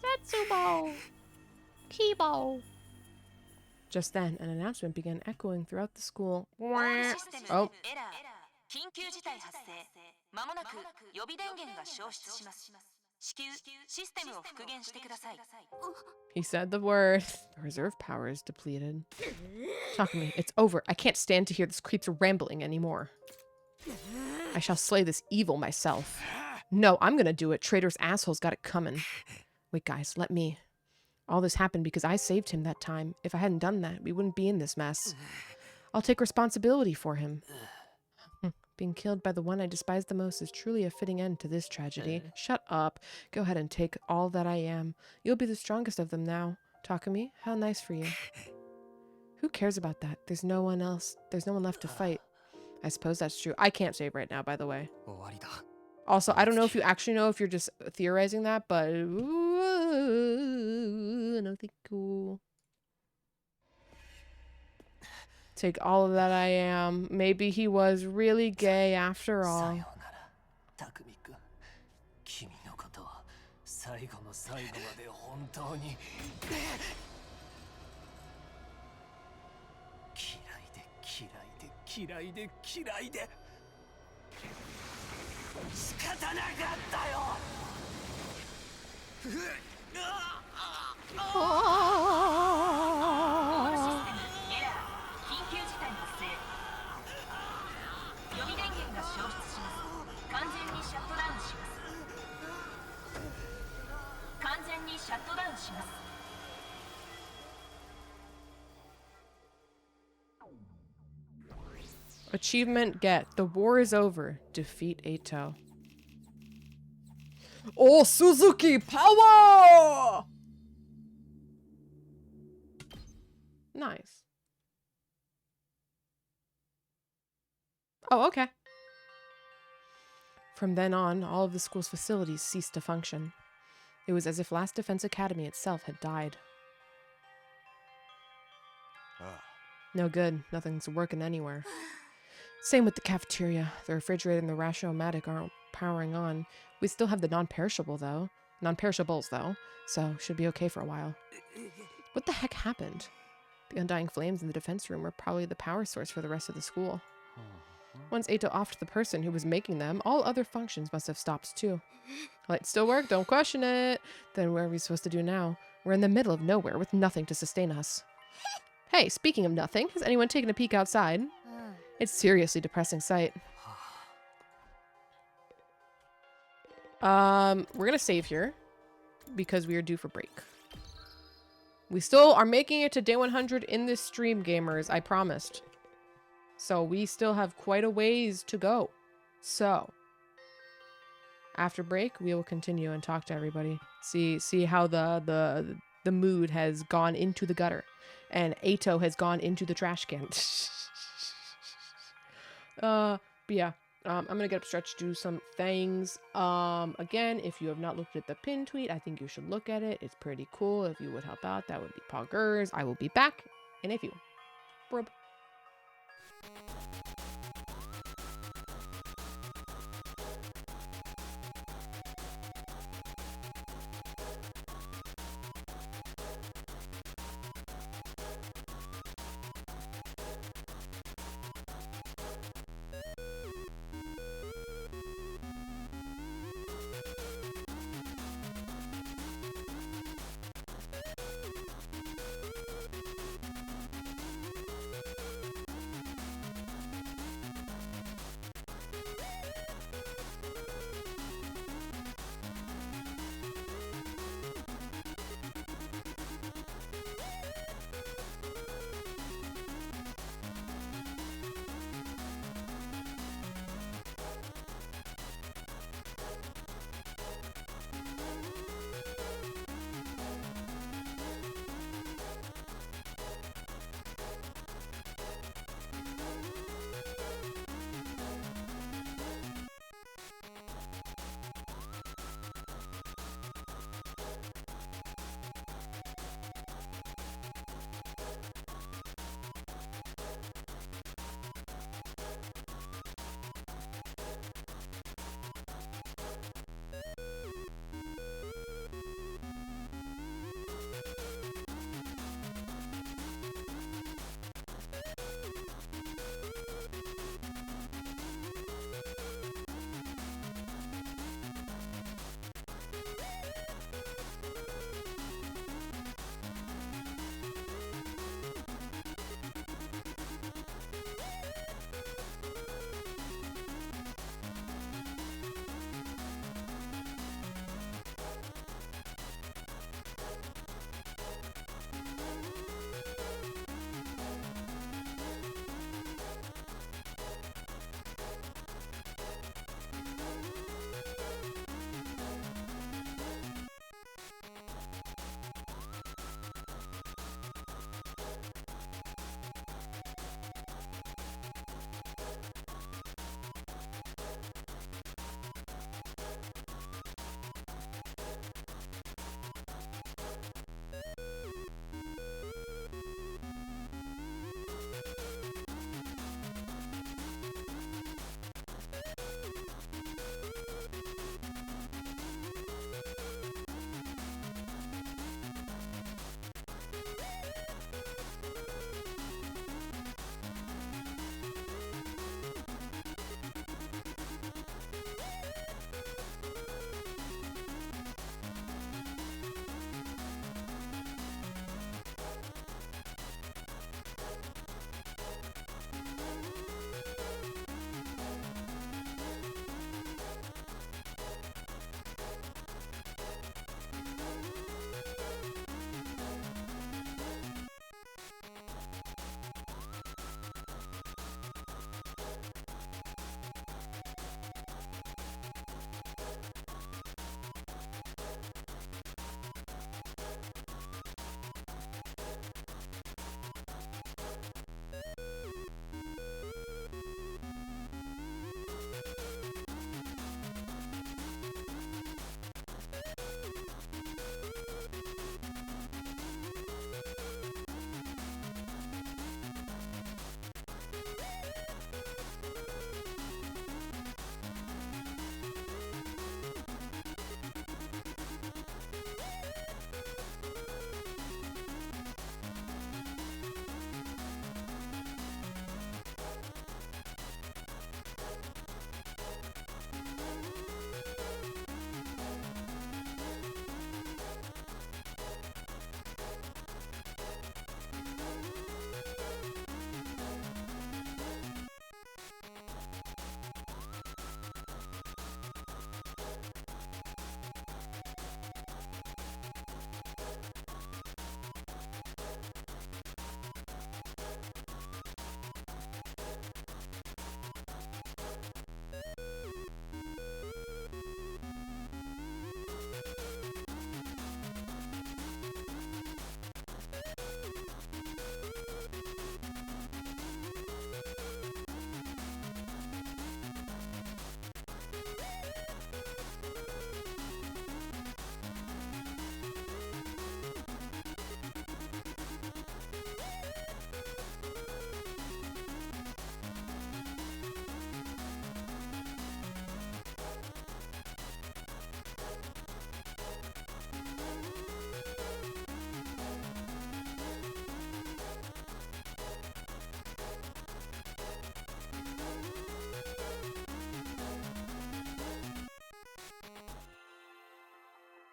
[SPEAKER 8] Setsubo! Kibo!
[SPEAKER 1] Just then, an announcement began echoing throughout the school. Oh.
[SPEAKER 5] Oh. 緊急事態発生。まもなく予備電源が消失します。至急システムを復元してください。
[SPEAKER 1] He said the word. The reserve power is depleted. Talk to me. It's over. I can't stand to hear this creep's rambling anymore. I shall slay this evil myself. No, I'm gonna do it. Traitor's asshole's got it coming. Wait, guys, let me. All this happened because I saved him that time. If I hadn't done that, we wouldn't be in this mess. I'll take responsibility for him. Being killed by the one I despise the most is truly a fitting end to this tragedy. Shut up. Go ahead and take all that I am. You'll be the strongest of them now. Takumi, how nice for you. Who cares about that? There's no one else. There's no one left to fight. I suppose that's true. I can't save right now, by the way. Also, I don't know if you actually know if you're just theorizing that, but... no, thank you. Take all of that I am. Maybe he was really gay after all. Achievement get. The war is over. Defeat Eito. Oh, Suzuki power! Nice. Oh, okay. From then on, all of the school's facilities ceased to function. It was as if Last Defense Academy itself had died. No good. Nothing's working anywhere. Same with the cafeteria. The refrigerator and the Ration-O-Matic aren't powering on. We still have the non-perishables though, so should be okay for a while. What the heck happened? The undying flames in the defense room were probably the power source for the rest of the school. Once Eito offed the person who was making them, all other functions must have stopped too. Lights still work, don't question it. Then what are we supposed to do now? We're in the middle of nowhere with nothing to sustain us. Hey, speaking of nothing, has anyone taken a peek outside? It's seriously depressing sight. We're gonna save here because we are due for break. We still are making it to day 100 in this stream, gamers. I promised. So we still have quite a ways to go. So after break, we will continue and talk to everybody. See how the mood has gone into the gutter, and Ato has gone into the trash can. But yeah. I'm gonna get up, stretch, do some things. Again, if you have not looked at the pin tweet, I think you should look at it. It's pretty cool. If you would help out, that would be poggers. I will be back in a few. Brub.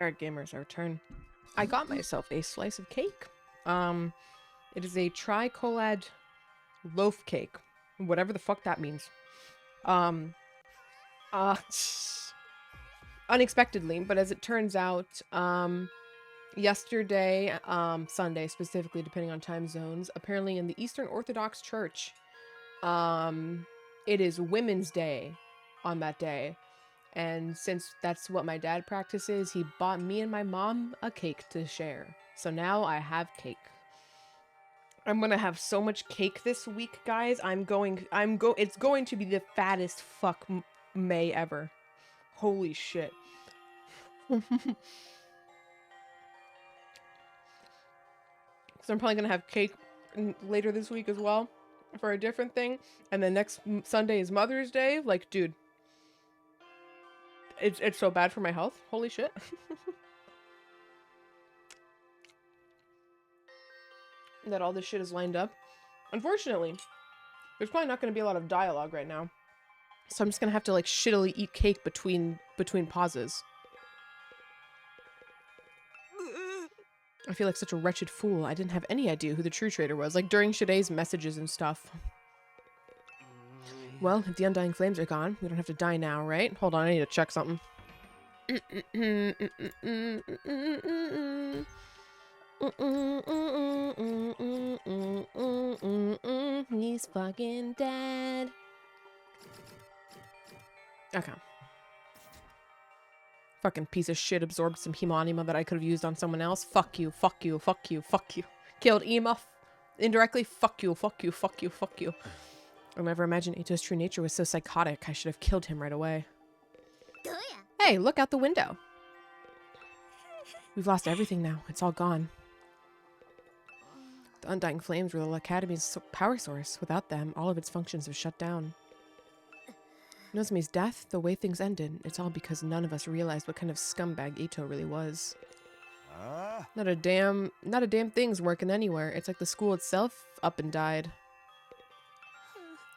[SPEAKER 1] Alright, gamers, our turn. I got myself a slice of cake. It is a tricolad loaf cake. Whatever the fuck that means. Unexpectedly, but as it turns out, yesterday, Sunday specifically, depending on time zones, apparently in the Eastern Orthodox Church, it is Women's Day on that day. And since that's what my dad practices, he bought me and my mom a cake to share. So now I have cake. I'm gonna have so much cake this week, guys. It's going to be the fattest fuck May ever. Holy shit. So I'm probably gonna have cake later this week as well for a different thing. And then next Sunday is Mother's Day. Like, dude, it's so bad for my health. Holy shit. That all this shit is lined up. Unfortunately, there's probably not going to be a lot of dialogue right now. So I'm just going to have to like shittily eat cake between pauses. I feel like such a wretched fool. I didn't have any idea who the true traitor was, like during Shaday's messages and stuff. Well, if the Undying Flames are gone, we don't have to die now, right? Hold on, I need to check something. He's fucking dead. Okay. Fucking piece of shit absorbed some hemonema that I could have used on someone else. Fuck you, fuck you, fuck you, fuck you. Killed Ema indirectly. Fuck you, fuck you, fuck you, fuck you. I never imagined Ito's true nature was so psychotic. I should have killed him right away. Hey, look out the window. We've lost everything now. It's all gone. The Undying Flames were the Academy's power source. Without them, all of its functions have shut down. Nozomi's death, the way things ended, it's all because none of us realized what kind of scumbag Ito really was. Not a damn thing's working anywhere. It's like the school itself up and died.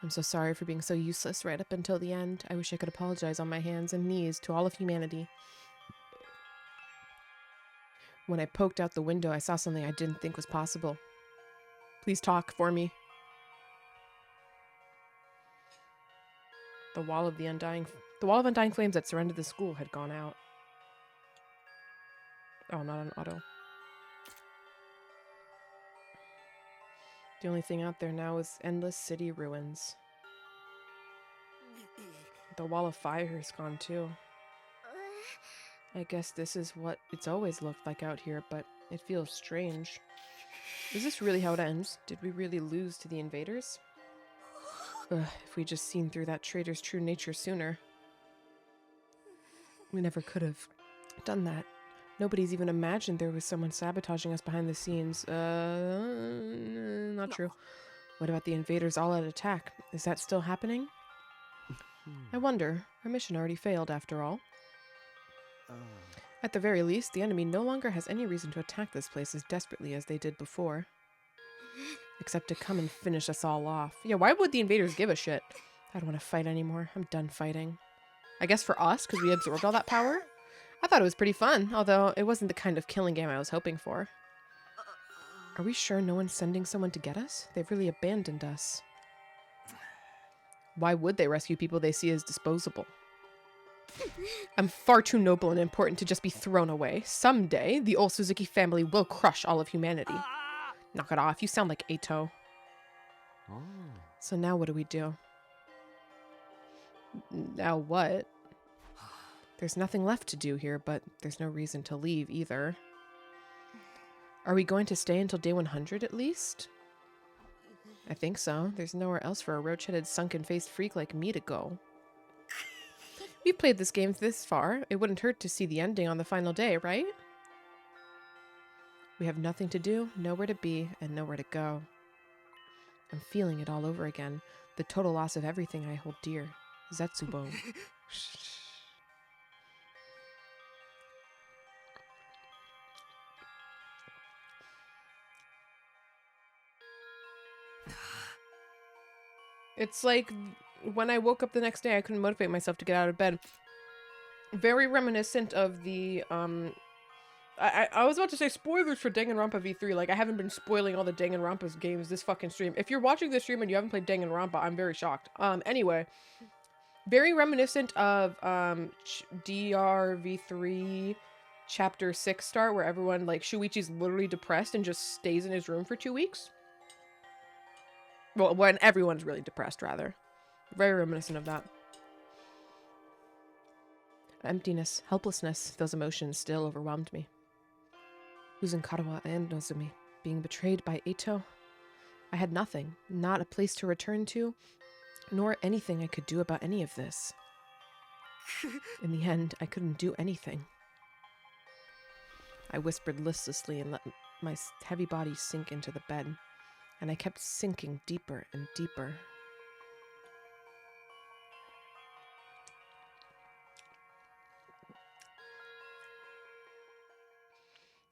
[SPEAKER 1] I'm so sorry for being so useless right up until the end. I wish I could apologize on my hands and knees to all of humanity. When I poked out the window, I saw something I didn't think was possible. Please talk for me. The wall of undying flames that surrounded the school had gone out. Oh, not an auto. The only thing out there now is endless city ruins. The wall of fire has gone too. I guess this is what it's always looked like out here, but it feels strange. Is this really how it ends? Did we really lose to the invaders? Ugh, if we just seen through that traitor's true nature sooner. We never could have done that. Nobody's even imagined there was someone sabotaging us behind the scenes. Not true. What about the invaders all out attack? Is that still happening? I wonder. Our mission already failed after all. At the very least, the enemy no longer has any reason to attack this place as desperately as they did before. Except to come and finish us all off. Yeah, why would the invaders give a shit? I don't want to fight anymore. I'm done fighting. I guess for us, because we absorbed all that power? I thought it was pretty fun, although it wasn't the kind of killing game I was hoping for. Are we sure no one's sending someone to get us? They've really abandoned us. Why would they rescue people they see as disposable? I'm far too noble and important to just be thrown away. Someday, the old Suzuki family will crush all of humanity. Knock it off, you sound like Eito. So now what do we do? Now what? There's nothing left to do here, but there's no reason to leave either. Are we going to stay until day 100 at least? I think so. There's nowhere else for a roach-headed, sunken-faced freak like me to go. We've played this game this far. It wouldn't hurt to see the ending on the final day, right? We have nothing to do, nowhere to be, and nowhere to go. I'm feeling it all over again. The total loss of everything I hold dear. Zetsubo. It's like when I woke up the next day, I couldn't motivate myself to get out of bed. Very reminiscent of the I was about to say spoilers for Danganronpa V3. Like, I haven't been spoiling all the Danganronpa games this fucking stream. If you're watching this stream and you haven't played Danganronpa, I'm very shocked. Anyway, very reminiscent of DRV3 Chapter 6 start, where everyone, like, Shuichi's literally depressed and just stays in his room for 2 weeks. Well, when everyone's really depressed, rather. Very reminiscent of that. Emptiness, helplessness, those emotions still overwhelmed me. Losing Karawa and Nozumi, being betrayed by Eito. I had nothing, not a place to return to, nor anything I could do about any of this. In the end, I couldn't do anything. I whispered listlessly and let my heavy body sink into the bed, and I kept sinking deeper and deeper.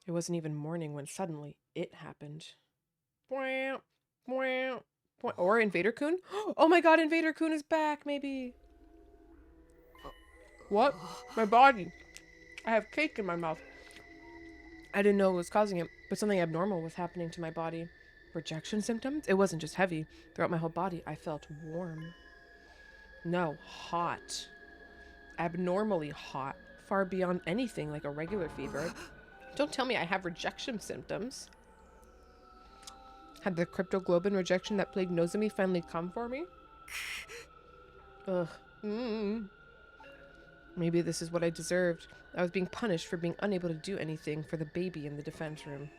[SPEAKER 1] It wasn't even morning when suddenly it happened. Or Invader-kun? Oh my god, Invader-kun is back, maybe. What? My body. I have cake in my mouth. I didn't know what was causing it, but something abnormal was happening to my body. Rejection symptoms? It wasn't just heavy. Throughout my whole body, I felt warm. No, hot. Abnormally hot. Far beyond anything like a regular fever. Don't tell me I have rejection symptoms. Had the cryptoglobin rejection that plagued Nozumi finally come for me? Ugh. Maybe this is what I deserved. I was being punished for being unable to do anything for the baby in the defense room.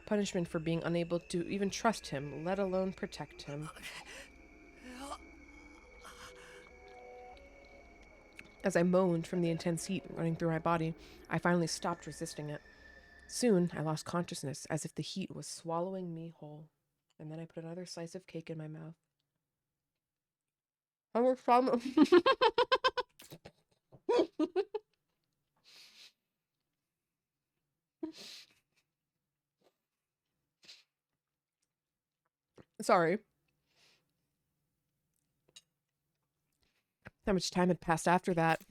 [SPEAKER 1] Punishment for being unable to even trust him, let alone protect him. As I moaned from the intense heat running through my body, I finally stopped resisting it. Soon, I lost consciousness, as if the heat was swallowing me whole. And then I put another slice of cake in my mouth. I was from... Sorry. How much time had passed after that?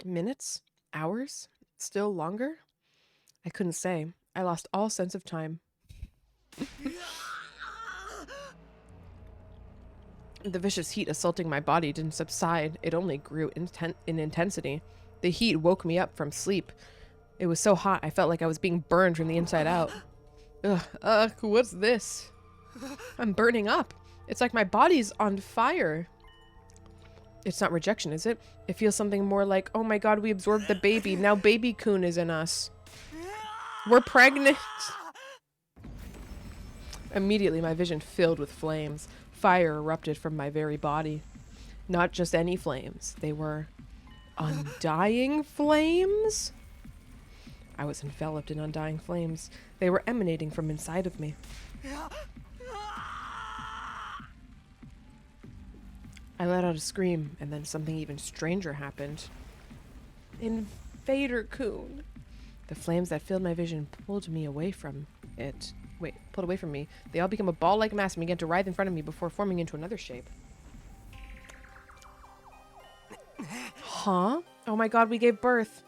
[SPEAKER 1] Minutes? Hours? Still longer? I couldn't say. I lost all sense of time. The vicious heat assaulting my body didn't subside. It only grew in intensity. The heat woke me up from sleep. It was so hot, I felt like I was being burned from the inside out. Ugh, what's this? I'm burning up. It's like my body's on fire. It's not rejection, is it? It feels something more like, oh my god, we absorbed the baby. Now baby-kun is in us. We're pregnant. Immediately, my vision filled with flames. Fire erupted from my very body. Not just any flames. They were undying flames? I was enveloped in undying flames. They were emanating from inside of me. I let out a scream, and then something even stranger happened. Invader-kun. The flames that filled my vision pulled away from me. They all became a ball-like mass and began to writhe in front of me before forming into another shape. Huh? Oh my god, we gave birth.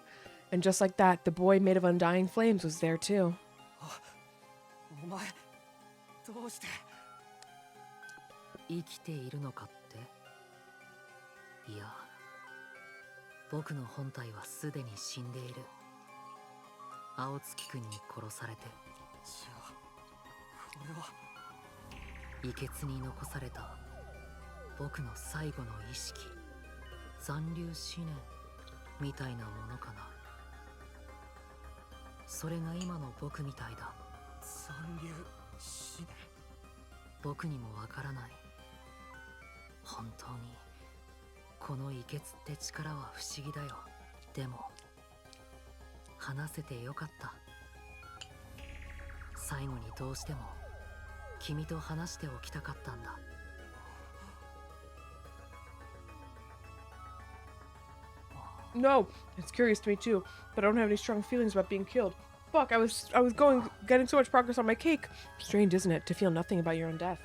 [SPEAKER 1] And just like that, the boy made of undying flames was there too. No, it's curious to me too, but I don't have any strong feelings about being killed. Fuck, I was getting so much progress on my cake. Strange, isn't it, to feel nothing about your own death?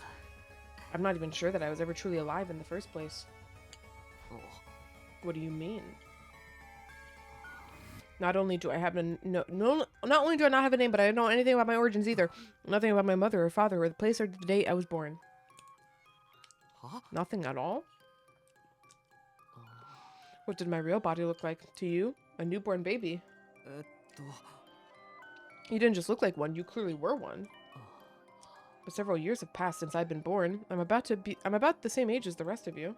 [SPEAKER 1] I'm not even sure that I was ever truly alive in the first place. What do you mean? Not only do I have not only do I not have a name, but I don't know anything about my origins either. Nothing about my mother or father or the place or the date I was born.
[SPEAKER 2] Huh?
[SPEAKER 1] Nothing at all? What did my real body look like to you? A newborn baby. You didn't just look like one, you clearly were one. But several years have passed since I've been born. I'm about the same age as the rest of you.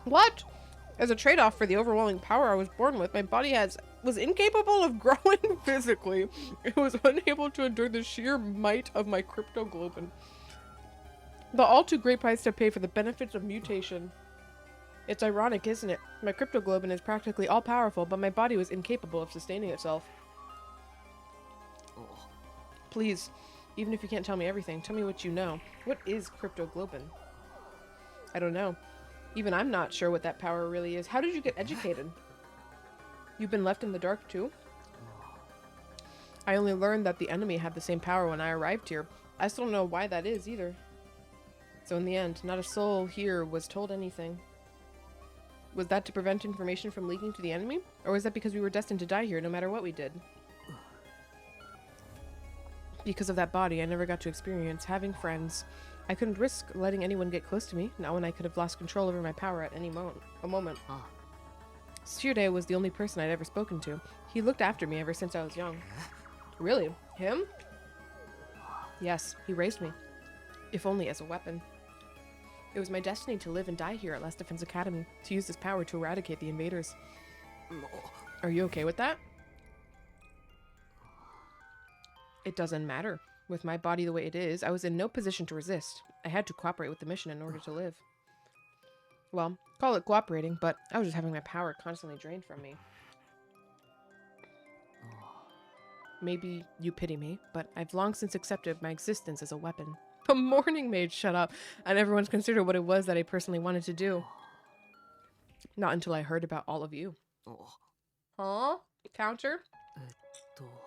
[SPEAKER 1] What? As a trade-off for the overwhelming power I was born with, my body was incapable of growing physically. It was unable to endure the sheer might of my cryptoglobin. The all too great price to pay for the benefits of mutation. It's ironic, isn't it? My cryptoglobin is practically all-powerful, but my body was incapable of sustaining itself. Please, even if you can't tell me everything, tell me what you know. What is cryptoglobin? I don't know. Even I'm not sure what that power really is. How did you get educated? You've been left in the dark too? I only learned that the enemy had the same power when I arrived here. I still don't know why that is either. So in the end, not a soul here was told anything. Was that to prevent information from leaking to the enemy? Or was that because we were destined to die here no matter what we did? Because of that body, I never got to experience having friends. I couldn't risk letting anyone get close to me, not when I could have lost control over my power at any moment. Shirde was the only person I'd ever spoken to. He looked after me ever since I was young. Really? Him? Yes, he raised me. If only as a weapon. It was my destiny to live and die here at Last Defense Academy, to use this power to eradicate the invaders. Are you okay with that? It doesn't matter. With my body the way it is, I was in no position to resist. I had to cooperate with the mission in order to live. Well, call it cooperating, but I was just having my power constantly drained from me. Maybe you pity me, but I've long since accepted my existence as a weapon. A mourning maid, shut up. I never once considered what it was that I personally wanted to do. Not until I heard about all of you. Huh? Counter?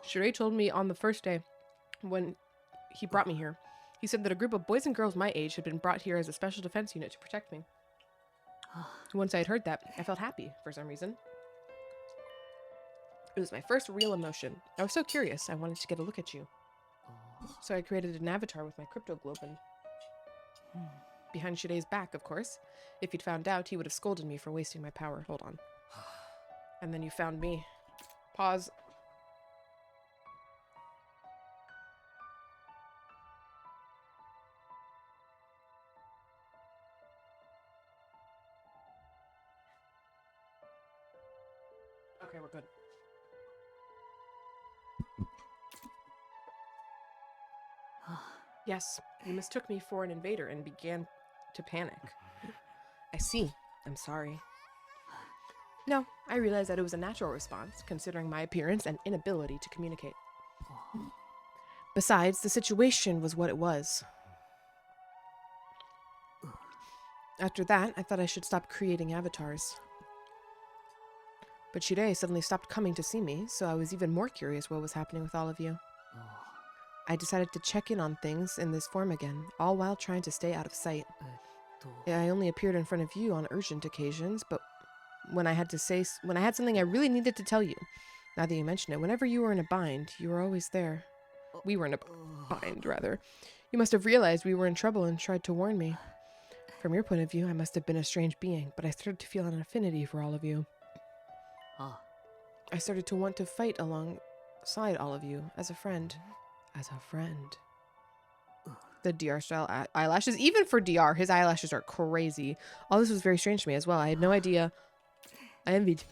[SPEAKER 1] Shirei told me on the first day when he brought me here. He said that a group of boys and girls my age had been brought here as a special defense unit to protect me. Once I had heard that, I felt happy for some reason. It was my first real emotion. I was so curious, I wanted to get a look at you. So I created an avatar with my cryptoglobin. Behind Shirei's back, of course. If he'd found out, he would have scolded me for wasting my power. Hold on. And then you found me. Pause. Okay, we're good. Yes, you mistook me for an invader and began to panic. I see. I'm sorry. No, I realized that it was a natural response, considering my appearance and inability to communicate. Besides, the situation was what it was. After that, I thought I should stop creating avatars. But Shirei suddenly stopped coming to see me, so I was even more curious what was happening with all of you. I decided to check in on things in this form again, all while trying to stay out of sight. I only appeared in front of you on urgent occasions, but when I had something I really needed to tell you, now that you mention it, whenever you were in a bind, you were always there. We were in a bind, rather. You must have realized we were in trouble and tried to warn me. From your point of view, I must have been a strange being, but I started to feel an affinity for all of you. I started to want to fight alongside all of you, as a friend. As a friend. The DR style eyelashes. Even for DR, his eyelashes are crazy. All this was very strange to me as well. I had no idea. I envied.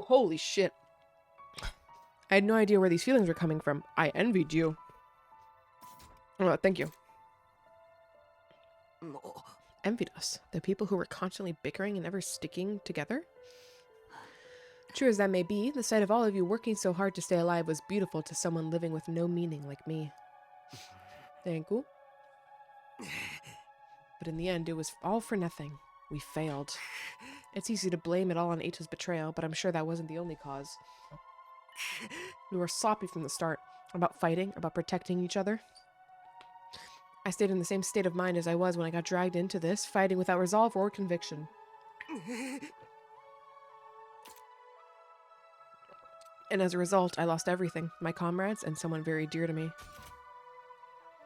[SPEAKER 1] Holy shit. I had no idea where these feelings were coming from. I envied you. Oh, thank you. Envied us. The people who were constantly bickering and never sticking together. True as that may be, the sight of all of you working so hard to stay alive was beautiful to someone living with no meaning like me. Thank you. But in the end, it was all for nothing. We failed. It's easy to blame it all on Eita's betrayal, but I'm sure that wasn't the only cause. We were sloppy from the start, about fighting, about protecting each other. I stayed in the same state of mind as I was when I got dragged into this, fighting without resolve or conviction. And as a result, I lost everything. My comrades and someone very dear to me.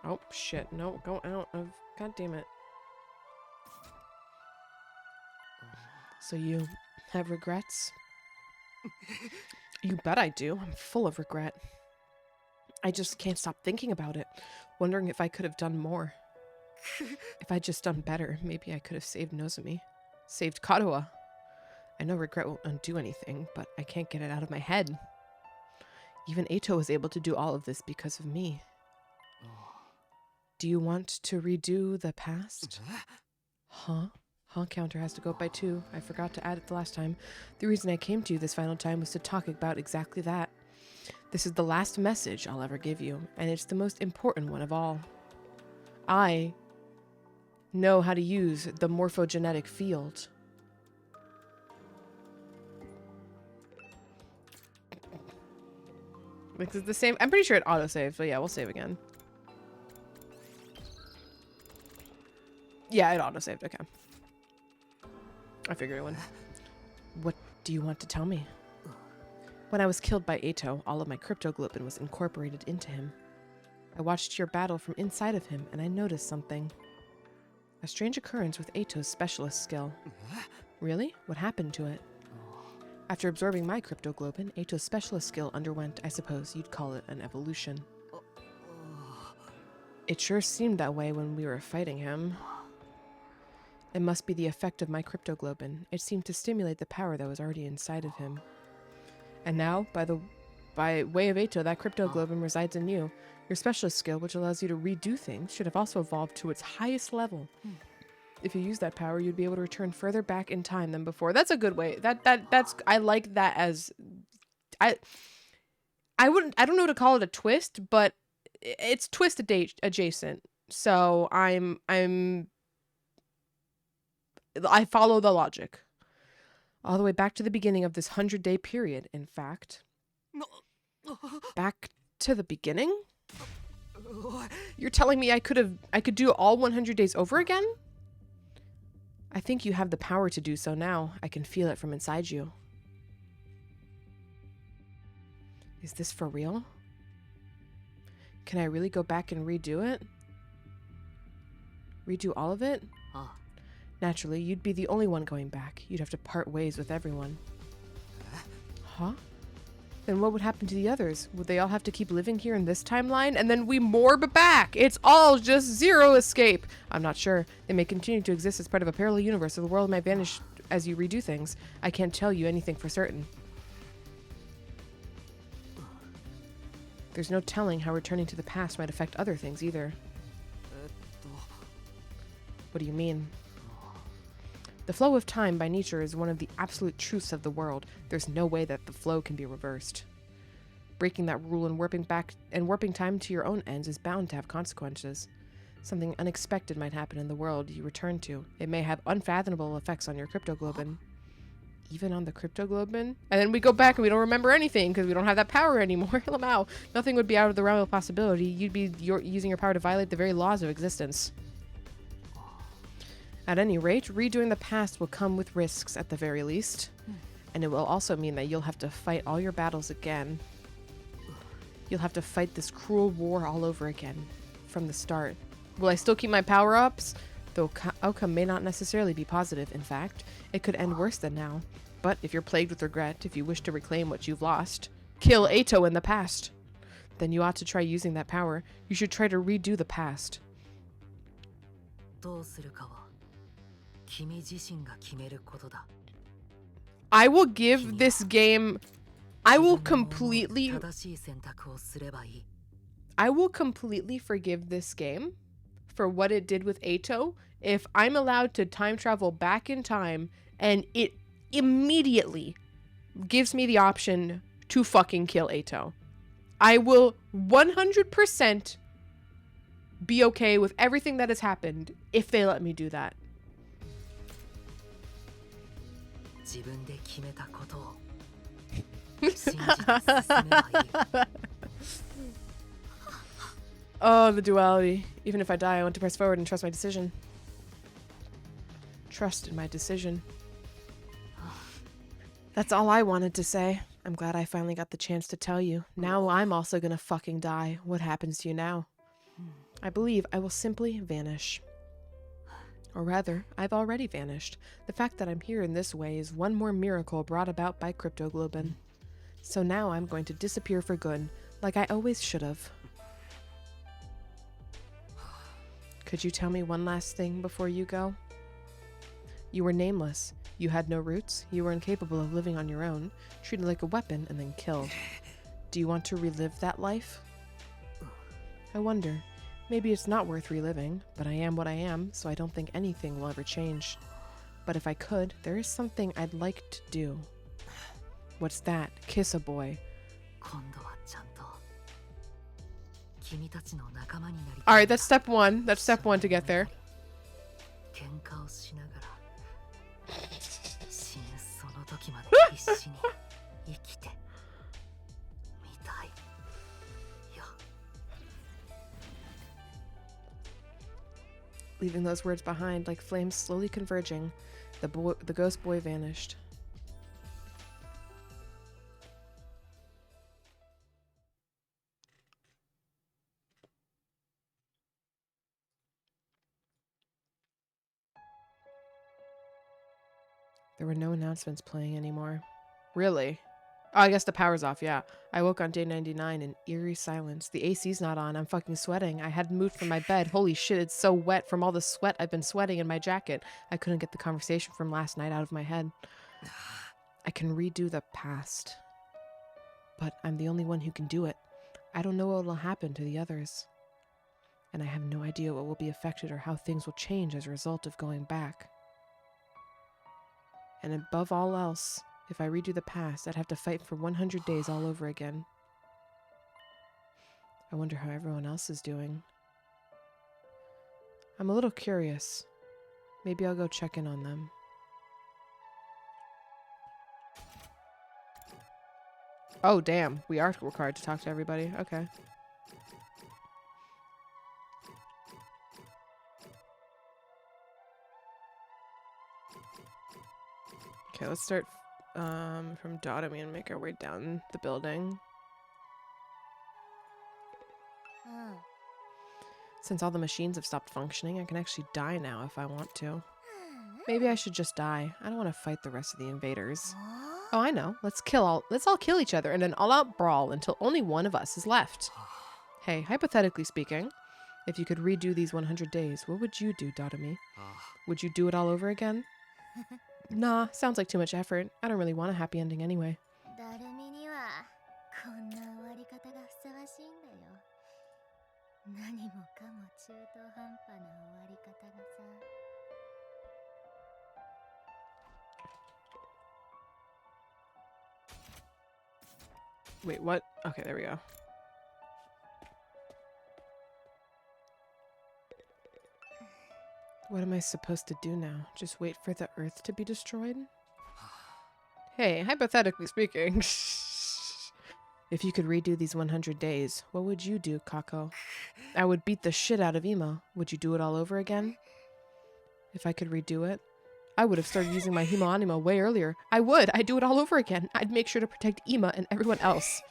[SPEAKER 1] Oh, shit. No, go out of... God damn it. So you have regrets? You bet I do. I'm full of regret. I just can't stop thinking about it, wondering if I could have done more. If I'd just done better, maybe I could have saved Nozomi. Saved Kadoa. I know regret won't undo anything, but I can't get it out of my head. Even Eito was able to do all of this because of me. Do you want to redo the past? Huh? Huh counter has to go up by 2. I forgot to add it the last time. The reason I came to you this final time was to talk about exactly that. This is the last message I'll ever give you, and it's the most important one of all. I know how to use the morphogenetic field. This is the same. I'm pretty sure it autosaves, but yeah, we'll save again. Yeah, it autosaved. Okay. I figured it would. What do you want to tell me? When I was killed by Eito, all of my cryptoglobin was incorporated into him. I watched your battle from inside of him, and I noticed something. A strange occurrence with Eito's specialist skill. Really? What happened to it? After absorbing my cryptoglobin, Eito's specialist skill underwent, I suppose you'd call it, an evolution. It sure seemed that way when we were fighting him. It must be the effect of my cryptoglobin. It seemed to stimulate the power that was already inside of him. And now, by way of Eito, that cryptoglobin resides in you. Your specialist skill, which allows you to redo things, should have also evolved to its highest level. If you use that power, you'd be able to return further back in time than before. That's a good way. That's I like that as I don't know how to call it a twist, but it's twist adjacent. So I follow the logic. All the way back to the beginning of this 100-day period, in fact. Back to the beginning? You're telling me I could do all 100 days over again? I think you have the power to do so now. I can feel it from inside you. Is this for real? Can I really go back and redo it? Redo all of it? Naturally, you'd be the only one going back. You'd have to part ways with everyone. Huh? Then what would happen to the others? Would they all have to keep living here in this timeline? And then we morb back! It's all just zero escape! I'm not sure. They may continue to exist as part of a parallel universe, or the world might vanish as you redo things. I can't tell you anything for certain. There's no telling how returning to the past might affect other things either. What do you mean? The flow of time by nature is one of the absolute truths of the world. There's no way that the flow can be reversed. Breaking that rule and warping time to your own ends is bound to have consequences. Something unexpected might happen in the world you return to. It may have unfathomable effects on your cryptoglobin. Even on the cryptoglobin? And then we go back and we don't remember anything because we don't have that power anymore. Lamau. Nothing would be out of the realm of possibility. You'd be using your power to violate the very laws of existence. At any rate, redoing the past will come with risks at the very least. And it will also mean that you'll have to fight all your battles again. You'll have to fight this cruel war all over again, from the start. Will I still keep my power-ups? The outcome may not necessarily be positive, in fact. It could end worse than now. But if you're plagued with regret, if you wish to reclaim what you've lost, kill Eito in the past. Then you ought to try using that power. You should try to redo the past. I will give this game... I will completely forgive this game for what it did with Eito if I'm allowed to time travel back in time and it immediately gives me the option to fucking kill Eito. I will 100% be okay with everything that has happened if they let me do that. Oh, the duality. Even if I die, I want to press forward and trust my decision. Trust in my decision. That's all I wanted to say. I'm glad I finally got the chance to tell you. Now I'm also gonna fucking die. What happens to you now? I believe I will simply vanish. Or rather, I've already vanished. The fact that I'm here in this way is one more miracle brought about by Cryptoglobin. So now I'm going to disappear for good, like I always should have. Could you tell me one last thing before you go? You were nameless. You had no roots. You were incapable of living on your own, treated like a weapon and then killed. Do you want to relive that life? I wonder. Maybe it's not worth reliving, but I am what I am, so I don't think anything will ever change. But if I could, there is something I'd like to do. What's that? Kiss a boy. Alright, that's step one. That's step one to get there. Leaving those words behind like flames slowly converging, the ghost boy vanished. There were no announcements playing anymore. Really? Oh, I guess the power's off, yeah. I woke on day 99 in eerie silence. The AC's not on. I'm fucking sweating. I hadn't moved from my bed. Holy shit, it's so wet from all the sweat I've been sweating in my jacket. I couldn't get the conversation from last night out of my head. I can redo the past. But I'm the only one who can do it. I don't know what will happen to the others. And I have no idea what will be affected or how things will change as a result of going back. And above all else, if I redo the past, I'd have to fight for 100 days all over again. I wonder how everyone else is doing. I'm a little curious. Maybe I'll go check in on them. Oh, damn. We are required to talk to everybody. Okay. Okay, let's start from Dotomy and make our way down the building. Since all the machines have stopped functioning, I can actually die now if I want to. Maybe I should just die. I don't want to fight the rest of the invaders. Oh, I know. Let's all kill each other in an all-out brawl until only one of us is left. Hey, hypothetically speaking, if you could redo these 100 days, what would you do, Dotomy? Would you do it all over again? Nah, sounds like too much effort. I don't really want a happy ending anyway. Wait, what? Okay, there we go. What am I supposed to do now? Just wait for the Earth to be destroyed? Hey, hypothetically speaking, if you could redo these 100 days, what would you do, Kako? I would beat the shit out of Ema. Would you do it all over again? If I could redo it, I would have started using my Himo Anima way earlier. I would! I'd do it all over again. I'd make sure to protect Ema and everyone else.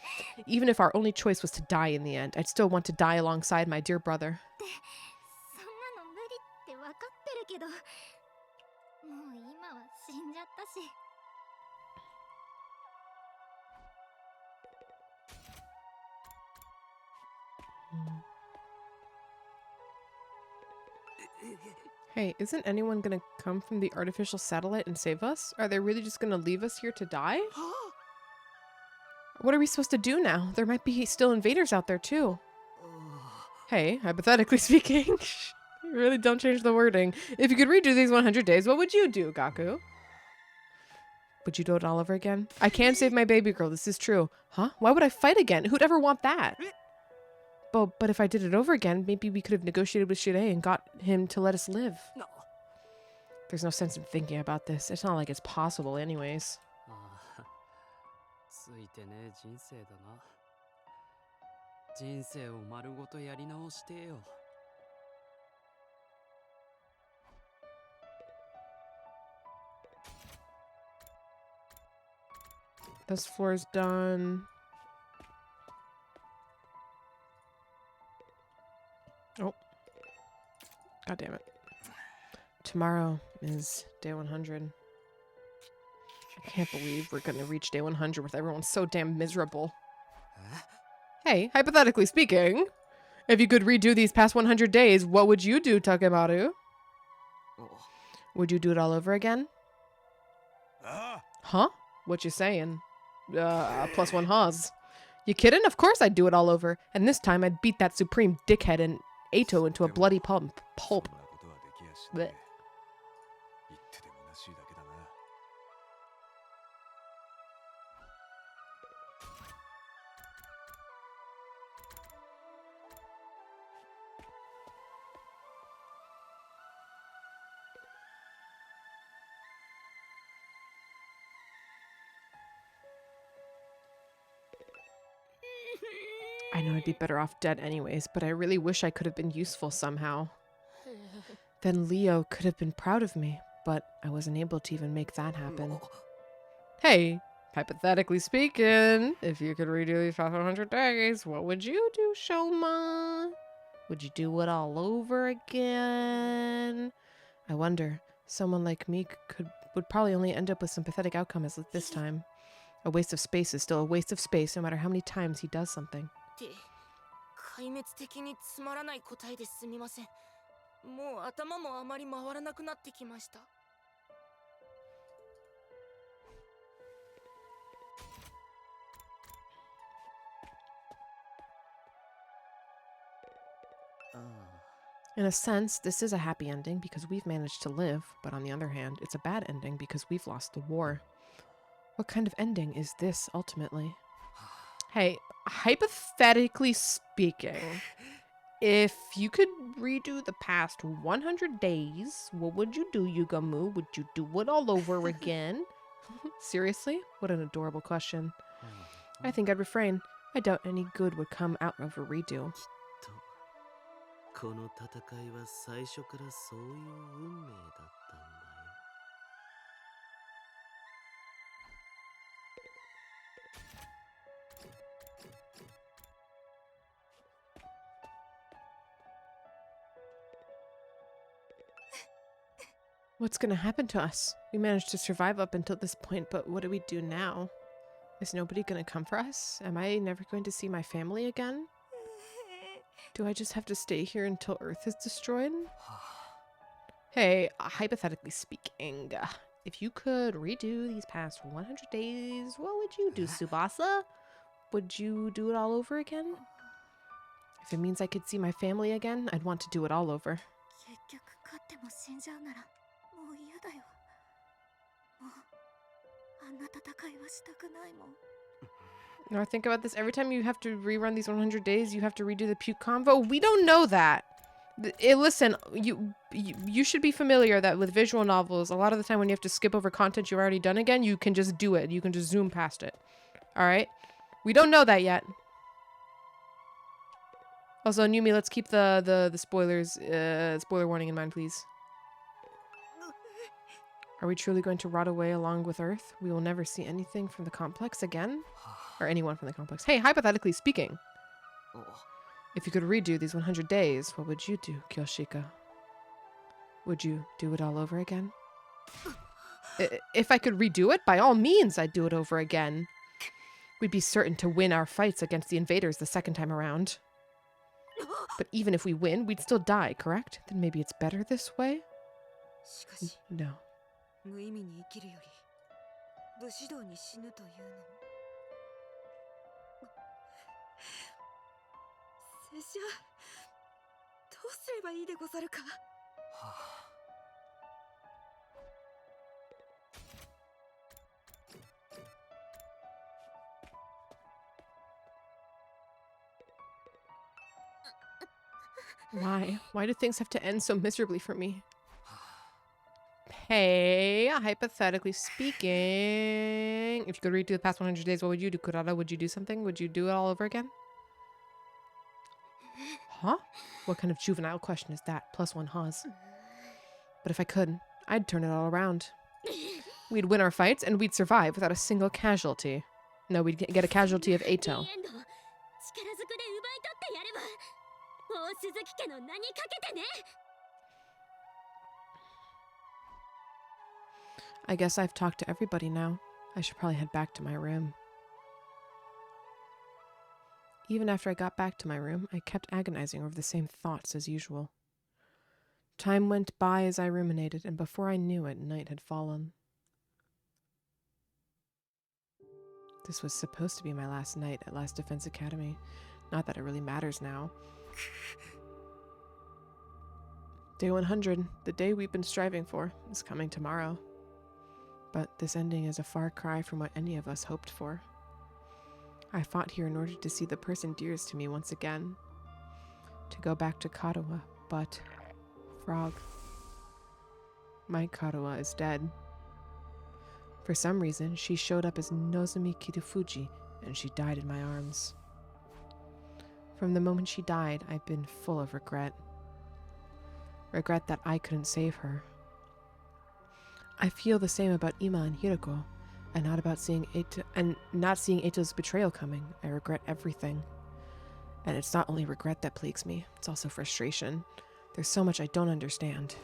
[SPEAKER 1] Even if our only choice was to die in the end, I'd still want to die alongside my dear brother. Hey, isn't anyone gonna come from the artificial satellite and save us? Are they really just gonna leave us here to die? What are we supposed to do now? There might be still invaders out there too. Hey, hypothetically speaking, really don't change the wording. If you could redo these 100 days, what would you do, Gaku? Would you do it all over again? I can save my baby girl, this is true. Huh? Why would I fight again? Who'd ever want that? But if I did it over again, maybe we could have negotiated with Shirei and got him to let us live. No. There's no sense in thinking about this. It's not like it's possible anyways.
[SPEAKER 2] 人生を丸ごとやり直してよ。
[SPEAKER 1] This floor's done. Oh. God damn it. Tomorrow is day 100. I can't believe we're gonna reach day 100 with everyone so damn miserable. Hey, hypothetically speaking, if you could redo these past 100 days, what would you do, Takemaru? Would you do it all over again? Huh? What you saying? Plus one haws. You kidding? Of course I'd do it all over. And this time I'd beat that supreme dickhead and Ato into a bloody pulp. Blech. I know I'd be better off dead anyways, but I really wish I could have been useful somehow. Then Leo could have been proud of me, but I wasn't able to even make that happen. Hey, hypothetically speaking, if you could redo these 500 days, what would you do, Shoma? Would you do it all over again? I wonder, someone like me would probably only end up with some pathetic outcome as this time. A waste of space is still a waste of space no matter how many times he does something.
[SPEAKER 5] 壊滅的につまらない答えですみません。もう頭もあまり回らなくなってきました。
[SPEAKER 1] In a sense, this is a happy ending because we've managed to live, but on the other hand, it's a bad ending because we've lost the war. What kind of ending is this, ultimately? Hey, hypothetically speaking, if you could redo the past 100 days, what would you do, Yugamu? Would you do it all over again? Seriously? What an adorable question. I think I'd refrain. I doubt any good would come out of a redo.
[SPEAKER 2] この戦いは最初からそういう運命だったんだよ。
[SPEAKER 1] What's gonna happen to us? We managed to survive up until this point, but what do we do now? Is nobody gonna come for us? Am I never going to see my family again? Do I just have to stay here until Earth is destroyed? Hey, hypothetically speaking, if you could redo these past 100 days, what would you do, Tsubasa? Would you do it all over again? If it means I could see my family again, I'd want to do it all over.
[SPEAKER 7] 結局勝っても死んじゃうならもう嫌だよ。もうあんな戦いはしたくないもん。
[SPEAKER 1] Now I think about this, every time you have to rerun these 100 days, you have to redo the puke convo. We don't know that. Listen, you should be familiar that with visual novels, a lot of the time when you have to skip over content you've already done again, you can just do it. You can just zoom past it. All right? We don't know that yet. Also, Numi, let's keep the spoilers, spoiler warning in mind, please. Are we truly going to rot away along with Earth? We will never see anything from the complex again? Or anyone from the complex. Hey, hypothetically speaking, if you could redo these 100 days, what would you do, Kyoshika? Would you do it all over again? If I could redo it, by all means, I'd do it over again. We'd be certain to win our fights against the invaders the second time around. But even if we win, we'd still die, correct? Then maybe it's better this way? No.
[SPEAKER 5] 無意味に生きるより武士道に死ぬというのも拙者どうすればいいでござるか。
[SPEAKER 1] Why? Why do things have to end so miserably for me? Hey, hypothetically speaking, if you could redo the past 100 days, what would you do, Kurata? Would you do something? Would you do it all over again? Huh? What kind of juvenile question is that? +1 Haas. But if I could, I'd turn it all around. We'd win our fights, and we'd survive without a single casualty. No, we'd get a casualty of Eito. I guess I've talked to everybody now. I should probably head back to my room. Even after I got back to my room, I kept agonizing over the same thoughts as usual. Time went by as I ruminated, and before I knew it, night had fallen. This was supposed to be my last night at Last Defense Academy. Not that it really matters now. Day 100, the day we've been striving for, is coming tomorrow. But this ending is a far cry from what any of us hoped for. I fought here in order to see the person dearest to me once again. To go back to Kadowa, but... Frog. My Kadowa is dead. For some reason, she showed up as Nozomi Kitafuji, and she died in my arms. From the moment she died, I've been full of regret. Regret that I couldn't save her. I feel the same about Ima and Hiroko, and not seeing Eito's betrayal coming. I regret everything. And it's not only regret that plagues me, it's also frustration. There's so much I don't understand.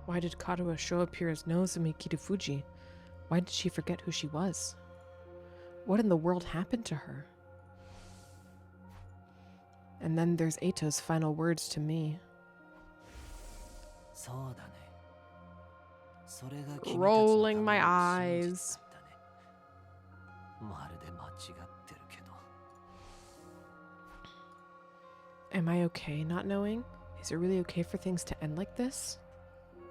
[SPEAKER 1] Why did Kadowa show up here as Nozomi Kitafuji? Why did she forget who she was? What in the world happened to her? And then there's Eito's final words to me. Rolling my eyes. Am I okay not knowing? Is it really okay for things to end like this?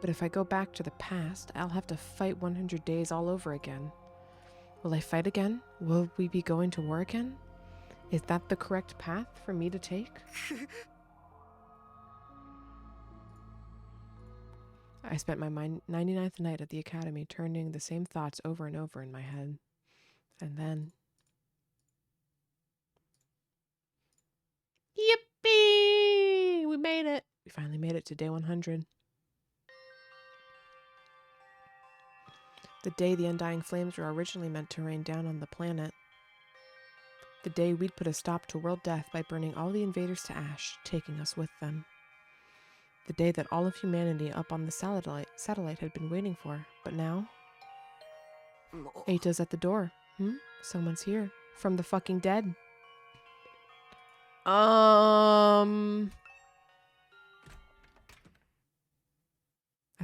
[SPEAKER 1] But if I go back to the past, I'll have to fight 100 days all over again. Will I fight again? Will we be going to war again? Is that the correct path for me to take? I spent my 99th night at the academy turning the same thoughts over and over in my head. And then... Yippee! We made it! We finally made it to day 100. The day the undying flames were originally meant to rain down on the planet. The day we'd put a stop to world death by burning all the invaders to ash, taking us with them. The day that all of humanity up on the satellite had been waiting for. But now... Eito's at the door. Someone's here. From the fucking dead. As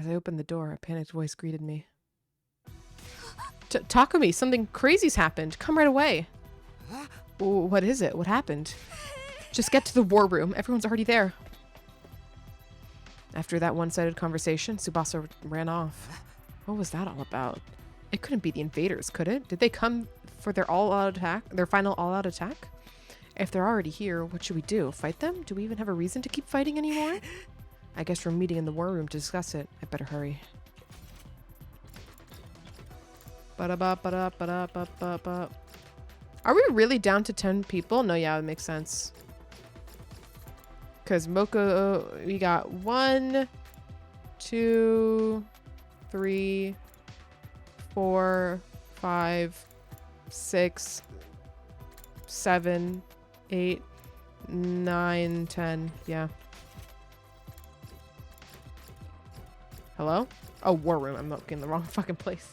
[SPEAKER 1] I opened the door, a panicked voice greeted me. Takumi, something crazy's happened. Come right away. What is it? What happened? Just get to the war room. Everyone's already there. After that one-sided conversation, Tsubasa ran off. What was that all about? It couldn't be the invaders, could it? Did they come for their all-out attack? Their final all-out attack? If they're already here, what should we do? Fight them? Do we even have a reason to keep fighting anymore? I guess we're meeting in the war room to discuss it. I better hurry. Ba-da-ba-ba-da-ba-da-ba-ba-ba. Are we really down to 10 people? No, yeah, it makes sense. Because Moko, we got 1, 2, 3, 4, 5, 6, 7, 8, 9, 10. Yeah. Hello? Oh, war room. I'm looking in the wrong fucking place.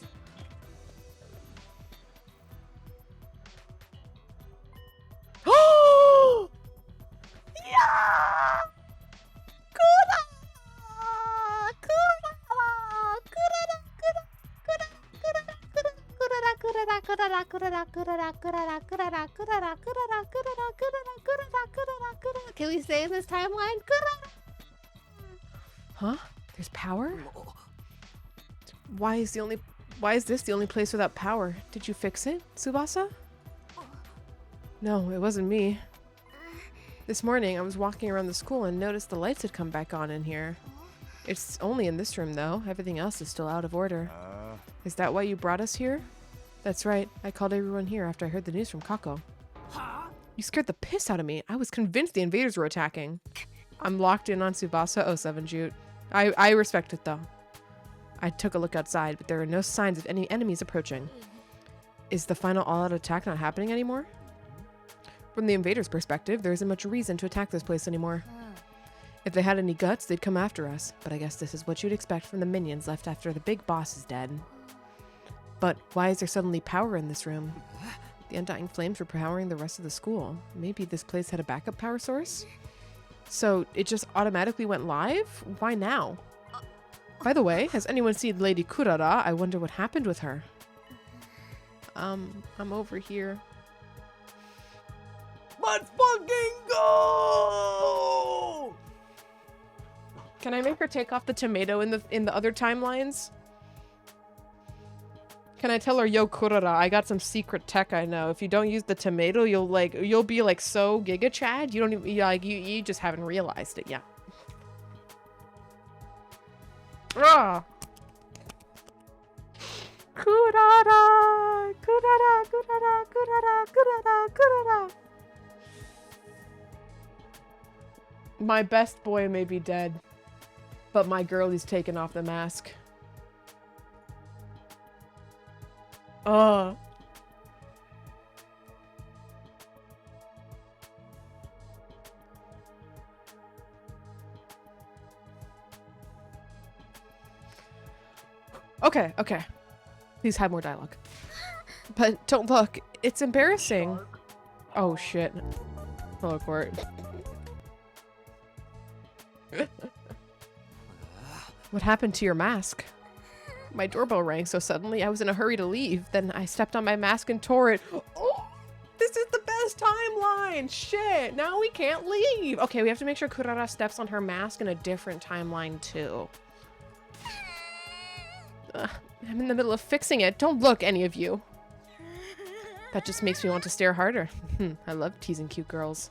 [SPEAKER 8] Can we stay in this timeline?
[SPEAKER 1] Huh? There's power? Why is this the only place without power? Did you fix it, Tsubasa? No, it wasn't me. This morning, I was walking around the school and noticed the lights had come back on in here. It's only in this room, though. Everything else is still out of order. Is that why you brought us here? That's right. I called everyone here after I heard the news from Kako. You scared the piss out of me. I was convinced the invaders were attacking. I'm locked in on Tsubasa 07 Jute. I respect it, though. I took a look outside, but there are no signs of any enemies approaching. Is the final all-out attack not happening anymore? From the invaders' perspective, there isn't much reason to attack this place anymore. If they had any guts, they'd come after us, but I guess this is what you'd expect from the minions left after the big boss is dead. But why is there suddenly power in this room? The undying flames were powering the rest of the school. Maybe this place had a backup power source? So it just automatically went live? Why now? By the way, has anyone seen Lady Kurara? I wonder what happened with her. I'm over here.
[SPEAKER 3] Let's fucking go!
[SPEAKER 1] Can I make her take off the tomato in the other timelines? Can I tell her, yo, Kurara, I got some secret tech I know. If you don't use the tomato, you'll be like so Giga Chad. You don't even you just haven't realized it yet. Ah. Kurara, Kurara, Kurara, Kurara, Kurara, Kurara. My best boy may be dead, but my girlie's taken off the mask. Okay. Please have more dialogue. But don't look. It's embarrassing. Oh, shit. Hello, Court. What happened to your mask? My doorbell rang so suddenly I was in a hurry to leave. Then I stepped on my mask and tore it. Oh, this is the best timeline. Shit, now we can't leave. Okay, we have to make sure Kurara steps on her mask in a different timeline too. I'm in the middle of fixing it. Don't look, any of you. That just makes me want to stare harder. I love teasing cute girls.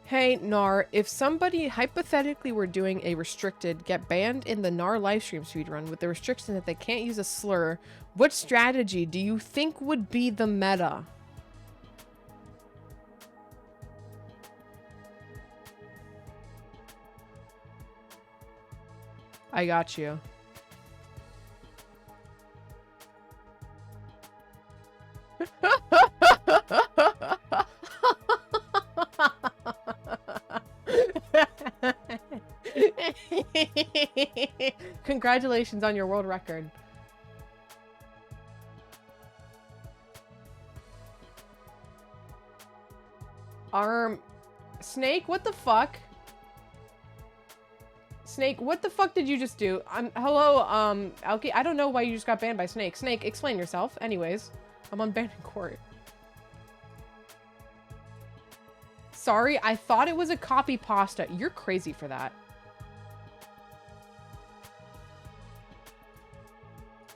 [SPEAKER 1] Hey, Nar, if somebody hypothetically were doing a restricted get banned in the Nar livestream speedrun with the restriction that they can't use a slur, what strategy do you think would be the meta? I got you. Congratulations on your world record. Snake, what the fuck? Snake, what the fuck did you just do? Hello, Alki, I don't know why you just got banned by Snake. Snake, explain yourself. Anyways, I'm on banning court. Sorry, I thought it was a copy pasta. You're crazy for that.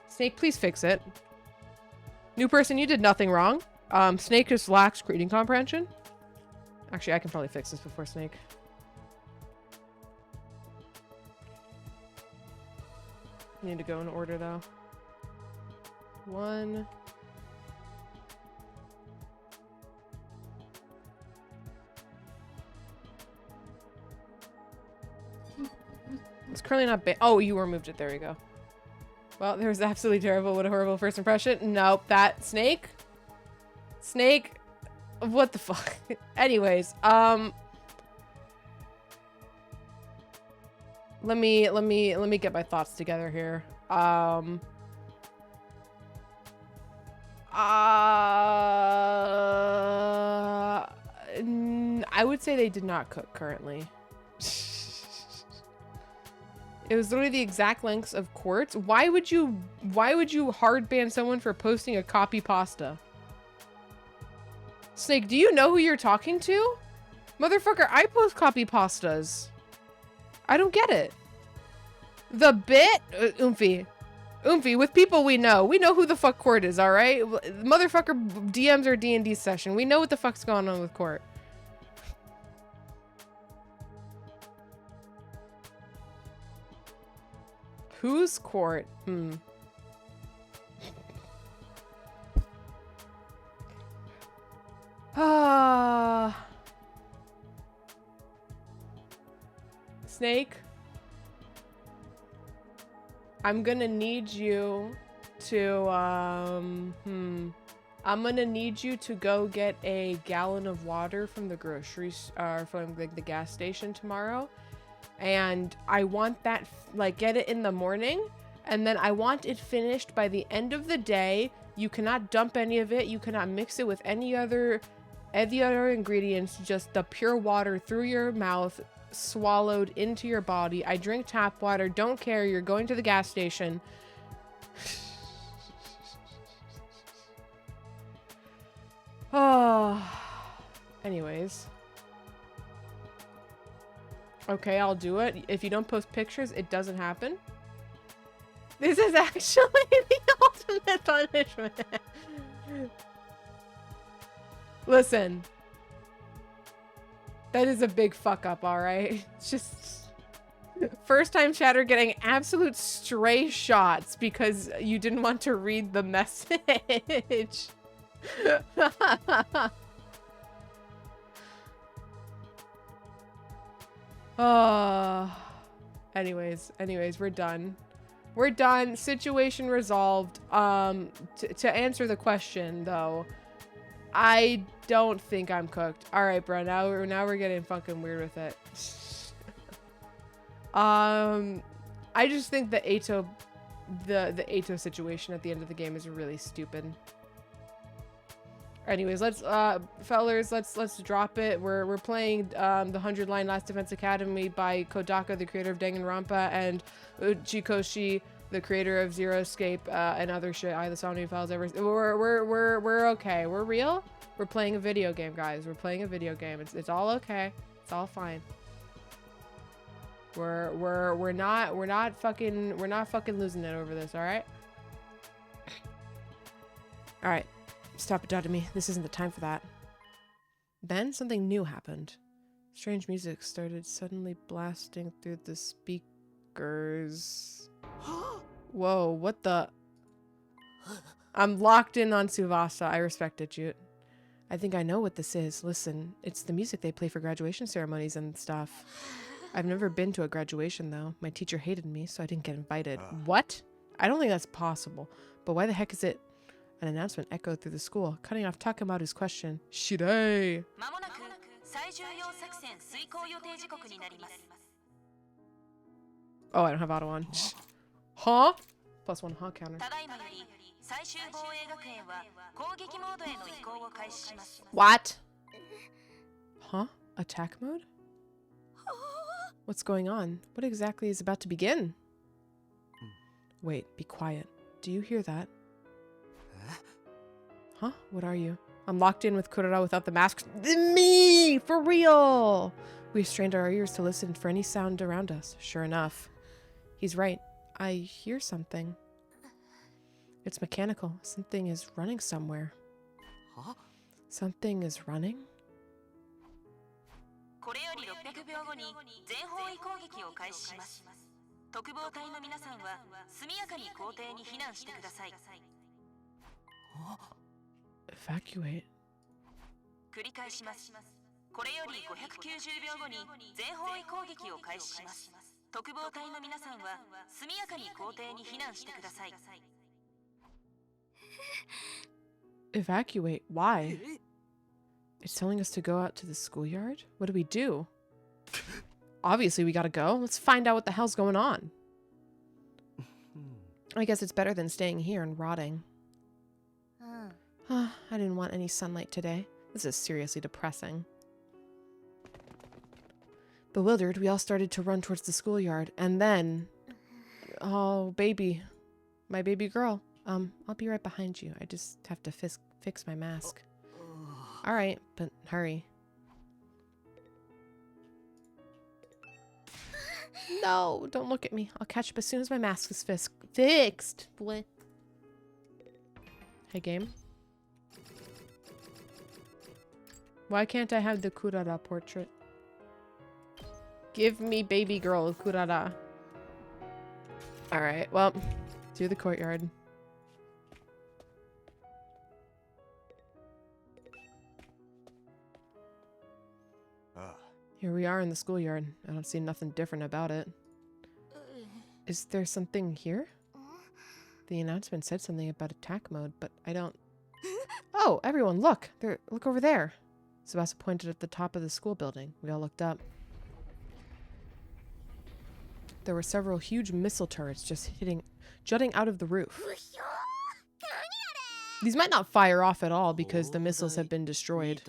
[SPEAKER 1] Snake, please fix it. New person, you did nothing wrong. Snake just lacks reading comprehension. Actually, I can probably fix this before Snake. Need to go in order though. 1. It's currently not oh, you removed it. There you go. Well, there was absolutely terrible. What a horrible first impression. Nope, that Snake. What the fuck? Anyways, let me get my thoughts together here. I would say they did not cook currently. It was literally the exact lengths of quartz. Why would you hard ban someone for posting a copy pasta? Snake, do you know who you're talking to? Motherfucker, I post copy pastas. I don't get it. The bit? Oomphy, with people we know who the fuck Court is, alright? Motherfucker DMs our D&D session. We know what the fuck's going on with Court. Who's Court? Snake? I'm gonna need you to, I'm gonna need you to go get a gallon of water from the groceries, from the gas station tomorrow. And I want that, like, get it in the morning. And then I want it finished by the end of the day. You cannot dump any of it. You cannot mix it with any other ingredients. Just the pure water through your mouth, swallowed into your body. I drink tap water. Don't care. You're going to the gas station. Oh. Anyways. Okay, I'll do it. If you don't post pictures, it doesn't happen. This is actually the ultimate punishment. Listen. That is a big fuck up, alright? Just first time chatter getting absolute stray shots because you didn't want to read the message. Anyways, we're done. We're done. Situation resolved. To answer the question though, I don't think I'm cooked. All right, bro. Now we're getting fucking weird with it. I just think the Ato, the Ato situation at the end of the game is really stupid. Anyways, let's fellers, let's drop it. We're playing the 100 Line Last Defense Academy by Kodaka, the creator of Danganronpa, and Uchikoshi, the creator of Zero Escape and other shit. The Somni Files ever. We're okay. We're real. We're playing a video game, guys. We're playing a video game. It's all okay. It's all fine. We're not fucking losing it over this. All right. All right. Stop it, Dotami. This isn't the time for that. Then something new happened. Strange music started suddenly blasting through the speakers. Whoa, what the? I'm locked in on Tsuvasa. I respect it, Jute. I think I know what this is. Listen, it's the music they play for graduation ceremonies and stuff. I've never been to a graduation, though. My teacher hated me, so I didn't get invited. What? I don't think that's possible. But why the heck is it? An announcement echoed through the school, cutting off Takamaru's question. Shirei! Oh, I don't have auto on. Huh? +1 huh counter. What? Huh? Attack mode? What's going on? What exactly is about to begin? Wait, be quiet. Do you hear that? Huh? What are you? I'm locked in with Kurara without the mask. Me! For real! We strained our ears to listen for any sound around us. Sure enough. He's right. I hear something. It's mechanical. Something is running somewhere. Huh? Something is running? Evacuate. Evacuate? Why? It's telling us to go out to the schoolyard? What do we do? Obviously we gotta go. Let's find out what the hell's going on. I guess it's better than staying here and rotting. I didn't want any sunlight today. This is seriously depressing. Bewildered, we all started to run towards the schoolyard, and then... Oh, baby. My baby girl. I'll be right behind you. I just have to fix my mask. Alright, but hurry. No, don't look at me. I'll catch up as soon as my mask is fixed. Boy. Hey, game. Why can't I have the Kurara portrait? Give me baby girl Kurara. Alright, well, to the courtyard. Here we are in the schoolyard. I don't see nothing different about it. Is there something here? The announcement said something about attack mode, but I don't... Oh, everyone, look! Look over there! Tsubasa pointed at the top of the school building. We all looked up. There were several huge missile turrets jutting out of the roof. These might not fire off at all because the missiles have been destroyed.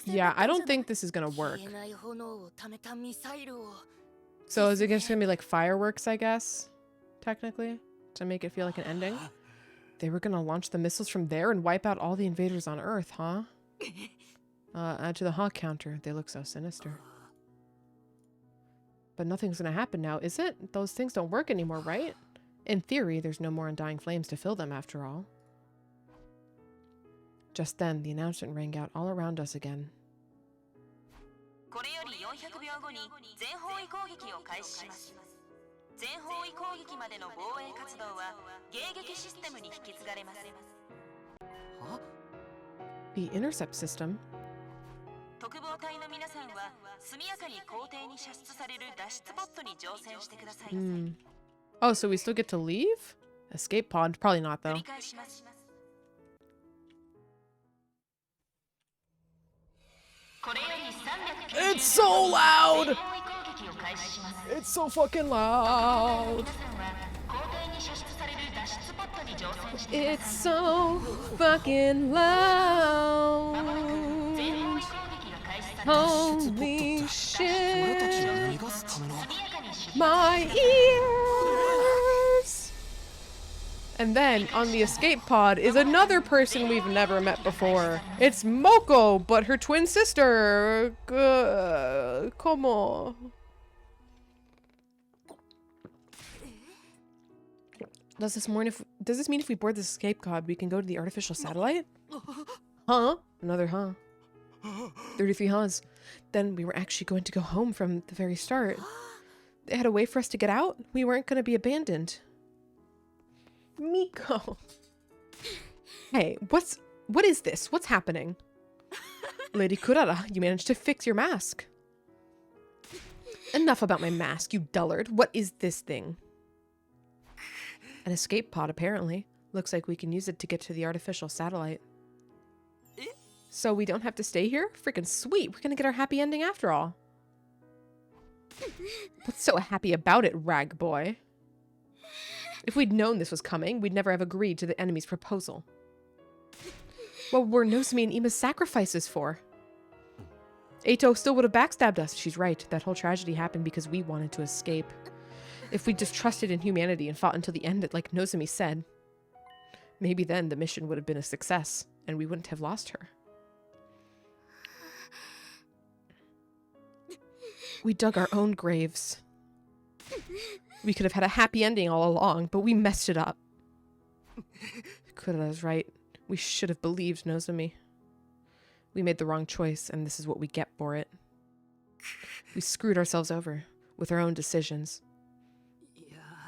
[SPEAKER 1] Yeah, I don't think this is gonna work. So is it just gonna be like fireworks, I guess? Technically? To make it feel like an ending? They were gonna launch the missiles from there and wipe out all the invaders on Earth, huh? Add to the hawk counter. They look so sinister. But nothing's gonna happen now, is it? Those things don't work anymore, right? In theory, there's no more undying flames to fill them after all. Just then, the announcement rang out all around us again. The intercept system? Oh, so we still get to leave? Escape pod? Probably not, though. It's so loud! It's so fucking loud! It's so fucking loud! Holy shit! My ears! And then, on the escape pod, is another person we've never met before. It's Moko, but her twin sister. Como? Does this mean if we board this escape pod, we can go to the artificial satellite? Huh? Another huh. 33 huhs. Then we were actually going to go home from the very start. They had a way for us to get out? We weren't going to be abandoned. Miko. Hey, what is this? What's happening? Lady Kurara, you managed to fix your mask. Enough about my mask, you dullard. What is this thing? An escape pod, apparently. Looks like we can use it to get to the artificial satellite. So we don't have to stay here? Freaking sweet. We're gonna get our happy ending after all. What's so happy about it, rag boy? If we'd known this was coming, we'd never have agreed to the enemy's proposal. What were Nozomi and Ima's sacrifices for? Eito still would have backstabbed us. She's right. That whole tragedy happened because we wanted to escape. If we just trusted in humanity and fought until the end, like Nozomi said, maybe then the mission would have been a success, and we wouldn't have lost her. We dug our own graves. We could have had a happy ending all along, but we messed it up. Kurara's right. We should have believed Nozomi. We made the wrong choice, and this is what we get for it. We screwed ourselves over with our own decisions.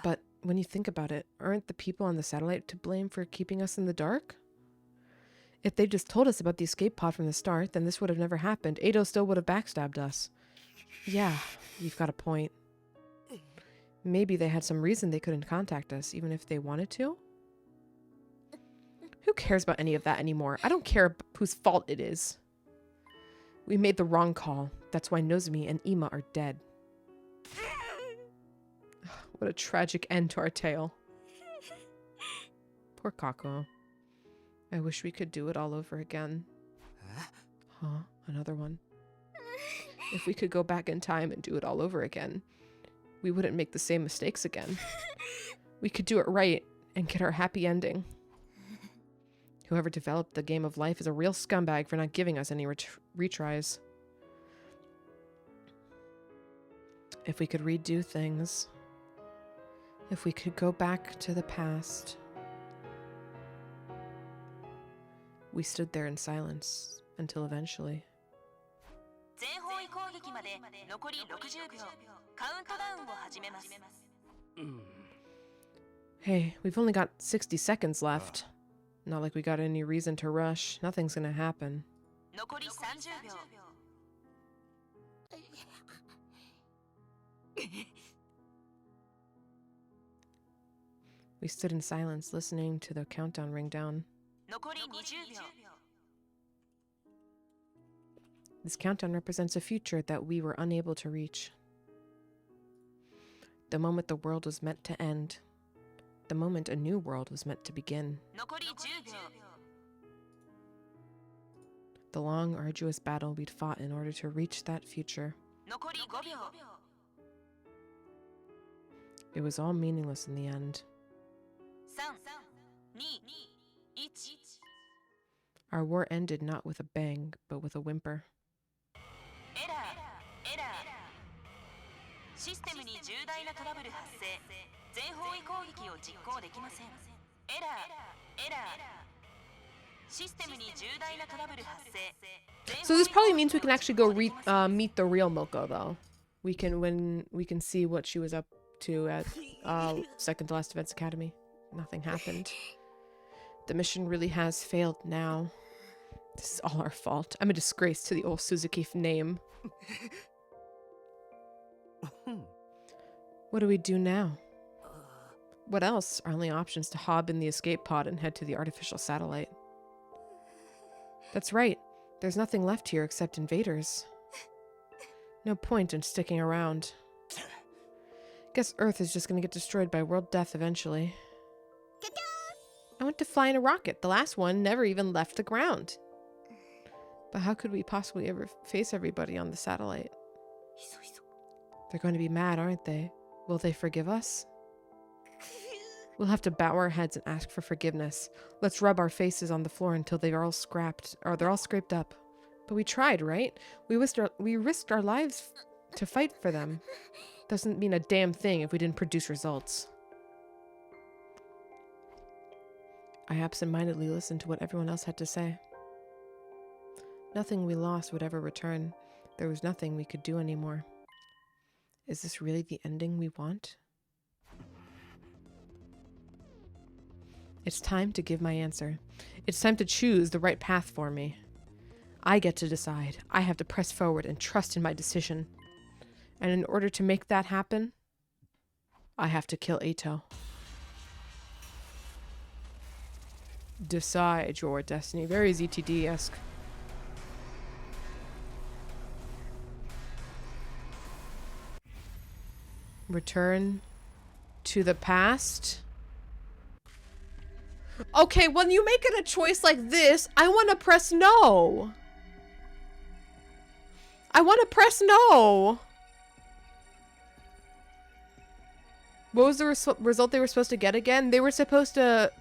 [SPEAKER 1] But when you think about it, aren't the people on the satellite to blame for keeping us in the dark? If they just told us about the escape pod from the start, then this would have never happened. Eito still would have backstabbed us. Yeah, you've got a point. Maybe they had some reason they couldn't contact us, even if they wanted to? Who cares about any of that anymore? I don't care whose fault it is. We made the wrong call. That's why Nozomi and Ima are dead. What a tragic end to our tale. Poor Kako. I wish we could do it all over again. Huh? Another one. If we could go back in time and do it all over again, we wouldn't make the same mistakes again. We could do it right and get our happy ending. Whoever developed the game of life is a real scumbag for not giving us any retries. If we could redo things. If we could go back to the past. We stood there in silence until eventually. Hey, we've only got 60 seconds left. Not like we got any reason to rush. Nothing's gonna happen. We stood in silence, listening to the countdown ring down. This countdown represents a future that we were unable to reach. The moment the world was meant to end. The moment a new world was meant to begin. The long, arduous battle we'd fought in order to reach that future. It was all meaningless in the end. Our war ended not with a bang, but with a whimper. So this probably means we can actually go meet the real Moko, though. We can see what she was up to at second to last Events Academy. Nothing happened. The mission really has failed now. This is all our fault. I'm a disgrace to the old Suzuki name. What do we do now? What else? Our only option is to hob in the escape pod and head to the artificial satellite. That's right. There's nothing left here except invaders. No point in sticking around. Guess Earth is just gonna get destroyed by world death eventually. I went to fly in a rocket. The last one never even left the ground. But how could we possibly ever face everybody on the satellite? They're going to be mad, aren't they? Will they forgive us? We'll have to bow our heads and ask for forgiveness. Let's rub our faces on the floor until they're all scraped, or they're all scraped up. But we tried, right? We risked our lives to fight for them. Doesn't mean a damn thing if we didn't produce results. I absentmindedly listened to what everyone else had to say. Nothing we lost would ever return. There was nothing we could do anymore. Is this really the ending we want? It's time to give my answer. It's time to choose the right path for me. I get to decide. I have to press forward and trust in my decision. And in order to make that happen, I have to kill Eito. Decide your destiny. Very ZTD-esque. Return to the past. Okay, when you make it a choice like this, I want to press no. I want to press no. What was the result they were supposed to get again? They were supposed to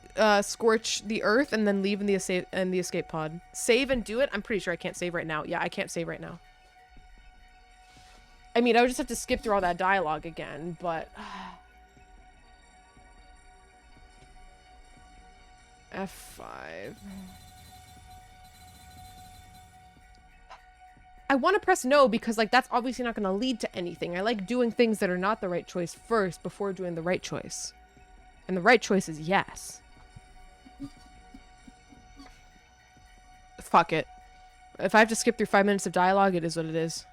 [SPEAKER 1] scorch the earth and then leave in the escape pod. Save and do it? I'm pretty sure I can't save right now. Yeah, I can't save right now. I mean, I would just have to skip through all that dialogue again, but... F5. I want to press no because, like, that's obviously not going to lead to anything. I like doing things that are not the right choice first before doing the right choice. And the right choice is yes. Fuck it. If I have to skip through 5 minutes of dialogue, it is what it is.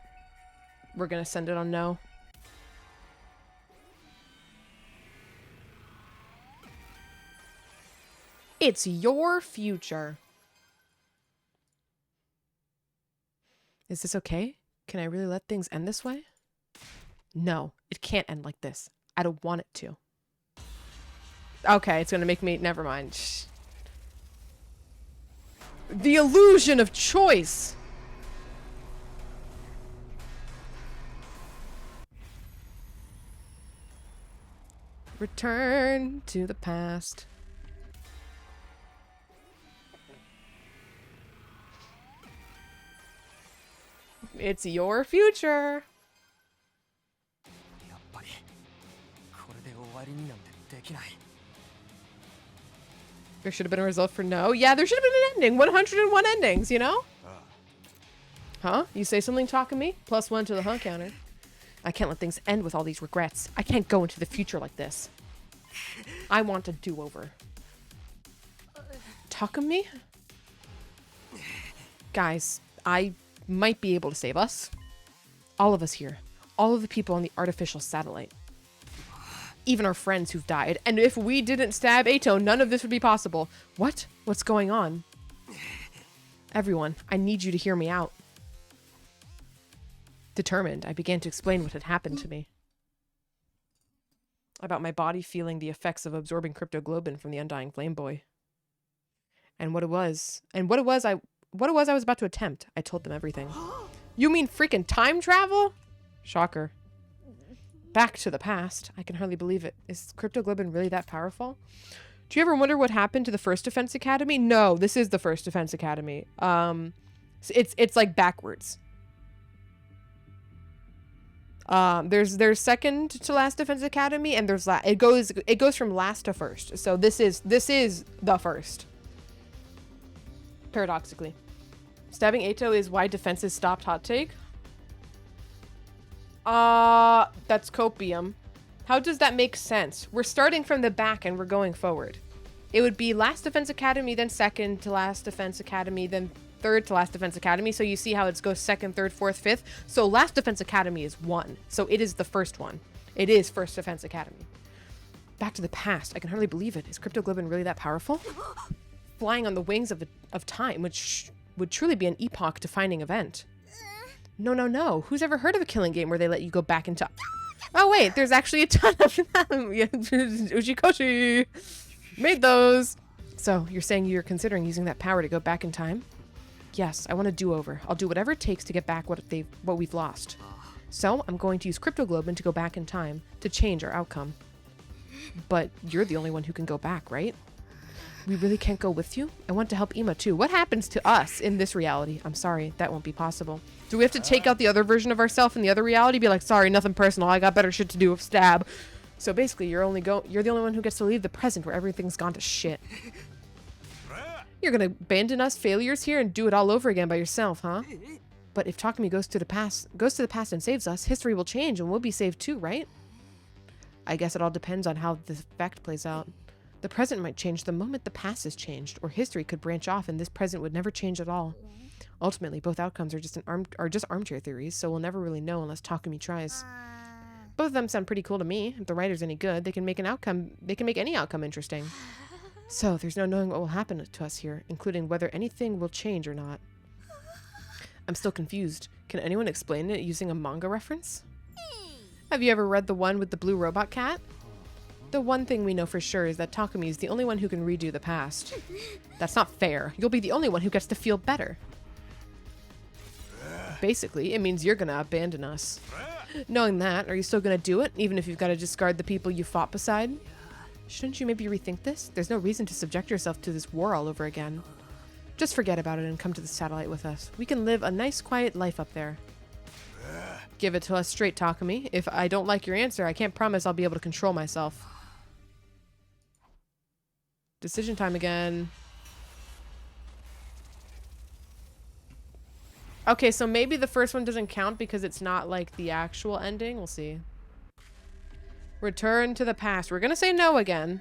[SPEAKER 1] We're gonna send it on no. It's your future. Is this okay? Can I really let things end this way? No, it can't end like this. I don't want it to. Okay, it's gonna make me... Never mind. Shh. The illusion of choice! Return to the past. It's your future.
[SPEAKER 2] やっぱりこれで終わりになんてできない。
[SPEAKER 1] There should have been a result for no. Yeah, there should have been an ending. 101 endings, you know? Huh? You say something, talking me? +1 to the huh counter. I can't let things end with all these regrets. I can't go into the future like this. I want a do-over. Talking me? Guys, I might be able to save us. All of us here. All of the people on the artificial satellite. Even our friends who've died. And if we didn't stab Ato, none of this would be possible. What? What's going on? Everyone, I need you to hear me out. Determined, I began to explain what had happened to me. About my body feeling the effects of absorbing cryptoglobin from the undying flame boy. And what it was I was about to attempt. I told them everything. You mean freaking time travel? Shocker. Back to the past. I can hardly believe it. Is cryptoglobin really that powerful? Do you ever wonder what happened to the first Defense Academy? No, this is the first Defense Academy. It's like backwards. There's second to last Defense Academy, and there's it goes from last to first. So this is the first. Paradoxically, stabbing Ato is why defenses stopped. Hot take. That's copium. How does that make sense? We're starting from the back and we're going forward. It would be last Defense Academy, then second to last Defense Academy, then third to last Defense Academy. So you see how it goes second, third, fourth, fifth. So last Defense Academy is 1. So it is the first one. It is first Defense Academy. Back to the past. I can hardly believe it. Is cryptoglobin really that powerful? Flying on the wings of time, which would truly be an epoch-defining event. No. Who's ever heard of a killing game where they let you go back in time? Oh wait, there's actually a ton of them. Uchikoshi made those. So you're saying you're considering using that power to go back in time? Yes, I want a do-over. I'll do whatever it takes to get back what we've lost. So I'm going to use cryptoglobin to go back in time to change our outcome. But you're the only one who can go back, right? We really can't go with you? I want to help Ima too. What happens to us in this reality? I'm sorry, that won't be possible. Do we have to take out the other version of ourselves in the other reality? Be like, sorry, nothing personal. I got better shit to do with stab. So basically, you're the only one who gets to leave the present where everything's gone to shit. You're gonna abandon us failures here and do it all over again by yourself, huh? But if Takumi goes to the past and saves us, history will change and we'll be saved too, right? I guess it all depends on how the fact plays out. The present might change the moment the past is changed, or history could branch off and this present would never change at all. Ultimately, both outcomes are just armchair theories, so we'll never really know unless Takumi tries. Both of them sound pretty cool to me. If the writer's any good, they can make any outcome interesting. So, there's no knowing what will happen to us here, including whether anything will change or not. I'm still confused. Can anyone explain it using a manga reference? Have you ever read the one with the blue robot cat? The one thing we know for sure is that Takumi is the only one who can redo the past. That's not fair. You'll be the only one who gets to feel better. Basically, it means you're gonna abandon us. Knowing that, are you still gonna do it, even if you've got to discard the people you fought beside? Shouldn't you maybe rethink this? There's no reason to subject yourself to this war all over again. Just forget about it and come to the satellite with us. We can live a nice, quiet life up there. Give it to us straight, Takumi. If I don't like your answer, I can't promise I'll be able to control myself. Decision time again. Okay, so maybe the first one doesn't count because it's not like the actual ending. We'll see. Return to the past. We're gonna say no again.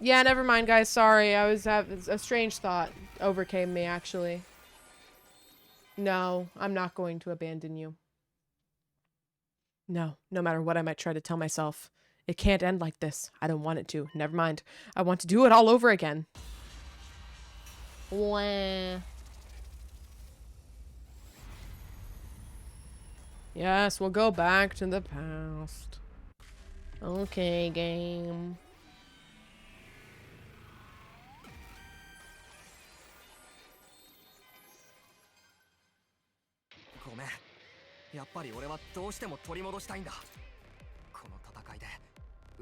[SPEAKER 1] Yeah, never mind, guys. Sorry, I was having a strange thought overcame me, actually. No, I'm not going to abandon you. No matter what I might try to tell myself. It can't end like this. I don't want it to. Never mind. I want to do it all over again. Wah. Yes, we'll go back to the past. Okay, game.
[SPEAKER 2] ごめん。やっぱり俺はどうしても取り戻したいんだ。この戦いで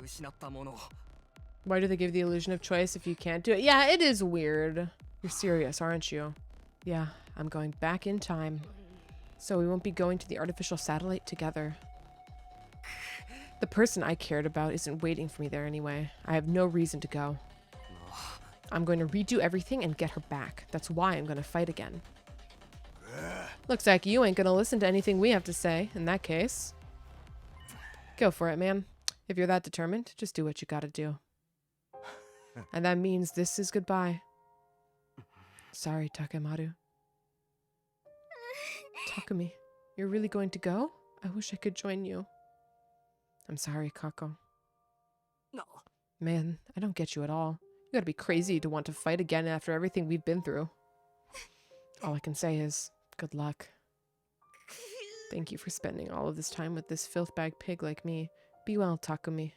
[SPEAKER 2] 失ったものを。
[SPEAKER 1] Why do they give the illusion of choice if you can't do it? Yeah, it is weird. You're serious, aren't you? Yeah, I'm going back in time. So we won't be going to the artificial satellite together. The person I cared about isn't waiting for me there anyway. I have no reason to go. I'm going to redo everything and get her back. That's why I'm going to fight again. Looks like you ain't going to listen to anything we have to say, in that case. Go for it, man. If you're that determined, just do what you gotta do. And that means this is goodbye. Sorry, Takemaru. Takumi, you're really going to go? I wish I could join you. I'm sorry, Kako.
[SPEAKER 2] No.
[SPEAKER 1] Man, I don't get you at all. You gotta be crazy to want to fight again after everything we've been through. All I can say is, good luck. Thank you for spending all of this time with this filth-bag pig like me. Be well, Takumi.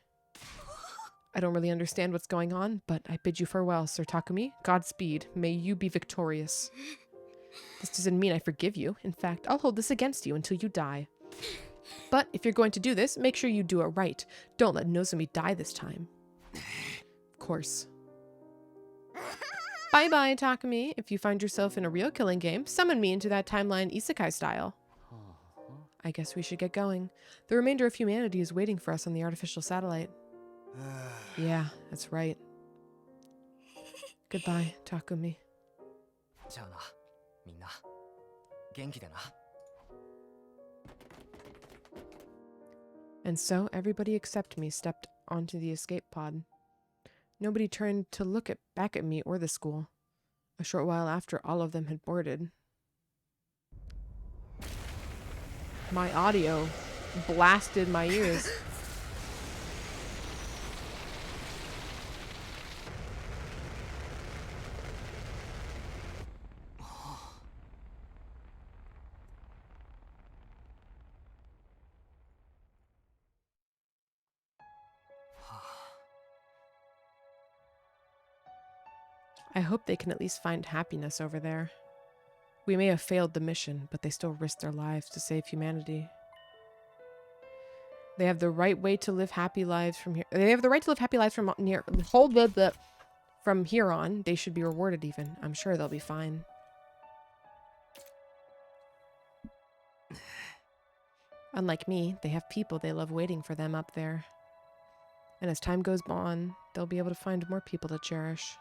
[SPEAKER 1] I don't really understand what's going on, but I bid you farewell, Sir Takumi. Godspeed. May you be victorious. This doesn't mean I forgive you. In fact, I'll hold this against you until you die. But if you're going to do this, make sure you do it right. Don't let Nozomi die this time. Of course. Bye-bye, Takumi. If you find yourself in a real killing game, summon me into that timeline isekai style. I guess we should get going. The remainder of humanity is waiting for us on the artificial satellite. Yeah, that's right. Goodbye, Takumi.
[SPEAKER 2] じゃあな、みんな。元気でな。
[SPEAKER 1] And so everybody except me stepped onto the escape pod. Nobody turned to look back at me or the school. A short while after all of them had boarded, my audio blasted my ears. I hope they can at least find happiness over there. We may have failed the mission, but they still risked their lives to save humanity. They have the right way to live happy lives from here. They have the right to live happy lives from from here on. They should be rewarded even. I'm sure they'll be fine. Unlike me, they have people they love waiting for them up there. And as time goes on, they'll be able to find more people to cherish.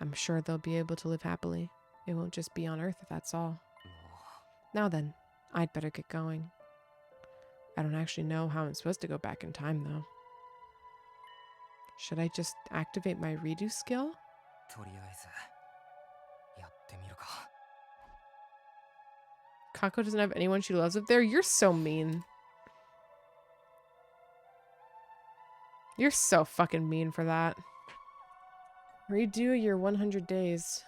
[SPEAKER 1] I'm sure they'll be able to live happily. It won't just be on Earth if that's all. Now then, I'd better get going. I don't actually know how I'm supposed to go back in time, though. Should I just activate my redo skill?
[SPEAKER 2] とりあえずやってみるか。
[SPEAKER 1] Kako doesn't have anyone she loves up there? You're so mean. You're so fucking mean for that. Redo your 100 days.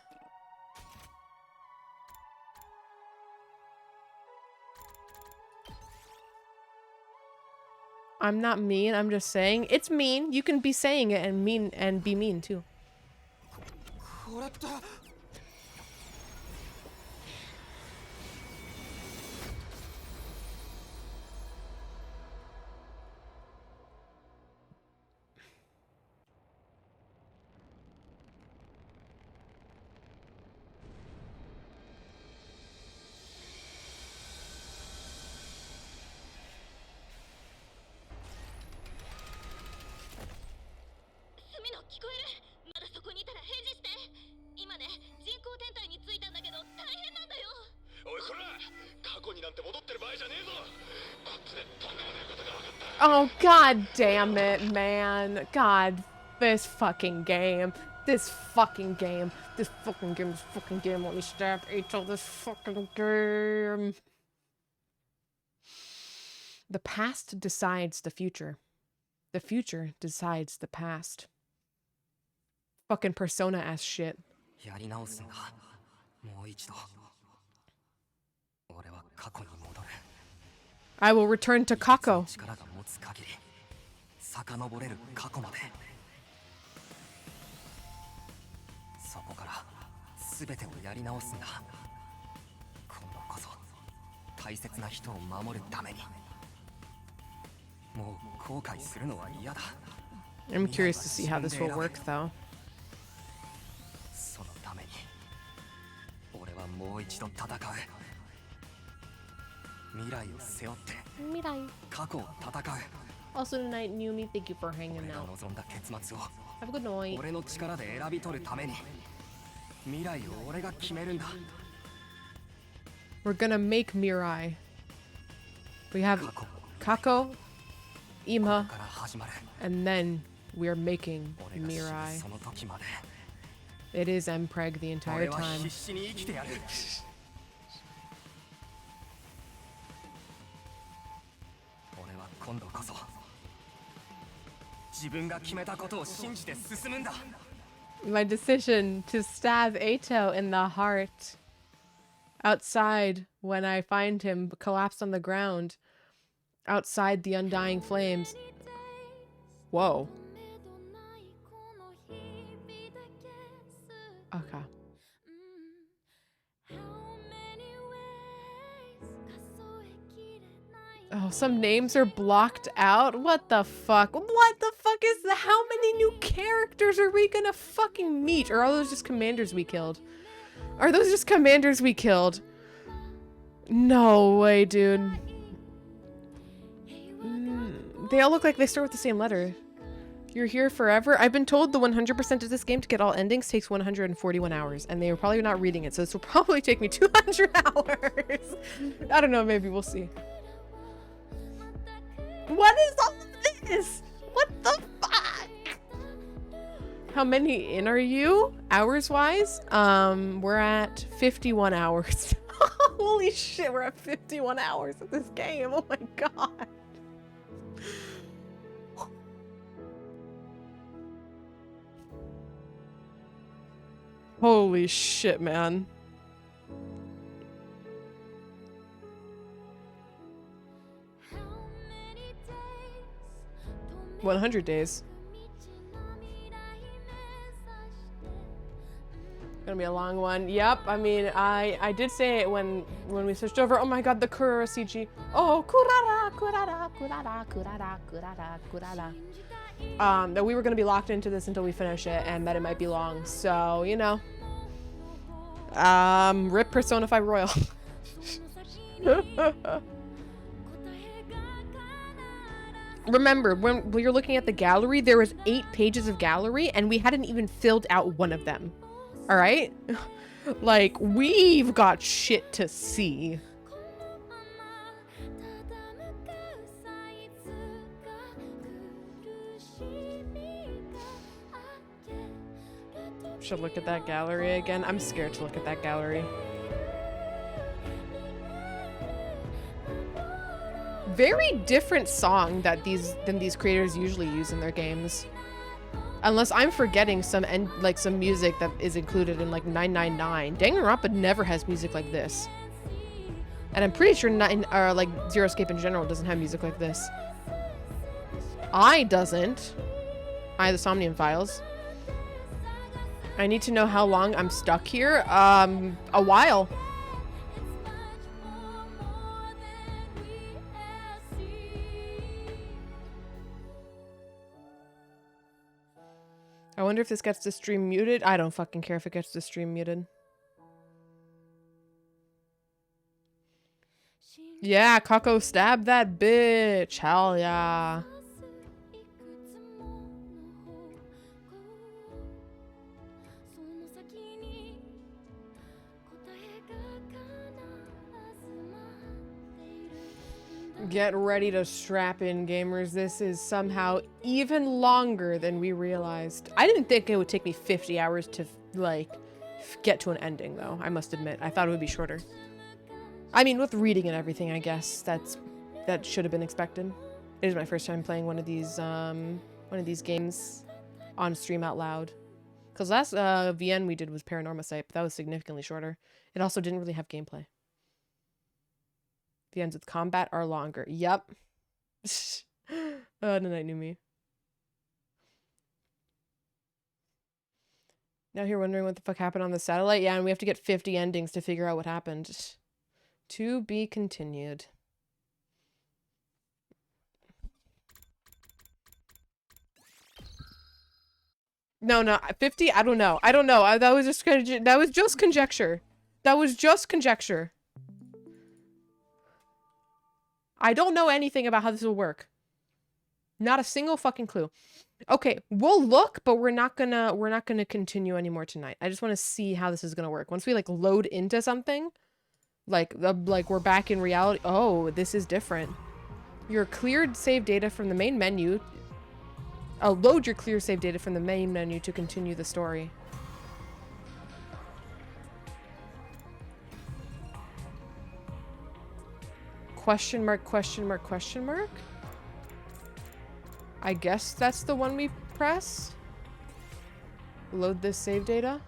[SPEAKER 1] I'm not mean, I'm just saying. It's mean. You can be saying it and mean and be mean too.
[SPEAKER 2] これって。
[SPEAKER 1] Oh, god damn it, man. God, this fucking game. This fucking game. This fucking game. This fucking game. Let me stab Angel. This fucking game. The past decides the future. The future decides the past. Fucking Persona-ass shit.
[SPEAKER 2] やり直すんだ。もう一度。俺は過去に戻る。
[SPEAKER 1] I will return to Kako.
[SPEAKER 2] 力が持つ限り遡れる過去まで。そこから全てをやり直すんだ。今度こそ大切な人を守るために。もう後悔するのは嫌だ。
[SPEAKER 1] I'm curious to see how this will work, though.
[SPEAKER 2] そのために俺はもう一度戦う。未来を背負って
[SPEAKER 8] Mirai.
[SPEAKER 2] 過去を戦う。
[SPEAKER 8] Also tonight, Numi, thank you for hanging
[SPEAKER 2] 俺が
[SPEAKER 8] out.
[SPEAKER 2] 望んだ結末を
[SPEAKER 8] Have a good night.
[SPEAKER 2] 俺の力で選び取るために未来を俺が決めるんだ。
[SPEAKER 1] We're gonna make Mirai. We have
[SPEAKER 2] 過去
[SPEAKER 1] Kako, Ima,
[SPEAKER 2] から始まる。
[SPEAKER 1] and then we are making
[SPEAKER 2] 俺が死ぬ
[SPEAKER 1] Mirai.
[SPEAKER 2] その時まで
[SPEAKER 1] It is Mpreg the entire
[SPEAKER 2] 俺は
[SPEAKER 1] time.
[SPEAKER 2] 必死に生きてやる。俺は今度こそ自分が決めたことを信じて進むんだ。
[SPEAKER 1] My decision to stab Eito in the heart outside when I find him collapsed on the ground outside the undying flames. Whoa. Okay. Oh, some names are blocked out? What the fuck? What the fuck is that? How many new characters are we gonna fucking meet? Or are those just commanders we killed? Are those just commanders we killed? No way, dude. They all look like they start with the same letter. You're here forever? I've been told the 100% of this game to get all endings takes 141 hours, and they are probably not reading it, so this will probably take me 200 hours. I don't know, maybe we'll see. What is all of this? What the fuck? How many in are you? Hours-wise? We're at 51 hours. Holy shit, we're at 51 hours of this game. Oh my god. Holy shit, man. — 100 days. Gonna be a long one. Yep, I mean, I did say it when we switched over. Oh my god, the Kurara CG. Oh, Kurara, Kurara, Kurara, Kurara, Kurara, Kurara. That we were gonna be locked into this until we finish it, and that it might be long. So, you know. Rip Persona 5 Royal. Remember, when you're looking at the gallery, there was 8 pages of gallery, and we hadn't even filled out one of them. All right? Like, we've got shit to see. Should look at that gallery again. I'm scared to look at that gallery. Very different song than these creators usually use in their games. Unless I'm forgetting some music that is included in like 999. Danganronpa never has music like this. And I'm pretty sure Zero Escape in general doesn't have music like this. I doesn't. I the Somnium Files. I need to know how long I'm stuck here. A while. I wonder if this gets the stream muted. I don't fucking care if it gets the stream muted. Yeah, Kako stabbed that bitch. Hell yeah. Get ready to strap in, gamers. This is somehow even longer than we realized. I didn't think it would take me 50 hours to, like, get to an ending, though. I must admit. I thought it would be shorter. I mean, with reading and everything, I guess that should have been expected. It is my first time playing one of these games on stream out loud. Because last VN we did was Paranorma Site, but that was significantly shorter. It also didn't really have gameplay. The ends with combat are longer. Yep. Oh, Night Numi. Now you're wondering what the fuck happened on the satellite? Yeah, and we have to get 50 endings to figure out what happened. To be continued. No, 50? I don't know. That was just conjecture. That was just conjecture. I don't know anything about how this will work. Not a single fucking clue. Okay, we'll look, but we're not gonna continue anymore tonight. I just want to see how this is gonna work. Once we like load into something, like we're back in reality. Oh, this is different. Your cleared save data from the main menu. Load your clear save data from the main menu to continue the story. Question mark, question mark, question mark? I guess that's the one we press. Load this save data.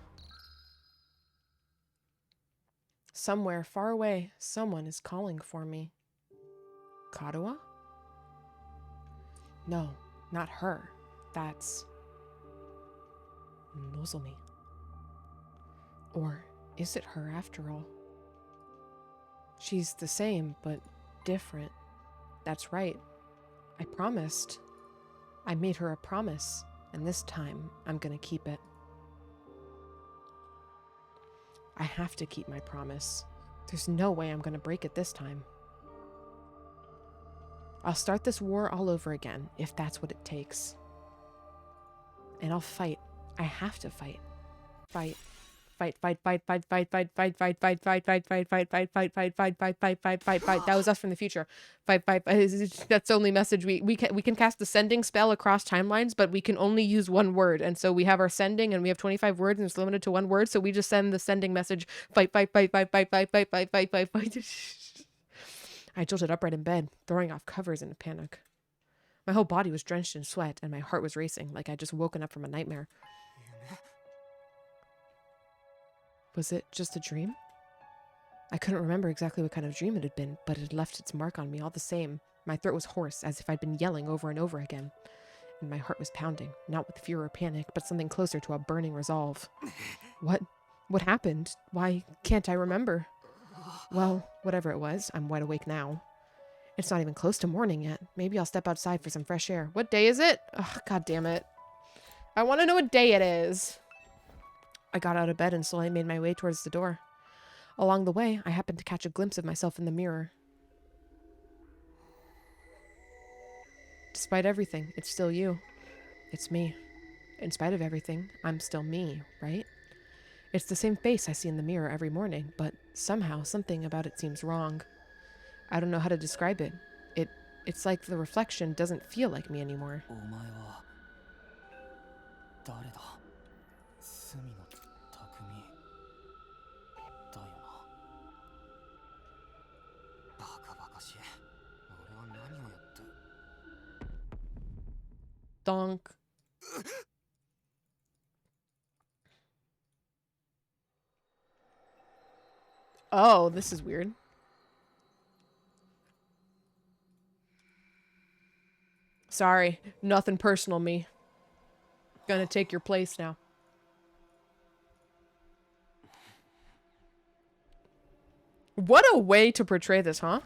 [SPEAKER 1] Somewhere far away, someone is calling for me. Kadoa? No, not her. That's Nozomi. Or is it her after all? She's the same, but different. That's right. I promised. I made her a promise, and this time I'm gonna keep it. I have to keep my promise. There's no way I'm gonna break it this time. I'll start this war all over again, if that's what it takes. And I'll fight. I have to fight. Fight. Fight. That was us from the future. Fight. That's the only message we can cast the sending spell across timelines, but we can only use one word. And so we have our sending, and we have 25 words, and it's limited to one word. So we just send the sending message. Fight. I jolted upright in bed, throwing off covers in a panic. My whole body was drenched in sweat, and my heart was racing, like I'd just woken up from a nightmare. Was it just a dream? I couldn't remember exactly what kind of dream it had been, but it had left its mark on me all the same. My throat was hoarse, as if I'd been yelling over and over again. And my heart was pounding, not with fear or panic, but something closer to a burning resolve. What? What happened? Why can't I remember? Well, whatever it was, I'm wide awake now. It's not even close to morning yet. Maybe I'll step outside for some fresh air. What day is it? Ugh, God damn it. I want to know what day it is. I got out of bed and slowly made my way towards the door. Along the way, I happened to catch a glimpse of myself in the mirror. Despite everything, it's still you. It's me. In spite of everything, I'm still me, right? It's the same face I see in the mirror every morning, but somehow something about it seems wrong. I don't know how to describe it. It's like the reflection doesn't feel like me anymore. Donk. Oh, this is weird. Sorry, nothing personal, me. Gonna take your place now. What a way to portray this, huh?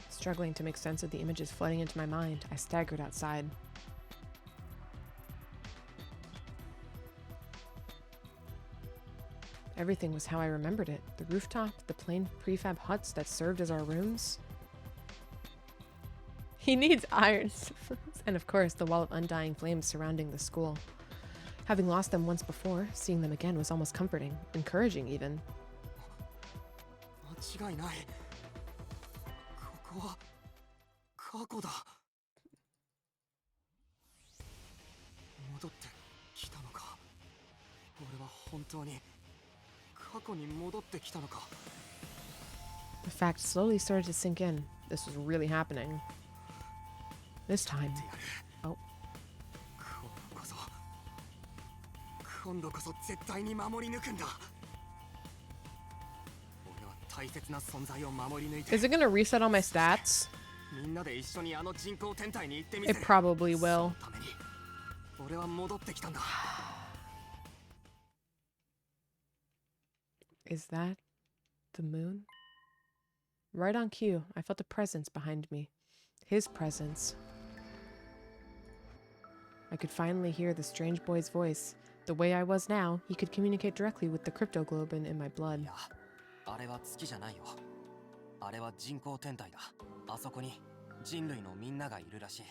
[SPEAKER 1] Struggling to make sense of the images flooding into my mind, I staggered outside. Everything was how I remembered it. The rooftop, the plain prefab huts that served as our rooms. He needs irons. And of course, the wall of undying flames surrounding the school. Having lost them once before, seeing them again was almost comforting, encouraging even.
[SPEAKER 2] 違いない。ここは過去だ。戻ってきたのか。俺は本当に過去に戻ってきたのか。
[SPEAKER 1] The fact slowly started to sink in. This was really happening. This time. Oh.
[SPEAKER 2] 今度こそ絶対に守り抜くんだ。俺は大切な存在を守り抜いて。
[SPEAKER 1] Is it gonna reset all my stats?
[SPEAKER 2] みんなで一緒にあの人工天体に行ってみせる。
[SPEAKER 1] It probably will.
[SPEAKER 2] そのために俺は戻ってきたんだ。
[SPEAKER 1] Is that the moon? Right on cue, I felt a presence behind me. His presence. I could finally hear the strange boy's voice. The way I was now, he could communicate directly with the cryptoglobin in my blood.
[SPEAKER 2] いや、あれは月じゃないよ。あれは人工天体だ。あそこに人類のみんながいるらしい。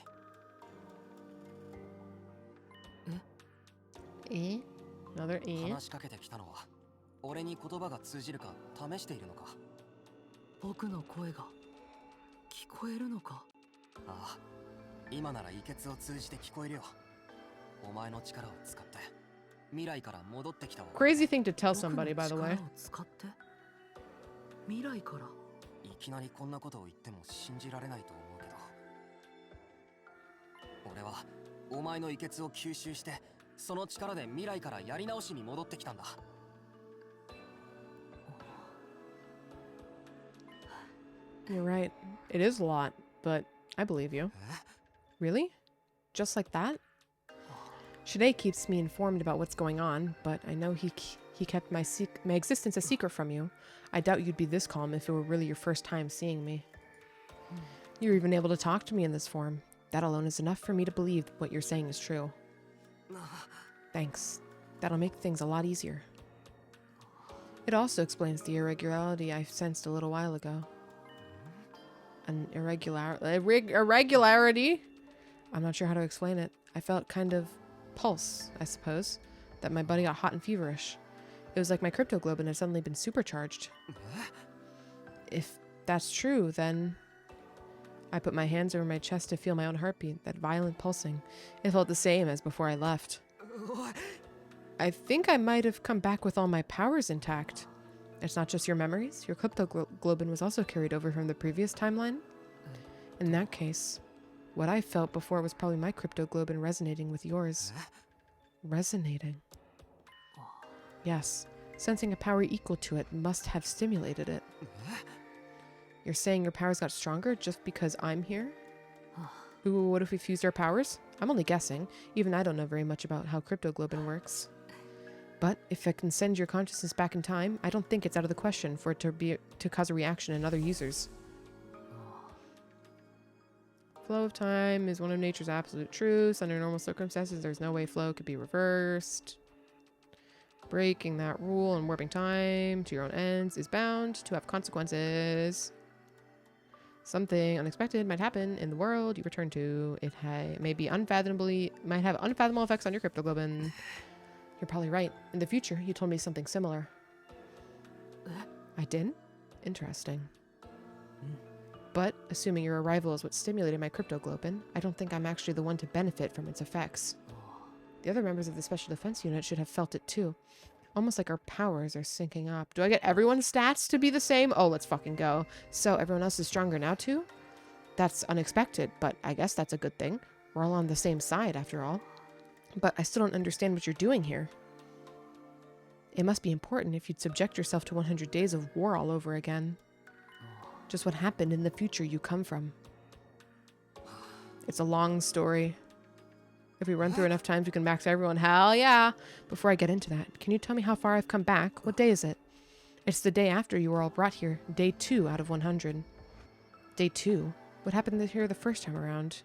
[SPEAKER 1] Eh? Another eh?
[SPEAKER 2] 話しかけてきたのは、俺に言葉が通じるか試しているのか。
[SPEAKER 6] 僕の声が聞こえるのか。
[SPEAKER 2] ああ、今なら意決を通じて聞こえるよ。お前の力を使って未来から戻ってきたわ。
[SPEAKER 1] Crazy thing to tell somebody, by the way.
[SPEAKER 6] 僕の力を使って未来から。
[SPEAKER 2] いきなりこんなことを言っても信じられないと思うけど、俺はお前の意決を吸収してその力で未来からやり直しに戻ってきたんだ。
[SPEAKER 1] You're right. It is a lot, but I believe you. Really? Just like that? Shide keeps me informed about what's going on, but I know he kept my existence a secret from you. I doubt you'd be this calm if it were really your first time seeing me. You're even able to talk to me in this form. That alone is enough for me to believe what you're saying is true. Thanks. That'll make things a lot easier. It also explains the irregularity I sensed a little while ago. An irregularity? I'm not sure how to explain it. I felt kind of pulse, I suppose, that my body got hot and feverish. It was like my cryptoglobin had suddenly been supercharged. If that's true, then... I put my hands over my chest to feel my own heartbeat, that violent pulsing. It felt the same as before I left. I think I might have come back with all my powers intact. It's not just your memories. Your cryptoglobin was also carried over from the previous timeline. In that case, what I felt before was probably my cryptoglobin resonating with yours. Resonating. Yes, sensing a power equal to it must have stimulated it. You're saying your powers got stronger just because I'm here? Ooh, what if we fused our powers? I'm only guessing. Even I don't know very much about how cryptoglobin works. But if I can send your consciousness back in time, I don't think it's out of the question for it to cause a reaction in other users. Flow of time is one of nature's absolute truths. Under normal circumstances, there's no way flow could be reversed. Breaking that rule and warping time to your own ends is bound to have consequences. Something unexpected might happen in the world you return to. It might have unfathomable effects on your cryptoglobin. You're probably right. In the future, you told me something similar. I didn't? Interesting. But, assuming your arrival is what stimulated my cryptoglobin, I don't think I'm actually the one to benefit from its effects. The other members of the Special Defense Unit should have felt it too. Almost like our powers are syncing up. Do I get everyone's stats to be the same? Oh, let's fucking go. So, everyone else is stronger now too? That's unexpected, but I guess that's a good thing. We're all on the same side, after all. But I still don't understand what you're doing here. It must be important if you'd subject yourself to 100 days of war all over again. Just what happened in the future you come from. It's a long story. If we run through enough times, we can max everyone. Hell yeah! Before I get into that, can you tell me how far I've come back? What day is it? It's the day after you were all brought here. Day 2 out of 100. Day 2? What happened here the first time around?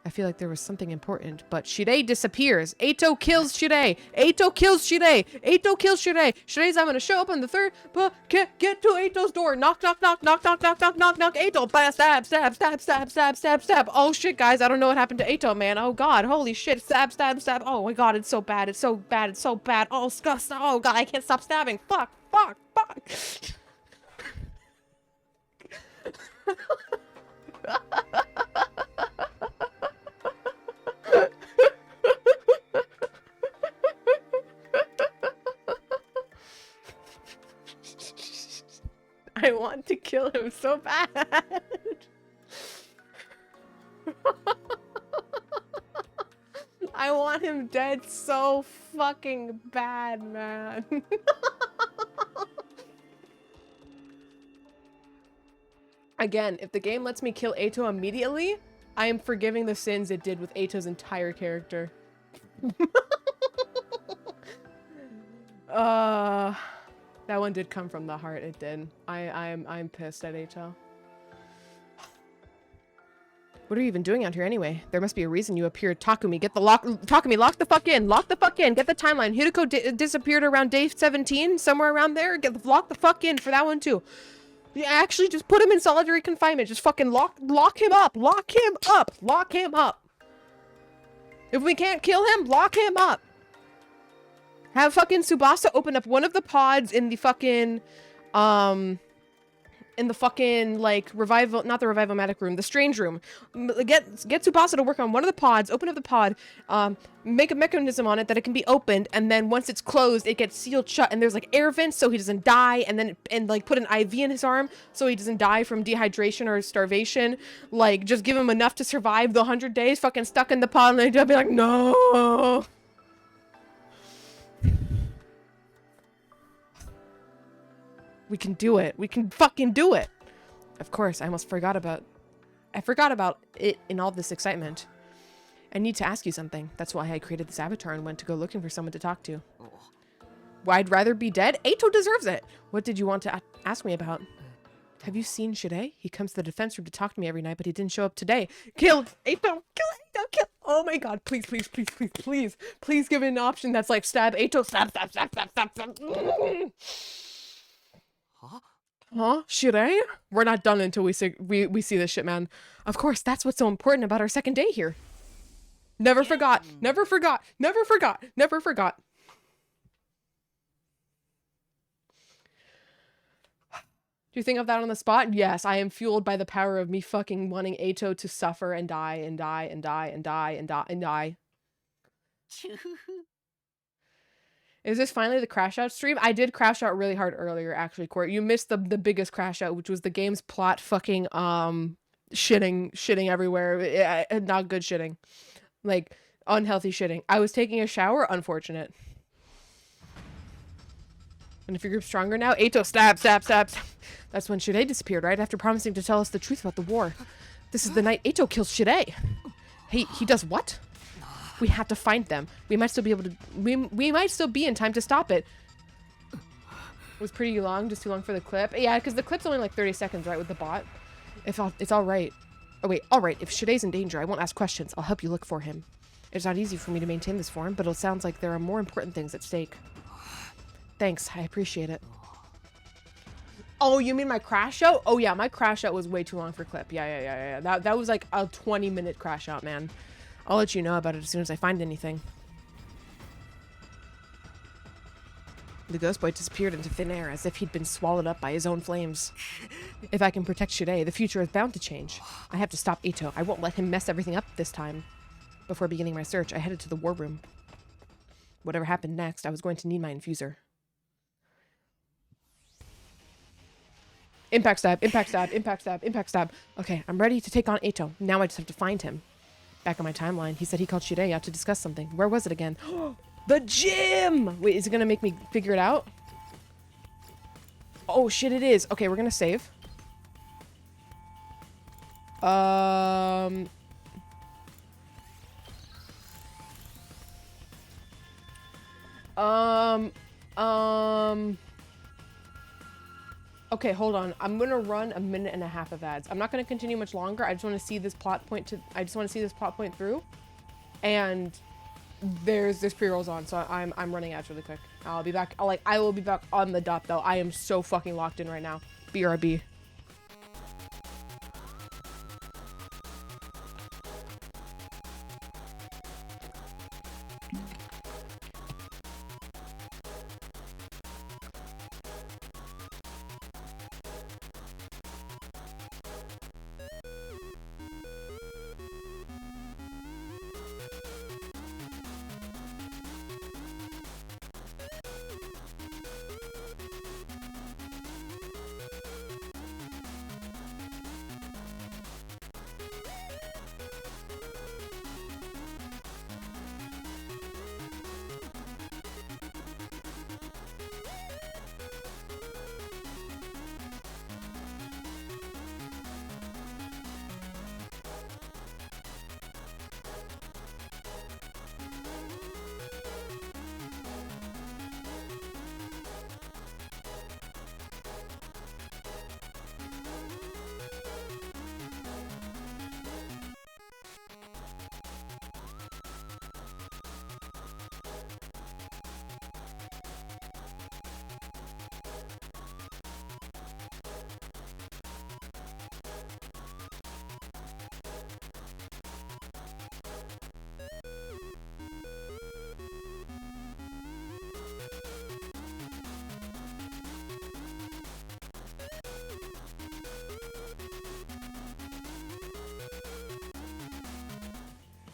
[SPEAKER 1] I feel like there was something important, but Shide disappears. Eito kills Shide. Eito kills Shide. Eito kills Shide. Shide's I'm gonna show up on the third, but get to Eito's door. Knock, knock, knock, knock, knock, knock, knock, knock, knock. Eito, stab, stab, stab, stab, stab, stab, stab. Oh shit, guys, I don't know what happened to Eito, man. Oh god, holy shit, stab, stab, stab. Oh my god, it's so bad, it's so bad, it's so bad. Oh, disgusting. Oh god, I can't stop stabbing. Fuck, fuck, fuck. I want to kill him so bad. I want him dead so fucking bad, man. Again, if the game lets me kill Eito immediately, I am forgiving the sins it did with Eito's entire character. That one did come from the heart, it did. I'm pissed at Eito. What are you even doing out here anyway? There must be a reason you appeared. Takumi, get the Takumi, lock the fuck in. Lock the fuck in. Get the timeline. Hideko disappeared around day 17, somewhere around there. Lock the fuck in for that one too. You actually just put him in solitary confinement. Just fucking lock him up. Lock him up. Lock him up. If we can't kill him, lock him up. Have fucking Tsubasa open up one of the pods in the fucking, like revival, not the revival-matic room, the strange room. Get Tsubasa to work on one of the pods, open up the pod, make a mechanism on it that it can be opened, and then once it's closed, it gets sealed shut, and there's like air vents so he doesn't die, and like put an IV in his arm so he doesn't die from dehydration or starvation. Like, just give him enough to survive the 100 days fucking stuck in the pod, and they'll be like, no. We can do it. We can fucking do it. Of course, I forgot about it in all this excitement. I need to ask you something. That's why I created this avatar and went to go looking for someone to talk to. Why I'd rather be dead? Eito deserves it. What did you want to ask me about? Have you seen Shide? He comes to the defense room to talk to me every night, but he didn't show up today. Kill Eito! Kill Eito! Kill! Oh my god, please, please, please, please, please. Please give it an option that's like stab Eito, stab, stab, stab, stab, stab, stab. Huh? Shirei? We're not done until we see this shit, man. Of course, that's what's so important about our second day here. Never forgot. Never forgot. Never forgot. Never forgot. Do you think of that on the spot? Yes, I am fueled by the power of me fucking wanting Eito to suffer and die and die and die and die and die and die. Is this finally the crash out stream? I did crash out really hard earlier, actually, Court. You missed the biggest crash out, which was the game's plot fucking shitting everywhere. Yeah, not good shitting. Like, unhealthy shitting. I was taking a shower, unfortunate. And if your group's stronger now, Eito, stab, stab, stab, stab. That's when Shide disappeared, right? After promising to tell us the truth about the war. This is the night Eito kills Shide. He does what? We have to find them. We might still be able to... We might still be in time to stop it. It was pretty long, just too long for the clip. Yeah, because the clip's only like 30 seconds, right, with the bot? It's all right. Oh, wait, all right. If Shide's in danger, I won't ask questions. I'll help you look for him. It's not easy for me to maintain this form, but it sounds like there are more important things at stake. Thanks, I appreciate it. Oh, you mean my crash out? Oh, yeah, my crash out was way too long for clip. Yeah. That was like a 20-minute crash out, man. I'll let you know about it as soon as I find anything. The ghost boy disappeared into thin air as if he'd been swallowed up by his own flames. If I can protect Shide, the future is bound to change. I have to stop Eito. I won't let him mess everything up this time. Before beginning my search, I headed to the war room. Whatever happened next, I was going to need my infuser. Impact stab, impact stab, impact stab, impact stab. Okay, I'm ready to take on Eito. Now I just have to find him. Back on my timeline, he said he called Shide out to discuss something. Where was it again? The gym! Wait, is it gonna make me figure it out? Oh shit, it is. Okay, we're gonna save. Okay, hold on. I'm gonna run a minute and a half of ads. I'm not gonna continue much longer. I just want to see this plot point through. And there's pre-rolls on, so I'm running ads really quick. I'll be back. I will be back on the dot though. I am so fucking locked in right now. BRB.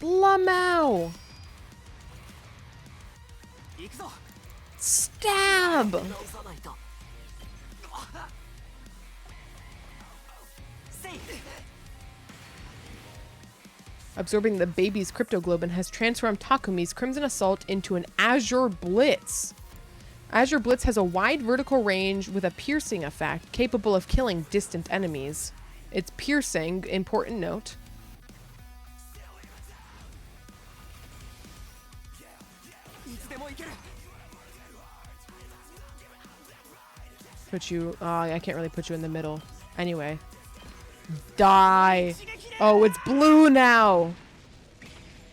[SPEAKER 1] Blamau! Stab! Absorbing the baby's cryptoglobin has transformed Takumi's Crimson Assault into an Azure Blitz. Azure Blitz has a wide vertical range with a piercing effect, capable of killing distant enemies. It's piercing, important note. Put you, I can't really put you in the middle. Anyway. Die. Oh, it's blue now.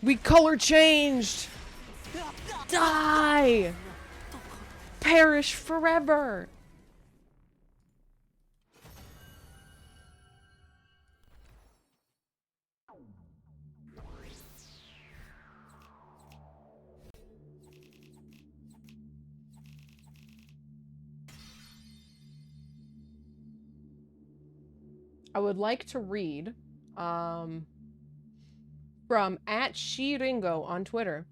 [SPEAKER 1] We color changed. Die. Perish forever. I would like to read from @SheRingo on Twitter.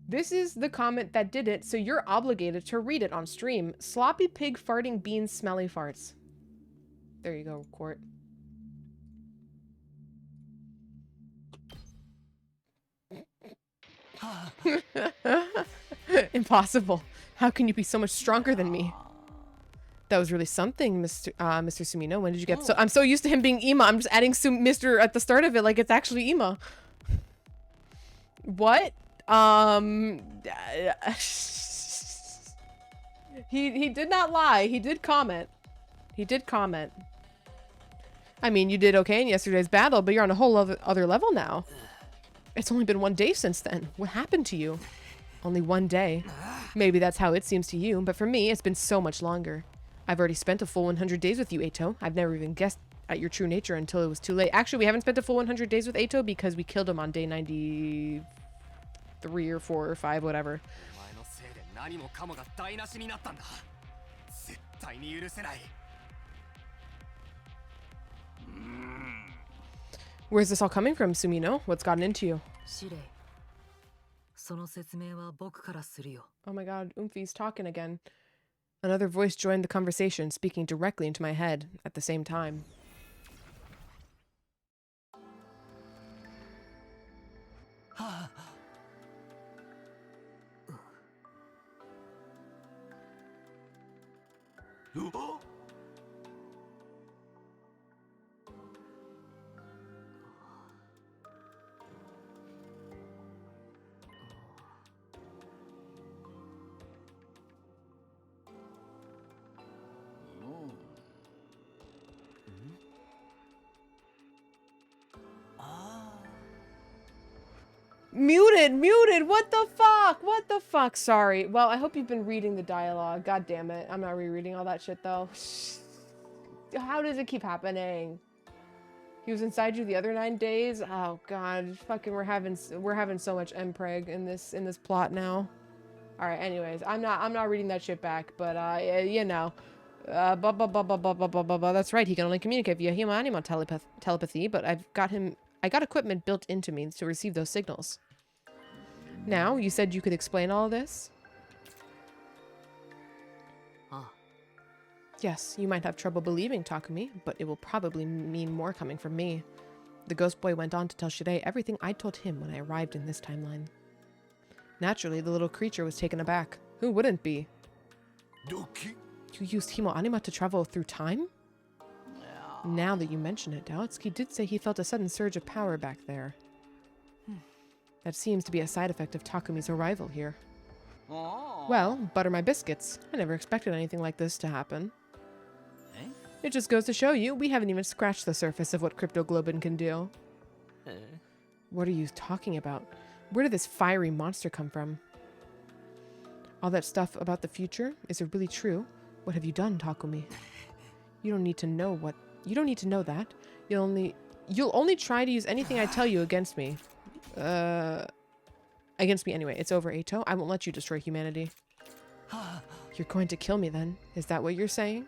[SPEAKER 1] This is the comment that did it, so you're obligated to read it on stream. Sloppy pig farting beans smelly farts. There you go, Court. Impossible. How can you be so much stronger than me? That was really something, Mr. Sumino. When did you get so? I'm so used to him being Ima. I'm just adding Mr. at the start of it like it's actually Ima. What? He did not lie. He did comment. He did comment. I mean, you did okay in yesterday's battle, but you're on a whole other level now. It's only been 1 day since then. What happened to you? Only 1 day. Maybe that's how it seems to you, but for me, it's been so much longer. I've already spent a full 100 days with you, Eito. I've never even guessed at your true nature until it was too late. Actually, we haven't spent a full 100 days with Eito because we killed him on day 93 or 4 or 5, whatever. Where's this all coming from, Sumino? What's gotten into you? Oh my god, Umfi's talking again. Another voice joined the conversation, speaking directly into my head at the same time. Muted, what the fuck, sorry. Well, I hope you've been reading the dialogue, god damn it. I'm not rereading all that shit, though. How does it keep happening? He was inside you the other 9 days? Oh god, fucking we're having so much mpreg in this plot now. Alright, anyways, I'm not reading that shit back, but, you know. That's right, he can only communicate via human-animal telepathy, but I got equipment built into me to receive those signals. Now, you said you could explain all this? Yes, you might have trouble believing, Takumi, but it will probably mean more coming from me. The ghost boy went on to tell Shirei everything I told him when I arrived in this timeline. Naturally, the little creature was taken aback. Who wouldn't be? You used Himo Anima to travel through time? Now that you mention it, Daotsuki did say he felt a sudden surge of power back there. That seems to be a side effect of Takumi's arrival here. Well, butter my biscuits. I never expected anything like this to happen. It just goes to show you, we haven't even scratched the surface of what Cryptoglobin can do. What are you talking about? Where did this fiery monster come from? All that stuff about the future, is it really true? What have you done, Takumi? You don't need to know that. You'll only try to use anything I tell you against me. Against me anyway. It's over, Eito. I won't let you destroy humanity. You're going to kill me then? Is that what you're saying?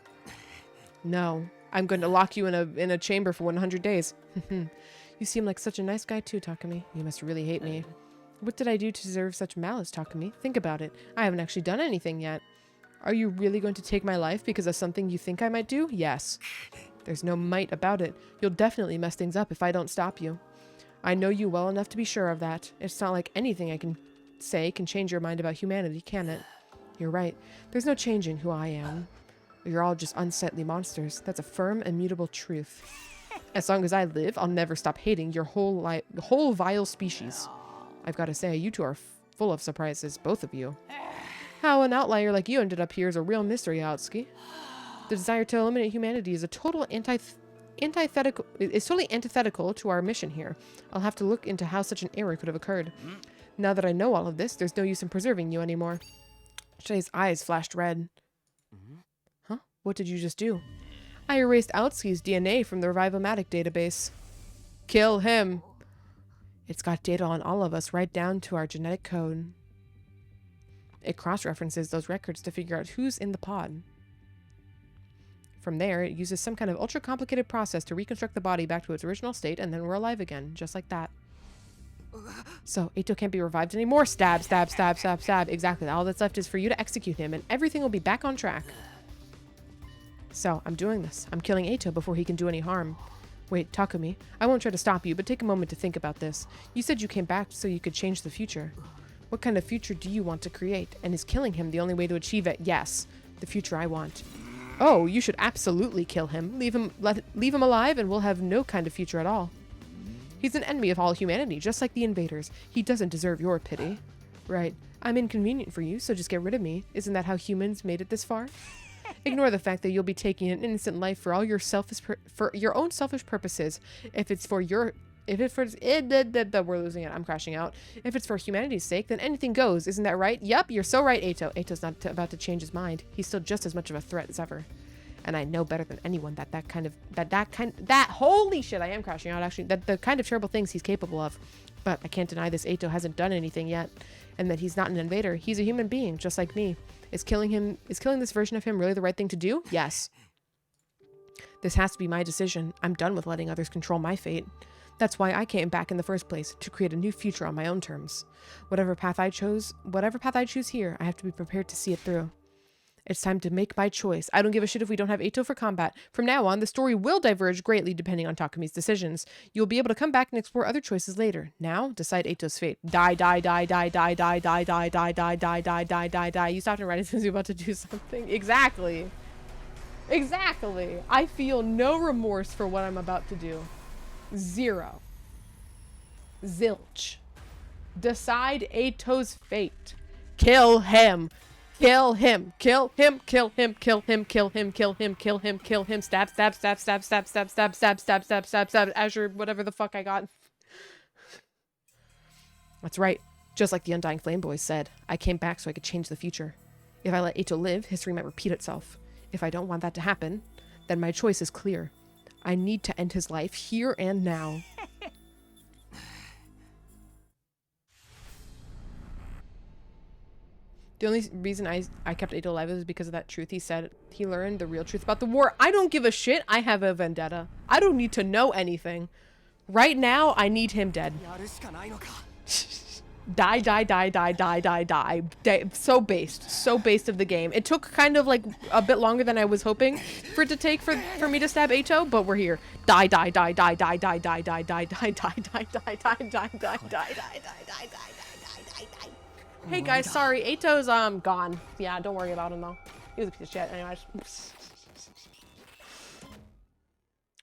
[SPEAKER 1] No. I'm going to lock you in a chamber for 100 days. You seem like such a nice guy too, Takumi. You must really hate me. What did I do to deserve such malice, Takumi? Think about it. I haven't actually done anything yet. Are you really going to take my life because of something you think I might do? Yes. There's no might about it. You'll definitely mess things up if I don't stop you. I know you well enough to be sure of that. It's not like anything I can say can change your mind about humanity, can it? You're right. There's no changing who I am. You're all just unsightly monsters. That's a firm, immutable truth. As long as I live, I'll never stop hating your whole vile species. I've got to say, you two are full of surprises, both of you. How an outlier like you ended up here is a real mystery, Atsuki. The desire to eliminate humanity is a total totally antithetical to our mission here. I'll have to look into how such an error could have occurred. Now that I know all of this, there's no use in preserving you anymore. Shay's eyes flashed red. Huh? What did you just do? I erased Atsuki's DNA from the Revivomatic database. Kill him! It's got data on all of us, right down to our genetic code. It cross-references those records to figure out who's in the pod. From there, it uses some kind of ultra-complicated process to reconstruct the body back to its original state, and then we're alive again, just like that. So, Eito can't be revived anymore. Stab, stab, stab, stab, stab. Exactly. All that's left is for you to execute him, and everything will be back on track. So, I'm doing this. I'm killing Eito before he can do any harm. Wait, Takumi, I won't try to stop you, but take a moment to think about this. You said you came back so you could change the future. What kind of future do you want to create? And is killing him the only way to achieve it? Yes, the future I want. Oh, you should absolutely kill him. Leave him alive and we'll have no kind of future at all. He's an enemy of all humanity, just like the invaders. He doesn't deserve your pity. Right. I'm inconvenient for you, so just get rid of me. Isn't that how humans made it this far? Ignore the fact that you'll be taking an innocent life for all your for your own selfish purposes. We're losing it. I'm crashing out. If it's for humanity's sake, then anything goes. Isn't that right? Yup, you're so right, Eito. Eito's not about to change his mind. He's still just as much of a threat as ever. And I know better than anyone holy shit, I am crashing out actually, that the kind of terrible things he's capable of. But I can't deny this Eito hasn't done anything yet, and that he's not an invader. He's a human being, just like me. Is killing this version of him really the right thing to do? Yes. This has to be my decision. I'm done with letting others control my fate. That's why I came back in the first place, to create a new future on my own terms. Whatever path I choose here, I have to be prepared to see it through. It's time to make my choice. I don't give a shit if we don't have Eito for combat. From now on, the story will diverge greatly depending on Takumi's decisions. You'll be able to come back and explore other choices later. Now, decide Eito's fate. Die, die, die, die, die, die, die, die, die, die, die, die, die, die, die. You stopped and read it since you're about to do something. Exactly. Exactly. I feel no remorse for what I'm about to do. Zero. Zilch. Decide Eito's fate. Kill him. Kill him. Kill him. Kill him. Kill him. Kill him. Kill him. Kill him. Kill him. Stab, stab, stab, stab, stab, stab, stab, stab, stab, stab, stab, stab, Azure, whatever the fuck I got. That's right. Just like the Undying Flame Boys said, I came back so I could change the future. If I let Eito live, history might repeat itself. If I don't want that to happen, then my choice is clear. I need to end his life here and now. The only reason I kept Eito alive is because of that truth he said. He learned the real truth about the war. I don't give a shit. I have a vendetta. I don't need to know anything. Right now, I need him dead. Die, die, die, die, die, die, die. So based. So based of the game. It took kind of like a bit longer than I was hoping for it to take for me to stab Eito, but we're here. Die, die, die, die, die, die, die, die, die, die, die, die, die, die, die, die, die, die, die, die. Hey guys, sorry, Eito's gone. Yeah, don't worry about him though. He was a piece of shit. Anyways.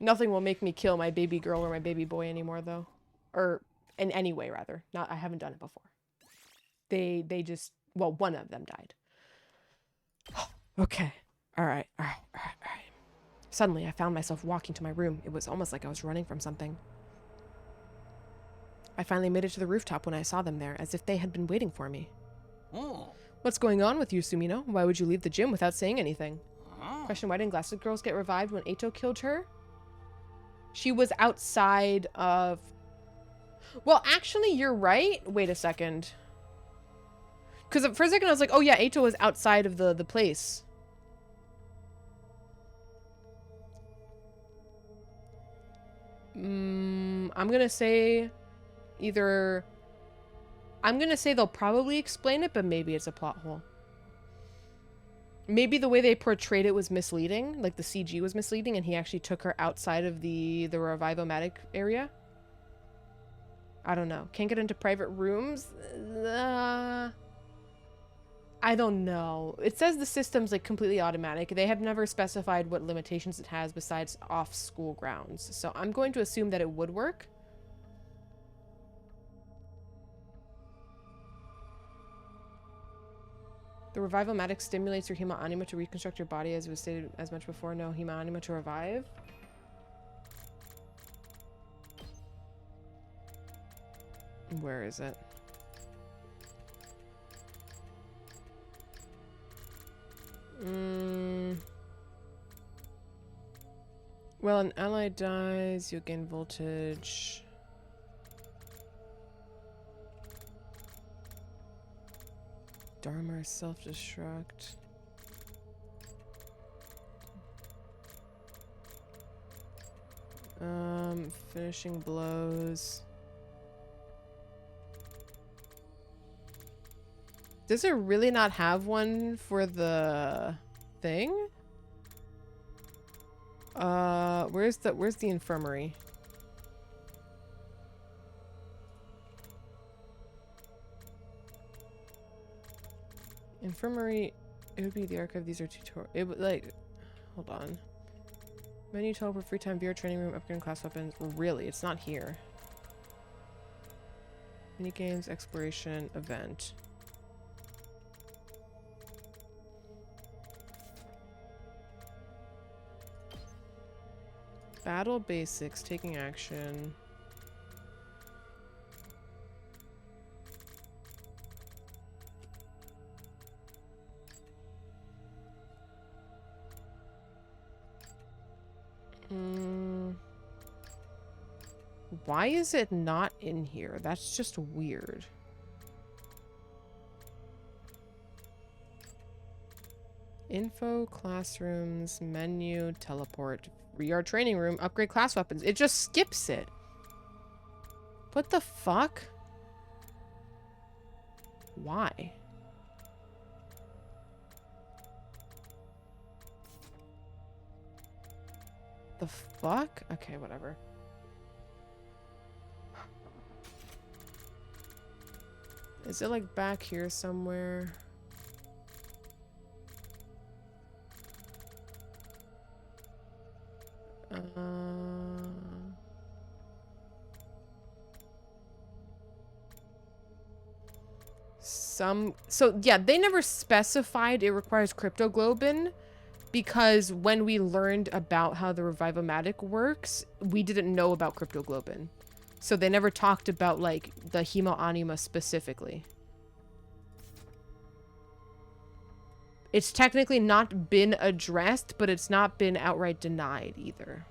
[SPEAKER 1] Nothing will make me kill my baby girl or my baby boy anymore though. Or in any way rather. I haven't done it before. They just, well, one of them died. Okay. All right. Suddenly I found myself walking to my room. It was almost like I was running from something. I finally made it to the rooftop when I saw them there, as if they had been waiting for me.
[SPEAKER 3] Oh.
[SPEAKER 1] What's going on with you, Sumino? Why would you leave the gym without saying anything? Question, why didn't Glasses Girls get revived when Eito killed her? She was outside of... Well, actually, you're right. Wait a second. Because for a second I was like, oh yeah, Eito was outside of the place. I'm I'm gonna say either... I'm gonna say they'll probably explain it, but maybe it's a plot hole. Maybe the way they portrayed it was misleading, like the CG was misleading, and he actually took her outside of the Revivomatic area. I don't know. Can't get into private rooms? I don't know. It says the system's like completely automatic. They have never specified what limitations it has besides off school grounds. So I'm going to assume that it would work. The Revivomatic stimulates your Hema Anima to reconstruct your body, as was stated as much before. No Hema Anima to revive. Where is it? Well, an ally dies, you gain voltage. Dharma self-destruct. Finishing blows. Does it really not have one for the thing? Where's the infirmary? Infirmary, it would be the archive. These are tutorial. It would like, hold on. Menu teleport, free time, VR training room, upgrading class weapons. Really, it's not here. Mini games, exploration, event. Battle basics, taking action. Why is it not in here? That's just weird. Info, classrooms, menu, teleport, VR training room, upgrade class weapons. It just skips it. What the fuck? Why? The fuck? Okay, whatever. Is it like back here somewhere? So yeah, they never specified it requires cryptoglobin because when we learned about how the Revivomatic works, we didn't know about cryptoglobin. So they never talked about like the Hemo Anima specifically. It's technically not been addressed, but it's not been outright denied either.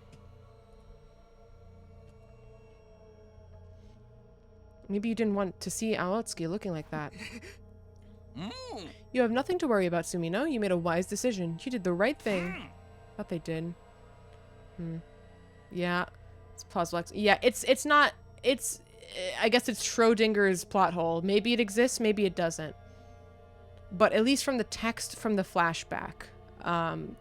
[SPEAKER 1] Maybe you didn't want to see Aotsuki looking like that. You have nothing to worry about, Sumino. You made a wise decision. You did the right thing. Thought they did. Yeah. It's plausible. Yeah, it's not... It's... I guess it's Schrodinger's plot hole. Maybe it exists, maybe it doesn't. But at least from the text from the flashback,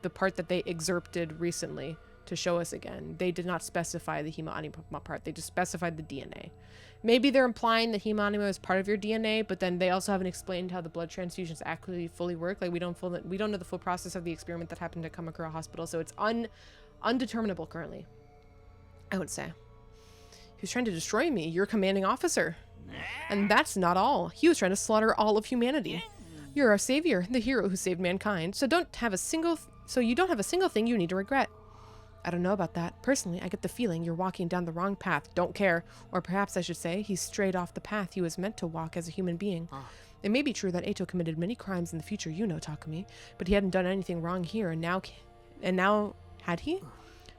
[SPEAKER 1] the part that they excerpted recently to show us again, they did not specify the Hema Anima part. They just specified the DNA. Maybe they're implying that Hema Anima is part of your DNA, but then they also haven't explained how the blood transfusions actually fully work. Like we don't know the full process of the experiment that happened at Kamakura Hospital, so it's undeterminable currently. I would say. He was trying to destroy me, your commanding officer. And that's not all. He was trying to slaughter all of humanity. You're our savior, the hero who saved mankind, so you don't have a single thing you need to regret. I don't know about that. Personally, I get the feeling you're walking down the wrong path. Don't care. Or perhaps I should say, he's strayed off the path he was meant to walk as a human being. It may be true that Eito committed many crimes in the future, you know, Takumi, but he hadn't done anything wrong here, and now, had he?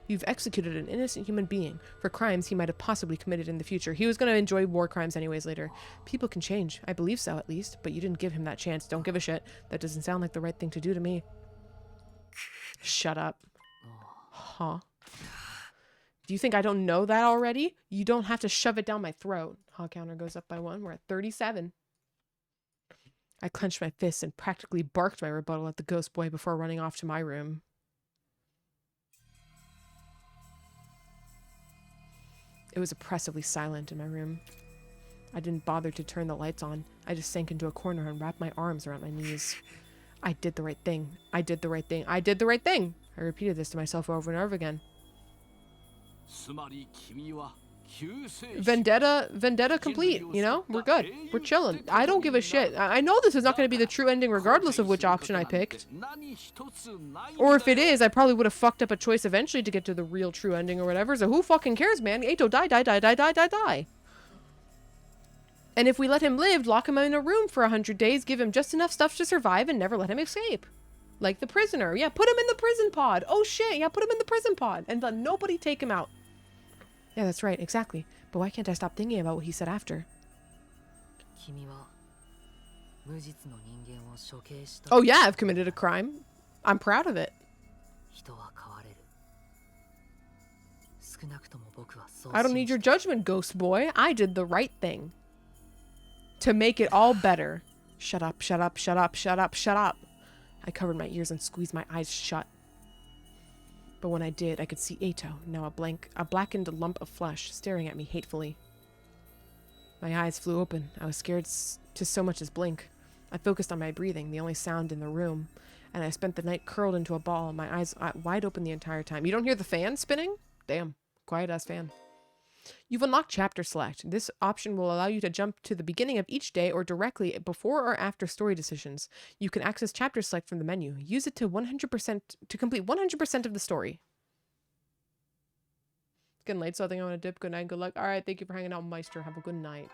[SPEAKER 1] You've executed an innocent human being for crimes he might have possibly committed in the future. He was going to enjoy war crimes anyways later. People can change. I believe so, at least, but you didn't give him that chance. Don't give a shit. That doesn't sound like the right thing to do to me. Shut up. Huh. Do you think I don't know that already? You don't have to shove it down my throat. Hog counter goes up by 1. We're at 37. I clenched my fists and practically barked my rebuttal at the ghost boy before running off to my room. It was oppressively silent in my room. I didn't bother to turn the lights on. I just sank into a corner and wrapped my arms around my knees. I did the right thing. I did the right thing. I did the right thing. I repeated this to myself over and over again. Vendetta complete, you know? We're good. We're chilling. I don't give a shit. I know this is not going to be the true ending regardless of which option I picked. Or if it is, I probably would have fucked up a choice eventually to get to the real true ending or whatever. So who fucking cares, man? Eito, die. And if we let him live, lock him in a room for 100 days, give him just enough stuff to survive, and never let him escape. Like the prisoner. Yeah, put him in the prison pod. Oh shit, yeah, put him in the prison pod. And let nobody take him out. Yeah, that's right, exactly. But why can't I stop thinking about what he said after? Oh yeah, I've committed a crime. I'm proud of it. I don't need your judgment, ghost boy. I did the right thing. To make it all better. Shut up, shut up, shut up, shut up, shut up. I covered my ears and squeezed my eyes shut. But when I did, I could see Eito, now a blackened lump of flesh, staring at me hatefully. My eyes flew open. I was scared to so much as blink. I focused on my breathing, the only sound in the room, and I spent the night curled into a ball, my eyes wide open the entire time. You don't hear the fan spinning? Damn, quiet-ass fan. You've unlocked Chapter Select. This option will allow you to jump to the beginning of each day or directly before or after story decisions. You can access Chapter Select from the menu. Use it to 100% to complete 100% of the story. It's getting late, so I think I want to dip. Good night, good luck. All right, thank you for hanging out, Meister. Have a good night.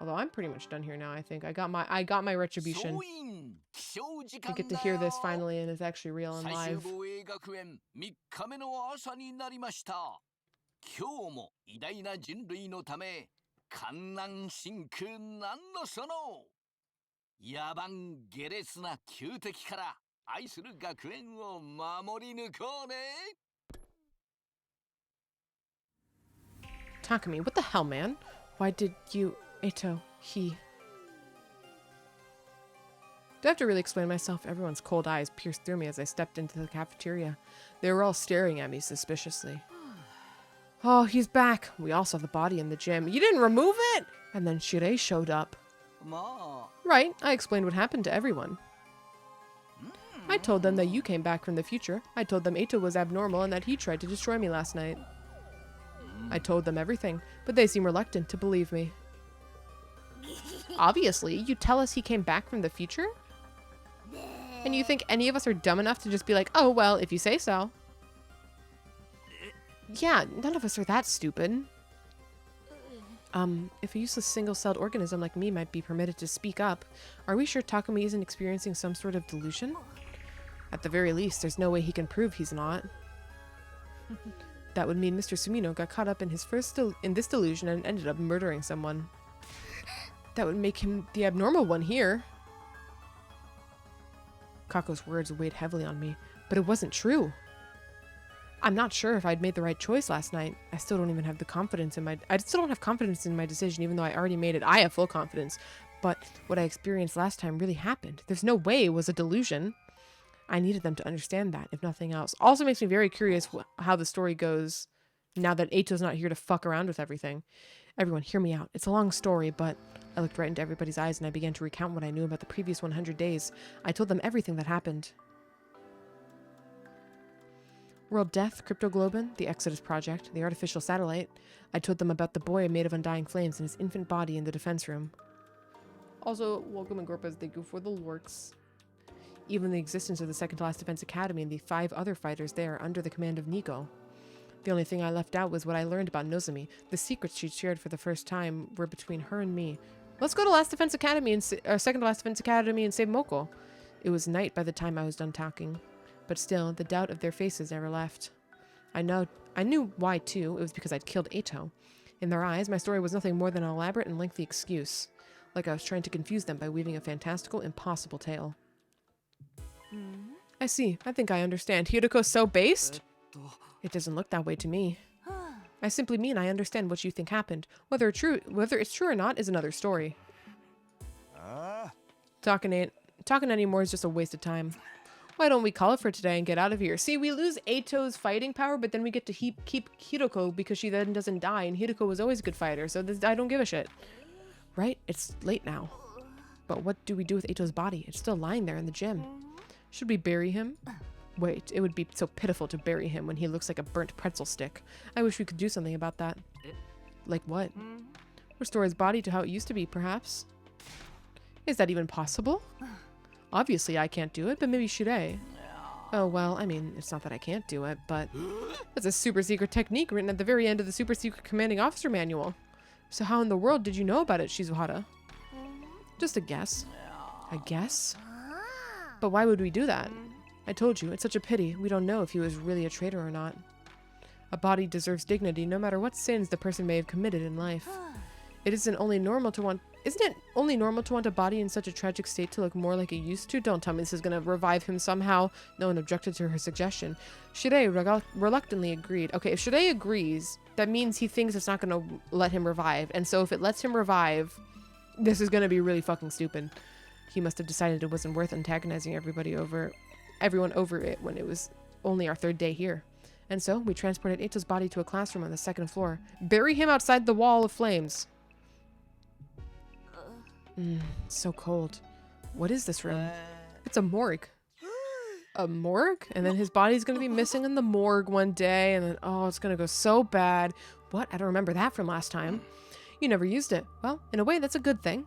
[SPEAKER 1] Although I'm pretty much done here now, I think. I got my retribution. I get to hear this finally, and it's actually real and live.
[SPEAKER 3] 今日も偉大な人類のため観覧真空なんのその野蛮下劣な旧敵から愛する学園を守り抜こうね
[SPEAKER 1] Takumi, what the hell, man? Why did you... Eito, he... Do I have to really explain myself? Everyone's cold eyes pierced through me as I stepped into the cafeteria. They were all staring at me suspiciously. Oh, he's back. We all saw the body in the gym. You didn't remove it? And then Shirei showed up. Right, I explained what happened to everyone. I told them that you came back from the future. I told them Eito was abnormal and that he tried to destroy me last night. I told them everything, but they seem reluctant to believe me. Obviously, you tell us he came back from the future? And you think any of us are dumb enough to just be like, oh, well, if you say so. Yeah, none of us are that stupid. If a useless single-celled organism like me might be permitted to speak up, are we sure Takumi isn't experiencing some sort of delusion? At the very least, there's no way he can prove he's not. That would mean Mr. Sumino got caught up in this delusion and ended up murdering someone. That would make him the abnormal one here. Kako's words weighed heavily on me, but it wasn't true. I'm not sure if I'd made the right choice last night. I still don't even have the confidence in I still don't have confidence in my decision, even though I already made it. I have full confidence. But what I experienced last time really happened. There's no way it was a delusion. I needed them to understand that, if nothing else. Also makes me very curious how the story goes now that Eito's not here to fuck around with everything. Everyone, hear me out. It's a long story, but I looked right into everybody's eyes and I began to recount what I knew about the previous 100 days. I told them everything that happened. World Death, Cryptoglobin, the Exodus Project, the artificial satellite. I told them about the boy made of undying flames and his infant body in the defense room. Also, welcome and Gorpas, thank you for the lurks. Even the existence of the second-to-last Defense Academy and the 5 other fighters there under the command of Nico. The only thing I left out was what I learned about Nozomi. The secrets she'd shared for the first time were between her and me. Let's go to Last Defense Academy and second-to-last Defense Academy and save Moko. It was night by the time I was done talking. But still, the doubt of their faces never left. I knew why, too. It was because I'd killed Eito. In their eyes, my story was nothing more than an elaborate and lengthy excuse. Like I was trying to confuse them by weaving a fantastical, impossible tale. I see. I think I understand. Hiruko's so based? It doesn't look that way to me. I simply mean I understand what you think happened. Whether it's true or not is another story. Talking anymore is just a waste of time. Why don't we call it for today and get out of here? See, we lose Eito's fighting power, but then we get to keep Hiroko because she then doesn't die, and Hiroko was always a good fighter, so I don't give a shit. Right? It's late now. But what do we do with Eito's body? It's still lying there in the gym. Should we bury him? Wait, it would be so pitiful to bury him when he looks like a burnt pretzel stick. I wish we could do something about that. Like what? Restore his body to how it used to be, perhaps? Is that even possible? Obviously, I can't do it, but maybe Shirei. Oh, well, I mean, it's not that I can't do it, but that's a super secret technique written at the very end of the super secret commanding officer manual. So how in the world did you know about it, Shizuhara? Just a guess. A guess? But why would we do that? I told you, it's such a pity. We don't know if he was really a traitor or not. A body deserves dignity no matter what sins the person may have committed in life. Isn't it only normal to want a body in such a tragic state to look more like it used to? Don't tell me this is going to revive him somehow. No one objected to her suggestion. Shirei reluctantly agreed. Okay, if Shirei agrees, that means he thinks it's not going to let him revive. And so if it lets him revive, this is going to be really fucking stupid. He must have decided it wasn't worth antagonizing everyone over it when it was only our third day here. And so we transported Eito's body to a classroom on the second floor. Bury him outside the wall of flames. It's so cold. What is this room? It's a morgue. A morgue? And then his body's gonna be missing in the morgue one day, and then, oh, it's gonna go so bad. What? I don't remember that from last time. You never used it. Well, in a way, that's a good thing.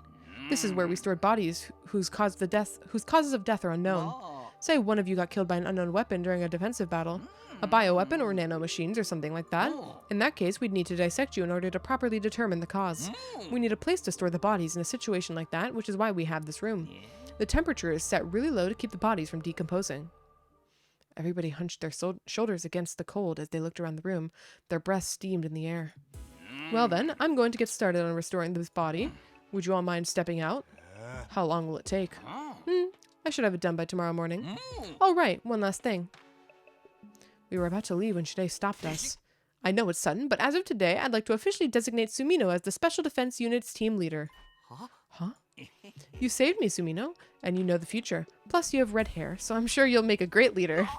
[SPEAKER 1] This is where we stored bodies whose causes of death are unknown. Say one of you got killed by an unknown weapon during a defensive battle. A bioweapon or nanomachines or something like that. In that case, we'd need to dissect you in order to properly determine the cause. We need a place to store the bodies in a situation like that, which is why we have this room. The temperature is set really low to keep the bodies from decomposing. Everybody hunched their shoulders against the cold as they looked around the room. Their breaths steamed in the air. Well then, I'm going to get started on restoring this body. Would you all mind stepping out? How long will it take? I should have it done by tomorrow morning. Oh right, one last thing. We were about to leave when Shirei stopped us. I know it's sudden, but as of today, I'd like to officially designate Sumino as the Special Defense Unit's team leader. Huh? You saved me, Sumino, and you know the future. Plus, you have red hair, so I'm sure you'll make a great leader.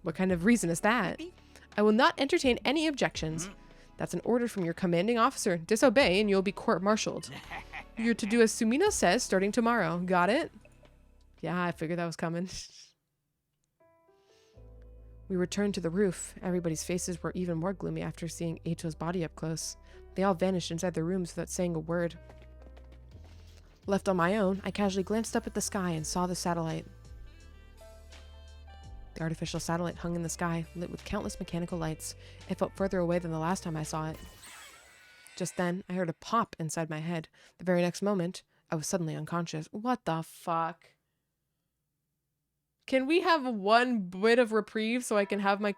[SPEAKER 1] What kind of reason is that? I will not entertain any objections. That's an order from your commanding officer. Disobey and you'll be court-martialed. You're to do as Sumino says starting tomorrow. Got it? Yeah, I figured that was coming. We returned to the roof. Everybody's faces were even more gloomy after seeing Eito's body up close. They all vanished inside their rooms without saying a word. Left on my own, I casually glanced up at the sky and saw the satellite. The artificial satellite hung in the sky, lit with countless mechanical lights. It felt further away than the last time I saw it. Just then, I heard a pop inside my head. The very next moment, I was suddenly unconscious. What the fuck? Can we have one bit of reprieve so I can have my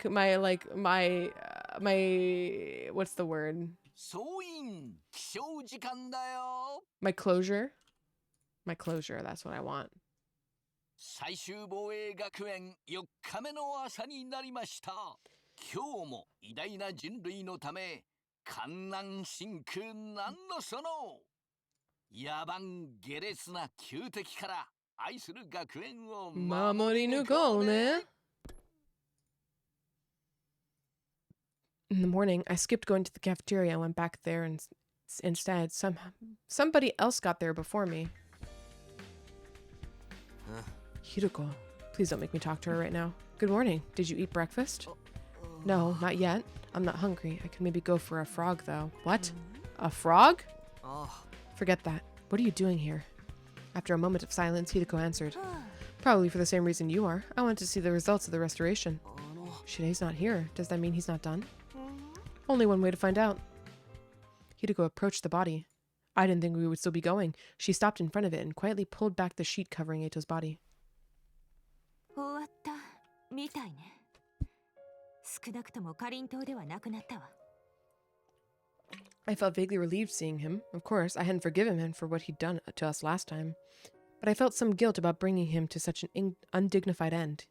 [SPEAKER 1] what's the word? My closure? My closure, that's what I want.
[SPEAKER 3] 最終防衛学園4日目の朝になりました。今日も偉大な人類のため観覧真空なんのその野蛮下劣な旧敵から愛する学園を守り抜こうね。
[SPEAKER 1] In the morning, I skipped going to the cafeteria and went back there, and instead, somebody else got there before me. Hiroko, please don't make me talk to her right now. Good morning. Did you eat breakfast? No, not yet. I'm not hungry. I could maybe go for a frog, though. What? A frog? Forget that. What are you doing here? After a moment of silence, Hiroko answered. Probably for the same reason you are. I want to see the results of the restoration. Shirei's not here. Does that mean he's not done? Only one way to find out. Hiroko approached the body. I didn't think we would still be going. She stopped in front of it and quietly pulled back the sheet covering Eito's body.
[SPEAKER 5] 終わったみたいね。少なくともかりんとうではなくなったわ。
[SPEAKER 1] I felt vaguely relieved seeing him. Of course, I hadn't forgiven him for what he'd done to us last time. But I felt some guilt about bringing him to such an undignified end.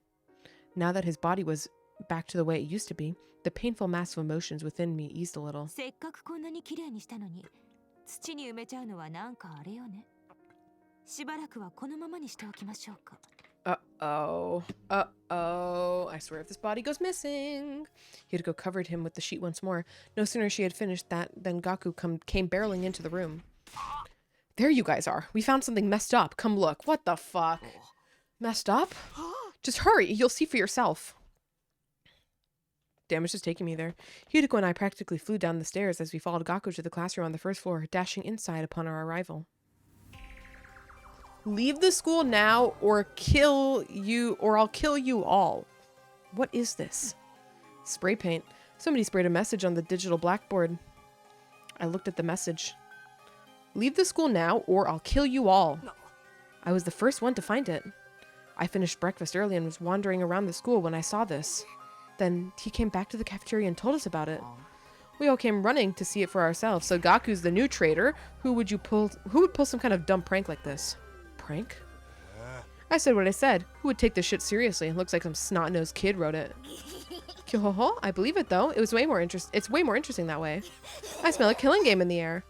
[SPEAKER 1] Now that his body was back to the way it used to be, The painful mass of emotions within me eased a little.
[SPEAKER 5] せっかくこんなに綺麗にしたのに、土に埋めちゃうのはなんかあれよね。しばらくはこのままにしておきましょうか。
[SPEAKER 1] Uh-oh. Uh-oh. I swear if this body goes missing. Hideko covered him with the sheet once more. No sooner she had finished that than Gaku came barreling into the room. There you guys are. We found something messed up. Come look. What the fuck? Messed up? Just hurry. You'll see for yourself. Damn, it's just taking me there. Hideko and I practically flew down the stairs as we followed Gaku to the classroom on the first floor, dashing inside upon our arrival. Leave the school now or I'll kill you all. What is this? Spray paint. Somebody sprayed a message on the digital blackboard. I looked at the message. Leave the school now or I'll kill you all. I was the first one to find it. I finished breakfast early and was wandering around the school when I saw this. Then he came back to the cafeteria and told us about it. We all came running to see it for ourselves. So Gaku's the new traitor. Who would pull some kind of dumb prank like this? Prank? I said what I said. Who would take this shit seriously? Looks like some snot-nosed kid wrote it. Kyohoho, I believe it though. It's way more interesting that way. I smell a killing game in the air.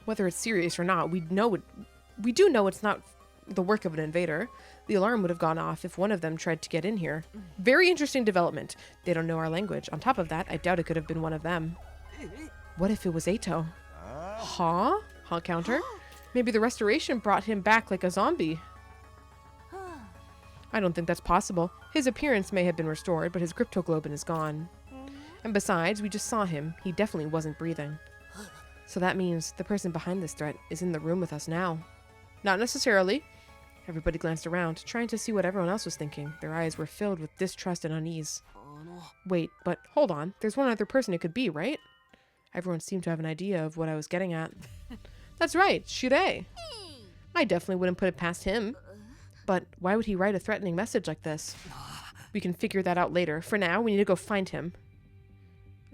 [SPEAKER 1] Whether it's serious or not, we do know it's not the work of an invader. The alarm would have gone off if one of them tried to get in here. Very interesting development. They don't know our language. On top of that, I doubt it could have been one of them. What if it was Eito? Huh? Huh counter? Maybe the restoration brought him back like a zombie. I don't think that's possible. His appearance may have been restored, but his cryptoglobin is gone. And besides, we just saw him. He definitely wasn't breathing. So that means the person behind this threat is in the room with us now. Not necessarily. Everybody glanced around, trying to see what everyone else was thinking. Their eyes were filled with distrust and unease. Wait, but hold on. There's one other person it could be, right? Everyone seemed to have an idea of what I was getting at. That's right, Shirei. I definitely wouldn't put it past him. But why would he write a threatening message like this? We can figure that out later. For now, we need to go find him.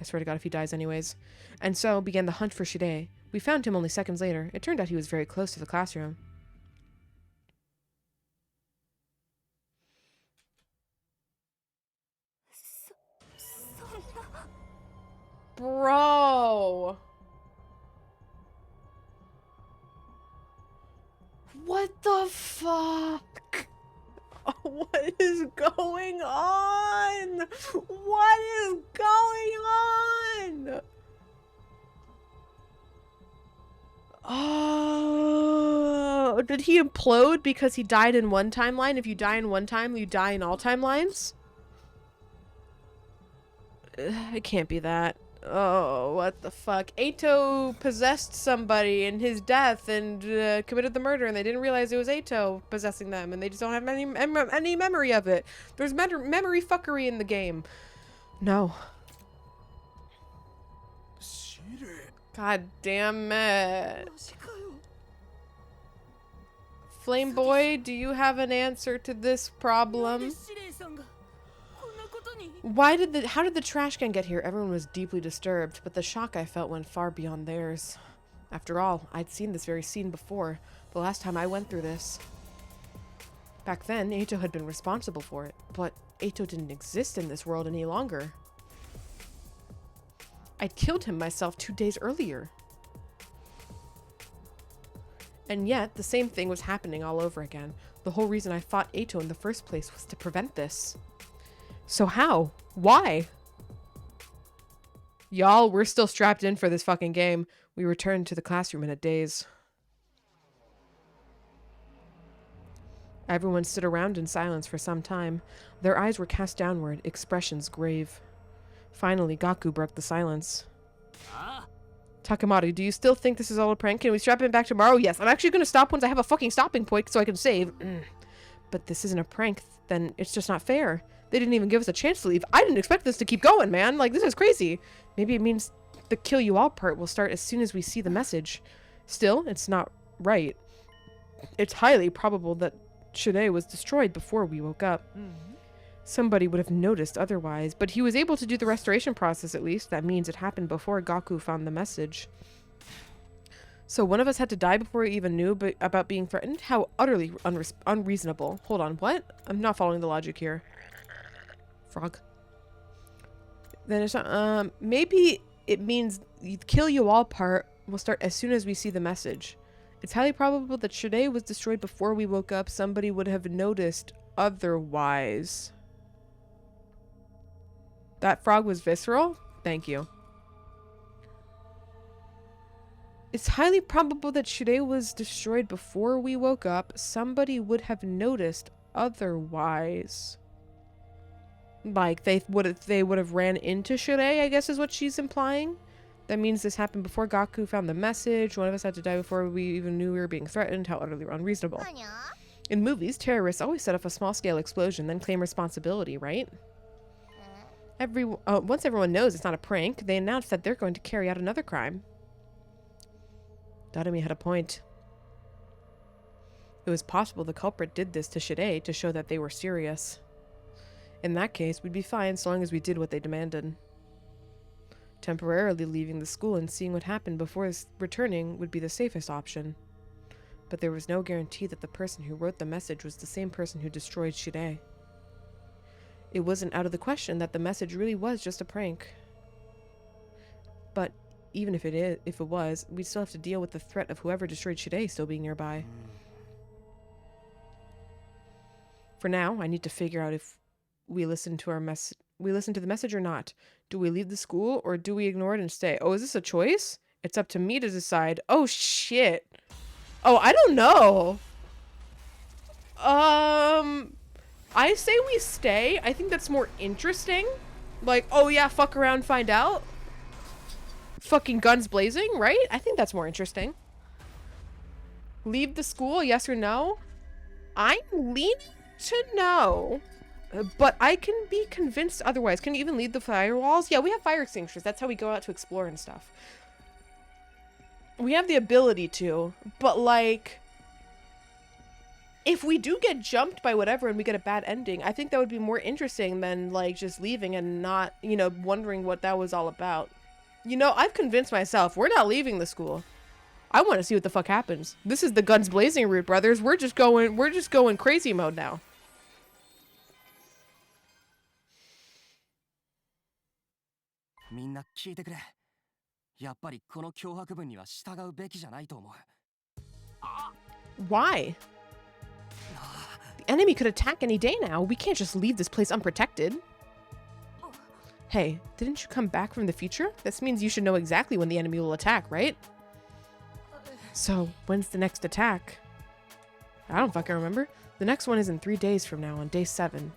[SPEAKER 1] I swear to God if he dies anyways. And so began the hunt for Shirei. We found him only seconds later. It turned out he was very close to the classroom. Bro! What the fuck? What is going on? What is going on? Oh, did he implode because he died in one timeline? If you die in one time, you die in all timelines? It can't be that. Oh, what the fuck? Eito possessed somebody in his death and committed the murder, and they didn't realize it was Eito possessing them, and they just don't have any memory of it. There's memory fuckery in the game. No. God damn it. Flame Boy, do you have an answer to this problem? How did the trash can get here? Everyone was deeply disturbed, but the shock I felt went far beyond theirs. After all, I'd seen this very scene before, the last time I went through this. Back then, Eito had been responsible for it, but Eito didn't exist in this world any longer. I'd killed him myself 2 days earlier. And yet, the same thing was happening all over again. The whole reason I fought Eito in the first place was to prevent this. So how? Why? Y'all, we're still strapped in for this fucking game. We returned to the classroom in a daze. Everyone stood around in silence for some time. Their eyes were cast downward, expressions grave. Finally, Gaku broke the silence. Takemaru, do you still think this is all a prank? Can we strap him back tomorrow? Yes, I'm actually going to stop once I have a fucking stopping point so I can save. But this isn't a prank, then it's just not fair. They didn't even give us a chance to leave. I didn't expect this to keep going, man. Like, this is crazy. Maybe it means the kill you all part will start as soon as we see the message. Still, it's not right. It's highly probable that Shirei was destroyed before we woke up. Somebody would have noticed otherwise, but he was able to do the restoration process at least. That means it happened before Gaku found the message. So one of us had to die before he even knew about being threatened? How utterly unreasonable. Hold on, what? I'm not following the logic here. Frog. Then it's maybe it means the kill you all part will start as soon as we see the message. It's highly probable that Shide was destroyed before we woke up. Somebody would have noticed otherwise. That frog was visceral? Thank you. It's highly probable that Shide was destroyed before we woke up. Somebody would have noticed otherwise. Like they would have ran into Shide, I guess is what she's implying. That means this happened before Gaku found the message. One of us had to die before we even knew we were being threatened. How utterly unreasonable. In movies, terrorists always set off a small-scale explosion, then claim responsibility, right? Once everyone knows it's not a prank, they announce that they're going to carry out another crime. Dadami had a point. It was possible the culprit did this to Shide to show that they were serious. In that case, we'd be fine so long as we did what they demanded. Temporarily leaving the school and seeing what happened before returning would be the safest option. But there was no guarantee that the person who wrote the message was the same person who destroyed Shide. It wasn't out of the question that the message really was just a prank. But even if it was, we'd still have to deal with the threat of whoever destroyed Shide still being nearby. For now, I need to figure out if we listen to the message or not. Do we leave the school or do we ignore it and stay? Oh, is this a choice? It's up to me to decide. Oh shit. Oh, I don't know. I say we stay. I think that's more interesting. Like, oh yeah, fuck around, find out. Fucking guns blazing, right? I think that's more interesting. Leave the school, yes or no? I'm leaning to no. But I can be convinced otherwise. Can you even lead the firewalls? Yeah, we have fire extinguishers. That's how we go out to explore and stuff. We have the ability to. But, like, if we do get jumped by whatever and we get a bad ending, I think that would be more interesting than, like, just leaving and not, you know, wondering what that was all about. You know, I've convinced myself we're not leaving the school. I want to see what the fuck happens. This is the guns blazing route, brothers. We're just going crazy mode now. Why? The enemy could attack any day now. We can't just leave this place unprotected. Hey, didn't you come back from the future? This means you should know exactly when the enemy will attack, right? So, when's the next attack? I don't fucking remember. The next one is in 3 days from now, on day 7.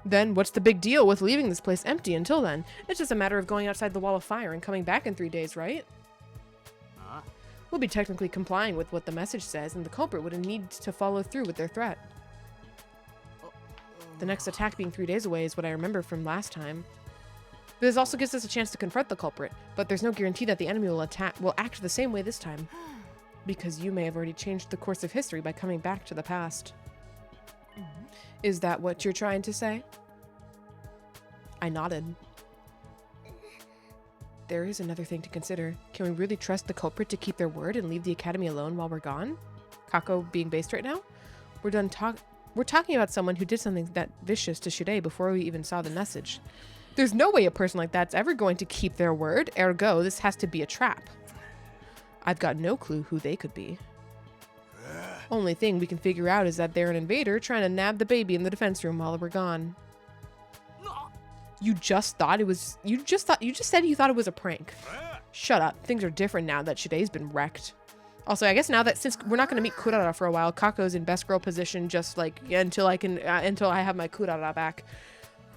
[SPEAKER 1] Then, what's the big deal with leaving this place empty until then? It's just a matter of going outside the wall of fire and coming back in 3 days, right? We'll be technically complying with what the message says, and the culprit would need to follow through with their threat. The next attack being 3 days away is what I remember from last time. This also gives us a chance to confront the culprit, but there's no guarantee that the enemy will act the same way this time. Because you may have already changed the course of history by coming back to the past. Is that what you're trying to say? I nodded. There is another thing to consider. Can we really trust the culprit to keep their word and leave the academy alone while we're gone? Kako being based right now? We're talking about someone who did something that vicious to Shide before we even saw the message. There's no way a person like that's ever going to keep their word, ergo, this has to be a trap. I've got no clue who they could be. Only thing we can figure out is that they're an invader trying to nab the baby in the defense room while we're gone. You just said you thought it was a prank. Shut up. Things are different now that Shide's been wrecked. Also, I guess now that since we're not going to meet Kurara for a while, Kako's in best girl position just like until I have my Kurara back.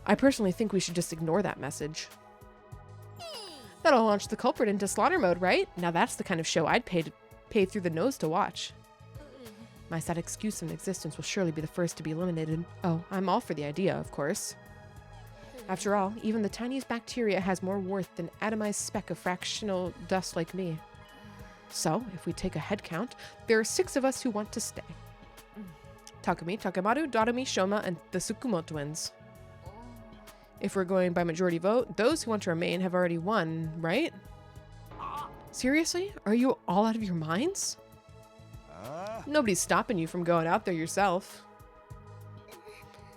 [SPEAKER 1] I personally think we should just ignore that message. That'll launch the culprit into slaughter mode, right? Now that's the kind of show I'd pay through the nose to watch. My sad excuse of existence will surely be the first to be eliminated. Oh, I'm all for the idea, of course. After all, even the tiniest bacteria has more worth than an atomized speck of fractional dust like me. So, if we take a head count, there are 6 of us who want to stay. Takumi, Takemaru, Dorami, Shoma, and the Tsukumo twins. If we're going by majority vote, those who want to remain have already won, right? Seriously? Are you all out of your minds? Nobody's stopping you from going out there yourself.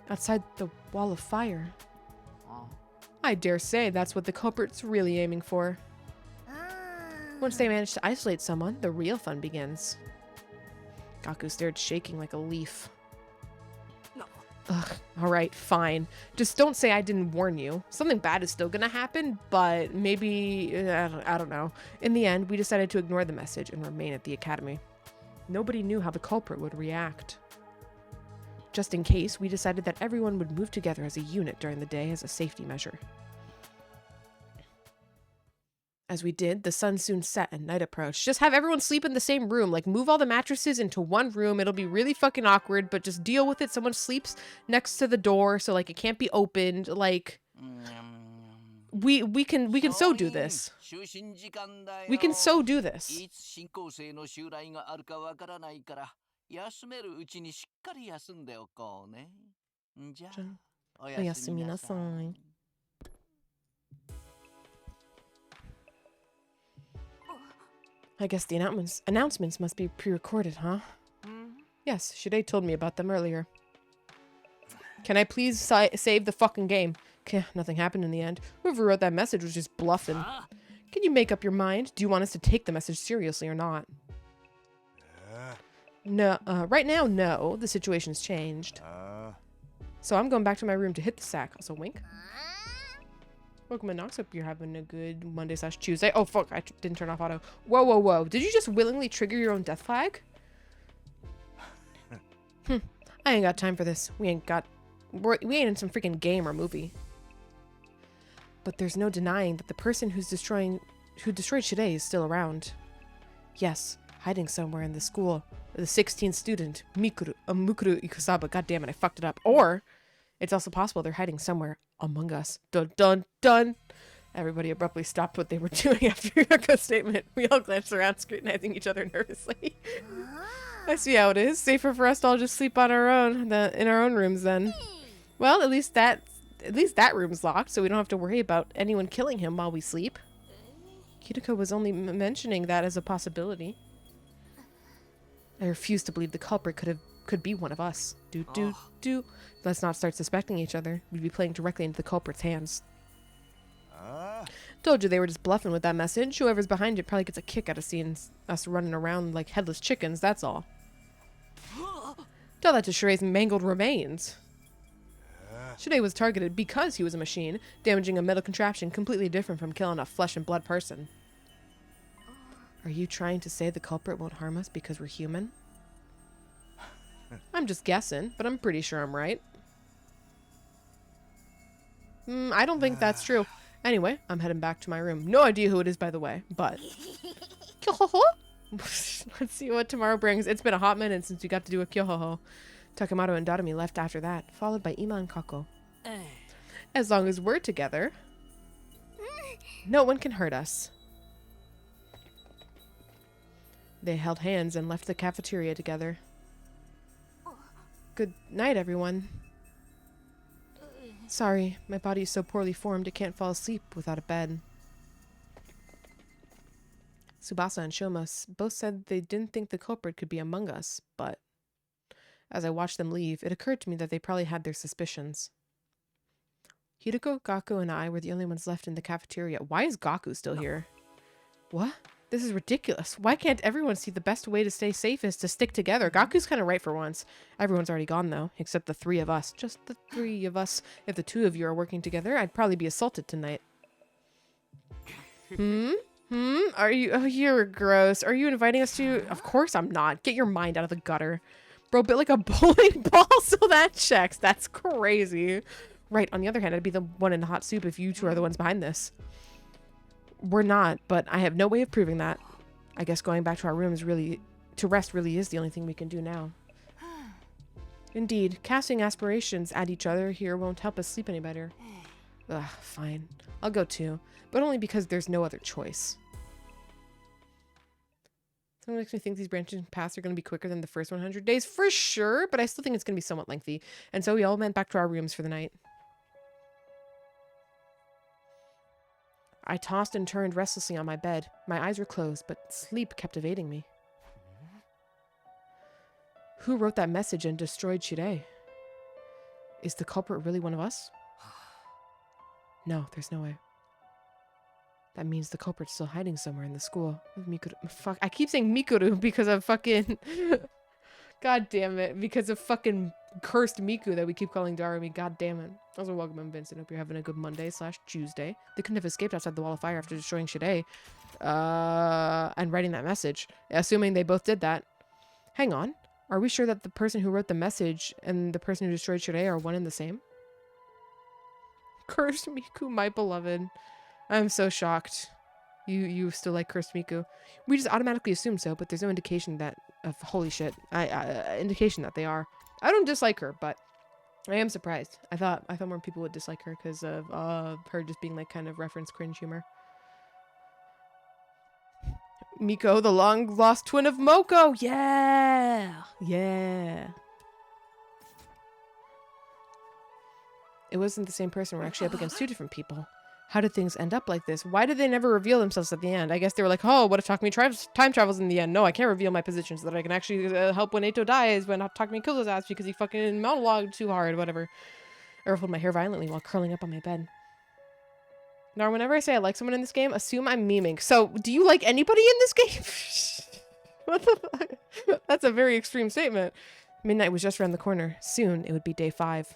[SPEAKER 1] Outside the wall of fire. I dare say that's what the culprit's really aiming for. Once they manage to isolate someone, the real fun begins. Gaku stared, shaking like a leaf. Ugh, alright, fine. Just don't say I didn't warn you. Something bad is still gonna happen, but maybe... I don't know. In the end, we decided to ignore the message and remain at the academy. Nobody knew how the culprit would react. Just in case, we decided that everyone would move together as a unit during the day as a safety measure. As we did, the sun soon set and night approached. Just have everyone sleep in the same room. Like, move all the mattresses into one room. It'll be really fucking awkward, but just deal with it. Someone sleeps next to the door, so, like, it can't be opened. Like, we can so do this. We can so do this.
[SPEAKER 3] 休めるうちにしっかり休んでおこうね。じゃあ、お
[SPEAKER 1] や
[SPEAKER 3] や
[SPEAKER 1] すみなさい。I guess the announcements must be pre-recorded, huh? Yes, Shide told me about them earlier. Can I please save the fucking game? Nothing happened in the end. Whoever wrote that message was just bluffing. Can you make up your mind? Do you want us to take the message seriously or not? No, right now, no. The situation's changed. So I'm going back to my room to hit the sack. Also, wink. Welcome to Nox. Hope you're having a good Monday/Tuesday. Oh, fuck. I didn't turn off auto. Whoa, whoa, whoa. Did you just willingly trigger your own death flag? I ain't got time for this. We ain't in some freaking game or movie. But there's no denying that the person who destroyed Shide is still around. Yes, hiding somewhere in the school. The 16th student, Mukuru Ikusaba. God damn it, I fucked it up. Or, it's also possible they're hiding somewhere among us. Dun dun dun! Everybody abruptly stopped what they were doing after Yuko's statement. We all glanced around, scrutinizing each other nervously. I see how it is. Safer for us to all just sleep on our own, in our own rooms then. Well, at least that room's locked, so we don't have to worry about anyone killing him while we sleep. Kiriko was only mentioning that as a possibility. I refuse to believe the culprit could be one of us. Do. Let's not start suspecting each other. We'd be playing directly into the culprit's hands. Told you they were just bluffing with that message. Whoever's behind it probably gets a kick out of seeing us running around like headless chickens, that's all. Tell that to Shire's mangled remains. Shide was targeted because he was a machine, damaging a metal contraption completely different from killing a flesh and blood person. Are you trying to say the culprit won't harm us because we're human? I'm just guessing, but I'm pretty sure I'm right. I don't think that's true. Anyway, I'm heading back to my room. No idea who it is, by the way, but... Let's see what tomorrow brings. It's been a hot minute since we got to do a kyohoho. Takemoto and Darumi left after that, followed by Ima and Kako. As long as we're together, no one can hurt us. They held hands and left the cafeteria together. Good night, everyone. Sorry, my body is so poorly formed it can't fall asleep without a bed. Tsubasa and Shoma both said they didn't think the culprit could be among us, but as I watched them leave, it occurred to me that they probably had their suspicions. Hiriko, Gaku, and I were the only ones left in the cafeteria. Why is Gaku still here? What? This is ridiculous. Why can't everyone see the best way to stay safe is to stick together? Gaku's kind of right for once. Everyone's already gone, though, except the three of us. Just the three of us. If the two of you are working together, I'd probably be assaulted tonight. Are you... Oh, you're gross. Are you inviting us to... Of course I'm not. Get your mind out of the gutter. Bro, bit like a bowling ball, so that checks. That's crazy. Right, on the other hand, I'd be the one in the hot soup if you two are the ones behind this. We're not, but I have no way of proving that. I guess going back to our rooms to rest really is the only thing we can do now. Indeed, casting aspirations at each other here won't help us sleep any better. Ugh, fine. I'll go too, but only because there's no other choice. Something makes me think these branching paths are going to be quicker than the first 100 days, for sure, but I still think it's going to be somewhat lengthy. And so we all went back to our rooms for the night. I tossed and turned restlessly on my bed. My eyes were closed, but sleep kept evading me. Who wrote that message and destroyed Shirei? Is the culprit really one of us? No, there's no way. That means the culprit's still hiding somewhere in the school. Mikuru. Fuck. I keep saying Mikuru because of fucking... God damn it. Because of fucking cursed Miku that we keep calling Darumi. God damn it. Also, welcome, I'm Vincent. Hope you're having a good Monday/Tuesday. They couldn't have escaped outside the wall of fire after destroying Shide. And writing that message. Assuming they both did that. Hang on. Are we sure that the person who wrote the message and the person who destroyed Shide are one and the same? Cursed Miku, my beloved. I'm so shocked. You still like Cursed Miku. We just automatically assume so, but there's no indication that of holy shit. Indication that they are. I don't dislike her, but I am surprised. I thought more people would dislike her because of her just being like kind of reference cringe humor. Miko, the long lost twin of Moko. Yeah. Yeah. It wasn't the same person. We're actually up against two different people. How did things end up like this? Why did they never reveal themselves at the end? I guess they were like, oh, what if Takumi time travels in the end? No, I can't reveal my position so that I can actually help when Eito dies, when Takumi kills his ass because he fucking monologued too hard, whatever. I ruffled my hair violently while curling up on my bed. Now, whenever I say I like someone in this game, assume I'm memeing. So, do you like anybody in this game? What the fuck? That's a very extreme statement. Midnight was just around the corner. Soon, it would be day 5.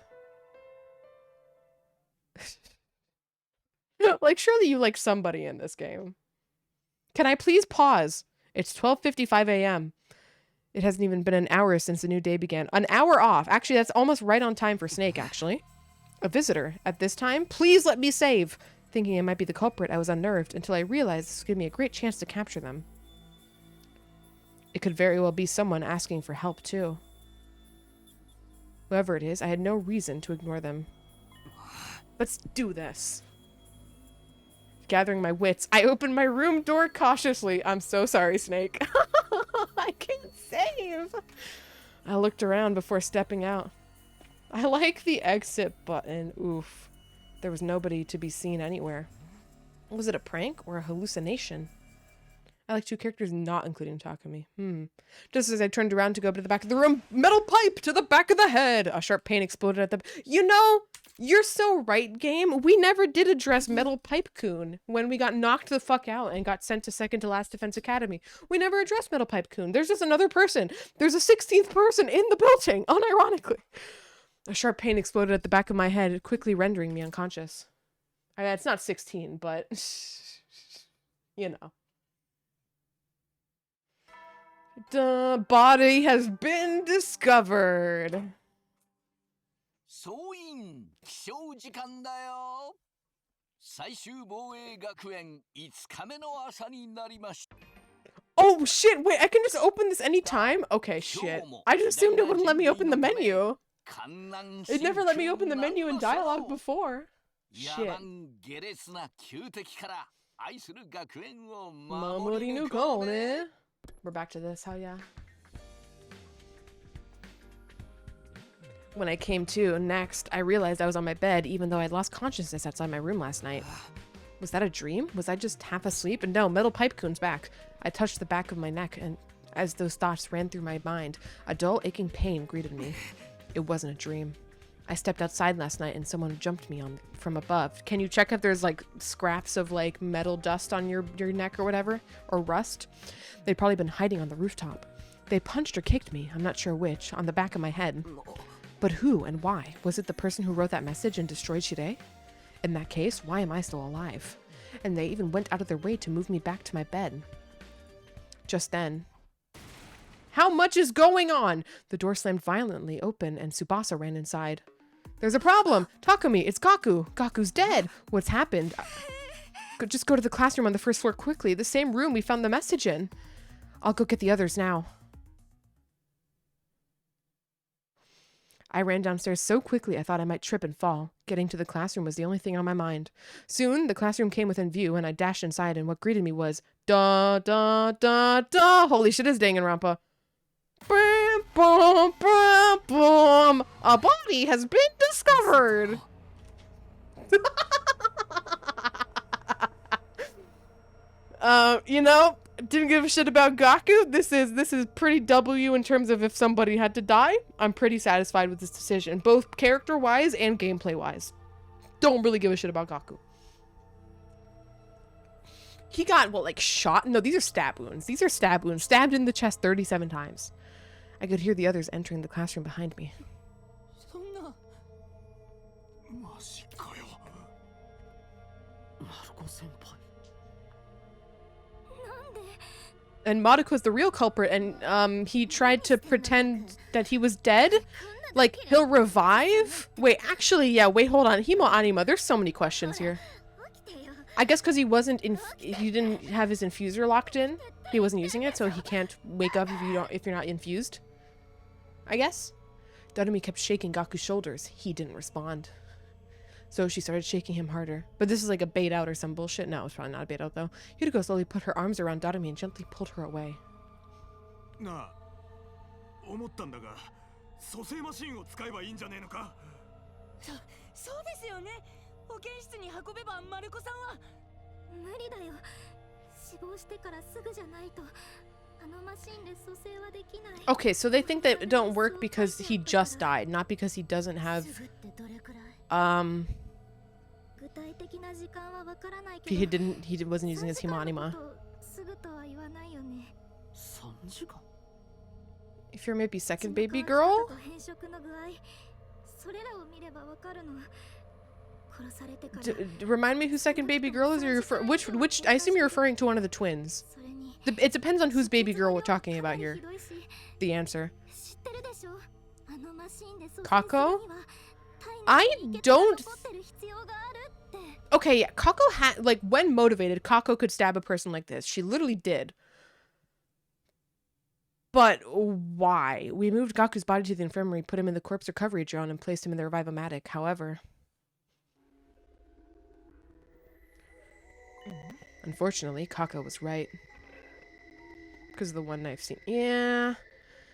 [SPEAKER 1] Like, surely you like somebody in this game. Can I please pause? It's 12:55 a.m. It hasn't even been an hour since the new day began. An hour off. Actually, that's almost right on time for Snake, actually. A visitor. At this time, please let me save. Thinking it might be the culprit, I was unnerved until I realized this would give me a great chance to capture them. It could very well be someone asking for help, too. Whoever it is, I had no reason to ignore them. Let's do this. Gathering my wits, I opened my room door cautiously. I'm so sorry, Snake. I can't save. I looked around before stepping out. I like the exit button. Oof. There was nobody to be seen anywhere. Was it a prank or a hallucination? I like 2 characters not including Takumi. Just as I turned around to go up to the back of the room, metal pipe to the back of the head. A sharp pain exploded at the... You know, you're so right, game. We never did address Metal Pipe Kun when we got knocked the fuck out and got sent to second to last Defense Academy. We never addressed Metal Pipe Kun. There's just another person. There's a 16th person in the building, unironically. A sharp pain exploded at the back of my head, quickly rendering me unconscious. I mean, it's not 16, but... you know. The body has been discovered.
[SPEAKER 3] 総員起床時間だよ。最終防衛学園5日目の朝になりました。
[SPEAKER 1] Oh shit, wait, I can just open this anytime? Okay, shit. I just assumed it wouldn't let me open the menu. It never let me open the menu in dialogue before. Shit. Mamori no Kone. We're back to this, hell yeah. When I came to next, I realized I was on my bed even though I'd lost consciousness outside my room last night. Was that a dream? Was I just half asleep? And no, Metal Pipe Kun's back. I touched the back of my neck, and as those thoughts ran through my mind, a dull, aching pain greeted me. It wasn't a dream. I stepped outside last night and someone jumped me on from above. Can you check if there's like scraps of like metal dust on your neck or whatever? Or rust? They'd probably been hiding on the rooftop. They punched or kicked me, I'm not sure which, on the back of my head. But who and why? Was it the person who wrote that message and destroyed Shide? In that case, why am I still alive? And they even went out of their way to move me back to my bed. Just then... How much is going on? The door slammed violently open and Tsubasa ran inside. There's a problem! Takumi, it's Gaku! Gaku's dead! What's happened? Just go to the classroom on the first floor quickly. The same room we found the message in. I'll go get the others now. I ran downstairs so quickly I thought I might trip and fall. Getting to the classroom was the only thing on my mind. Soon, the classroom came within view and I dashed inside and what greeted me was da da da da. Holy shit, it's Danganronpa. Boom, boom, boom, boom. A body has been discovered. You know, didn't give a shit about Gaku. This is pretty W in terms of if somebody had to die. I'm pretty satisfied with this decision, both character-wise and gameplay-wise. don't really give a shit about Gaku. He got, what, like shot? No, these are stab wounds. These are stab wounds. Stabbed in the chest 37 times. I could hear the others entering the classroom behind me.
[SPEAKER 2] そんな。
[SPEAKER 4] マジかよ。
[SPEAKER 6] マルコ先輩。
[SPEAKER 1] And Madoka's the real culprit, and he tried to pretend that he was dead. Like, he'll revive? Wait, actually, yeah, wait, hold on. Himo Anima, there's so many questions here. I guess because he didn't have his infuser locked in. He wasn't using it, so he can't wake up if you're not infused. I guess. Doremi kept shaking Gaku's shoulders. He didn't respond. So she started shaking him harder. But this is like a bait out or some bullshit. No, it's probably not a bait out though. Yuriko slowly put her arms around Doremi and gently pulled her away.
[SPEAKER 4] なあ、思ったんだが、蘇生マシンを使えばいいんじゃねえのか。
[SPEAKER 5] そうですよね。保健室に運べばマルコさんは。
[SPEAKER 7] 無理だよ。死亡してからすぐじゃないと。あのマシンで蘇生はできない。
[SPEAKER 1] Okay, so they think that it don't work because he just died, not because he doesn't have
[SPEAKER 7] すぐってどれくらい？ 具体的な時間はわからないけど。
[SPEAKER 1] he wasn't using his Himo Anima.
[SPEAKER 7] すぐとは言わないよね。
[SPEAKER 6] 3時間
[SPEAKER 1] If you're maybe second baby girl?
[SPEAKER 7] 変色の具合、それらを見ればわかるの。殺されてから。
[SPEAKER 1] Remind me who second baby girl is? Or which? I assume you're referring to one of the twins.
[SPEAKER 7] それに
[SPEAKER 1] It depends on whose baby girl we're talking about here. The answer.
[SPEAKER 7] 知ってるでしょ？あのマシンで蘇生
[SPEAKER 1] Kako?
[SPEAKER 7] するには
[SPEAKER 1] I don't.
[SPEAKER 7] 残ってる必要があるって。
[SPEAKER 1] Okay, yeah, Kako had, like, when motivated, Kako could stab a person like this. She literally did. But why? We moved Gaku's body to the infirmary, put him in the corpse recovery drone, and placed him in the revivomatic. However, unfortunately, Kako was right. Because of the one knife scene. Yeah.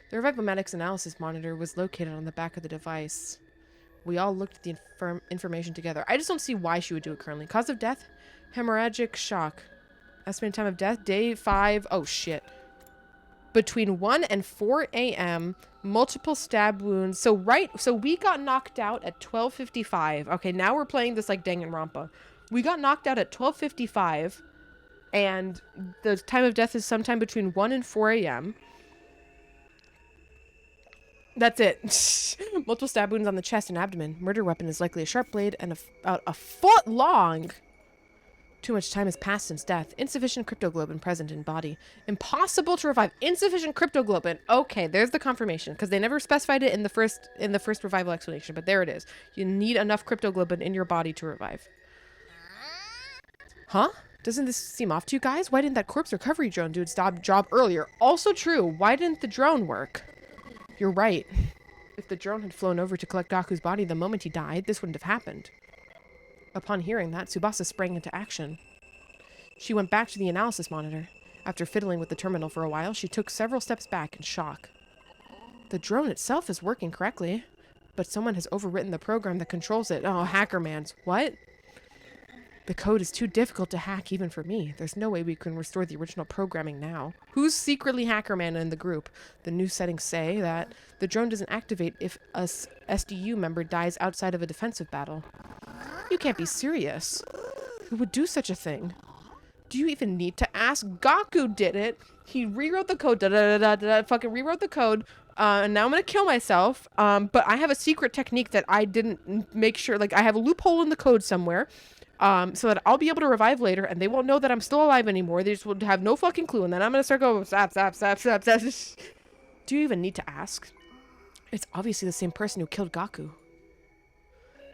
[SPEAKER 1] The revivomatic's analysis monitor was located on the back of the device. We all looked at the information together. I just don't see why she would do it currently. Cause of death? Hemorrhagic shock. Estimated time of death? Day 5. Oh, shit. Between 1 and 4 a.m. Multiple stab wounds. So we got knocked out at 12:55. Okay, now we're playing this like Danganronpa. We got knocked out at 12:55. And the time of death is sometime between 1 and 4 a.m. That's it. Multiple stab wounds on the chest and abdomen. Murder weapon is likely a sharp blade and about a foot long. Too much time has passed since death. Insufficient cryptoglobin present in body. Impossible to revive. Insufficient cryptoglobin. Okay, there's the confirmation because they never specified it in the first revival explanation, but there it is. You need enough cryptoglobin in your body to revive. Huh? Doesn't this seem off to you guys? Why didn't that corpse recovery drone do its job earlier? Also true. Why didn't the drone work? You're right. If the drone had flown over to collect Gaku's body the moment he died, this wouldn't have happened. Upon hearing that, Tsubasa sprang into action. She went back to the analysis monitor. After fiddling with the terminal for a while, she took several steps back in shock. The drone itself is working correctly, but someone has overwritten the program that controls it. Oh, Hackermans. What? The code is too difficult to hack even for me. There's no way we can restore the original programming now. Who's secretly Hackerman in the group? The new settings say that the drone doesn't activate if a SDU member dies outside of a defensive battle. You can't be serious. Who would do such a thing? Do you even need to ask? Gaku did it. He rewrote the code. Fucking rewrote the code. And now I'm gonna kill myself. But I have a secret technique that I didn't make sure. Like, I have a loophole in the code somewhere. So that I'll be able to revive later, and they won't know that I'm still alive anymore. They just will have no fucking clue, and then I'm gonna start going, stop. Do you even need to ask? It's obviously the same person who killed Gaku.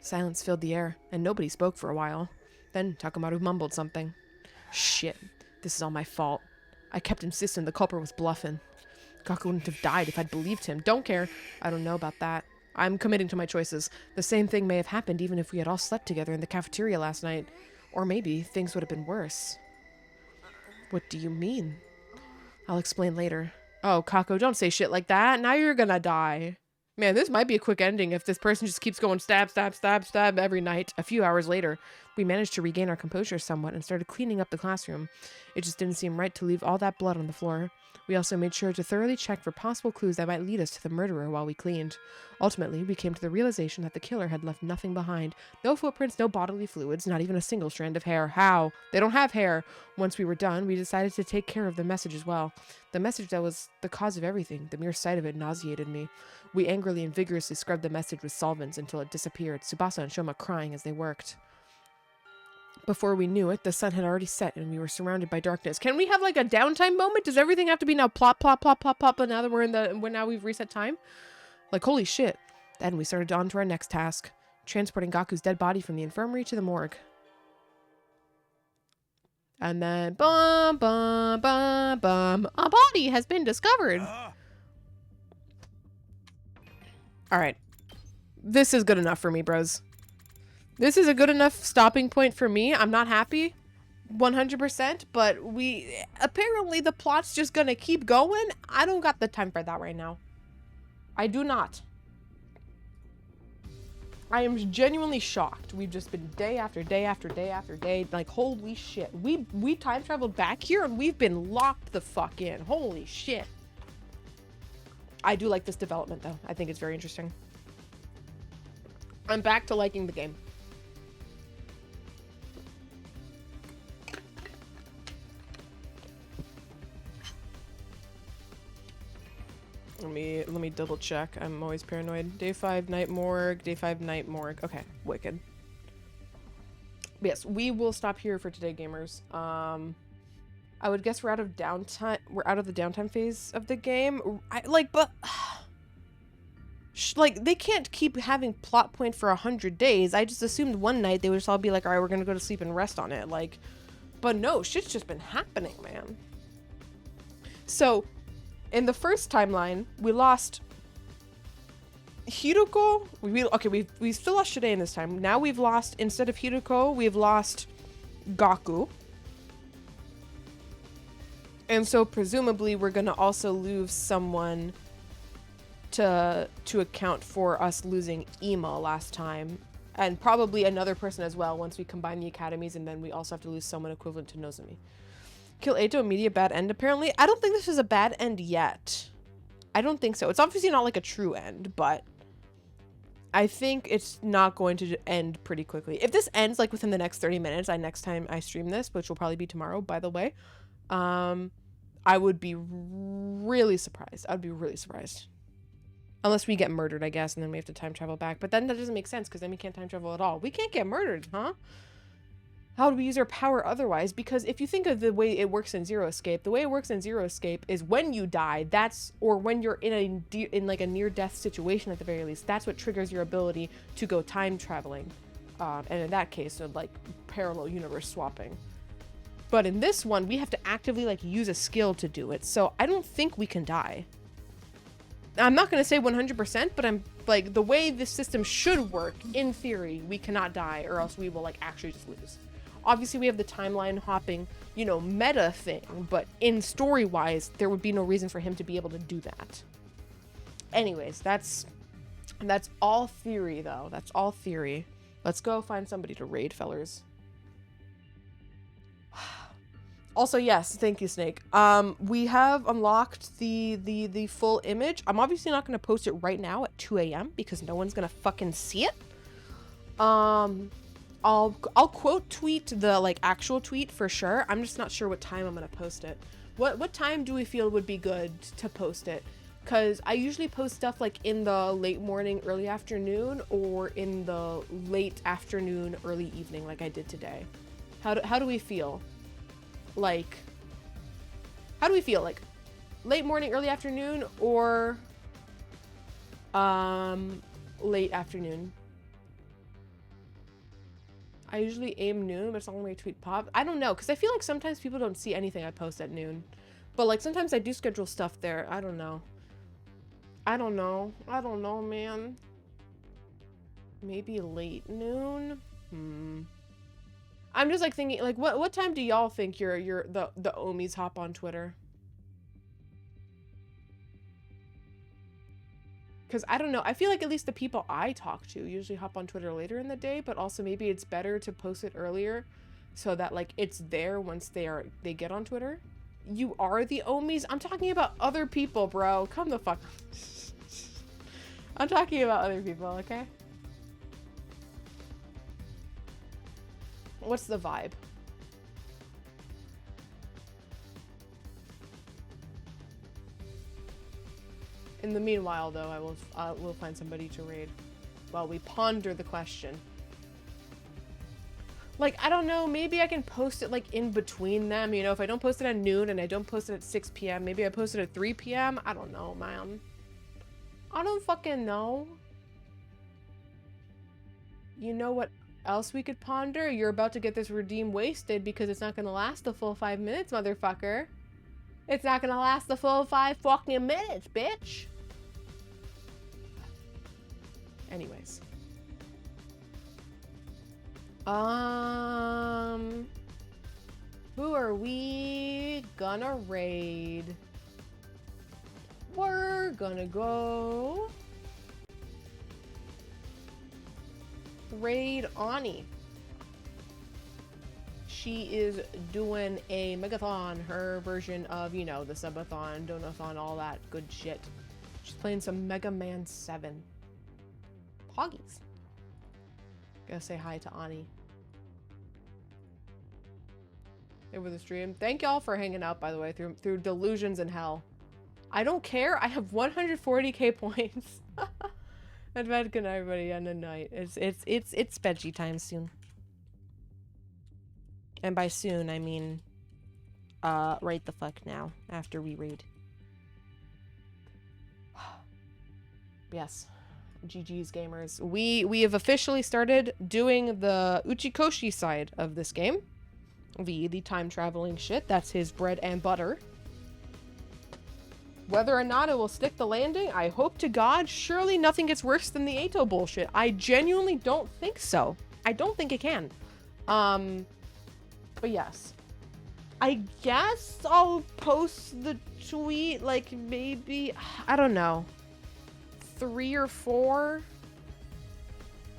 [SPEAKER 1] Silence filled the air, and nobody spoke for a while. Then Takamaru mumbled something. Shit, this is all my fault. I kept insisting the culprit was bluffing. Gaku wouldn't have died if I'd believed him. Don't care. I don't know about that. I'm committing to my choices. The same thing may have happened even if we had all slept together in the cafeteria last night. Or maybe things would have been worse. What do you mean? I'll explain later. Oh, Kako, don't say shit like that. Now you're gonna die. Man, this might be a quick ending if this person just keeps going stab every night. A few hours later, We managed to regain our composure somewhat and started cleaning up the classroom. It just didn't seem right to leave all that blood on the floor. We also made sure to thoroughly check for possible clues that might lead us to the murderer while we cleaned. Ultimately, we came to the realization that the killer had left nothing behind. No footprints, no bodily fluids, not even a single strand of hair. How? They don't have hair. Once we were done, we decided to take care of the message as well. The message that was the cause of everything. The mere sight of it nauseated me. We angrily and vigorously scrubbed the message with solvents until it disappeared, Tsubasa and Shoma crying as they worked. Before we knew it, the sun had already set and we were surrounded by darkness. Can we have like a downtime moment? Does everything have to be now plop, plop, plop, plop, plop, and now that now we've reset time? Like, holy shit. Then we started on to our next task, transporting Gaku's dead body from the infirmary to the morgue. And then, bum, bum, bum, bum, a body has been discovered. All right. This is good enough for me, bros. This is a good enough stopping point for me. I'm not happy 100%, but apparently the plot's just gonna keep going. I don't got the time for that right now. I do not. I am genuinely shocked. We've just been day after day after day after day. Like, holy shit. We time traveled back here and we've been locked the fuck in. Holy shit. I do like this development though. I think it's very interesting. I'm back to liking the game. Let me double check. I'm always paranoid. Day 5 night morgue. Day 5 night morgue. Okay, wicked. But yes, we will stop here for today, gamers. I would guess we're out of downtime. We're out of the downtime phase of the game. Like, they can't keep having plot point for 100 days. I just assumed one night they would just all be like, all right, we're gonna go to sleep and rest on it. Like, but no, shit's just been happening, man. So, in the first timeline, we lost Hiruko. We still lost Shide in this time. Now we've lost, instead of Hiruko, we've lost Gaku. And so presumably we're gonna also lose someone to account for us losing Ima last time. And probably another person as well once we combine the academies, and then we also have to lose someone equivalent to Nozomi. Kill Eito, immediate bad end apparently. I don't think this is a bad end yet. I don't think so. It's obviously not like a true end, but I think it's not going to end pretty quickly. If this ends like within the next 30 minutes, next time I stream this, which will probably be tomorrow, by the way, I would be really surprised. I'd be really surprised. Unless we get murdered, I guess, and then we have to time travel back. But then that doesn't make sense, because then we can't time travel at all. We can't get murdered, huh? How do we use our power otherwise? Because if you think of the way it works in Zero Escape, the way it works in Zero Escape is when you die, or when you're in like a near-death situation at the very least, that's what triggers your ability to go time traveling. And in that case, like parallel universe swapping. But in this one, we have to actively like use a skill to do it. So I don't think we can die. I'm not going to say 100%, but I'm like, the way this system should work, in theory, we cannot die, or else we will like actually just lose. Obviously, we have the timeline hopping, you know, meta thing, but in story-wise, there would be no reason for him to be able to do that. Anyways, that's all theory, though. That's all theory. Let's go find somebody to raid, fellers. Also, yes, thank you, Snake. We have unlocked the full image. I'm obviously not going to post it right now at 2 a.m. because no one's going to fucking see it. I'll quote tweet the like actual tweet for sure. I'm just not sure what time I'm going to post it. What time do we feel would be good to post it? Because I usually post stuff like in the late morning, early afternoon, or in the late afternoon, early evening like I did today. How do we feel? Like, how do we feel? Like, late morning, early afternoon, or late afternoon? I usually aim noon, but it's not only a tweet pop. I don't know, because I feel like sometimes people don't see anything I post at noon. But, like, sometimes I do schedule stuff there. I don't know. I don't know, man. Maybe late noon? I'm just like thinking, like, what time do y'all think the Omis hop on Twitter? Because I don't know, I feel like at least the people I talk to usually hop on Twitter later in the day, but also maybe it's better to post it earlier so that like it's there once they get on Twitter. You are the Omis? I'm talking about other people, bro. Come the fuck. I'm talking about other people, okay? What's the vibe? In the meanwhile, though, I will find somebody to raid while we ponder the question. Like, I don't know, maybe I can post it like in between them, you know, if I don't post it at noon and I don't post it at 6 p.m., maybe I post it at 3 p.m. I don't know, man. I don't fucking know. You know what else we could ponder? You're about to get this redeem wasted because it's not gonna last the full 5 minutes, motherfucker. It's not gonna last the full 5 fucking minutes, bitch. Anyways. Who are we gonna raid? We're gonna go raid Ani. She is doing a megathon, her version of, you know, the subathon, donathon, all that good shit. She's playing some Mega Man 7. Poggies. Gotta say hi to Ani. Over the stream. Thank y'all for hanging out, by the way, through delusions and hell. I don't care. I have 140k points. And good night, everybody. And good night. It's veggie time soon. And by soon, I mean, right the fuck now, after we raid. Yes. GG's gamers. We have officially started doing the Uchikoshi side of this game. The time traveling shit. That's his bread and butter. Whether or not it will stick the landing, I hope to God, surely nothing gets worse than the Ato bullshit. I genuinely don't think so. I don't think it can. But yes. I guess I'll post the tweet, like, maybe, I don't know, 3 or 4.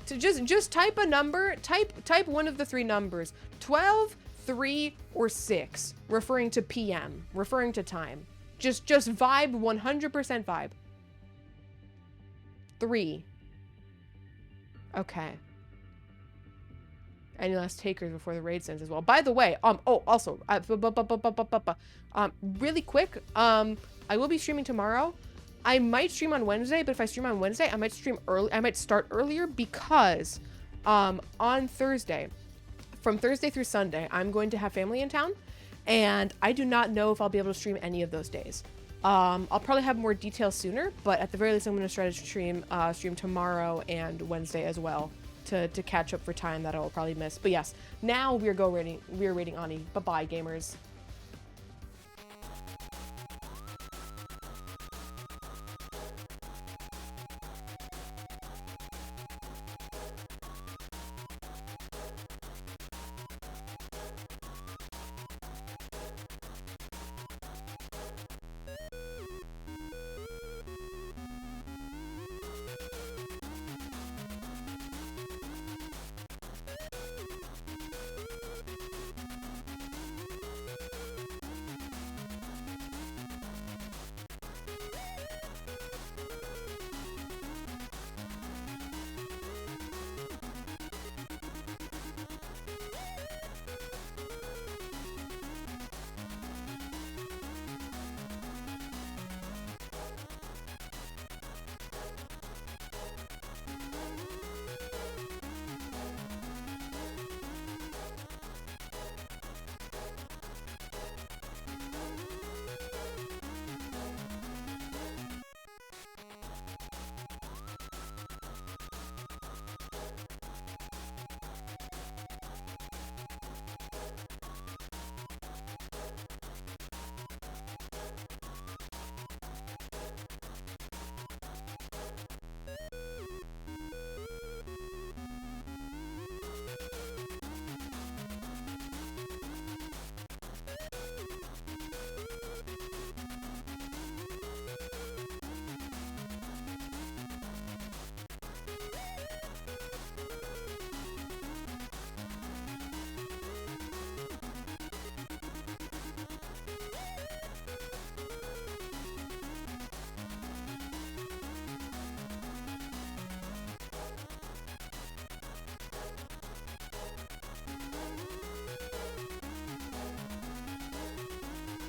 [SPEAKER 1] To just type a number, type one of the 3 numbers. 12, 3, or 6, referring to PM, referring to time. Just vibe, 100% vibe. 3. Okay. Any last takers before the raid ends as well? By the way, also, really quick, I will be streaming tomorrow. I might stream on Wednesday, but if I stream on Wednesday, I might stream early. I might start earlier because, on Thursday, from Thursday through Sunday, I'm going to have family in town, and I do not know if I'll be able to stream any of those days. I'll probably have more details sooner, but at the very least, I'm going to try to stream tomorrow and Wednesday as well to catch up for time that I will probably miss. But yes, now we're raiding Ani. Bye-bye, gamers.